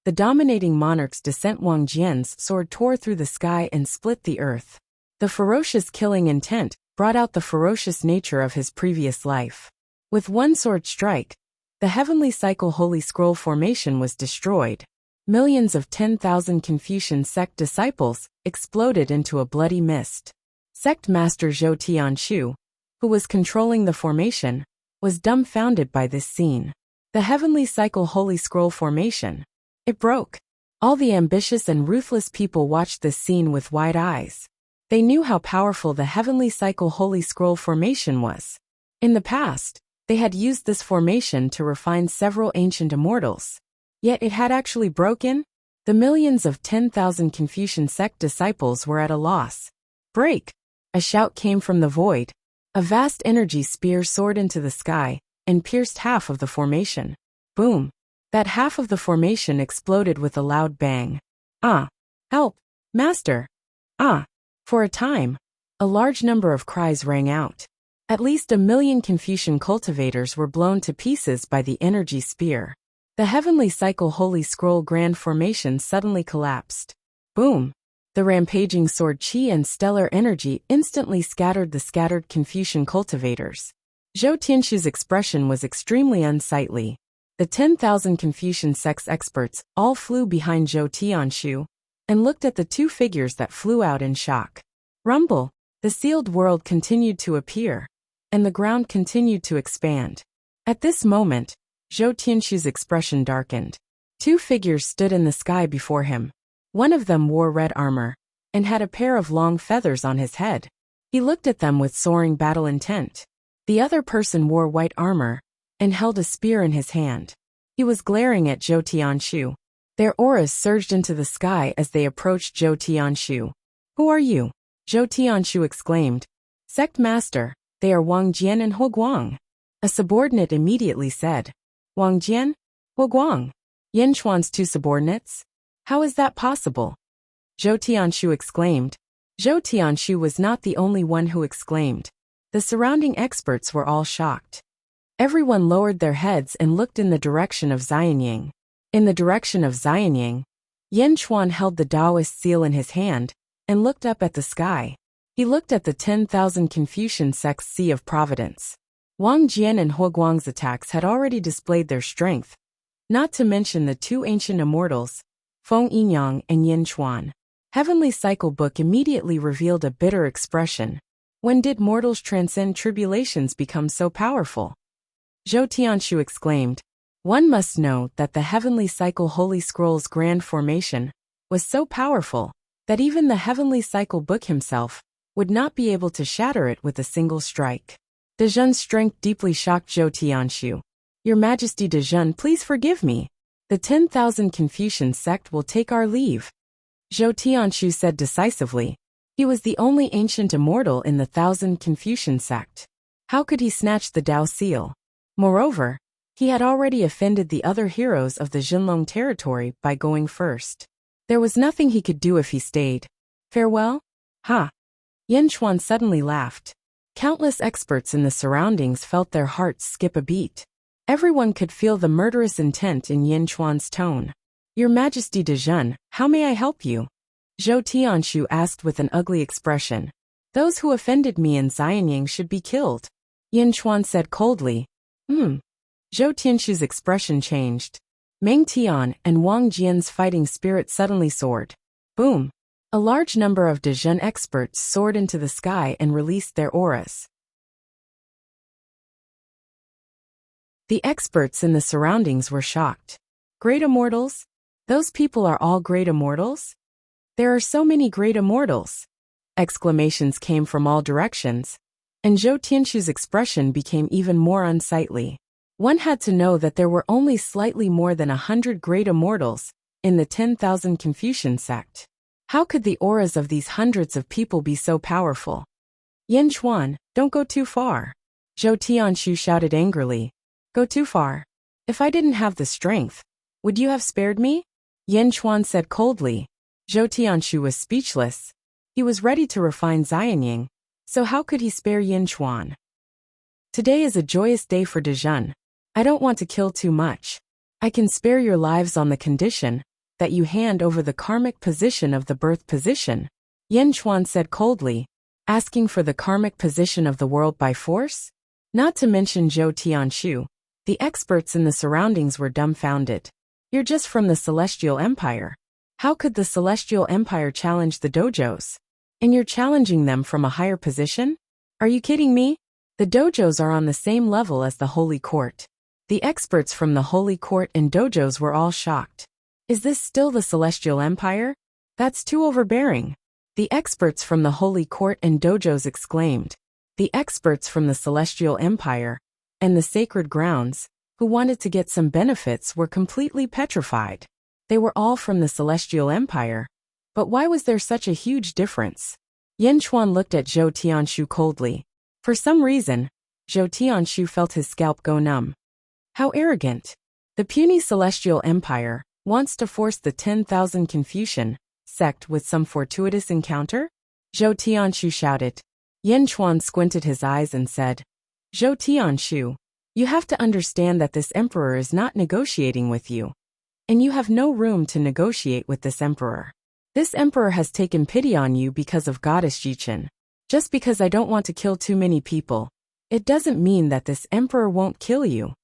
The dominating monarch's descent. Wang Jian's sword tore through the sky and split the earth. The ferocious killing intent brought out the ferocious nature of his previous life. With one sword strike, the Heavenly Cycle Holy Scroll formation was destroyed. Millions of 10,000 Confucian sect disciples exploded into a bloody mist. Sect Master Zhou Tianshu, who was controlling the formation, was dumbfounded by this scene. The Heavenly Cycle Holy Scroll formation. It broke. All the ambitious and ruthless people watched this scene with wide eyes. They knew how powerful the Heavenly Cycle Holy Scroll formation was. In the past, they had used this formation to refine several ancient immortals. Yet it had actually broken? The millions of 10,000 Confucian sect disciples were at a loss. Break! A shout came from the void. A vast energy spear soared into the sky and pierced half of the formation. Boom! That half of the formation exploded with a loud bang. Ah! Help! Master! Ah! For a time, a large number of cries rang out. At least 1 million Confucian cultivators were blown to pieces by the energy spear. The Heavenly Cycle Holy Scroll Grand Formation suddenly collapsed. Boom! The rampaging sword chi and stellar energy instantly scattered the scattered Confucian cultivators. Zhou Tianshu's expression was extremely unsightly. The 10,000 Confucian sects experts all flew behind Zhou Tianshu and looked at the two figures that flew out in shock. Rumble! The sealed world continued to appear, and the ground continued to expand. At this moment, Zhou Tianshu's expression darkened. Two figures stood in the sky before him. One of them wore red armor and had a pair of long feathers on his head. He looked at them with soaring battle intent. The other person wore white armor and held a spear in his hand. He was glaring at Zhou Tianshu. Their auras surged into the sky as they approached Zhou Tianshu. Who are you? Zhou Tianshu exclaimed. Sect Master, they are Wang Jian and Huguang. A subordinate immediately said. Wang Jian? Huguang? Yin Chuan's two subordinates? How is that possible? Zhou Tianshu exclaimed. Zhou Tianshu was not the only one who exclaimed. The surrounding experts were all shocked. Everyone lowered their heads and looked in the direction of Xianyang. In the direction of Xianyang, Yin Chuan held the Taoist seal in his hand and looked up at the sky. He looked at the 10,000 Confucian sects Sea of Providence. Wang Jian and Huguang's attacks had already displayed their strength, not to mention the two ancient immortals, Feng Yinyang and Yin Chuan. Heavenly Cycle Book immediately revealed a bitter expression. When did mortals transcend tribulations become so powerful? Zhou Tianshu exclaimed. One must know that the Heavenly Cycle Holy Scroll's Grand Formation was so powerful that even the Heavenly Cycle Book himself would not be able to shatter it with a single strike. Dezhen's strength deeply shocked Zhou Tianshu. Your Majesty Dezhen, please forgive me. The 10,000 Confucian sect will take our leave. Zhou Tianshu said decisively. He was the only ancient immortal in the 1,000 Confucian sect. How could he snatch the Tao seal? Moreover, he had already offended the other heroes of the Jinlong territory by going first. There was nothing he could do if he stayed. Farewell? Ha! Yin Chuan suddenly laughed. Countless experts in the surroundings felt their hearts skip a beat. Everyone could feel the murderous intent in Yin Chuan's tone. Your Majesty Dezhen, how may I help you? Zhou Tianshu asked with an ugly expression. Those who offended me in Xianyang should be killed. Yin Chuan said coldly. Zhou Tianshu's expression changed. Meng Tian and Wang Jian's fighting spirit suddenly soared. Boom! A large number of Dejun experts soared into the sky and released their auras. The experts in the surroundings were shocked. Great immortals? Those people are all great immortals? There are so many great immortals! Exclamations came from all directions, and Zhou Tianshu's expression became even more unsightly. One had to know that there were only slightly more than 100 great immortals in the 10,000 Confucian sect. How could the auras of these hundreds of people be so powerful? Yin Chuan, don't go too far. Zhou Tianshu shouted angrily. Go too far? If I didn't have the strength, would you have spared me? Yin Chuan said coldly. Zhou Tianshu was speechless. He was ready to refine Xianying, so how could he spare Yin Chuan? Today is a joyous day for Dejun. I don't want to kill too much. I can spare your lives on the condition that you hand over the karmic position of the birth position, Yin Chuan said coldly, asking for the karmic position of the world by force? Not to mention Zhou Tianshu, the experts in the surroundings were dumbfounded. You're just from the Celestial Empire. How could the Celestial Empire challenge the dojos? And you're challenging them from a higher position? Are you kidding me? The dojos are on the same level as the Holy Court. The experts from the Holy Court and dojos were all shocked. Is this still the Celestial Empire? That's too overbearing. The experts from the Holy Court and dojos exclaimed. The experts from the Celestial Empire and the Sacred Grounds, who wanted to get some benefits, were completely petrified. They were all from the Celestial Empire. But why was there such a huge difference? Yin Chuan looked at Zhou Tianshu coldly. For some reason, Zhou Tianshu felt his scalp go numb. How arrogant. The puny Celestial Empire wants to force the 10,000 Confucian sect with some fortuitous encounter? Zhou Tianshu shouted. Yin Chuan squinted his eyes and said, Zhou Tianshu, you have to understand that this emperor is not negotiating with you. And you have no room to negotiate with this emperor. This emperor has taken pity on you because of Goddess Jichen. Just because I don't want to kill too many people, it doesn't mean that this emperor won't kill you.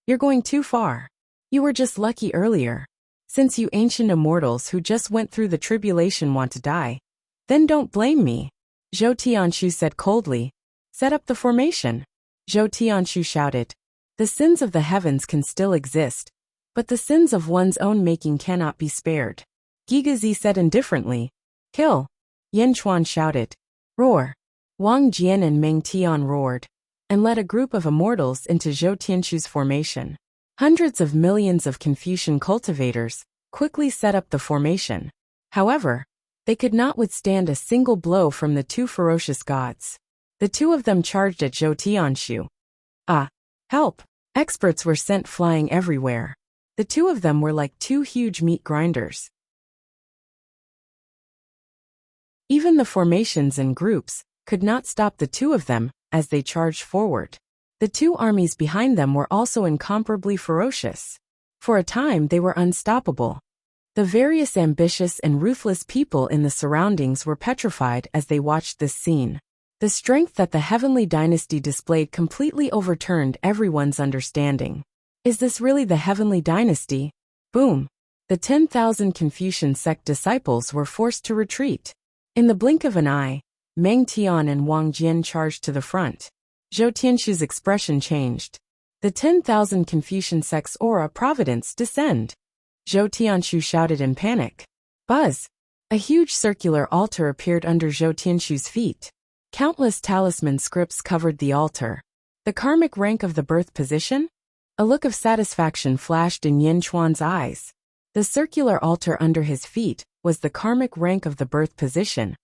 You're going too far. You were just lucky earlier. Since you ancient immortals who just went through the tribulation want to die, then don't blame me. Zhou Tianshu said coldly. Set up the formation. Zhou Tianshu shouted. The sins of the heavens can still exist, but the sins of one's own making cannot be spared. Gigazi said indifferently. Kill. Yin Chuan shouted. Roar. Wang Jian and Meng Tian roared, and led a group of immortals into Zhou Tianshu's formation. Hundreds of millions of Confucian cultivators quickly set up the formation. However, they could not withstand a single blow from the two ferocious gods. The two of them charged at Zhou Tianshu. Ah! Help! Experts were sent flying everywhere. The two of them were like two huge meat grinders. Even the formations and groups could not stop the two of them as they charged forward. The two armies behind them were also incomparably ferocious. For a time they were unstoppable. The various ambitious and ruthless people in the surroundings were petrified as they watched this scene. The strength that the heavenly dynasty displayed completely overturned everyone's understanding. Is this really the heavenly dynasty? Boom! The 10,000 Confucian sect disciples were forced to retreat. In the blink of an eye, Meng Tian and Wang Jian charged to the front. Zhou Tianshu's expression changed. The 10,000 Confucian sect's aura providence descend. Zhou Tianshu shouted in panic. Buzz! A huge circular altar appeared under Zhou Tianshu's feet. Countless talisman scripts covered the altar. The karmic rank of the birth position? A look of satisfaction flashed in Yin Chuan's eyes. The circular altar under his feet was the karmic rank of the birth position,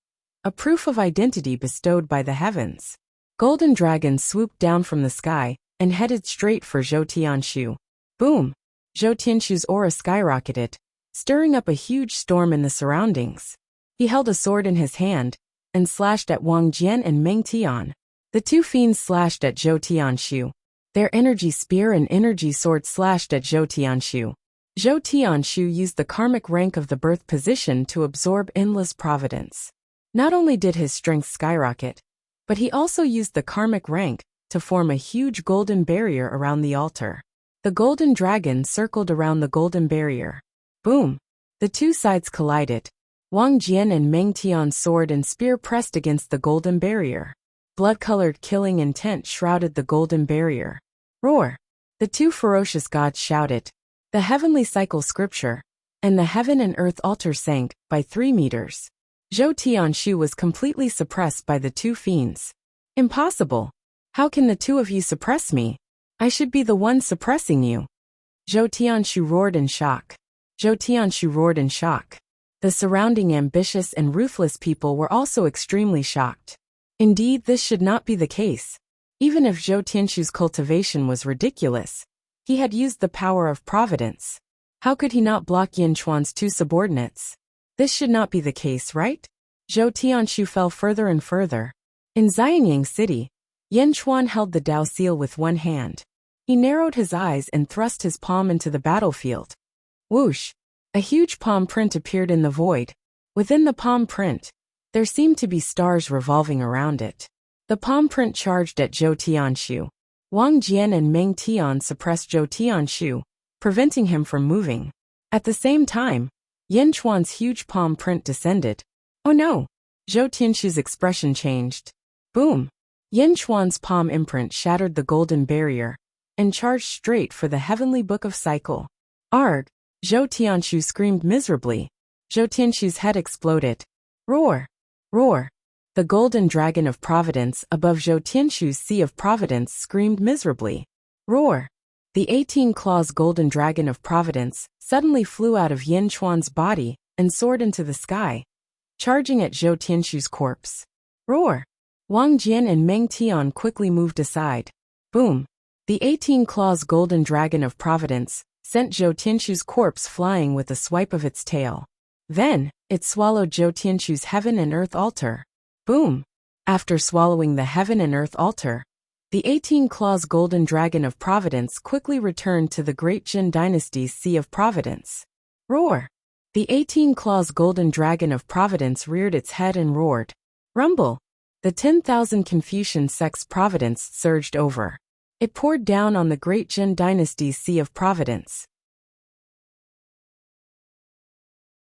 a proof of identity bestowed by the heavens. Golden dragons swooped down from the sky and headed straight for Zhou Tianshu. Boom! Zhou Tianshu's aura skyrocketed, stirring up a huge storm in the surroundings. He held a sword in his hand and slashed at Wang Jian and Meng Tian. The two fiends slashed at Zhou Tianshu. Their energy spear and energy sword slashed at Zhou Tianshu. Zhou Tianshu used the karmic rank of the birth position to absorb endless providence. Not only did his strength skyrocket, but he also used the karmic rank to form a huge golden barrier around the altar. The golden dragon circled around the golden barrier. Boom! The two sides collided, Wang Jian and Meng Tian's sword and spear pressed against the golden barrier. Blood-colored killing intent shrouded the golden barrier. Roar! The two ferocious gods shouted. The heavenly cycle scripture, and the heaven and earth altar sank by 3 meters. Zhou Tianshu was completely suppressed by the two fiends. Impossible! How can the two of you suppress me? I should be the one suppressing you. Zhou Tianshu roared in shock. Zhou Tianshu roared in shock. The surrounding ambitious and ruthless people were also extremely shocked. Indeed, this should not be the case. Even if Zhou Tianshu's cultivation was ridiculous, he had used the power of providence. How could he not block Yin Chuan's two subordinates? This should not be the case, right? Zhou Tianshu fell further and further. In Xianyang City, Yin Chuan held the Dao seal with one hand. He narrowed his eyes and thrust his palm into the battlefield. Whoosh! A huge palm print appeared in the void. Within the palm print, there seemed to be stars revolving around it. The palm print charged at Zhou Tianshu. Wang Jian and Meng Tian suppressed Zhou Tianshu, preventing him from moving. At the same time, Yin Chuan's huge palm print descended. Oh no! Zhou Tianshu's expression changed. Boom! Yin Chuan's palm imprint shattered the golden barrier and charged straight for the heavenly book of cycle. Arg! Zhou Tianshu screamed miserably. Zhou Tianshu's head exploded. Roar! Roar! The golden dragon of providence above Zhou Tianshu's sea of providence screamed miserably. Roar! The 18-claws golden dragon of providence suddenly flew out of Yin Chuan's body and soared into the sky, charging at Zhou Tianshu's corpse. Roar! Wang Jian and Meng Tian quickly moved aside. Boom! The 18-claws golden dragon of providence sent Zhou Tianshu's corpse flying with a swipe of its tail. Then, it swallowed Zhou Tianshu's heaven and earth altar. Boom! After swallowing the heaven and earth altar, the 18-claws golden dragon of providence quickly returned to the great Jin dynasty's sea of providence. Roar! The 18-claws golden dragon of providence reared its head and roared. Rumble! The 10,000 Confucian sect's providence surged over. It poured down on the great Jin dynasty's sea of providence.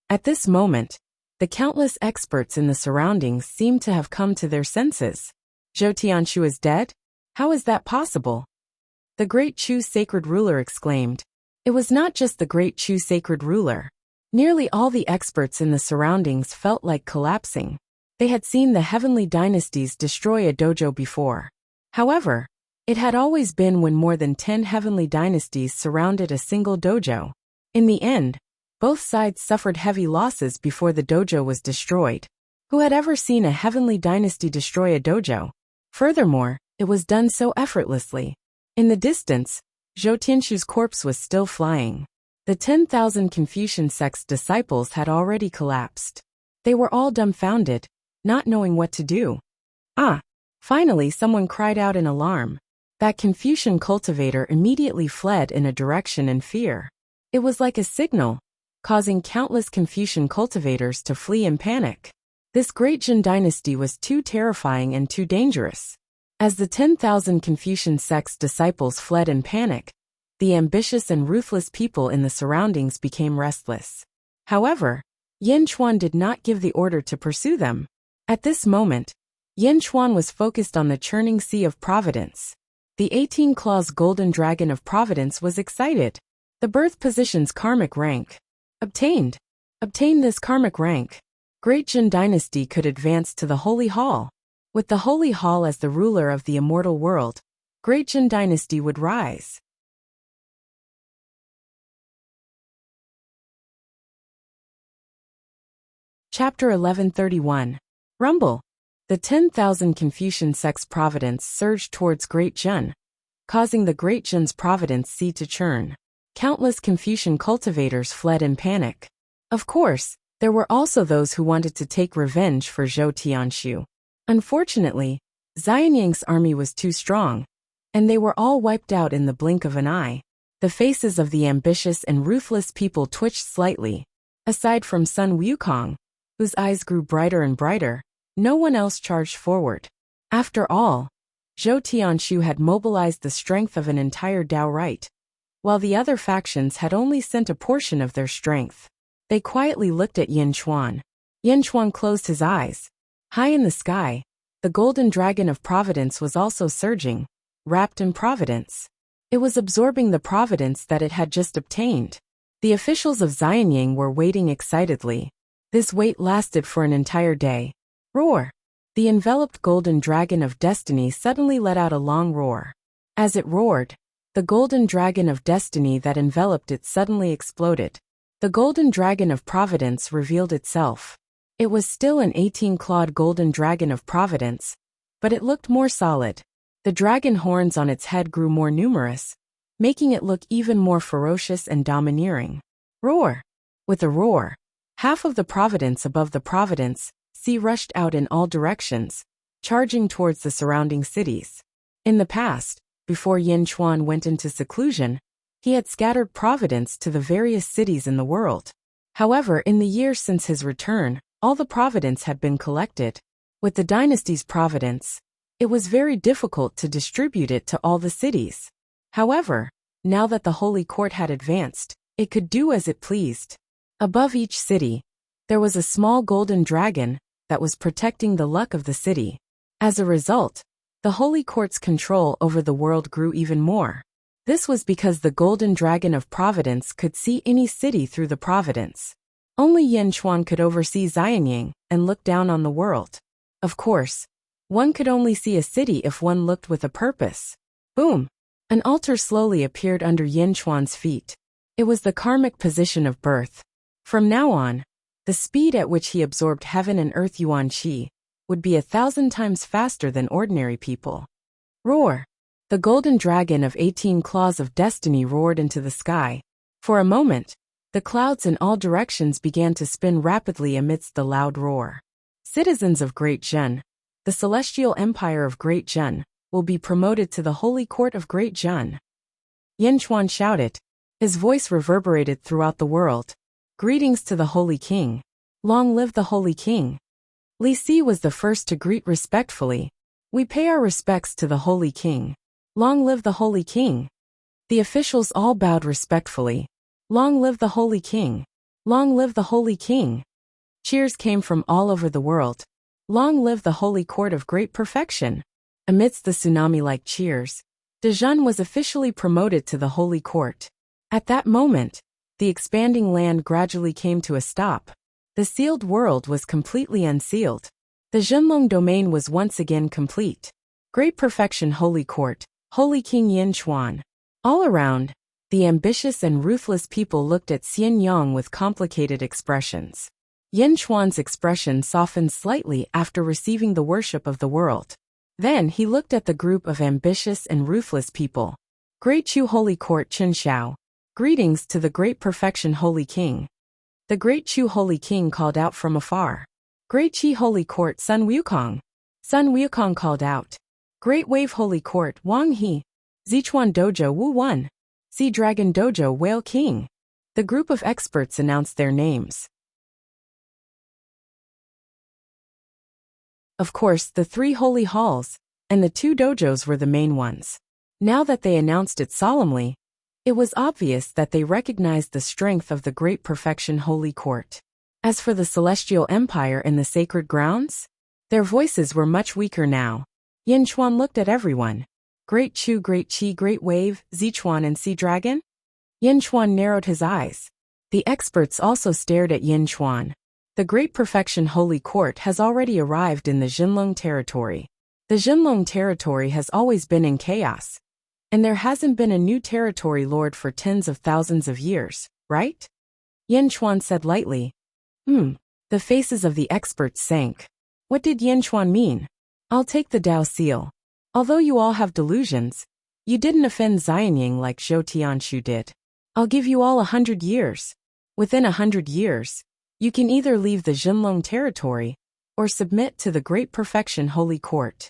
At this moment, the countless experts in the surroundings seemed to have come to their senses. Zhou Tianshu is dead? How is that possible? The great Chu sacred ruler exclaimed. It was not just the great Chu sacred ruler. Nearly all the experts in the surroundings felt like collapsing. They had seen the heavenly dynasties destroy a dojo before. However, it had always been when more than 10 heavenly dynasties surrounded a single dojo. In the end, both sides suffered heavy losses before the dojo was destroyed. Who had ever seen a heavenly dynasty destroy a dojo? Furthermore, it was done so effortlessly. In the distance, Zhou Tianshu's corpse was still flying. The 10,000 Confucian sect's disciples had already collapsed. They were all dumbfounded, not knowing what to do. Ah! Finally someone cried out in alarm. That Confucian cultivator immediately fled in a direction in fear. It was like a signal, causing countless Confucian cultivators to flee in panic. This great Jin dynasty was too terrifying and too dangerous. As the 10,000 Confucian sect's disciples fled in panic, the ambitious and ruthless people in the surroundings became restless. However, Yin Chuan did not give the order to pursue them. At this moment, Yin Chuan was focused on the churning sea of providence. The 18-claws golden dragon of providence was excited. The birth position's karmic rank. Obtained. Obtain this karmic rank. Great Jin dynasty could advance to the Holy Hall. With the Holy Hall as the ruler of the immortal world, Great Jin dynasty would rise. Chapter 1131. Rumble. The 10,000 Confucian sect's providence surged towards Great Jin, causing the Great Jin's providence sea to churn. Countless Confucian cultivators fled in panic. Of course, there were also those who wanted to take revenge for Zhou Tianshu. Unfortunately, Xianyang's army was too strong, and they were all wiped out in the blink of an eye. The faces of the ambitious and ruthless people twitched slightly. Aside from Sun Wukong, whose eyes grew brighter and brighter, no one else charged forward. After all, Zhou Tianshu had mobilized the strength of an entire Dao right, while the other factions had only sent a portion of their strength. They quietly looked at Yin Chuan. Yin Chuan closed his eyes. High in the sky, the golden dragon of providence was also surging, wrapped in providence. It was absorbing the providence that it had just obtained. The officials of Xianying were waiting excitedly. This wait lasted for an entire day. Roar! The enveloped golden dragon of destiny suddenly let out a long roar. As it roared, the golden dragon of destiny that enveloped it suddenly exploded. The golden dragon of providence revealed itself. It was still an 18-clawed golden dragon of providence, but it looked more solid. The dragon horns on its head grew more numerous, making it look even more ferocious and domineering. Roar! With a roar, half of the providence above the providence sea rushed out in all directions, charging towards the surrounding cities. In the past, before Yin Chuan went into seclusion, he had scattered providence to the various cities in the world. However, in the years since his return, all the providence had been collected. With the dynasty's providence, it was very difficult to distribute it to all the cities. However, now that the Holy Court had advanced, it could do as it pleased. Above each city, there was a small golden dragon that was protecting the luck of the city. As a result, the Holy Court's control over the world grew even more. This was because the golden dragon of providence could see any city through the providence. Only Yin Chuan could oversee Xianying and look down on the world. Of course, one could only see a city if one looked with a purpose. Boom! An altar slowly appeared under Yin Chuan's feet. It was the karmic position of birth. From now on, the speed at which he absorbed heaven and earth yuan qi would be 1,000 times faster than ordinary people. Roar! The golden dragon of 18 claws of destiny roared into the sky. For a moment, the clouds in all directions began to spin rapidly amidst the loud roar. Citizens of Great Zhen, the celestial empire of Great Zhen, will be promoted to the Holy Court of Great Zhen. Yin Chuan shouted. His voice reverberated throughout the world. Greetings to the Holy King. Long live the Holy King. Li Si was the first to greet respectfully. We pay our respects to the Holy King. Long live the Holy King. The officials all bowed respectfully. Long live the Holy King. Long live the Holy King. Cheers came from all over the world. Long live the Holy Court of Great Perfection. Amidst the tsunami-like cheers, Dezhen was officially promoted to the Holy Court. At that moment, the expanding land gradually came to a stop. The sealed world was completely unsealed. The Zhenlong domain was once again complete. Great Perfection Holy Court, Holy King Yin Chuan. All around, the ambitious and ruthless people looked at Xian Yang with complicated expressions. Yin Chuan's expression softened slightly after receiving the worship of the world. Then he looked at the group of ambitious and ruthless people. Great Chu Holy Court Chen Xiao. Greetings to the Great Perfection Holy King. The Great Chu Holy King called out from afar. Great Qi Holy Court Sun Wukong. Sun Wukong called out. Great Wave Holy Court Wang He. Zichuan Dojo Wu Wan. Sea Dragon Dojo Whale King. The group of experts announced their names. Of course, the 3 holy halls and the 2 dojos were the main ones. Now that they announced it solemnly, it was obvious that they recognized the strength of the Great Perfection Holy Court. As for the Celestial Empire and the Sacred Grounds, their voices were much weaker now. Yin Chuan looked at everyone. Great Chu, Great Qi, Great Wave, Zichuan and Sea Dragon? Yin Chuan narrowed his eyes. The experts also stared at Yin Chuan. The Great Perfection Holy Court has already arrived in the Zhenlong territory. The Zhenlong territory has always been in chaos. And there hasn't been a new territory lord for tens of thousands of years, right? Yin Chuan said lightly. The faces of the experts sank. What did Yin Chuan mean? I'll take the Dao seal. Although you all have delusions, you didn't offend Xianying like Zhou Tianshu did. I'll give you all 100 years. Within 100 years, you can either leave the Zhenlong territory or submit to the Great Perfection Holy Court.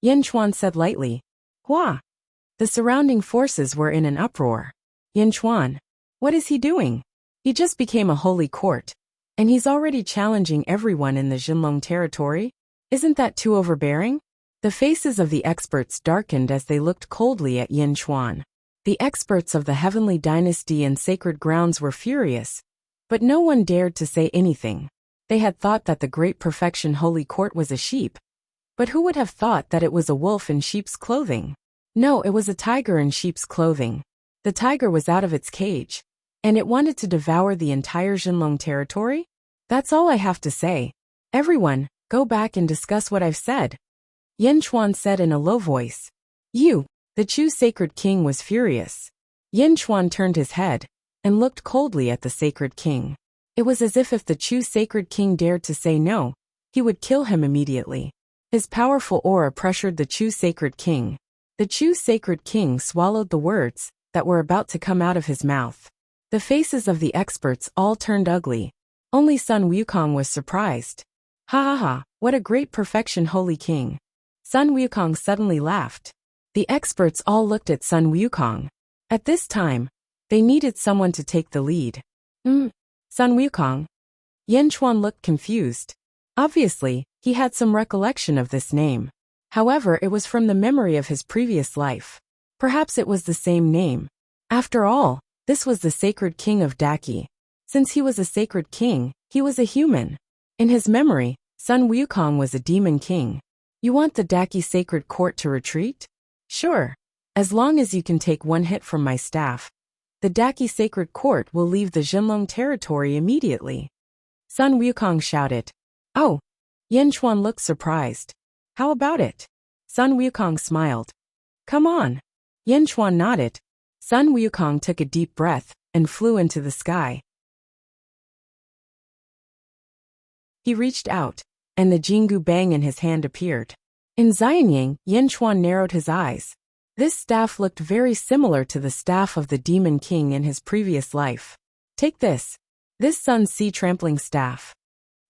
Yin Chuan said lightly. Hua! The surrounding forces were in an uproar. Yin Chuan, what is he doing? He just became a holy court, and he's already challenging everyone in the Zhenlong territory? Isn't that too overbearing? The faces of the experts darkened as they looked coldly at Yin Chuan. The experts of the Heavenly Dynasty and Sacred Grounds were furious, but no one dared to say anything. They had thought that the Great Perfection Holy Court was a sheep. But who would have thought that it was a wolf in sheep's clothing? No, it was a tiger in sheep's clothing. The tiger was out of its cage. And it wanted to devour the entire Jinlong territory? That's all I have to say. Everyone, go back and discuss what I've said. Yen Chuan said in a low voice. The Chu Sacred King was furious. Yen Chuan turned his head and looked coldly at the Sacred King. It was as if the Chu Sacred King dared to say no, he would kill him immediately. His powerful aura pressured the Chu Sacred King. The Chu Sacred King swallowed the words that were about to come out of his mouth. The faces of the experts all turned ugly. Only Sun Wukong was surprised. Ha ha ha, what a great perfection Holy King. Sun Wukong suddenly laughed. The experts all looked at Sun Wukong. At this time, they needed someone to take the lead. Sun Wukong? Yen Chuan looked confused. Obviously, he had some recollection of this name. However, it was from the memory of his previous life. Perhaps it was the same name. After all, this was the Sacred King of Daki. Since he was a Sacred King, he was a human. In his memory, Sun Wukong was a demon king. You want the Daki Sacred Court to retreat? Sure. As long as you can take one hit from my staff, the Daki Sacred Court will leave the Jinlong territory immediately. Sun Wukong shouted. Oh. Yen Chuan looked surprised. How about it? Sun Wukong smiled. Come on. Yen Chuan nodded. Sun Wukong took a deep breath and flew into the sky. He reached out, and the Jingu Bang in his hand appeared. In Xianying, Yen Chuan narrowed his eyes. This staff looked very similar to the staff of the Demon King in his previous life. Take this. This Sun's Sea Trampling Staff.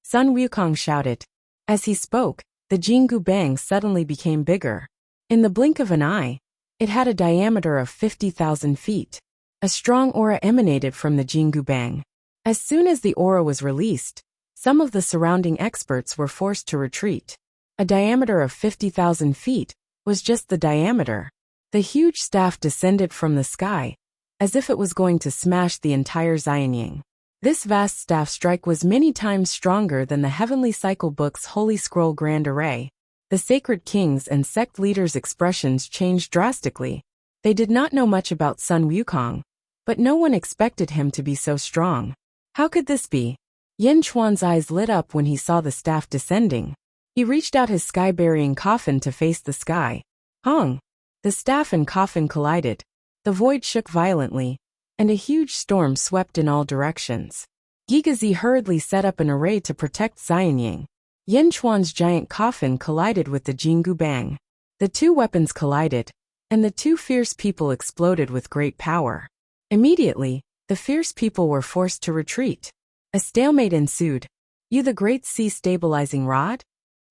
Sun Wukong shouted. As he spoke, the Jingu Bang suddenly became bigger. In the blink of an eye, it had a diameter of 50,000 feet. A strong aura emanated from the Jingu Bang. As soon as the aura was released, some of the surrounding experts were forced to retreat. A diameter of 50,000 feet was just the diameter. The huge staff descended from the sky, as if it was going to smash the entire Xianying. This vast staff strike was many times stronger than the Heavenly Cycle Book's Holy Scroll Grand Array. The Sacred Kings and sect leaders' expressions changed drastically. They did not know much about Sun Wukong, but no one expected him to be so strong. How could this be? Yen Chuan's eyes lit up when he saw the staff descending. He reached out his sky-burying coffin to face the sky. Hong! The staff and coffin collided. The void shook violently, and a huge storm swept in all directions. Gigazi hurriedly set up an array to protect Xianying. Yen Chuan's giant coffin collided with the Jingu Bang. The two weapons collided, and the two fierce people exploded with great power. Immediately, the fierce people were forced to retreat. A stalemate ensued. You the Great Sea Stabilizing Rod?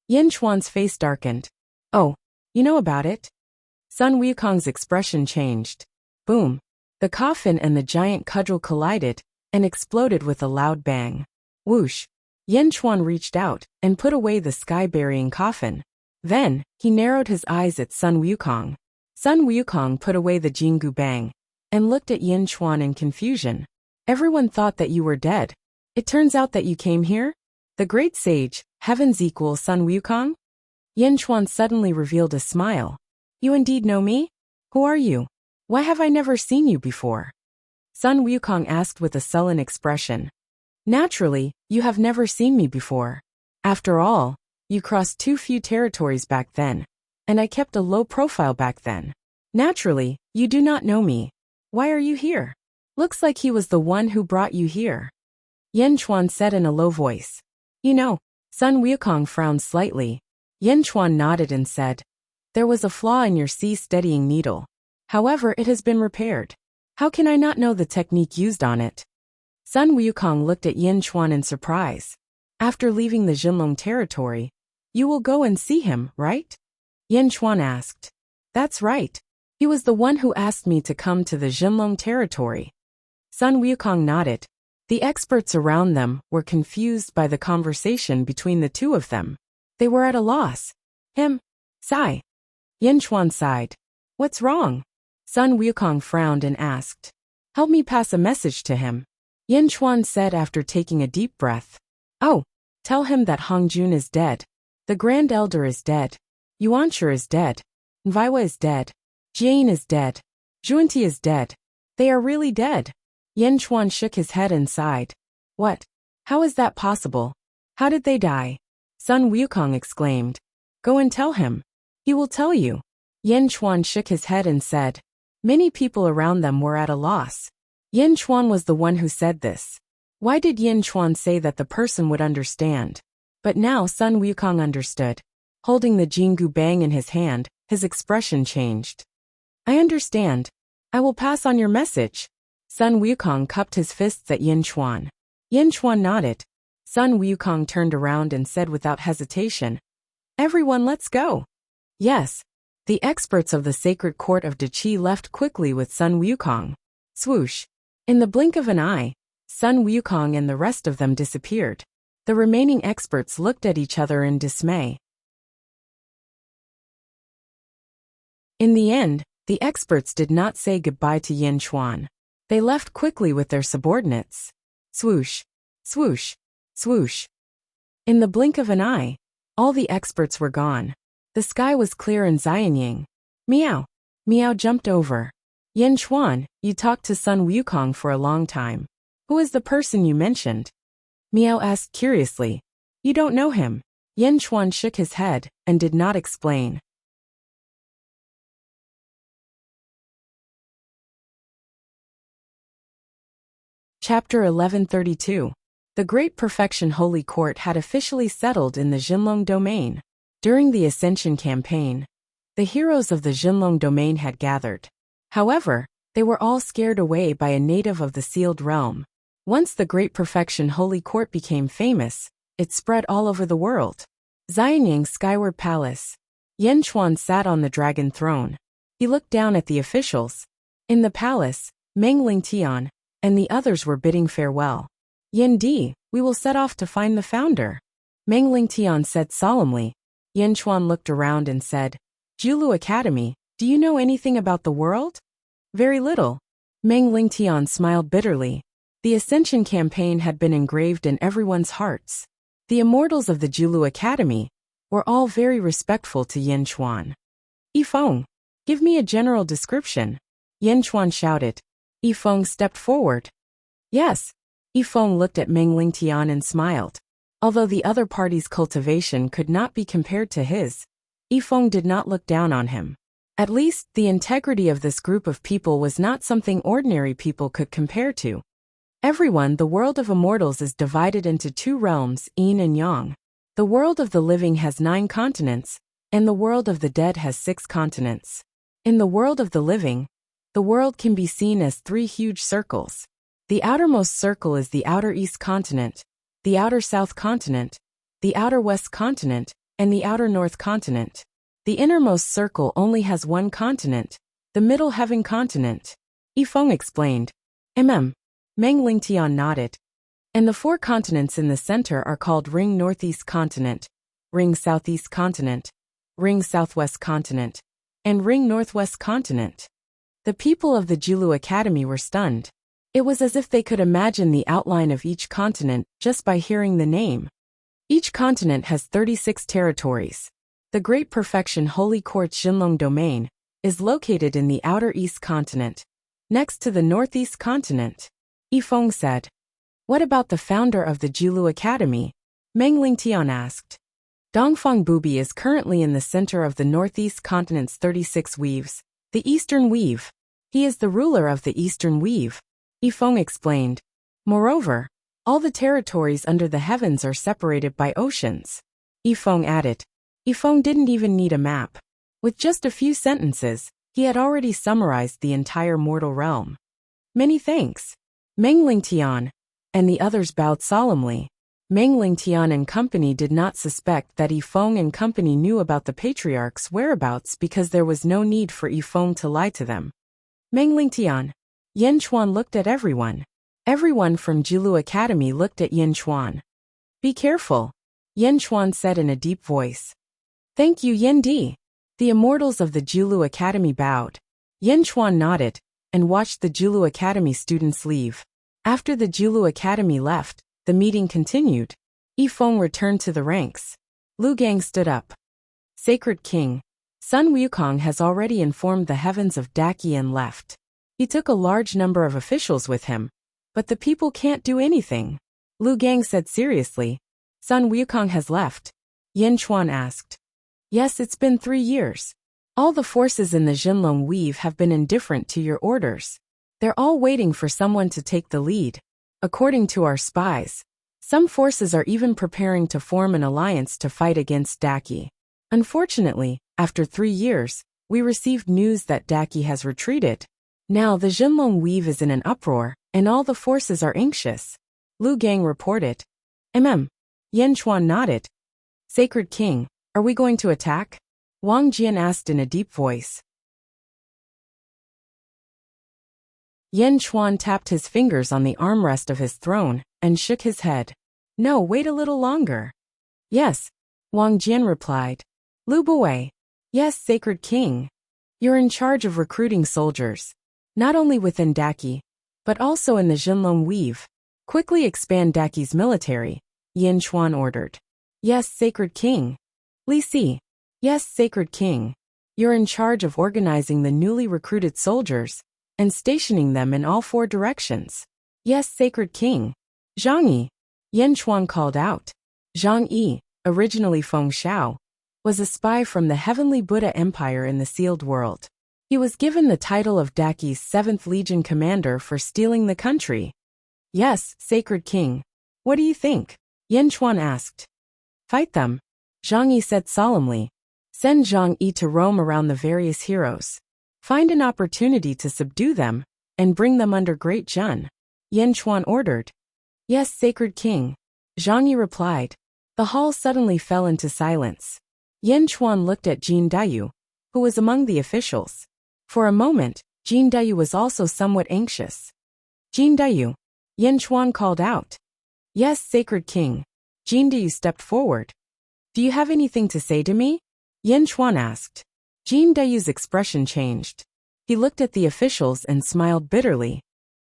Yen Chuan's face darkened. Oh, you know about it? Sun Wukong's expression changed. Boom. The coffin and the giant cudgel collided and exploded with a loud bang. Whoosh. Yen Chuan reached out and put away the sky-burying coffin. Then, he narrowed his eyes at Sun Wukong. Sun Wukong put away the Jingu Bang and looked at Yen Chuan in confusion. Everyone thought that you were dead. It turns out that you came here? The great sage, heaven's equal Sun Wukong? Yen Chuan suddenly revealed a smile. You indeed know me? Who are you? Why have I never seen you before? Sun Wukong asked with a sullen expression. Naturally, you have never seen me before. After all, you crossed too few territories back then, and I kept a low profile back then. Naturally, you do not know me. Why are you here? Looks like he was the one who brought you here. Yen Chuan said in a low voice. You know, Sun Wukong frowned slightly. Yen Chuan nodded and said, there was a flaw in your sea steadying needle. However, it has been repaired. How can I not know the technique used on it? Sun Wukong looked at Yen Chuan in surprise. After leaving the Jinlong territory, you will go and see him, right? Yen Chuan asked. That's right. He was the one who asked me to come to the Jinlong territory. Sun Wukong nodded. The experts around them were confused by the conversation between the two of them. They were at a loss. Sigh. Yen Chuan sighed. What's wrong? Sun Wukong frowned and asked. Help me pass a message to him. Yen Chuan said after taking a deep breath. Oh, Tell him that Hongjun is dead. The Grand Elder is dead. Yuanshi is dead. Nviwa is dead. Jian is dead. Zhuanti is dead. They are really dead. Yan Chuan shook his head and sighed. What? How is that possible? How did they die? Sun Wukong exclaimed. Go and tell him. He will tell you. Yan Chuan shook his head and said. Many people around them were at a loss. Yan Chuan was the one who said this. Why did Yan Chuan say that the person would understand? But now Sun Wukong understood. Holding the Jingu Bang in his hand, his expression changed. I understand. I will pass on your message. Sun Wukong cupped his fists at Yan Chuan. Yan Chuan nodded. Sun Wukong turned around and said without hesitation, Everyone, let's go. Yes. The experts of the sacred court of Deqi left quickly with Sun Wukong. Swoosh. In the blink of an eye, Sun Wukong and the rest of them disappeared. The remaining experts looked at each other in dismay. In the end, the experts did not say goodbye to Yan Chuan. They left quickly with their subordinates. Swoosh, swoosh, swoosh. In the blink of an eye, all the experts were gone. The sky was clear in Xianying. Meow. Meow jumped over. Yan Chuan, you talked to Sun Wukong for a long time. Who is the person you mentioned? Meow asked curiously. You don't know him. Yan Chuan shook his head and did not explain. Chapter 1132. The Great Perfection Holy Court had officially settled in the Jinlong domain. During the Ascension campaign, the heroes of the Jinlong domain had gathered. However, they were all scared away by a native of the Sealed Realm. Once the Great Perfection Holy Court became famous, it spread all over the world. Xianying's Skyward Palace. Yan Chuan sat on the dragon throne. He looked down at the officials. In the palace, Meng Lingtian and the others were bidding farewell. Yan Di, we will set off to find the founder. Meng Lingtian said solemnly. Yan Chuan looked around and said, Julu Academy, do you know anything about the world? Very little. Meng Lingtian smiled bitterly. The Ascension campaign had been engraved in everyone's hearts. The immortals of the Julu Academy were all very respectful to Yan Chuan. Yifeng, give me a general description. Yan Chuan shouted. Yifeng stepped forward. Yes. Yifeng looked at Meng Lingtian and smiled. Although the other party's cultivation could not be compared to his, Yifeng did not look down on him. At least, the integrity of this group of people was not something ordinary people could compare to. Everyone, the world of immortals is divided into two realms, yin and yang. The world of the living has 9 continents, and the world of the dead has 6 continents. In the world of the living, the world can be seen as 3 huge circles. The outermost circle is the outer east continent, the outer south continent, the outer west continent, and the outer north continent. The innermost circle only has 1 continent, the middle heaven continent. Yifeng explained. Meng Lingtian nodded. And the 4 continents in the center are called Ring Northeast Continent, Ring Southeast Continent, Ring Southwest Continent, and Ring Northwest Continent. The people of the Julu Academy were stunned. It was as if they could imagine the outline of each continent just by hearing the name. Each continent has 36 territories. The Great Perfection Holy Court Jinlong Domain is located in the outer east continent, next to the northeast continent. Yifeng said. What about the founder of the Julu Academy? Meng Lingtian asked. Dongfang Bubi is currently in the center of the northeast continent's 36 weaves, the Eastern Weave. He is the ruler of the Eastern Weave. Yifeng explained. Moreover, all the territories under the heavens are separated by oceans. Yifeng added. Yifeng didn't even need a map. With just a few sentences, he had already summarized the entire mortal realm. Many thanks. Meng Lingtian and the others bowed solemnly. Meng Lingtian and company did not suspect that Yifeng and company knew about the patriarch's whereabouts because there was no need for Yifeng to lie to them. Meng Lingtian. Yan Chuan looked at everyone. Everyone from Julu Academy looked at Yan Chuan. Be careful, Yan Chuan said in a deep voice. Thank you, Yan Di. The immortals of the Julu Academy bowed. Yan Chuan nodded and watched the Julu Academy students leave. After the Julu Academy left, the meeting continued. Yifeng returned to the ranks. Lu Gang stood up. Sacred King, Sun Wukong has already informed the heavens of Daqi and left. He took a large number of officials with him, but the people can't do anything. Lu Gang said seriously. Sun Wukong has left? Yin Chuan asked. Yes, it's been 3 years. All the forces in the Jinlong Weave have been indifferent to your orders. They're all waiting for someone to take the lead. According to our spies, some forces are even preparing to form an alliance to fight against Daqi. Unfortunately, after 3 years, we received news that Daqi has retreated. Now the Jinlong Weave is in an uproar, and all the forces are anxious. Lu Gang reported. Yen Chuan nodded. Sacred King, are we going to attack? Wang Jian asked in a deep voice. Yen Chuan tapped his fingers on the armrest of his throne and shook his head. No, wait a little longer. Yes, Wang Jian replied. Lu Buwei. Yes, Sacred King. You're in charge of recruiting soldiers, not only within Daqi, but also in the Jinlong Weave. Quickly expand Daqi's military, Yin Chuan ordered. Yes, Sacred King. Li Si. Yes, Sacred King. You're in charge of organizing the newly recruited soldiers and stationing them in all 4 directions. Yes, Sacred King. Zhang Yi. Yin Chuan called out. Zhang Yi, originally Feng Xiao, was a spy from the Heavenly Buddha Empire in the Sealed World. He was given the title of Daqi's 7th Legion commander for stealing the country. Yes, Sacred King. What do you think? Yin Chuan asked. Fight them, Zhang Yi said solemnly. Send Zhang Yi to roam around the various heroes. Find an opportunity to subdue them and bring them under Great Jun, Yin Chuan ordered. Yes, Sacred King, Zhang Yi replied. The hall suddenly fell into silence. Yin Chuan looked at Jin Dayu, who was among the officials. For a moment, Jin Dayu was also somewhat anxious. Jin Dayu, Yin Chuan called out. Yes, Sacred King. Jin Dayu stepped forward. Do you have anything to say to me? Yin Chuan asked. Jin Dayu's expression changed. He looked at the officials and smiled bitterly.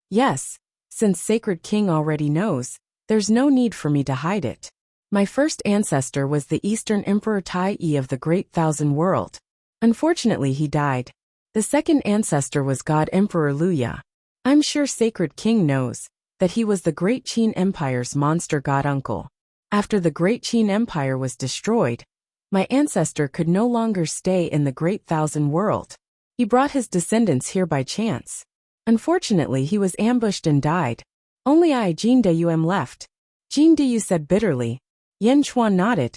Yes, since Sacred King already knows, there's no need for me to hide it. My first ancestor was the Eastern Emperor Tai Yi of the Great Thousand World. Unfortunately, he died. The second ancestor was God Emperor Luya. I'm sure Sacred King knows that he was the Great Qin Empire's monster god uncle. After the Great Qin Empire was destroyed, my ancestor could no longer stay in the Great Thousand World. He brought his descendants here by chance. Unfortunately, he was ambushed and died. Only I, Jin Dayu, am left. Jin Dayu said bitterly. Yin Chuan nodded.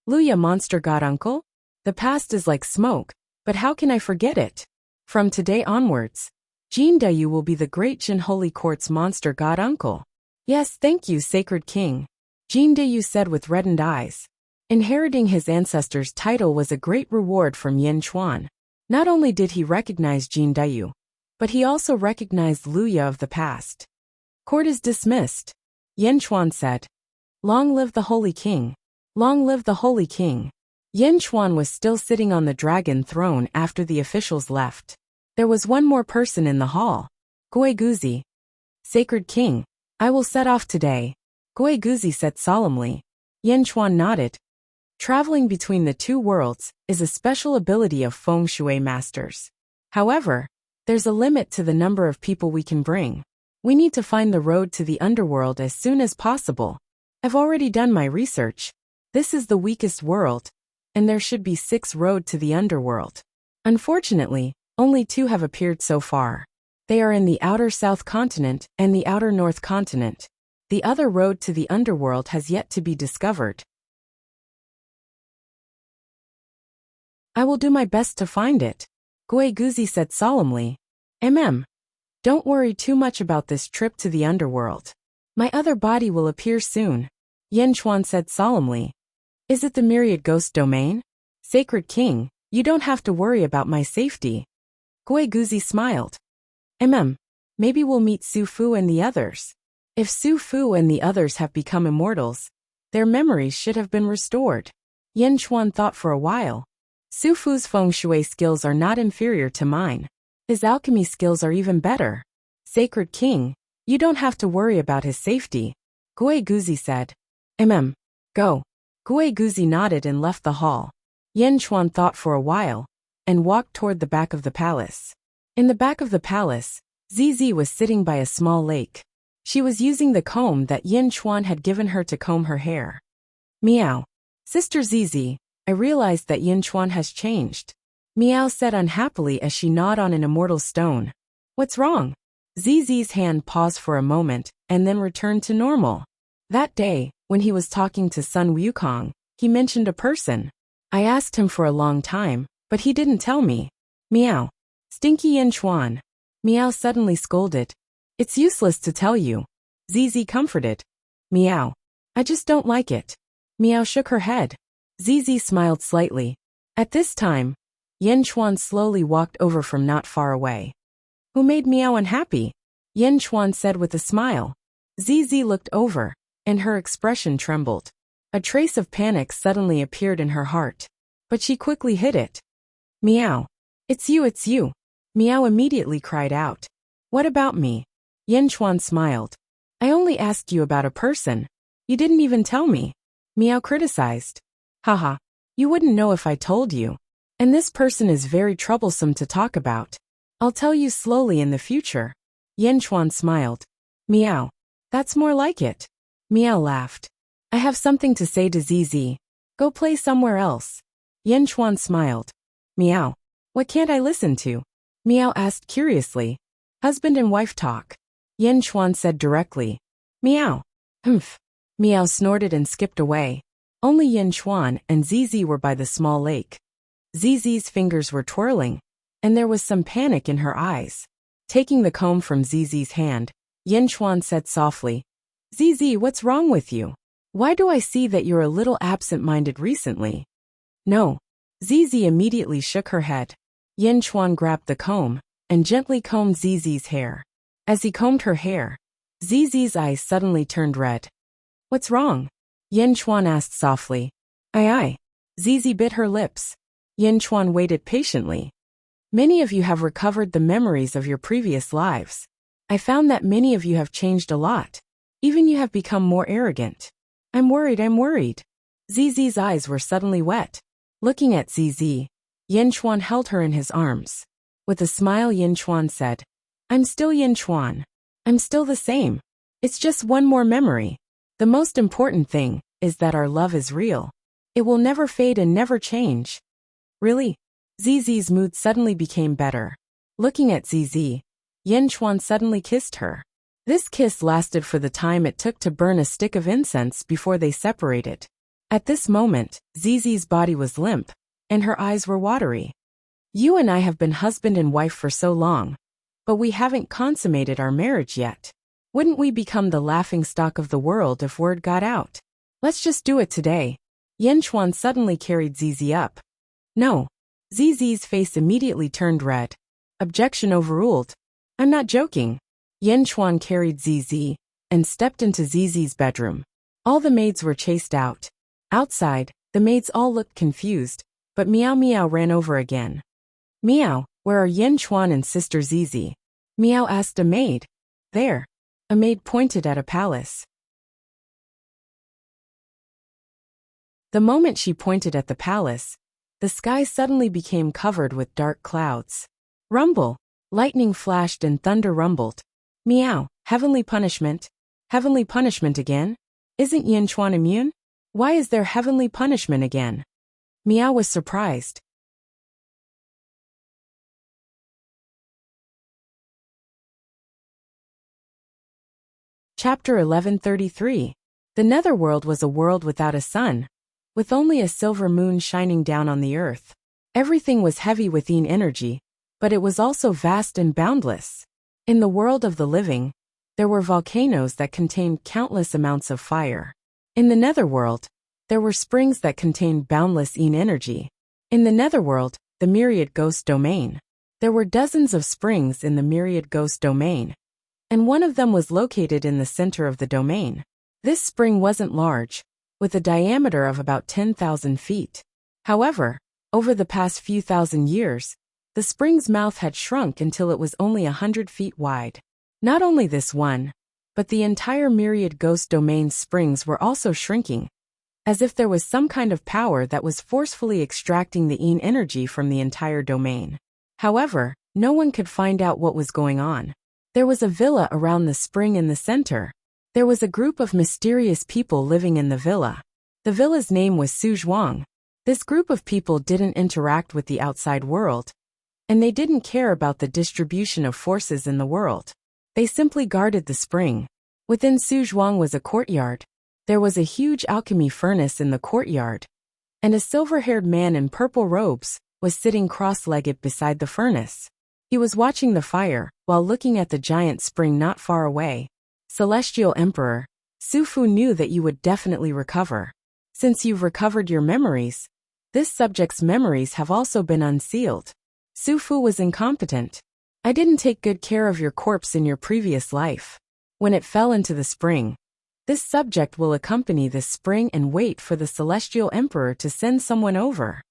Luya, monster god uncle? The past is like smoke, but how can I forget it? From today onwards, Jin Dayu will be the Great Jin Holy Court's monster god uncle. Yes, thank you, Sacred King, Jin Dayu said with reddened eyes. Inheriting his ancestor's title was a great reward from Yin Chuan. Not only did he recognize Jin Dayu, but he also recognized Luya of the past. Court is dismissed, Yin Chuan said. Long live the Holy King. Long live the Holy King. Yin Chuan was still sitting on the dragon throne after the officials left. There was one more person in the hall. Gui Guzi. Sacred King, I will set off today, Gui Guzi said solemnly. Yin Chuan nodded. Traveling between the 2 worlds is a special ability of feng shui masters. However, there's a limit to the number of people we can bring. We need to find the road to the underworld as soon as possible. I've already done my research. This is the weakest world, and there should be 6 roads to the underworld. Unfortunately, only 2 have appeared so far. They are in the outer South Continent and the outer North Continent. The other road to the underworld has yet to be discovered. I will do my best to find it, Gui Guzi said solemnly. Don't worry too much about this trip to the underworld. My other body will appear soon, Yin Chuan said solemnly. Is it the Myriad Ghost domain? Sacred King, you don't have to worry about my safety. Gui Guzi smiled. Maybe we'll meet Su Fu and the others. If Su Fu and the others have become immortals, their memories should have been restored. Yin Chuan thought for a while. Su Fu's feng shui skills are not inferior to mine. His alchemy skills are even better. Sacred King, you don't have to worry about his safety, Gui Guzi said. Go. Gui Guzi nodded and left the hall. Yen Chuan thought for a while and walked toward the back of the palace. In the back of the palace, Zizi was sitting by a small lake. She was using the comb that Yen Chuan had given her to comb her hair. Meow. Sister Zizi, I realized that Yen Chuan has changed. Meow said unhappily as she gnawed on an immortal stone. What's wrong? Zizi's hand paused for a moment and then returned to normal. That day, when he was talking to Sun Wukong, he mentioned a person. I asked him for a long time, but he didn't tell me. Meow. Stinky Yen Chuan. Meow suddenly scolded. It's useless to tell you. Zizi comforted. Meow. I just don't like it. Meow shook her head. Zizi smiled slightly. At this time, Yen Chuan slowly walked over from not far away. Who made Meow unhappy? Yen Chuan said with a smile. Zizi looked over, and her expression trembled. A trace of panic suddenly appeared in her heart. But she quickly hid it. Meow. It's you, it's you. Meow immediately cried out. What about me? Yen Chuan smiled. I only asked you about a person. You didn't even tell me. Meow criticized. Haha. You wouldn't know if I told you. And this person is very troublesome to talk about. I'll tell you slowly in the future. Yen Chuan smiled. Meow. That's more like it. Meow laughed. I have something to say to Zizi. Go play somewhere else. Yen Chuan smiled. Meow. What can't I listen to? Meow asked curiously. Husband and wife talk. Yen Chuan said directly. Meow. Humph. Meow snorted and skipped away. Only Yen Chuan and Zizi were by the small lake. Zizi's fingers were twirling, and there was some panic in her eyes. Taking the comb from Zizi's hand, Yen Chuan said softly, Zizi, what's wrong with you? Why do I see that you're a little absent-minded recently? No. Zizi immediately shook her head. Yen Chuan grabbed the comb and gently combed Zizi's hair. As he combed her hair, Zizi's eyes suddenly turned red. What's wrong? Yen Chuan asked softly. Aye. Zizi bit her lips. Yen Chuan waited patiently. Many of you have recovered the memories of your previous lives. I found that many of you have changed a lot. Even you have become more arrogant. I'm worried. Zizi's eyes were suddenly wet. Looking at Zizi, Yen Chuan held her in his arms. With a smile, Yen Chuan said, I'm still Yen Chuan. I'm still the same. It's just one more memory. The most important thing is that our love is real. It will never fade and never change. Really? Zizi's mood suddenly became better. Looking at Zizi, Yen Chuan suddenly kissed her. This kiss lasted for the time it took to burn a stick of incense before they separated. At this moment, Zizi's body was limp, and her eyes were watery. You and I have been husband and wife for so long, but we haven't consummated our marriage yet. Wouldn't we become the laughingstock of the world if word got out? Let's just do it today. Yen Chuan suddenly carried Zizi up. No. Zizi's face immediately turned red. Objection overruled. I'm not joking. Yen Chuan carried Zizi and stepped into Zizi's bedroom. All the maids were chased out. Outside, the maids all looked confused, but Meow Meow ran over again. Meow, where are Yen Chuan and Sister Zizi? Meow asked a maid. There. A maid pointed at a palace. The moment she pointed at the palace, the sky suddenly became covered with dark clouds. Rumble! Lightning flashed and thunder rumbled. Meow! Heavenly punishment? Heavenly punishment again? Isn't Yen Chuan immune? Why is there heavenly punishment again? Meow was surprised. Chapter 1133. The Netherworld was a world without a sun, with only a silver moon shining down on the earth. Everything was heavy with yin energy, but it was also vast and boundless. In the world of the living, there were volcanoes that contained countless amounts of fire. In the Netherworld, there were springs that contained boundless yin energy. In the Netherworld, the myriad ghost domain. There were dozens of springs in the myriad ghost domain, and one of them was located in the center of the domain. This spring wasn't large, with a diameter of about 10,000 feet. However, over the past few thousand years, the spring's mouth had shrunk until it was only 100 feet wide. Not only this one, but the entire myriad ghost domain's springs were also shrinking. as if there was some kind of power that was forcefully extracting the yin energy from the entire domain. However, no one could find out what was going on. There was a villa around the spring in the center. There was a group of mysterious people living in the villa. The villa's name was Suzhuang. This group of people didn't interact with the outside world, and they didn't care about the distribution of forces in the world. They simply guarded the spring. Within Suzhuang was a courtyard. There was a huge alchemy furnace in the courtyard, and a silver-haired man in purple robes was sitting cross-legged beside the furnace. He was watching the fire while looking at the giant spring not far away. Celestial Emperor, Sufu knew that you would definitely recover. Since you've recovered your memories, this subject's memories have also been unsealed. Sufu was incompetent. I didn't take good care of your corpse in your previous life. When it fell into the spring, this subject will accompany this spring and wait for the Celestial Emperor to send someone over.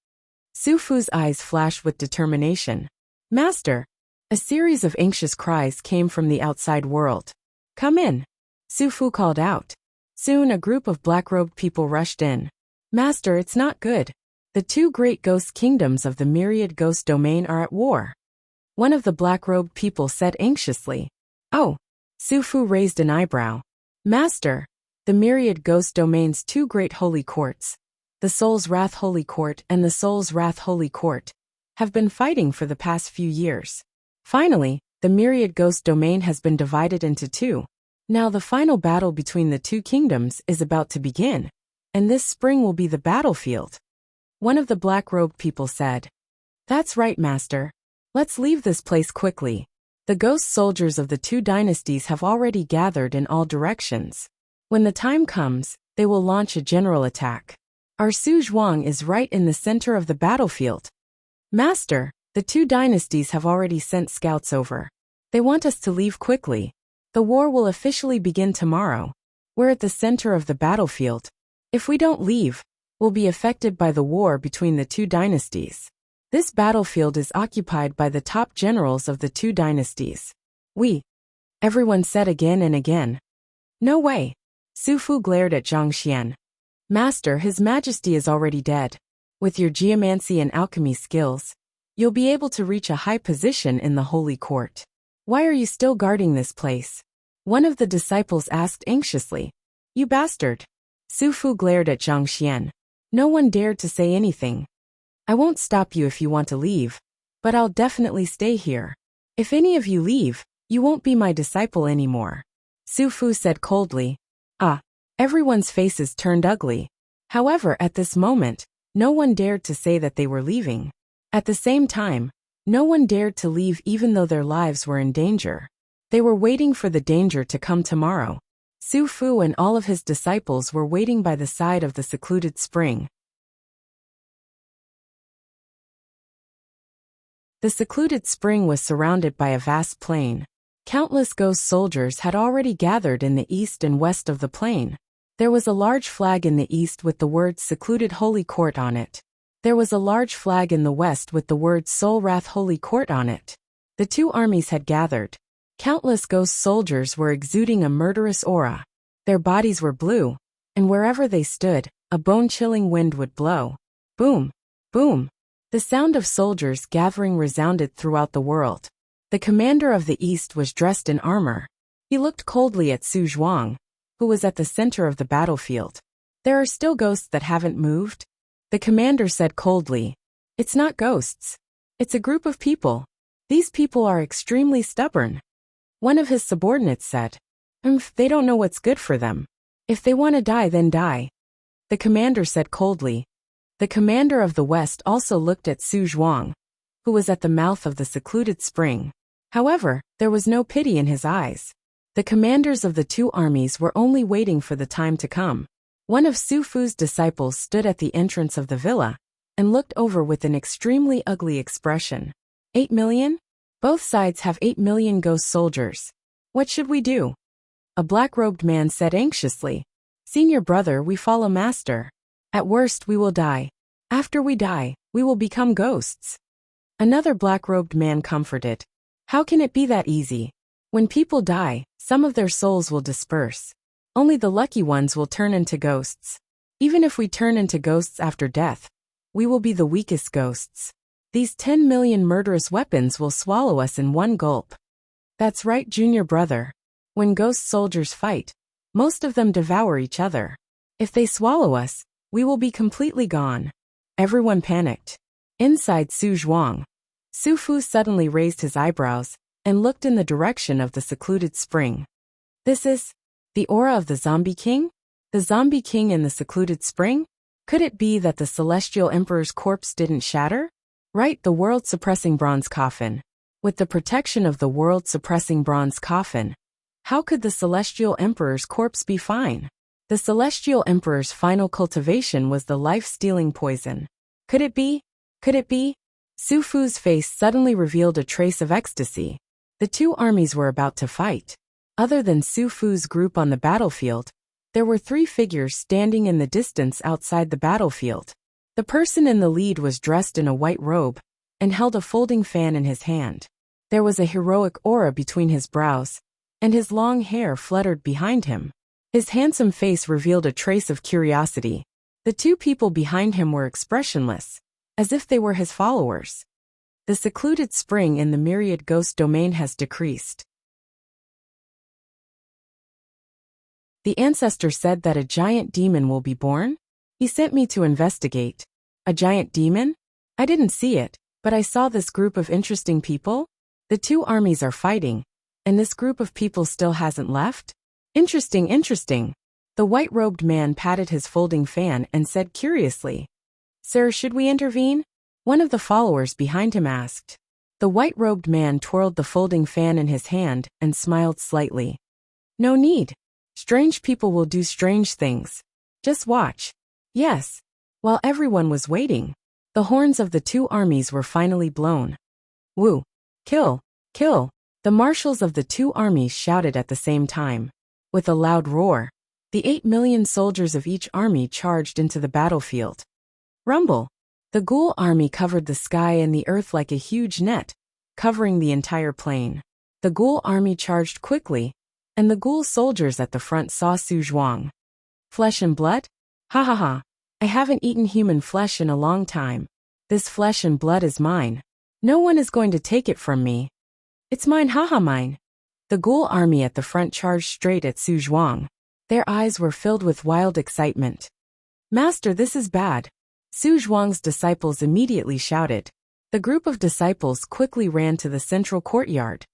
Sufu's eyes flashed with determination. Master! A series of anxious cries came from the outside world. Come in. Sufu called out. Soon a group of black-robed people rushed in. Master, it's not good. The two great ghost kingdoms of the myriad ghost domain are at war. One of the black-robed people said anxiously. Oh! Sufu raised an eyebrow. Master, the myriad ghost domain's two great holy courts, the Soul's Wrath Holy Court and the Soul's Wrath Holy Court, have been fighting for the past few years. Finally, the myriad ghost domain has been divided into two. Now the final battle between the two kingdoms is about to begin, and this spring will be the battlefield. One of the black-robed people said. That's right, Master. Let's leave this place quickly. The ghost soldiers of the two dynasties have already gathered in all directions. When the time comes, they will launch a general attack. Our Suzhuang is right in the center of the battlefield. Master, the two dynasties have already sent scouts over. They want us to leave quickly. The war will officially begin tomorrow. We're at the center of the battlefield. If we don't leave, we'll be affected by the war between the two dynasties. This battlefield is occupied by the top generals of the two dynasties. Everyone said again and again. No way. Sufu glared at Zhang Xian. Master, His Majesty is already dead. With your geomancy and alchemy skills, you'll be able to reach a high position in the Holy Court. Why are you still guarding this place? One of the disciples asked anxiously. You bastard. Sufu glared at Zhang Xian. No one dared to say anything. I won't stop you if you want to leave, but I'll definitely stay here. If any of you leave, you won't be my disciple anymore. Sufu said coldly. Everyone's faces turned ugly. However, at this moment, no one dared to say that they were leaving. At the same time, no one dared to leave even though their lives were in danger. They were waiting for the danger to come tomorrow. Sufu and all of his disciples were waiting by the side of the secluded spring. The secluded spring was surrounded by a vast plain. Countless ghost soldiers had already gathered in the east and west of the plain. There was a large flag in the east with the words Secluded Holy Court on it. There was a large flag in the west with the words Soul Wrath Holy Court on it. The two armies had gathered. Countless ghost soldiers were exuding a murderous aura. Their bodies were blue, and wherever they stood, a bone-chilling wind would blow. Boom! Boom! The sound of soldiers gathering resounded throughout the world. The commander of the east was dressed in armor. He looked coldly at Suzhuang, who was at the center of the battlefield. There are still ghosts that haven't moved? The commander said coldly. It's not ghosts. It's a group of people. These people are extremely stubborn. One of his subordinates said. They don't know what's good for them. If they want to die, then die. The commander said coldly. The commander of the west also looked at Suzhuang, who was at the mouth of the secluded spring. However, there was no pity in his eyes. The commanders of the two armies were only waiting for the time to come. One of Sufu's disciples stood at the entrance of the villa and looked over with an extremely ugly expression. 8 million? Both sides have 8 million ghost soldiers. What should we do? A black-robed man said anxiously. Senior brother, we follow master. At worst, we will die. After we die, we will become ghosts. Another black-robed man comforted. How can it be that easy? When people die, some of their souls will disperse. Only the lucky ones will turn into ghosts. Even if we turn into ghosts after death, we will be the weakest ghosts. These 10 million murderous weapons will swallow us in one gulp. That's right, junior brother. When ghost soldiers fight, most of them devour each other. If they swallow us, we will be completely gone. Everyone panicked. Inside Su Zhuang, Su Fu suddenly raised his eyebrows and looked in the direction of the secluded spring. This is the aura of the Zombie King? The Zombie King in the secluded spring? Could it be that the Celestial Emperor's corpse didn't shatter? Right, the world-suppressing bronze coffin. With the protection of the world-suppressing bronze coffin, how could the Celestial Emperor's corpse be fine? The Celestial Emperor's final cultivation was the life-stealing poison. Could it be? Could it be? Su Fu's face suddenly revealed a trace of ecstasy. The two armies were about to fight. Other than Su Fu's group on the battlefield, there were 3 figures standing in the distance outside the battlefield. The person in the lead was dressed in a white robe and held a folding fan in his hand. There was a heroic aura between his brows, and his long hair fluttered behind him. His handsome face revealed a trace of curiosity. The 2 people behind him were expressionless, as if they were his followers. The secluded spring in the myriad ghost domain has decreased. The ancestor said that a giant demon will be born. He sent me to investigate. A giant demon? I didn't see it, but I saw this group of interesting people. The 2 armies are fighting, and this group of people still hasn't left? Interesting, interesting. The white-robed man patted his folding fan and said curiously, "Sir, should we intervene?" One of the followers behind him asked. The white-robed man twirled the folding fan in his hand and smiled slightly. "No need. Strange people will do strange things. Just watch." Yes. While everyone was waiting, the horns of the 2 armies were finally blown. Woo! Kill! Kill! The marshals of the 2 armies shouted at the same time. With a loud roar, the 8 million soldiers of each army charged into the battlefield. Rumble! The ghoul army covered the sky and the earth like a huge net, covering the entire plain. The ghoul army charged quickly, and the ghoul soldiers at the front saw Su Zhuang. Flesh and blood? Ha ha ha. I haven't eaten human flesh in a long time. This flesh and blood is mine. No one is going to take it from me. It's mine, haha, mine. The ghoul army at the front charged straight at Su Zhuang. Their eyes were filled with wild excitement. Master, this is bad. Su Zhuang's disciples immediately shouted. The group of disciples quickly ran to the central courtyard.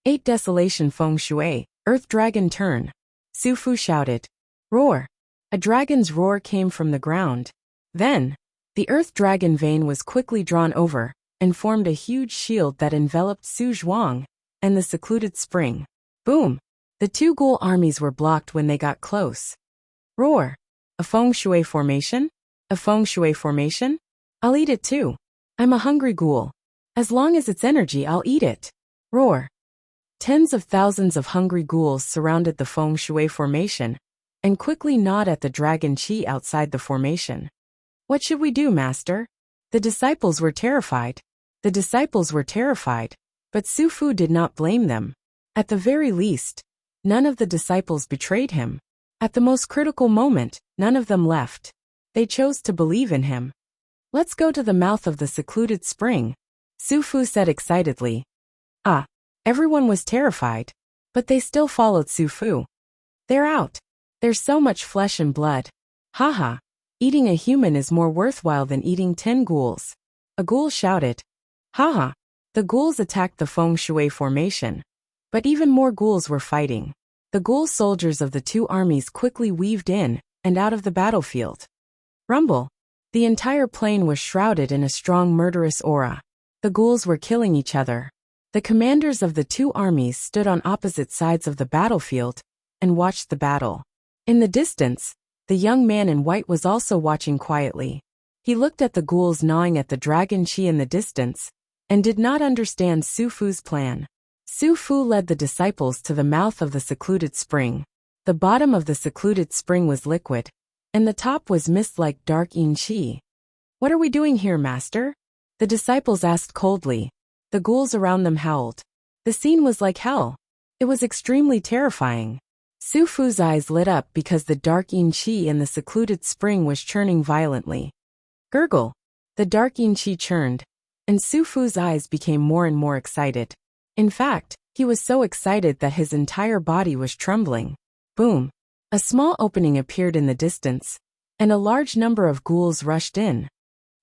8 Desolation Feng Shui, Earth Dragon Turn. Su Fu shouted. Roar. A dragon's roar came from the ground. Then, the Earth Dragon vein was quickly drawn over and formed a huge shield that enveloped Su Zhuang and the secluded spring. Boom! The 2 ghoul armies were blocked when they got close. Roar! A Feng Shui formation? A Feng Shui formation? I'll eat it too. I'm a hungry ghoul. As long as it's energy, I'll eat it. Roar! Tens of thousands of hungry ghouls surrounded the Feng Shui formation and quickly gnawed at the dragon chi outside the formation. What should we do, master? The disciples were terrified. The disciples were terrified, but Su Fu did not blame them. At the very least, none of the disciples betrayed him. At the most critical moment, none of them left. They chose to believe in him. Let's go to the mouth of the secluded spring, Su Fu said excitedly. Ah, everyone was terrified, but they still followed Su Fu. They're out. There's so much flesh and blood. Haha, eating a human is more worthwhile than eating 10 ghouls. A ghoul shouted. Haha, the ghouls attacked the Feng Shui formation. But even more ghouls were fighting. The ghoul soldiers of the 2 armies quickly weaved in and out of the battlefield. Rumble. The entire plain was shrouded in a strong murderous aura. The ghouls were killing each other. The commanders of the 2 armies stood on opposite sides of the battlefield and watched the battle. In the distance, the young man in white was also watching quietly. He looked at the ghouls gnawing at the dragon chi in the distance and did not understand Su Fu's plan. Su Fu led the disciples to the mouth of the secluded spring. The bottom of the secluded spring was liquid, and the top was mist like dark yin chi. What are we doing here, master? The disciples asked coldly. The ghouls around them howled. The scene was like hell. It was extremely terrifying. Su Fu's eyes lit up because the dark yin qi in the secluded spring was churning violently. Gurgle. The dark yin qi churned, and Su Fu's eyes became more and more excited. In fact, he was so excited that his entire body was trembling. Boom. A small opening appeared in the distance, and a large number of ghouls rushed in.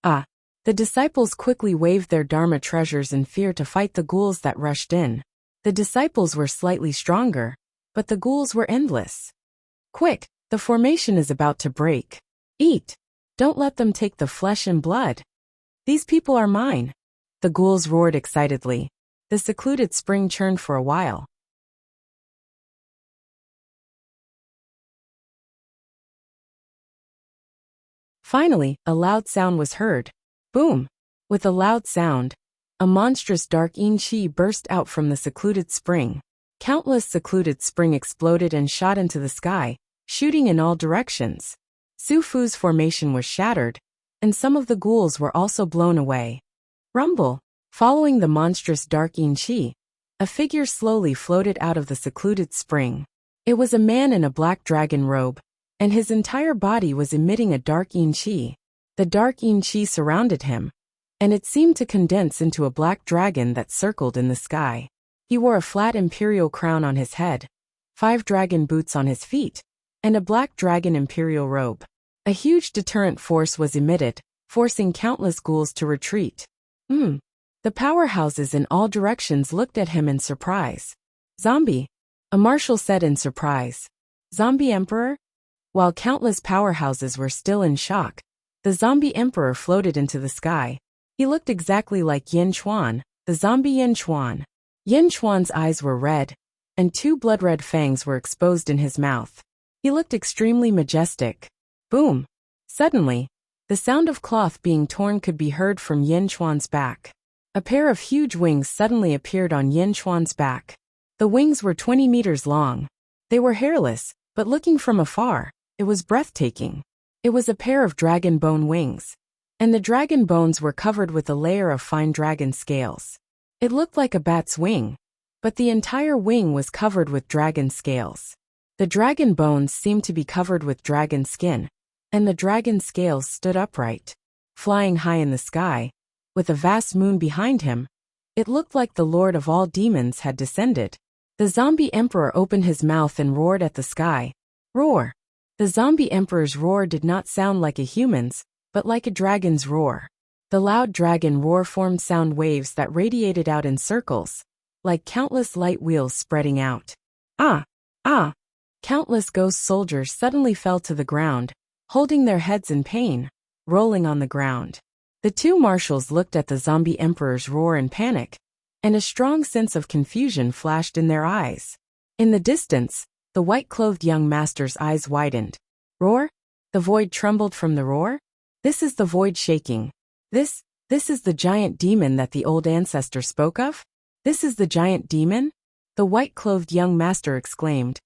Ah! The disciples quickly waved their dharma treasures in fear to fight the ghouls that rushed in. The disciples were slightly stronger, but the ghouls were endless. Quick, the formation is about to break. Eat! Don't let them take the flesh and blood. These people are mine. The ghouls roared excitedly. The secluded spring churned for a while. Finally, a loud sound was heard. Boom! With a loud sound, a monstrous dark yin qi burst out from the secluded spring. Countless secluded spring exploded and shot into the sky, shooting in all directions. Su Fu's formation was shattered, and some of the ghouls were also blown away. Rumble! Following the monstrous dark yin qi, a figure slowly floated out of the secluded spring. It was a man in a black dragon robe, and his entire body was emitting a dark yin qi. The dark yin qi surrounded him, and it seemed to condense into a black dragon that circled in the sky. He wore a flat imperial crown on his head, 5 dragon boots on his feet, and a black dragon imperial robe. A huge deterrent force was emitted, forcing countless ghouls to retreat. The powerhouses in all directions looked at him in surprise. Zombie, a marshal said in surprise. Zombie Emperor? While countless powerhouses were still in shock, the zombie emperor floated into the sky. He looked exactly like Yin Chuan, the zombie Yin Chuan. Yin Chuan's eyes were red, and 2 blood-red fangs were exposed in his mouth. He looked extremely majestic. Boom! Suddenly, the sound of cloth being torn could be heard from Yin Chuan's back. A pair of huge wings suddenly appeared on Yin Chuan's back. The wings were 20 meters long. They were hairless, but looking from afar, it was breathtaking. It was a pair of dragon bone wings, and the dragon bones were covered with a layer of fine dragon scales. It looked like a bat's wing, but the entire wing was covered with dragon scales. The dragon bones seemed to be covered with dragon skin, and the dragon scales stood upright. Flying high in the sky, with a vast moon behind him, it looked like the Lord of all demons had descended. The zombie emperor opened his mouth and roared at the sky. Roar! The zombie emperor's roar did not sound like a human's, but like a dragon's roar. The loud dragon roar formed sound waves that radiated out in circles, like countless light wheels spreading out. Ah! Ah! Countless ghost soldiers suddenly fell to the ground, holding their heads in pain, rolling on the ground. The 2 marshals looked at the zombie emperor's roar in panic, and a strong sense of confusion flashed in their eyes. In the distance, the white-clothed young master's eyes widened. Roar? The void trembled from the roar? This is the void shaking. This is the giant demon that the old ancestor spoke of? This is the giant demon? The white-clothed young master exclaimed.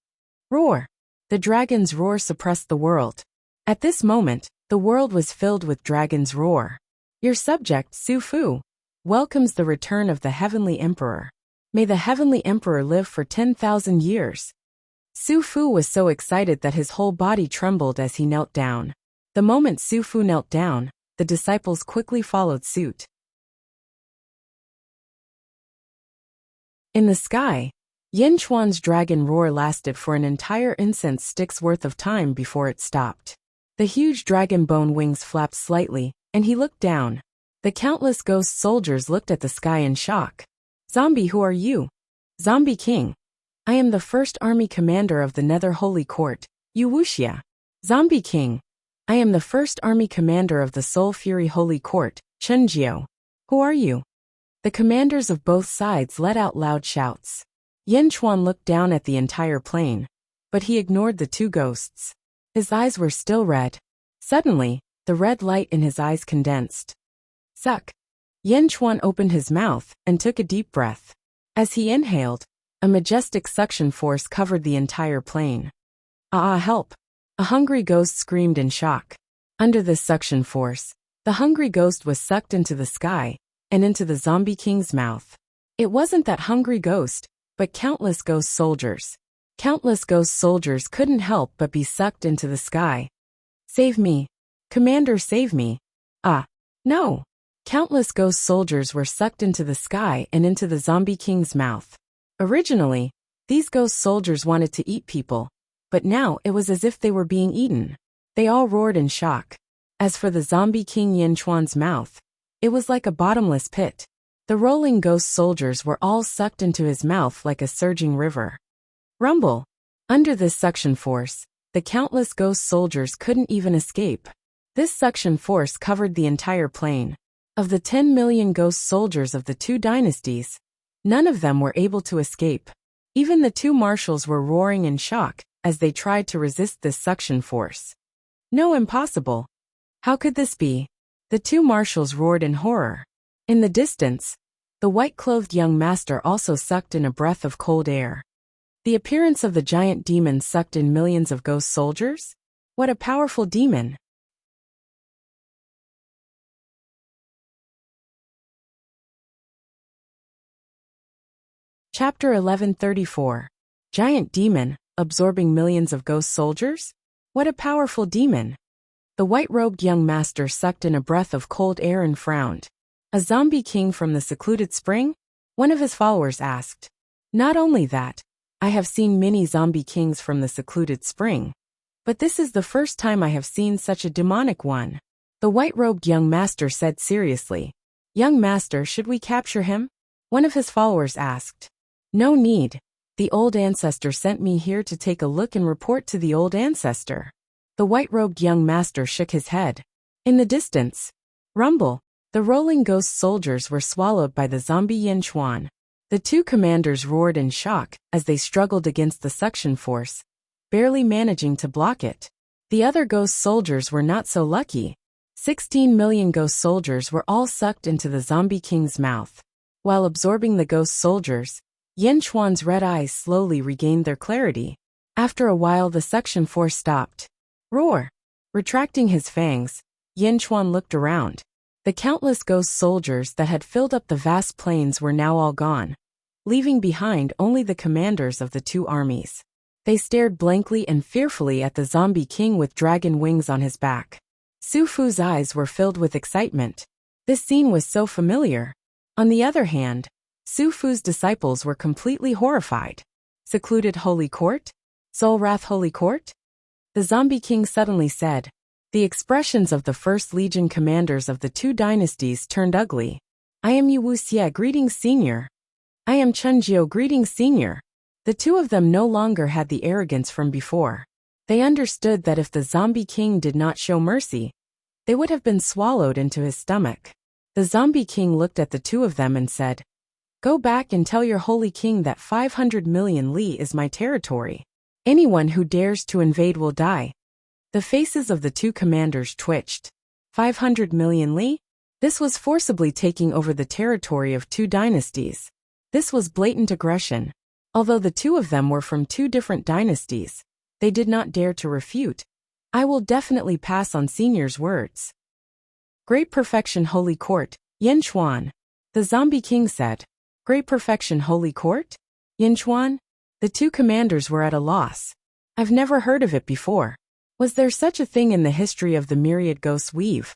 Roar! The dragon's roar suppressed the world. At this moment, the world was filled with dragon's roar. Your subject, Su Fu, welcomes the return of the Heavenly Emperor. May the Heavenly Emperor live for 10,000 years. Su Fu was so excited that his whole body trembled as he knelt down. The moment Su Fu knelt down, the disciples quickly followed suit. In the sky, Yin Chuan's dragon roar lasted for an entire incense stick's worth of time before it stopped. The huge dragon bone wings flapped slightly, and he looked down. The countless ghost soldiers looked at the sky in shock. Zombie, who are you? Zombie King. I am the first army commander of the Nether Holy Court, Wuxia. Zombie King. I am the first army commander of the Soul Fury Holy Court, Chunjiu. Who are you? The commanders of both sides let out loud shouts. Yin Chuan looked down at the entire plain, but he ignored the 2 ghosts. His eyes were still red. Suddenly, the red light in his eyes condensed. Suck. Yin Chuan opened his mouth and took a deep breath. As he inhaled, a majestic suction force covered the entire plain. Help! A hungry ghost screamed in shock. Under this suction force, the hungry ghost was sucked into the sky and into the zombie king's mouth. It wasn't that hungry ghost, but countless ghost soldiers. Countless ghost soldiers couldn't help but be sucked into the sky. Save me. Commander, save me. Ah, no. Countless ghost soldiers were sucked into the sky and into the zombie king's mouth. Originally, these ghost soldiers wanted to eat people, but now it was as if they were being eaten. They all roared in shock. As for the zombie king Yin Chuan's mouth, it was like a bottomless pit. The rolling ghost soldiers were all sucked into his mouth like a surging river. Rumble. Under this suction force, the countless ghost soldiers couldn't even escape. This suction force covered the entire plane. Of the 10 million ghost soldiers of the two dynasties, none of them were able to escape. Even the two marshals were roaring in shock as they tried to resist this suction force. No, impossible. How could this be? The two marshals roared in horror. In the distance, the white-clothed young master also sucked in a breath of cold air. The appearance of the giant demon sucked in millions of ghost soldiers? What a powerful demon! Chapter 1134. Giant Demon, absorbing millions of ghost soldiers? What a powerful demon! The white-robed young master sucked in a breath of cold air and frowned. A zombie king from the secluded spring? One of his followers asked. Not only that, I have seen many zombie kings from the secluded spring, but this is the first time I have seen such a demonic one. The white-robed young master said seriously. Young master, should we capture him? One of his followers asked. No need. The old ancestor sent me here to take a look and report to the old ancestor. The white-robed young master shook his head. In the distance, rumble, the rolling ghost soldiers were swallowed by the zombie Yin Chuan. The two commanders roared in shock as they struggled against the suction force, barely managing to block it. The other ghost soldiers were not so lucky. 16 million ghost soldiers were all sucked into the zombie king's mouth. While absorbing the ghost soldiers, Yin Chuan's red eyes slowly regained their clarity. After a while the suction force stopped. Roar! Retracting his fangs, Yin Chuan looked around. The countless ghost soldiers that had filled up the vast plains were now all gone, leaving behind only the commanders of the two armies. They stared blankly and fearfully at the zombie king with dragon wings on his back. Su Fu's eyes were filled with excitement. This scene was so familiar. On the other hand, Su Fu's disciples were completely horrified. Secluded Holy Court? Soul Wrath Holy Court? The zombie king suddenly said. The expressions of the First Legion commanders of the two dynasties turned ugly. I am Wuxia, greetings senior. I am Chunjiu, greetings senior. The two of them no longer had the arrogance from before. They understood that if the zombie king did not show mercy, they would have been swallowed into his stomach. The zombie king looked at the two of them and said, Go back and tell your holy king that 500 million li is my territory. Anyone who dares to invade will die. The faces of the two commanders twitched. 500 million li? This was forcibly taking over the territory of two dynasties. This was blatant aggression. Although the two of them were from two different dynasties, they did not dare to refute. I will definitely pass on senior's words. Great perfection, Holy Court, Yin Chuan. The zombie king said. Great perfection, Holy Court? Yin Chuan? The two commanders were at a loss. I've never heard of it before. Was there such a thing in the history of the myriad ghosts weave?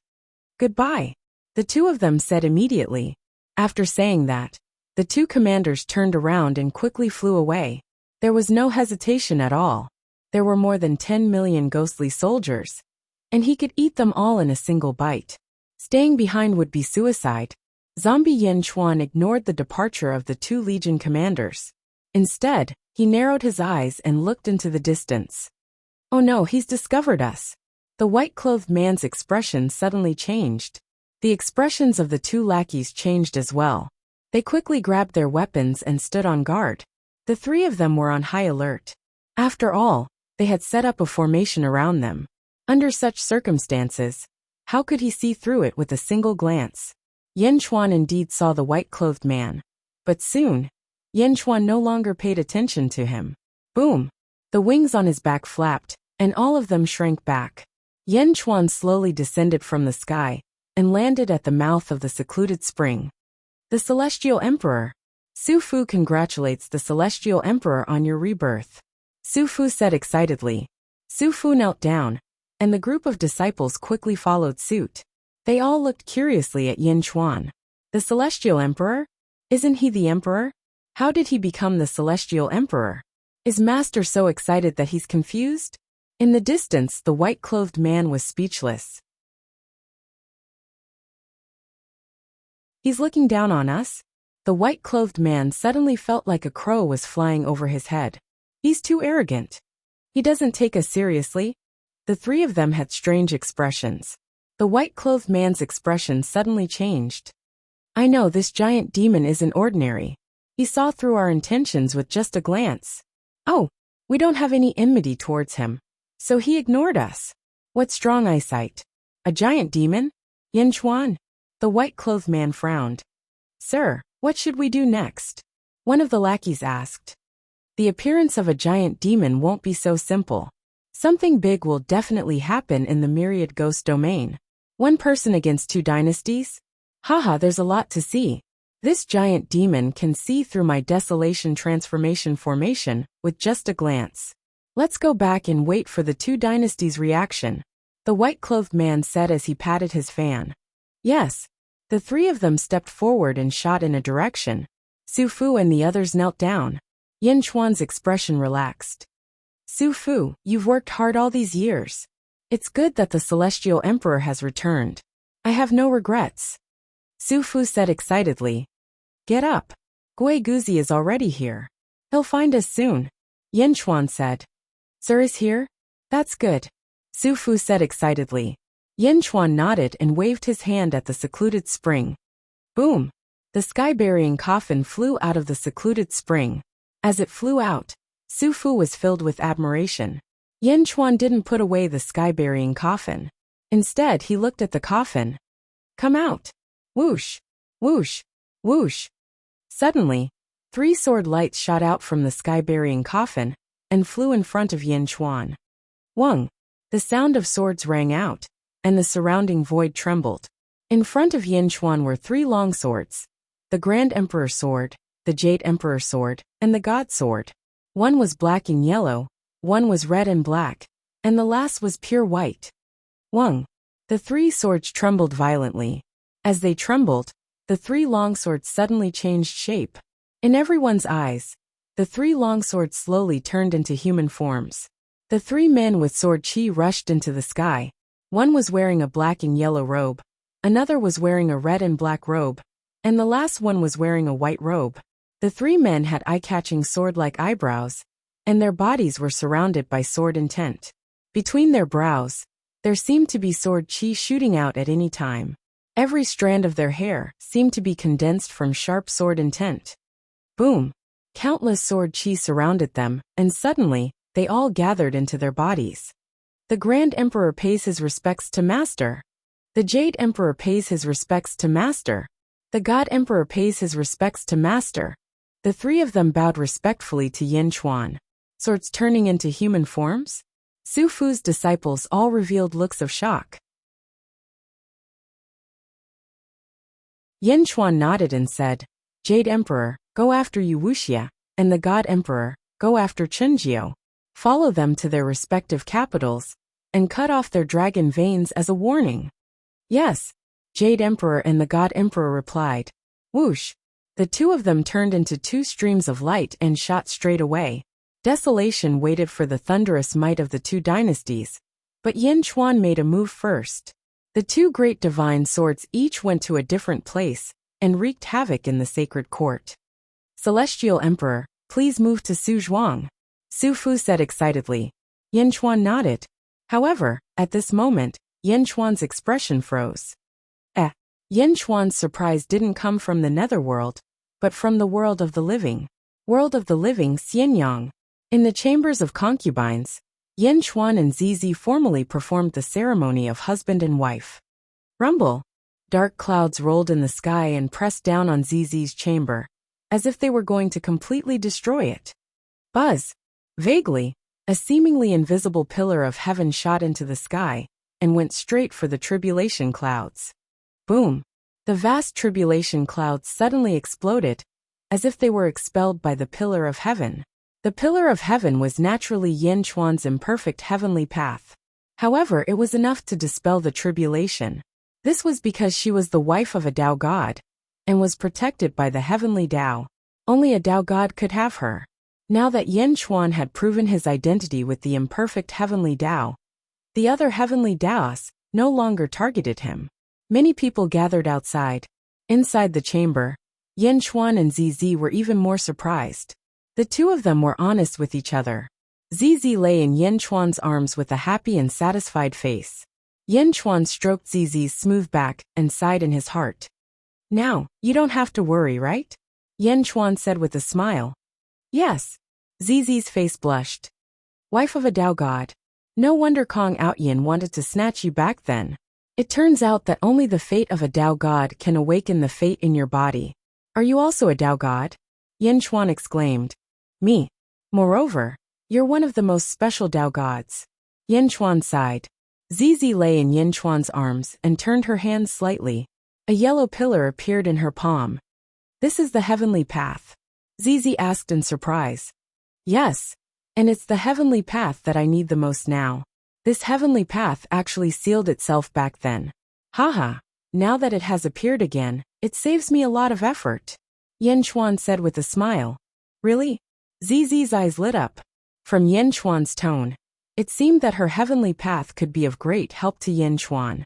Goodbye. The two of them said immediately. After saying that, the two commanders turned around and quickly flew away. There was no hesitation at all. There were more than 10 million ghostly soldiers, and he could eat them all in a single bite. Staying behind would be suicide. Zombie Yin Chuan ignored the departure of the two legion commanders. Instead, he narrowed his eyes and looked into the distance. Oh no, he's discovered us. The white-clothed man's expression suddenly changed. The expressions of the two lackeys changed as well. They quickly grabbed their weapons and stood on guard. The three of them were on high alert. After all, they had set up a formation around them. Under such circumstances, how could he see through it with a single glance? Yin Chuan indeed saw the white-clothed man. But soon, Yin Chuan no longer paid attention to him. Boom! The wings on his back flapped, and all of them shrank back. Yin Chuan slowly descended from the sky and landed at the mouth of the secluded spring. The Celestial Emperor. Su Fu congratulates the Celestial Emperor on your rebirth. Su Fu said excitedly. Su Fu knelt down, and the group of disciples quickly followed suit. They all looked curiously at Yin Chuan. The Celestial Emperor? Isn't he the Emperor? How did he become the Celestial Emperor? Is Master so excited that he's confused? In the distance, the white-clothed man was speechless. He's looking down on us? The white-clothed man suddenly felt like a crow was flying over his head. He's too arrogant. He doesn't take us seriously. The three of them had strange expressions. The white-clothed man's expression suddenly changed. I know this giant demon isn't ordinary. He saw through our intentions with just a glance. Oh, we don't have any enmity towards him. So he ignored us. What strong eyesight. A giant demon? Yin Chuan? The white-clothed man frowned. Sir, what should we do next? One of the lackeys asked. The appearance of a giant demon won't be so simple. Something big will definitely happen in the myriad ghost domain. One person against two dynasties? Haha, there's a lot to see. This giant demon can see through my desolation transformation formation with just a glance. Let's go back and wait for the two dynasties' reaction, the white-clothed man said as he patted his fan. Yes. The three of them stepped forward and shot in a direction. Su Fu and the others knelt down. Yin Chuan's expression relaxed. Su Fu, you've worked hard all these years. It's good that the Celestial Emperor has returned. I have no regrets. Su Fu said excitedly. Get up. Gui Guzi is already here. He'll find us soon. Yin Chuan said. Sir is here? That's good. Su Fu said excitedly. Yin Chuan nodded and waved his hand at the secluded spring. Boom! The sky-burying coffin flew out of the secluded spring. As it flew out, Su Fu was filled with admiration. Yin Chuan didn't put away the sky-burying coffin. Instead, he looked at the coffin. Come out! Whoosh! Whoosh! Whoosh! Suddenly, 3 sword lights shot out from the sky-burying coffin and flew in front of Yin Chuan. Wung! The sound of swords rang out, and the surrounding void trembled. In front of Yin Chuan were 3 long swords, the Grand Emperor Sword, the Jade Emperor Sword, and the God Sword. One was black and yellow, one was red and black, and the last was pure white. Wung! The 3 swords trembled violently. As they trembled, the 3 long swords suddenly changed shape. In everyone's eyes, the 3 long swords slowly turned into human forms. The 3 men with sword chi rushed into the sky. One was wearing a black and yellow robe, another was wearing a red and black robe, and the last one was wearing a white robe. The 3 men had eye-catching sword-like eyebrows, and their bodies were surrounded by sword intent. Between their brows, there seemed to be sword chi shooting out at any time. Every strand of their hair seemed to be condensed from sharp sword intent. Boom! Countless sword chi surrounded them, and suddenly, they all gathered into their bodies. The Grand Emperor pays his respects to Master. The Jade Emperor pays his respects to Master. The God Emperor pays his respects to Master. The 3 of them bowed respectfully to Yin Chuan. Swords turning into human forms? Su Fu's disciples all revealed looks of shock. Yin Chuan nodded and said, Jade Emperor, go after you Wuxia, and the God Emperor, go after Chunjiu. Follow them to their respective capitals, and cut off their dragon veins as a warning. Yes, Jade Emperor and the God Emperor replied. Whoosh! The 2 of them turned into 2 streams of light and shot straight away. Desolation waited for the thunderous might of the 2 dynasties, but Yin Chuan made a move first. The 2 great divine swords each went to a different place and wreaked havoc in the sacred court. Celestial Emperor, please move to Su Zhuang. Su Fu said excitedly. Yin Chuan nodded. However, at this moment, Yin Chuan's expression froze. Yin Chuan's surprise didn't come from the netherworld, but from the world of the living. World of the living Xianyang. In the chambers of concubines, Yin Chuan and Zizi formally performed the ceremony of husband and wife. Rumble! Dark clouds rolled in the sky and pressed down on Zizi's chamber, as if they were going to completely destroy it. Buzz! Vaguely, a seemingly invisible pillar of heaven shot into the sky and went straight for the tribulation clouds. Boom! The vast tribulation clouds suddenly exploded, as if they were expelled by the pillar of heaven. The pillar of heaven was naturally Yin Chuan's imperfect heavenly path. However, it was enough to dispel the tribulation. This was because she was the wife of a Tao god, and was protected by the heavenly Tao. Only a Tao god could have her. Now that Yin Chuan had proven his identity with the imperfect heavenly Tao, the other heavenly Taos no longer targeted him. Many people gathered outside. Inside the chamber, Yin Chuan and ZZ were even more surprised. The two of them were honest with each other. ZZ lay in Yin Chuan's arms with a happy and satisfied face. Yin Chuan stroked ZZ's smooth back and sighed in his heart. "Now, you don't have to worry, right?" Yin Chuan said with a smile. "Yes." ZZ's face blushed. "Wife of a Tao god. No wonder Kong Outyin wanted to snatch you back then. It turns out that only the fate of a Tao god can awaken the fate in your body. Are you also a Tao god?" Yin Chuan exclaimed. "Me. Moreover, you're one of the most special Tao gods." Yin Chuan sighed. ZZ lay in Yin Chuan's arms and turned her hands slightly. A yellow pillar appeared in her palm. "This is the heavenly path?" ZZ asked in surprise. "Yes, and it's the heavenly path that I need the most now. This heavenly path actually sealed itself back then. Haha, now that it has appeared again, it saves me a lot of effort," Yin Chuan said with a smile. "Really?" ZZ's eyes lit up. From Yin Chuan's tone, it seemed that her heavenly path could be of great help to Yin Chuan.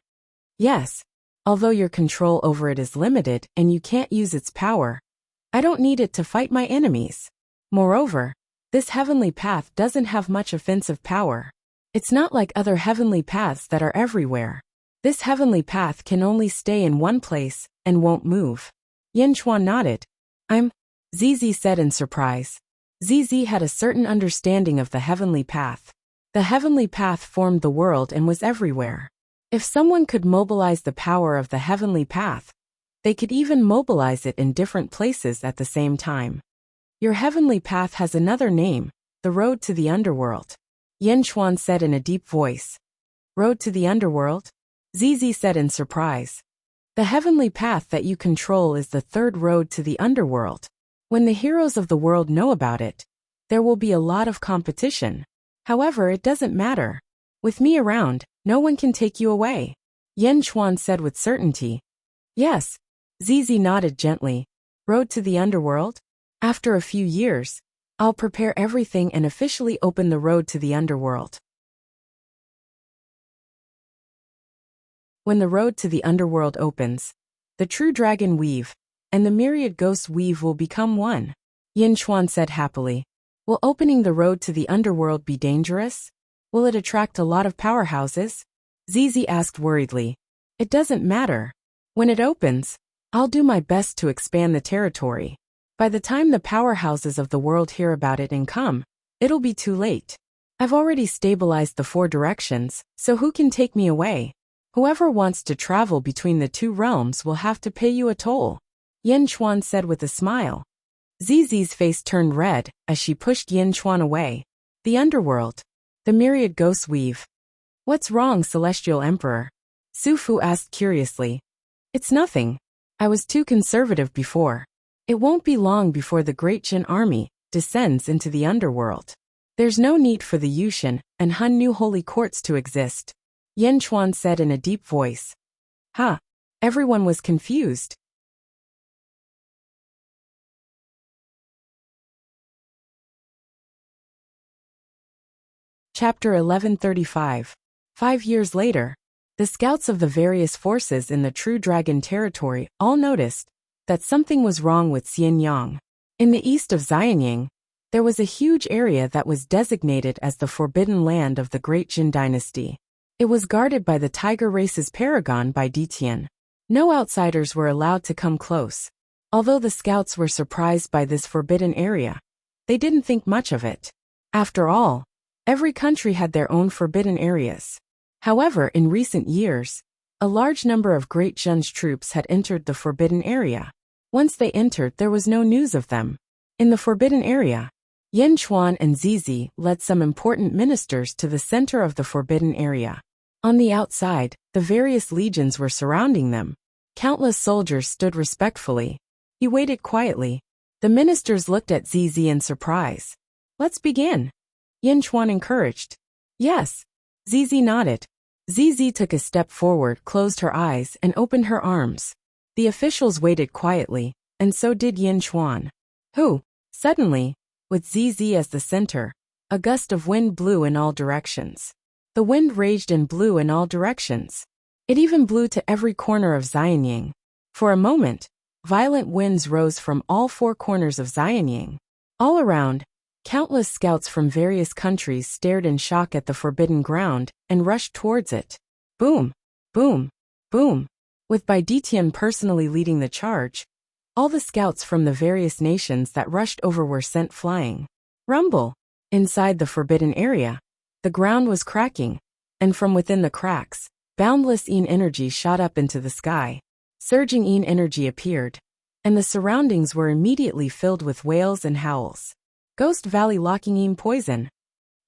"Yes, although your control over it is limited and you can't use its power, I don't need it to fight my enemies. Moreover, this heavenly path doesn't have much offensive power. It's not like other heavenly paths that are everywhere. This heavenly path can only stay in one place and won't move." Yin Chuan nodded. ZZ said in surprise. ZZ had a certain understanding of the heavenly path. The heavenly path formed the world and was everywhere. If someone could mobilize the power of the heavenly path, they could even mobilize it in different places at the same time. "Your heavenly path has another name, the road to the underworld," Yin Chuan said in a deep voice. "Road to the underworld?" ZZ said in surprise. "The heavenly path that you control is the third road to the underworld. When the heroes of the world know about it, there will be a lot of competition. However, it doesn't matter. With me around, no one can take you away," Yin Chuan said with certainty. "Yes," ZZ nodded gently. "Road to the underworld? After a few years, I'll prepare everything and officially open the road to the underworld." When the road to the underworld opens, the true dragon weave and the myriad ghosts weave will become one, Yin Chuan said happily. "Will opening the road to the underworld be dangerous? Will it attract a lot of powerhouses?" ZZ asked worriedly. "It doesn't matter. When it opens, I'll do my best to expand the territory. By the time the powerhouses of the world hear about it and come, it'll be too late. I've already stabilized the 4 directions, so who can take me away? Whoever wants to travel between the 2 realms will have to pay you a toll," Yin Chuan said with a smile. ZZ's face turned red as she pushed Yin Chuan away. "The underworld. The myriad ghosts weave. What's wrong, Celestial Emperor?" Su Fu asked curiously. "It's nothing. I was too conservative before. It won't be long before the Great Jin army descends into the underworld. There's no need for the Yushan and Han New holy courts to exist," Yin Chuan said in a deep voice. "Huh." Everyone was confused. Chapter 1135. 5 years later, the scouts of the various forces in the True Dragon territory all noticed that something was wrong with Xianyang. In the east of Xianyang, there was a huge area that was designated as the Forbidden Land of the Great Jin Dynasty. It was guarded by the Tiger Race's paragon by Ditian. No outsiders were allowed to come close. Although the scouts were surprised by this forbidden area, they didn't think much of it. After all, every country had their own forbidden areas. However, in recent years, a large number of Great Jin's troops had entered the forbidden area. Once they entered, there was no news of them. In the forbidden area, Yin Chuan and ZZ led some important ministers to the center of the forbidden area. On the outside, the various legions were surrounding them. Countless soldiers stood respectfully. He waited quietly. The ministers looked at ZZ in surprise. Let's begin. Yin Chuan encouraged. Yes. Zizi nodded. Zizi took a step forward, closed her eyes, and opened her arms. The officials waited quietly, and so did Yin Chuan. Suddenly, with Zizi as the center, a gust of wind blew in all directions. The wind raged and blew in all directions. It even blew to every corner of Xianying. For a moment, violent winds rose from all four corners of Xianying. All around, countless scouts from various countries stared in shock at the forbidden ground and rushed towards it. Boom! Boom! Boom! With Bai Ditian personally leading the charge, all the scouts from the various nations that rushed over were sent flying. Rumble! Inside the forbidden area, the ground was cracking, and from within the cracks, boundless Yin energy shot up into the sky. Surging Yin energy appeared, and the surroundings were immediately filled with wails and howls. Ghost Valley locking Yin poison.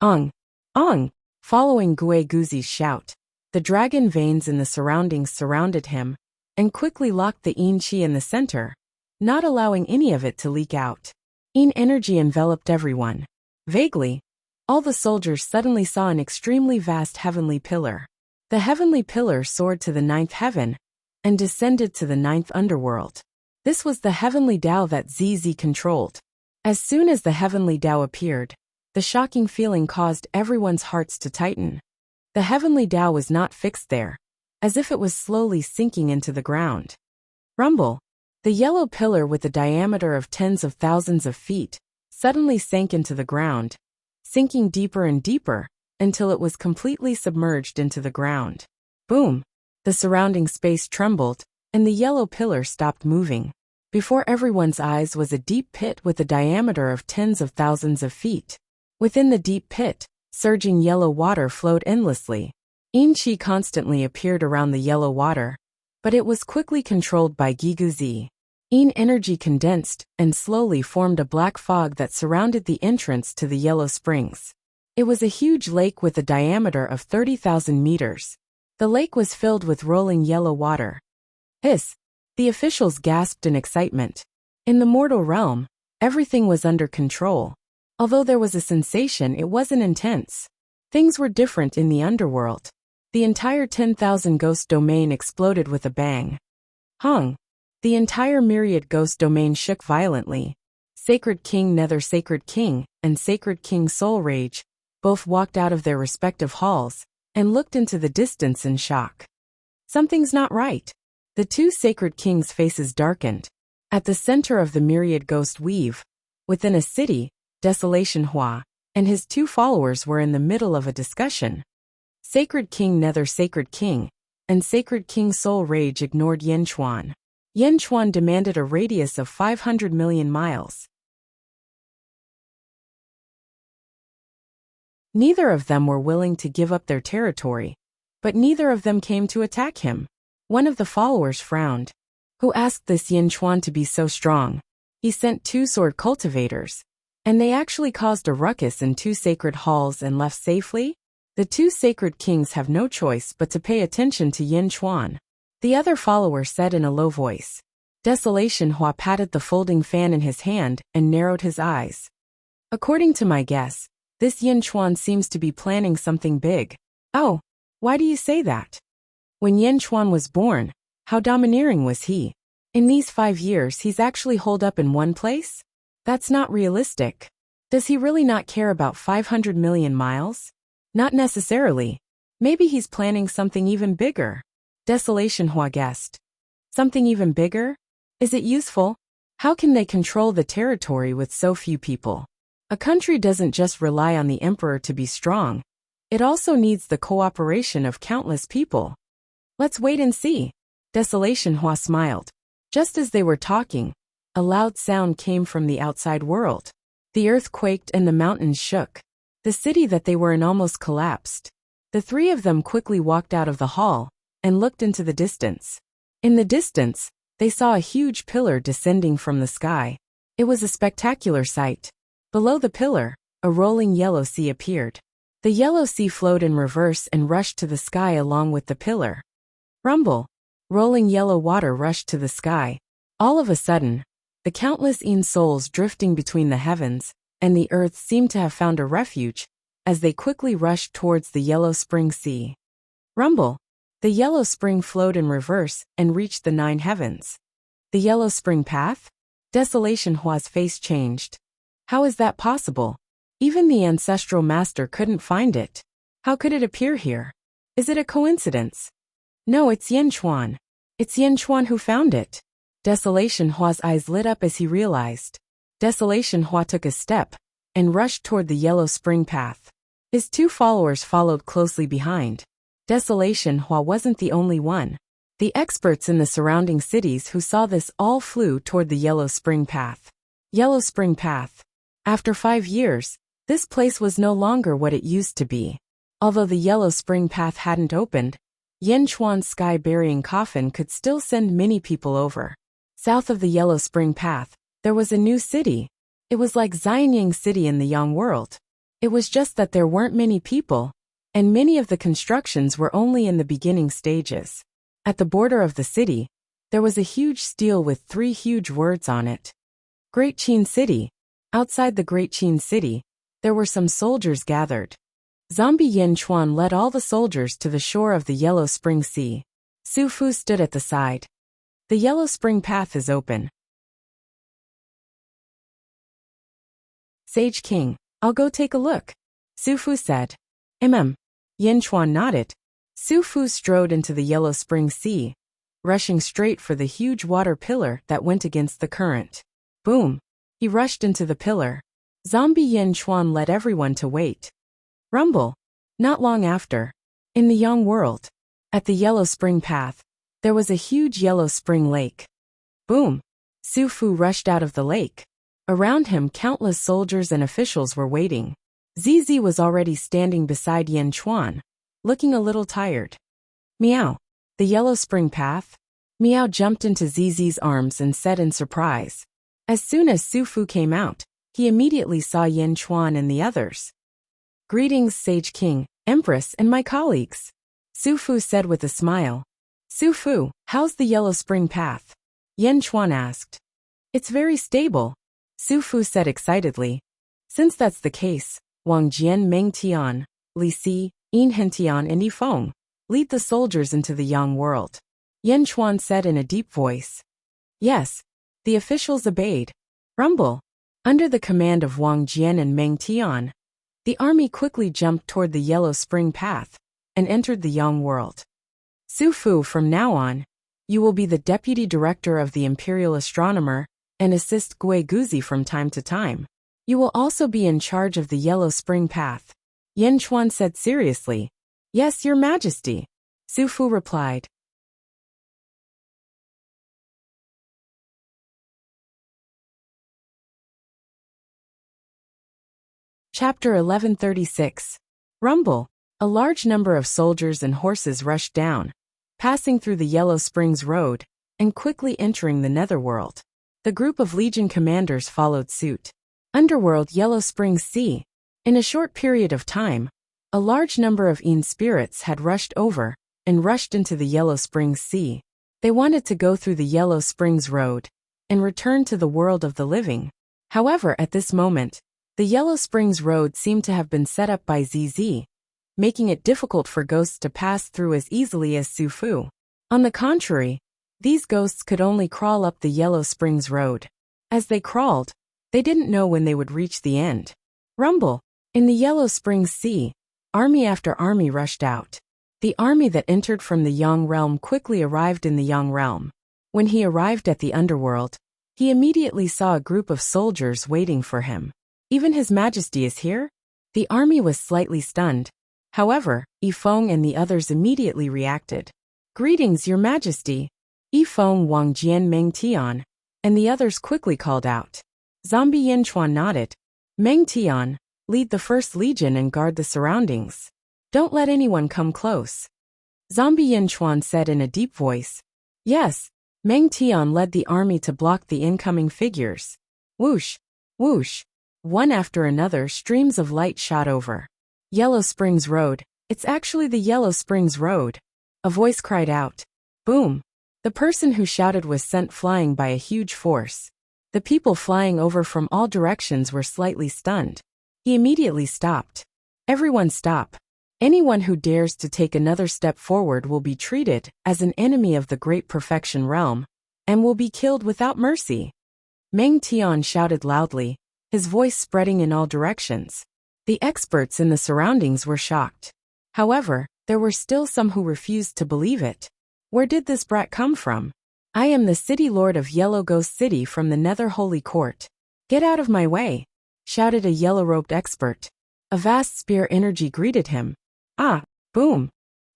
Ong! Ong! Following Gue Guzi's shout, the dragon veins in the surroundings surrounded him, and quickly locked the Yin chi in the center, not allowing any of it to leak out. Yin energy enveloped everyone. Vaguely, all the soldiers suddenly saw an extremely vast heavenly pillar. The heavenly pillar soared to the 9th heaven and descended to the 9th underworld. This was the heavenly Tao that ZZ controlled. As soon as the heavenly Tao appeared, the shocking feeling caused everyone's hearts to tighten. The heavenly Tao was not fixed there, as if it was slowly sinking into the ground. Rumble! The yellow pillar with a diameter of tens of thousands of feet suddenly sank into the ground, sinking deeper and deeper, until it was completely submerged into the ground. Boom! The surrounding space trembled, and the yellow pillar stopped moving. Before everyone's eyes was a deep pit with a diameter of tens of thousands of feet. Within the deep pit, surging yellow water flowed endlessly. Yin Qi constantly appeared around the yellow water, but it was quickly controlled by Giguzi. Yin energy condensed and slowly formed a black fog that surrounded the entrance to the yellow springs. It was a huge lake with a diameter of 30,000 meters. The lake was filled with rolling yellow water. Hiss! The officials gasped in excitement. In the mortal realm, everything was under control. Although there was a sensation, it wasn't intense. Things were different in the underworld. The entire 10,000 ghost domain exploded with a bang. Hung! The entire myriad ghost domain shook violently. Sacred King Nether, Sacred King, and Sacred King Soul Rage both walked out of their respective halls and looked into the distance in shock. Something's not right. The two Sacred Kings' faces darkened. At the center of the myriad ghost weave, within a city, Desolation Hua and his two followers were in the middle of a discussion. Sacred King Nether, Sacred King, and Sacred King Soul Rage ignored Yin Chuan. Yin Chuan demanded a radius of 500 million miles. Neither of them were willing to give up their territory, but neither of them came to attack him. One of the followers frowned. Who asked this Yin Chuan to be so strong? He sent 2 sword cultivators, and they actually caused a ruckus in 2 sacred halls and left safely? The 2 sacred kings have no choice but to pay attention to Yin Chuan. The other follower said in a low voice. Desolation Hua patted the folding fan in his hand and narrowed his eyes. According to my guess, this Yin Chuan seems to be planning something big. Oh, why do you say that? When Yin Chuan was born, how domineering was he? In these 5 years he's actually holed up in one place? That's not realistic. Does he really not care about 500 million miles? Not necessarily. Maybe he's planning something even bigger. Desolation Hua guessed. Something even bigger? Is it useful? How can they control the territory with so few people? A country doesn't just rely on the emperor to be strong. It also needs the cooperation of countless people. Let's wait and see. Desolation Hua smiled. Just as they were talking, a loud sound came from the outside world. The earth quaked and the mountains shook. The city that they were in almost collapsed. The 3 of them quickly walked out of the hall and looked into the distance. In the distance, they saw a huge pillar descending from the sky. It was a spectacular sight. Below the pillar, a rolling yellow sea appeared. The yellow sea flowed in reverse and rushed to the sky along with the pillar. Rumble! Rolling yellow water rushed to the sky. All of a sudden, the countless Yin souls drifting between the heavens and the earth seemed to have found a refuge, as they quickly rushed towards the Yellow Spring Sea. Rumble! The Yellow Spring flowed in reverse and reached the 9 heavens. The Yellow Spring Path? Desolation Hua's face changed. How is that possible? Even the ancestral master couldn't find it. How could it appear here? Is it a coincidence? No, it's Yin Chuan. It's Yin Chuan who found it. Desolation Hua's eyes lit up as he realized. Desolation Hua took a step and rushed toward the Yellow Spring Path. His 2 followers followed closely behind. Desolation Hua wasn't the only one. The experts in the surrounding cities who saw this all flew toward the Yellow Spring Path. Yellow Spring Path. After 5 years, this place was no longer what it used to be. Although the Yellow Spring Path hadn't opened, Yin Chuan's sky-burying coffin could still send many people over. South of the Yellow Spring Path, there was a new city. It was like Xianyang City in the Yang world. It was just that there weren't many people, and many of the constructions were only in the beginning stages. At the border of the city, there was a huge stele with 3 huge words on it. Great Qin City. Outside the Great Qin City, there were some soldiers gathered. Zombie Yin Chuan led all the soldiers to the shore of the Yellow Spring Sea. Su Fu stood at the side. The Yellow Spring Path is open. Sage King, I'll go take a look, Su Fu said. Yin Chuan nodded. Su Fu strode into the Yellow Spring Sea, rushing straight for the huge water pillar that went against the current. Boom! He rushed into the pillar. Zombie Yin Chuan led everyone to wait. Rumble! Not long after, in the Yang world, at the Yellow Spring Path, there was a huge yellow spring lake. Boom! Su Fu rushed out of the lake. Around him, countless soldiers and officials were waiting. Zizi was already standing beside Yin Chuan, looking a little tired. Meow. The Yellow Spring Path? Meow jumped into Zizi's arms and said in surprise. As soon as Su Fu came out, he immediately saw Yin Chuan and the others. Greetings, Sage King, Empress, and my colleagues, Su Fu said with a smile. Su Fu, how's the Yellow Spring Path? Yin Chuan asked. It's very stable, Su Fu said excitedly. Since that's the case, Wang Jian, Meng Tian, Li Si, Yin Hentian, and Yi Feng lead the soldiers into the Yang world, Yin Chuan said in a deep voice. Yes. The officials obeyed. Rumble. Under the command of Wang Jian and Meng Tian, the army quickly jumped toward the Yellow Spring Path and entered the Yang world. Su Fu, from now on, you will be the deputy director of the Imperial Astronomer and assist Gui Guzi from time to time. You will also be in charge of the Yellow Spring Path, Yin Chuan said seriously. Yes, Your Majesty, Su Fu replied. Chapter 1136. Rumble. A large number of soldiers and horses rushed down, passing through the Yellow Springs Road, and quickly entering the Netherworld. The group of Legion commanders followed suit. Underworld, Yellow Springs Sea. In a short period of time, a large number of Yin spirits had rushed over and rushed into the Yellow Springs Sea. They wanted to go through the Yellow Springs Road and return to the world of the living. However, at this moment, the Yellow Springs Road seemed to have been set up by ZZ, making it difficult for ghosts to pass through as easily as Su Fu. On the contrary, these ghosts could only crawl up the Yellow Springs Road. As they crawled, they didn't know when they would reach the end. Rumble. In the Yellow Springs Sea, army after army rushed out. The army that entered from the Yang realm quickly arrived in the Yang realm. When he arrived at the underworld, he immediately saw a group of soldiers waiting for him. Even His Majesty is here? The army was slightly stunned. However, Yi Feng and the others immediately reacted. Greetings, Your Majesty. Yi Feng, Wang Jian, Meng Tian, and the others quickly called out. Zombie Yin Chuan nodded. Meng Tian, lead the First Legion and guard the surroundings. Don't let anyone come close. Zombie Yin Chuan said in a deep voice. Yes. Meng Tian led the army to block the incoming figures. Whoosh, whoosh. One after another, streams of light shot over. Yellow Springs Road. It's actually the Yellow Springs Road. A voice cried out. Boom. The person who shouted was sent flying by a huge force. The people flying over from all directions were slightly stunned. He immediately stopped. Everyone stop. Anyone who dares to take another step forward will be treated as an enemy of the Great Perfection Realm and will be killed without mercy. Meng Tian shouted loudly, his voice spreading in all directions. The experts in the surroundings were shocked. However, there were still some who refused to believe it. Where did this brat come from? I am the city lord of Yellow Ghost City from the Nether Holy Court. Get out of my way, shouted a yellow-robed expert. A vast spear energy greeted him. Ah, boom.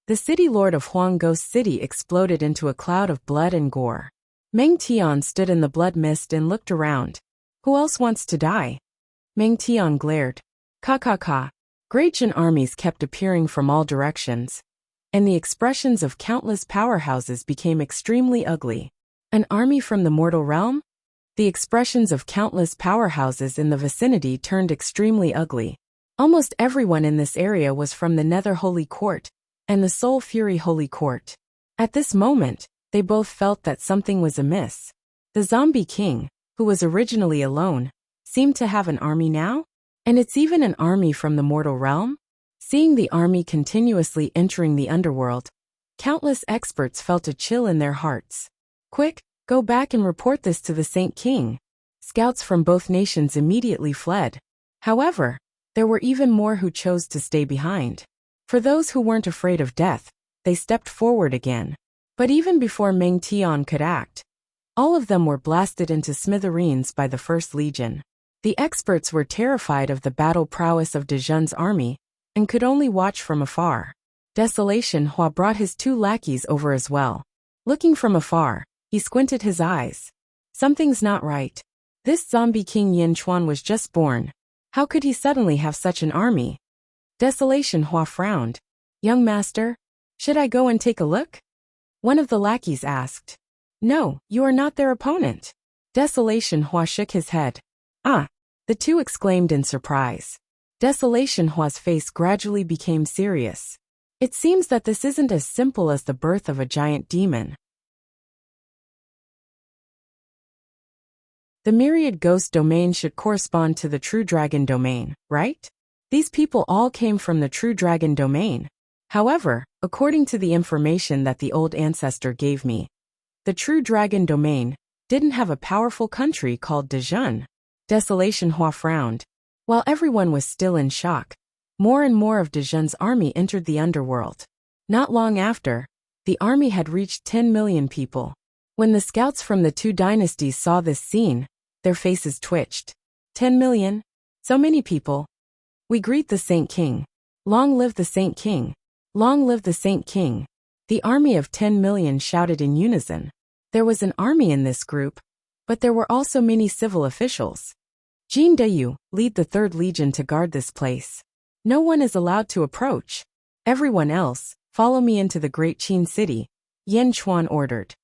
The city lord of Huang Ghost City exploded into a cloud of blood and gore. Meng Tian stood in the blood mist and looked around. Who else wants to die? Meng Tian glared. Ka. Great Jin armies kept appearing from all directions, and the expressions of countless powerhouses became extremely ugly. An army from the mortal realm? The expressions of countless powerhouses in the vicinity turned extremely ugly. Almost everyone in this area was from the Nether Holy Court and the Soul Fury Holy Court. At this moment, they both felt that something was amiss. The Zombie King, who was originally alone, seemed to have an army now? And it's even an army from the mortal realm? Seeing the army continuously entering the underworld, countless experts felt a chill in their hearts. Quick, go back and report this to the Saint King. Scouts from both nations immediately fled. However, there were even more who chose to stay behind. For those who weren't afraid of death, they stepped forward again. But even before Meng Tian could act, all of them were blasted into smithereens by the First Legion. The experts were terrified of the battle prowess of Dejun's army and could only watch from afar. Desolation Hua brought his 2 lackeys over as well. Looking from afar, he squinted his eyes. Something's not right. This zombie king Yin Chuan was just born. How could he suddenly have such an army? Desolation Hua frowned. Young master, should I go and take a look? One of the lackeys asked. No, you are not their opponent. Desolation Hua shook his head. Ah, the two exclaimed in surprise. Desolation Hua's face gradually became serious. It seems that this isn't as simple as the birth of a giant demon. The myriad ghost domain should correspond to the true dragon domain, right? These people all came from the true dragon domain. However, according to the information that the old ancestor gave me, the true dragon domain didn't have a powerful country called Dejun. Desolation Hua frowned. While everyone was still in shock, more and more of Dejun's army entered the underworld. Not long after, the army had reached 10 million people. When the scouts from the 2 dynasties saw this scene, their faces twitched. 10 million? So many people. We greet the Saint King. Long live the Saint King. Long live the Saint King. The army of 10 million shouted in unison. There was an army in this group, but there were also many civil officials. Jin Deyu, lead the 3rd Legion to guard this place. No one is allowed to approach. Everyone else, follow me into the Great Qin City, Yin Chuan ordered.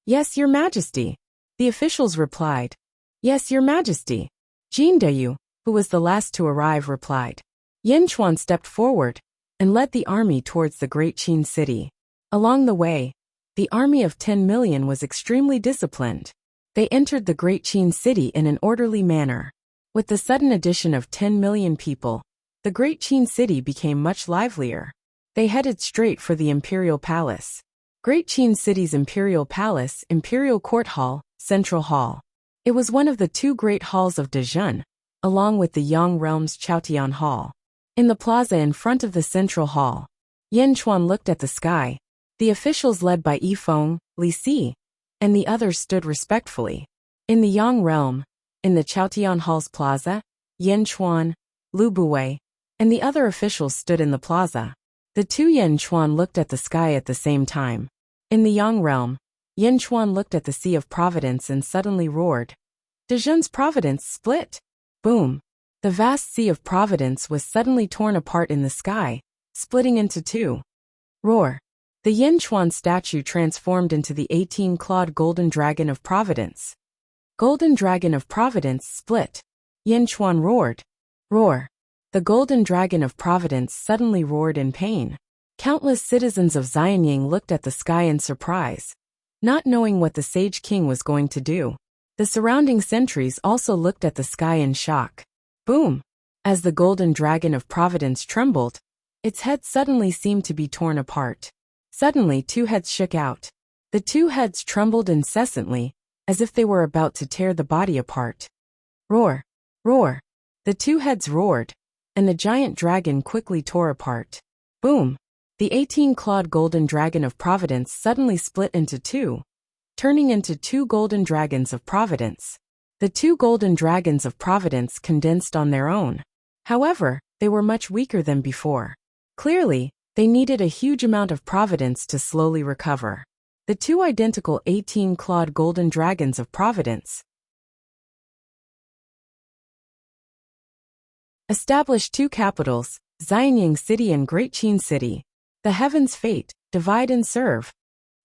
Yes, Your Majesty. The officials replied. Yes, Your Majesty. Jin Deyu, who was the last to arrive, replied. Yin Chuan stepped forward and led the army towards the Great Qin City. Along the way, the army of 10 million was extremely disciplined. They entered the Great Qin City in an orderly manner. With the sudden addition of 10 million people, the Great Qin City became much livelier. They headed straight for the Imperial Palace. Great Qin City's Imperial Palace, Imperial Court Hall, Central Hall. It was one of the 2 great halls of Dejun, along with the Yang Realm's Chaotian Hall. In the plaza in front of the Central Hall, Yin Chuan looked at the sky. The officials led by Yifeng, Li Si, and the others stood respectfully. In the Yang Realm, in the Chaotian Hall's plaza, Yin Chuan, Lu Buwei, and the other officials stood in the plaza. The 2 Yin Chuan looked at the sky at the same time. In the Yang Realm, Yin Chuan looked at the Sea of Providence and suddenly roared. Dejun's Providence split. Boom. The vast Sea of Providence was suddenly torn apart in the sky, splitting into 2. Roar. The Yin Chuan statue transformed into the 18-clawed Golden Dragon of Providence. Golden Dragon of Providence split. Yin Chuan roared. Roar. The Golden Dragon of Providence suddenly roared in pain. Countless citizens of Xianying looked at the sky in surprise, not knowing what the Sage King was going to do. The surrounding sentries also looked at the sky in shock. Boom! As the golden dragon of Providence trembled, its head suddenly seemed to be torn apart. Suddenly 2 heads shook out. The 2 heads trembled incessantly, as if they were about to tear the body apart. Roar! Roar! The 2 heads roared, and the giant dragon quickly tore apart. Boom! The 18-clawed golden dragon of Providence suddenly split into 2, turning into 2 golden dragons of Providence. The 2 golden dragons of Providence condensed on their own. However, they were much weaker than before. Clearly, they needed a huge amount of Providence to slowly recover. The 2 identical 18-clawed golden dragons of Providence established 2 capitals, Xianying City and Great Qin City. The heavens fate, divide and serve.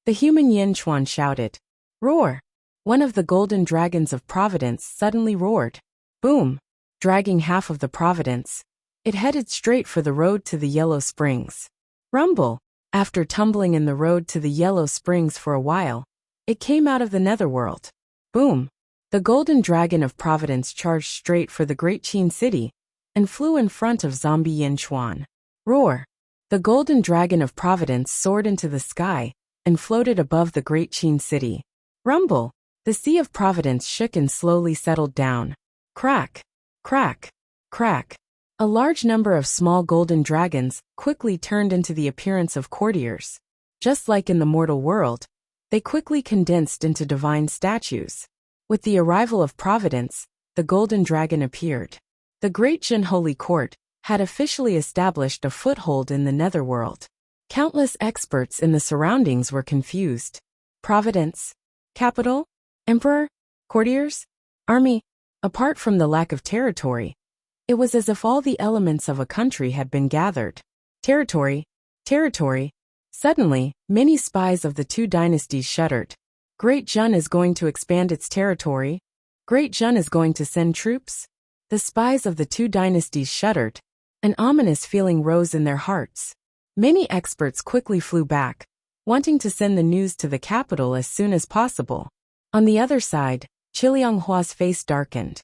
The human Yin Chuan shouted. Roar! One of the golden dragons of Providence suddenly roared. Boom! Dragging half of the Providence, it headed straight for the road to the Yellow Springs. Rumble! After tumbling in the road to the Yellow Springs for a while, it came out of the netherworld. Boom! The golden dragon of Providence charged straight for the Great Qin City and flew in front of zombie Yin Chuan. Roar! The golden dragon of Providence soared into the sky and floated above the Great Qin City. Rumble! The Sea of Providence shook and slowly settled down. Crack! Crack! Crack! A large number of small golden dragons quickly turned into the appearance of courtiers. Just like in the mortal world, they quickly condensed into divine statues. With the arrival of Providence, the golden dragon appeared. The Great Jin Holy Court had officially established a foothold in the netherworld. Countless experts in the surroundings were confused. Providence? Capital? Emperor? Courtiers? Army? Apart from the lack of territory, it was as if all the elements of a country had been gathered. Territory, territory. Suddenly, many spies of the 2 dynasties shuddered. Great Jun is going to expand its territory. Great Jun is going to send troops. The spies of the 2 dynasties shuddered. An ominous feeling rose in their hearts. Many experts quickly flew back, wanting to send the news to the capital as soon as possible. On the other side, Chilianghua's face darkened.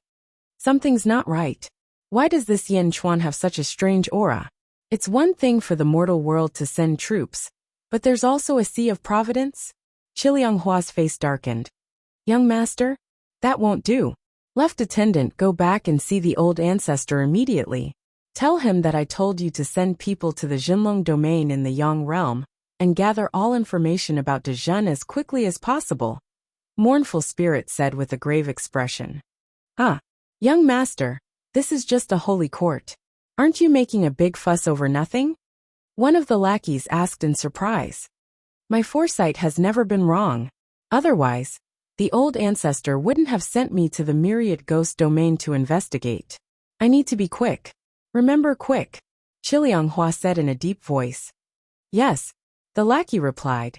Something's not right. Why does this Yin Chuan have such a strange aura? It's one thing for the mortal world to send troops, but there's also a Sea of Providence? Chilianghua's face darkened. Young master? That won't do. Left attendant, go back and see the old ancestor immediately. Tell him that I told you to send people to the Jinlong domain in the Yang realm and gather all information about Dezhen as quickly as possible. Mournful spirit said with a grave expression. Young master, this is just a holy court. Aren't you making a big fuss over nothing? One of the lackeys asked in surprise. My foresight has never been wrong. Otherwise, the old ancestor wouldn't have sent me to the myriad ghost domain to investigate. I need to be quick. Remember quick, Chilianghua said in a deep voice. Yes, the lackey replied.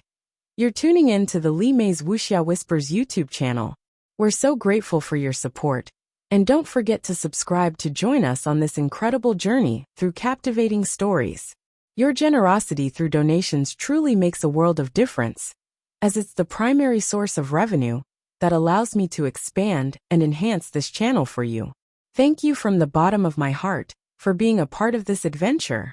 You're tuning in to the Li Mei's Wuxia Whispers YouTube channel. We're so grateful for your support, and don't forget to subscribe to join us on this incredible journey through captivating stories. Your generosity through donations truly makes a world of difference, as it's the primary source of revenue that allows me to expand and enhance this channel for you. Thank you from the bottom of my heart for being a part of this adventure.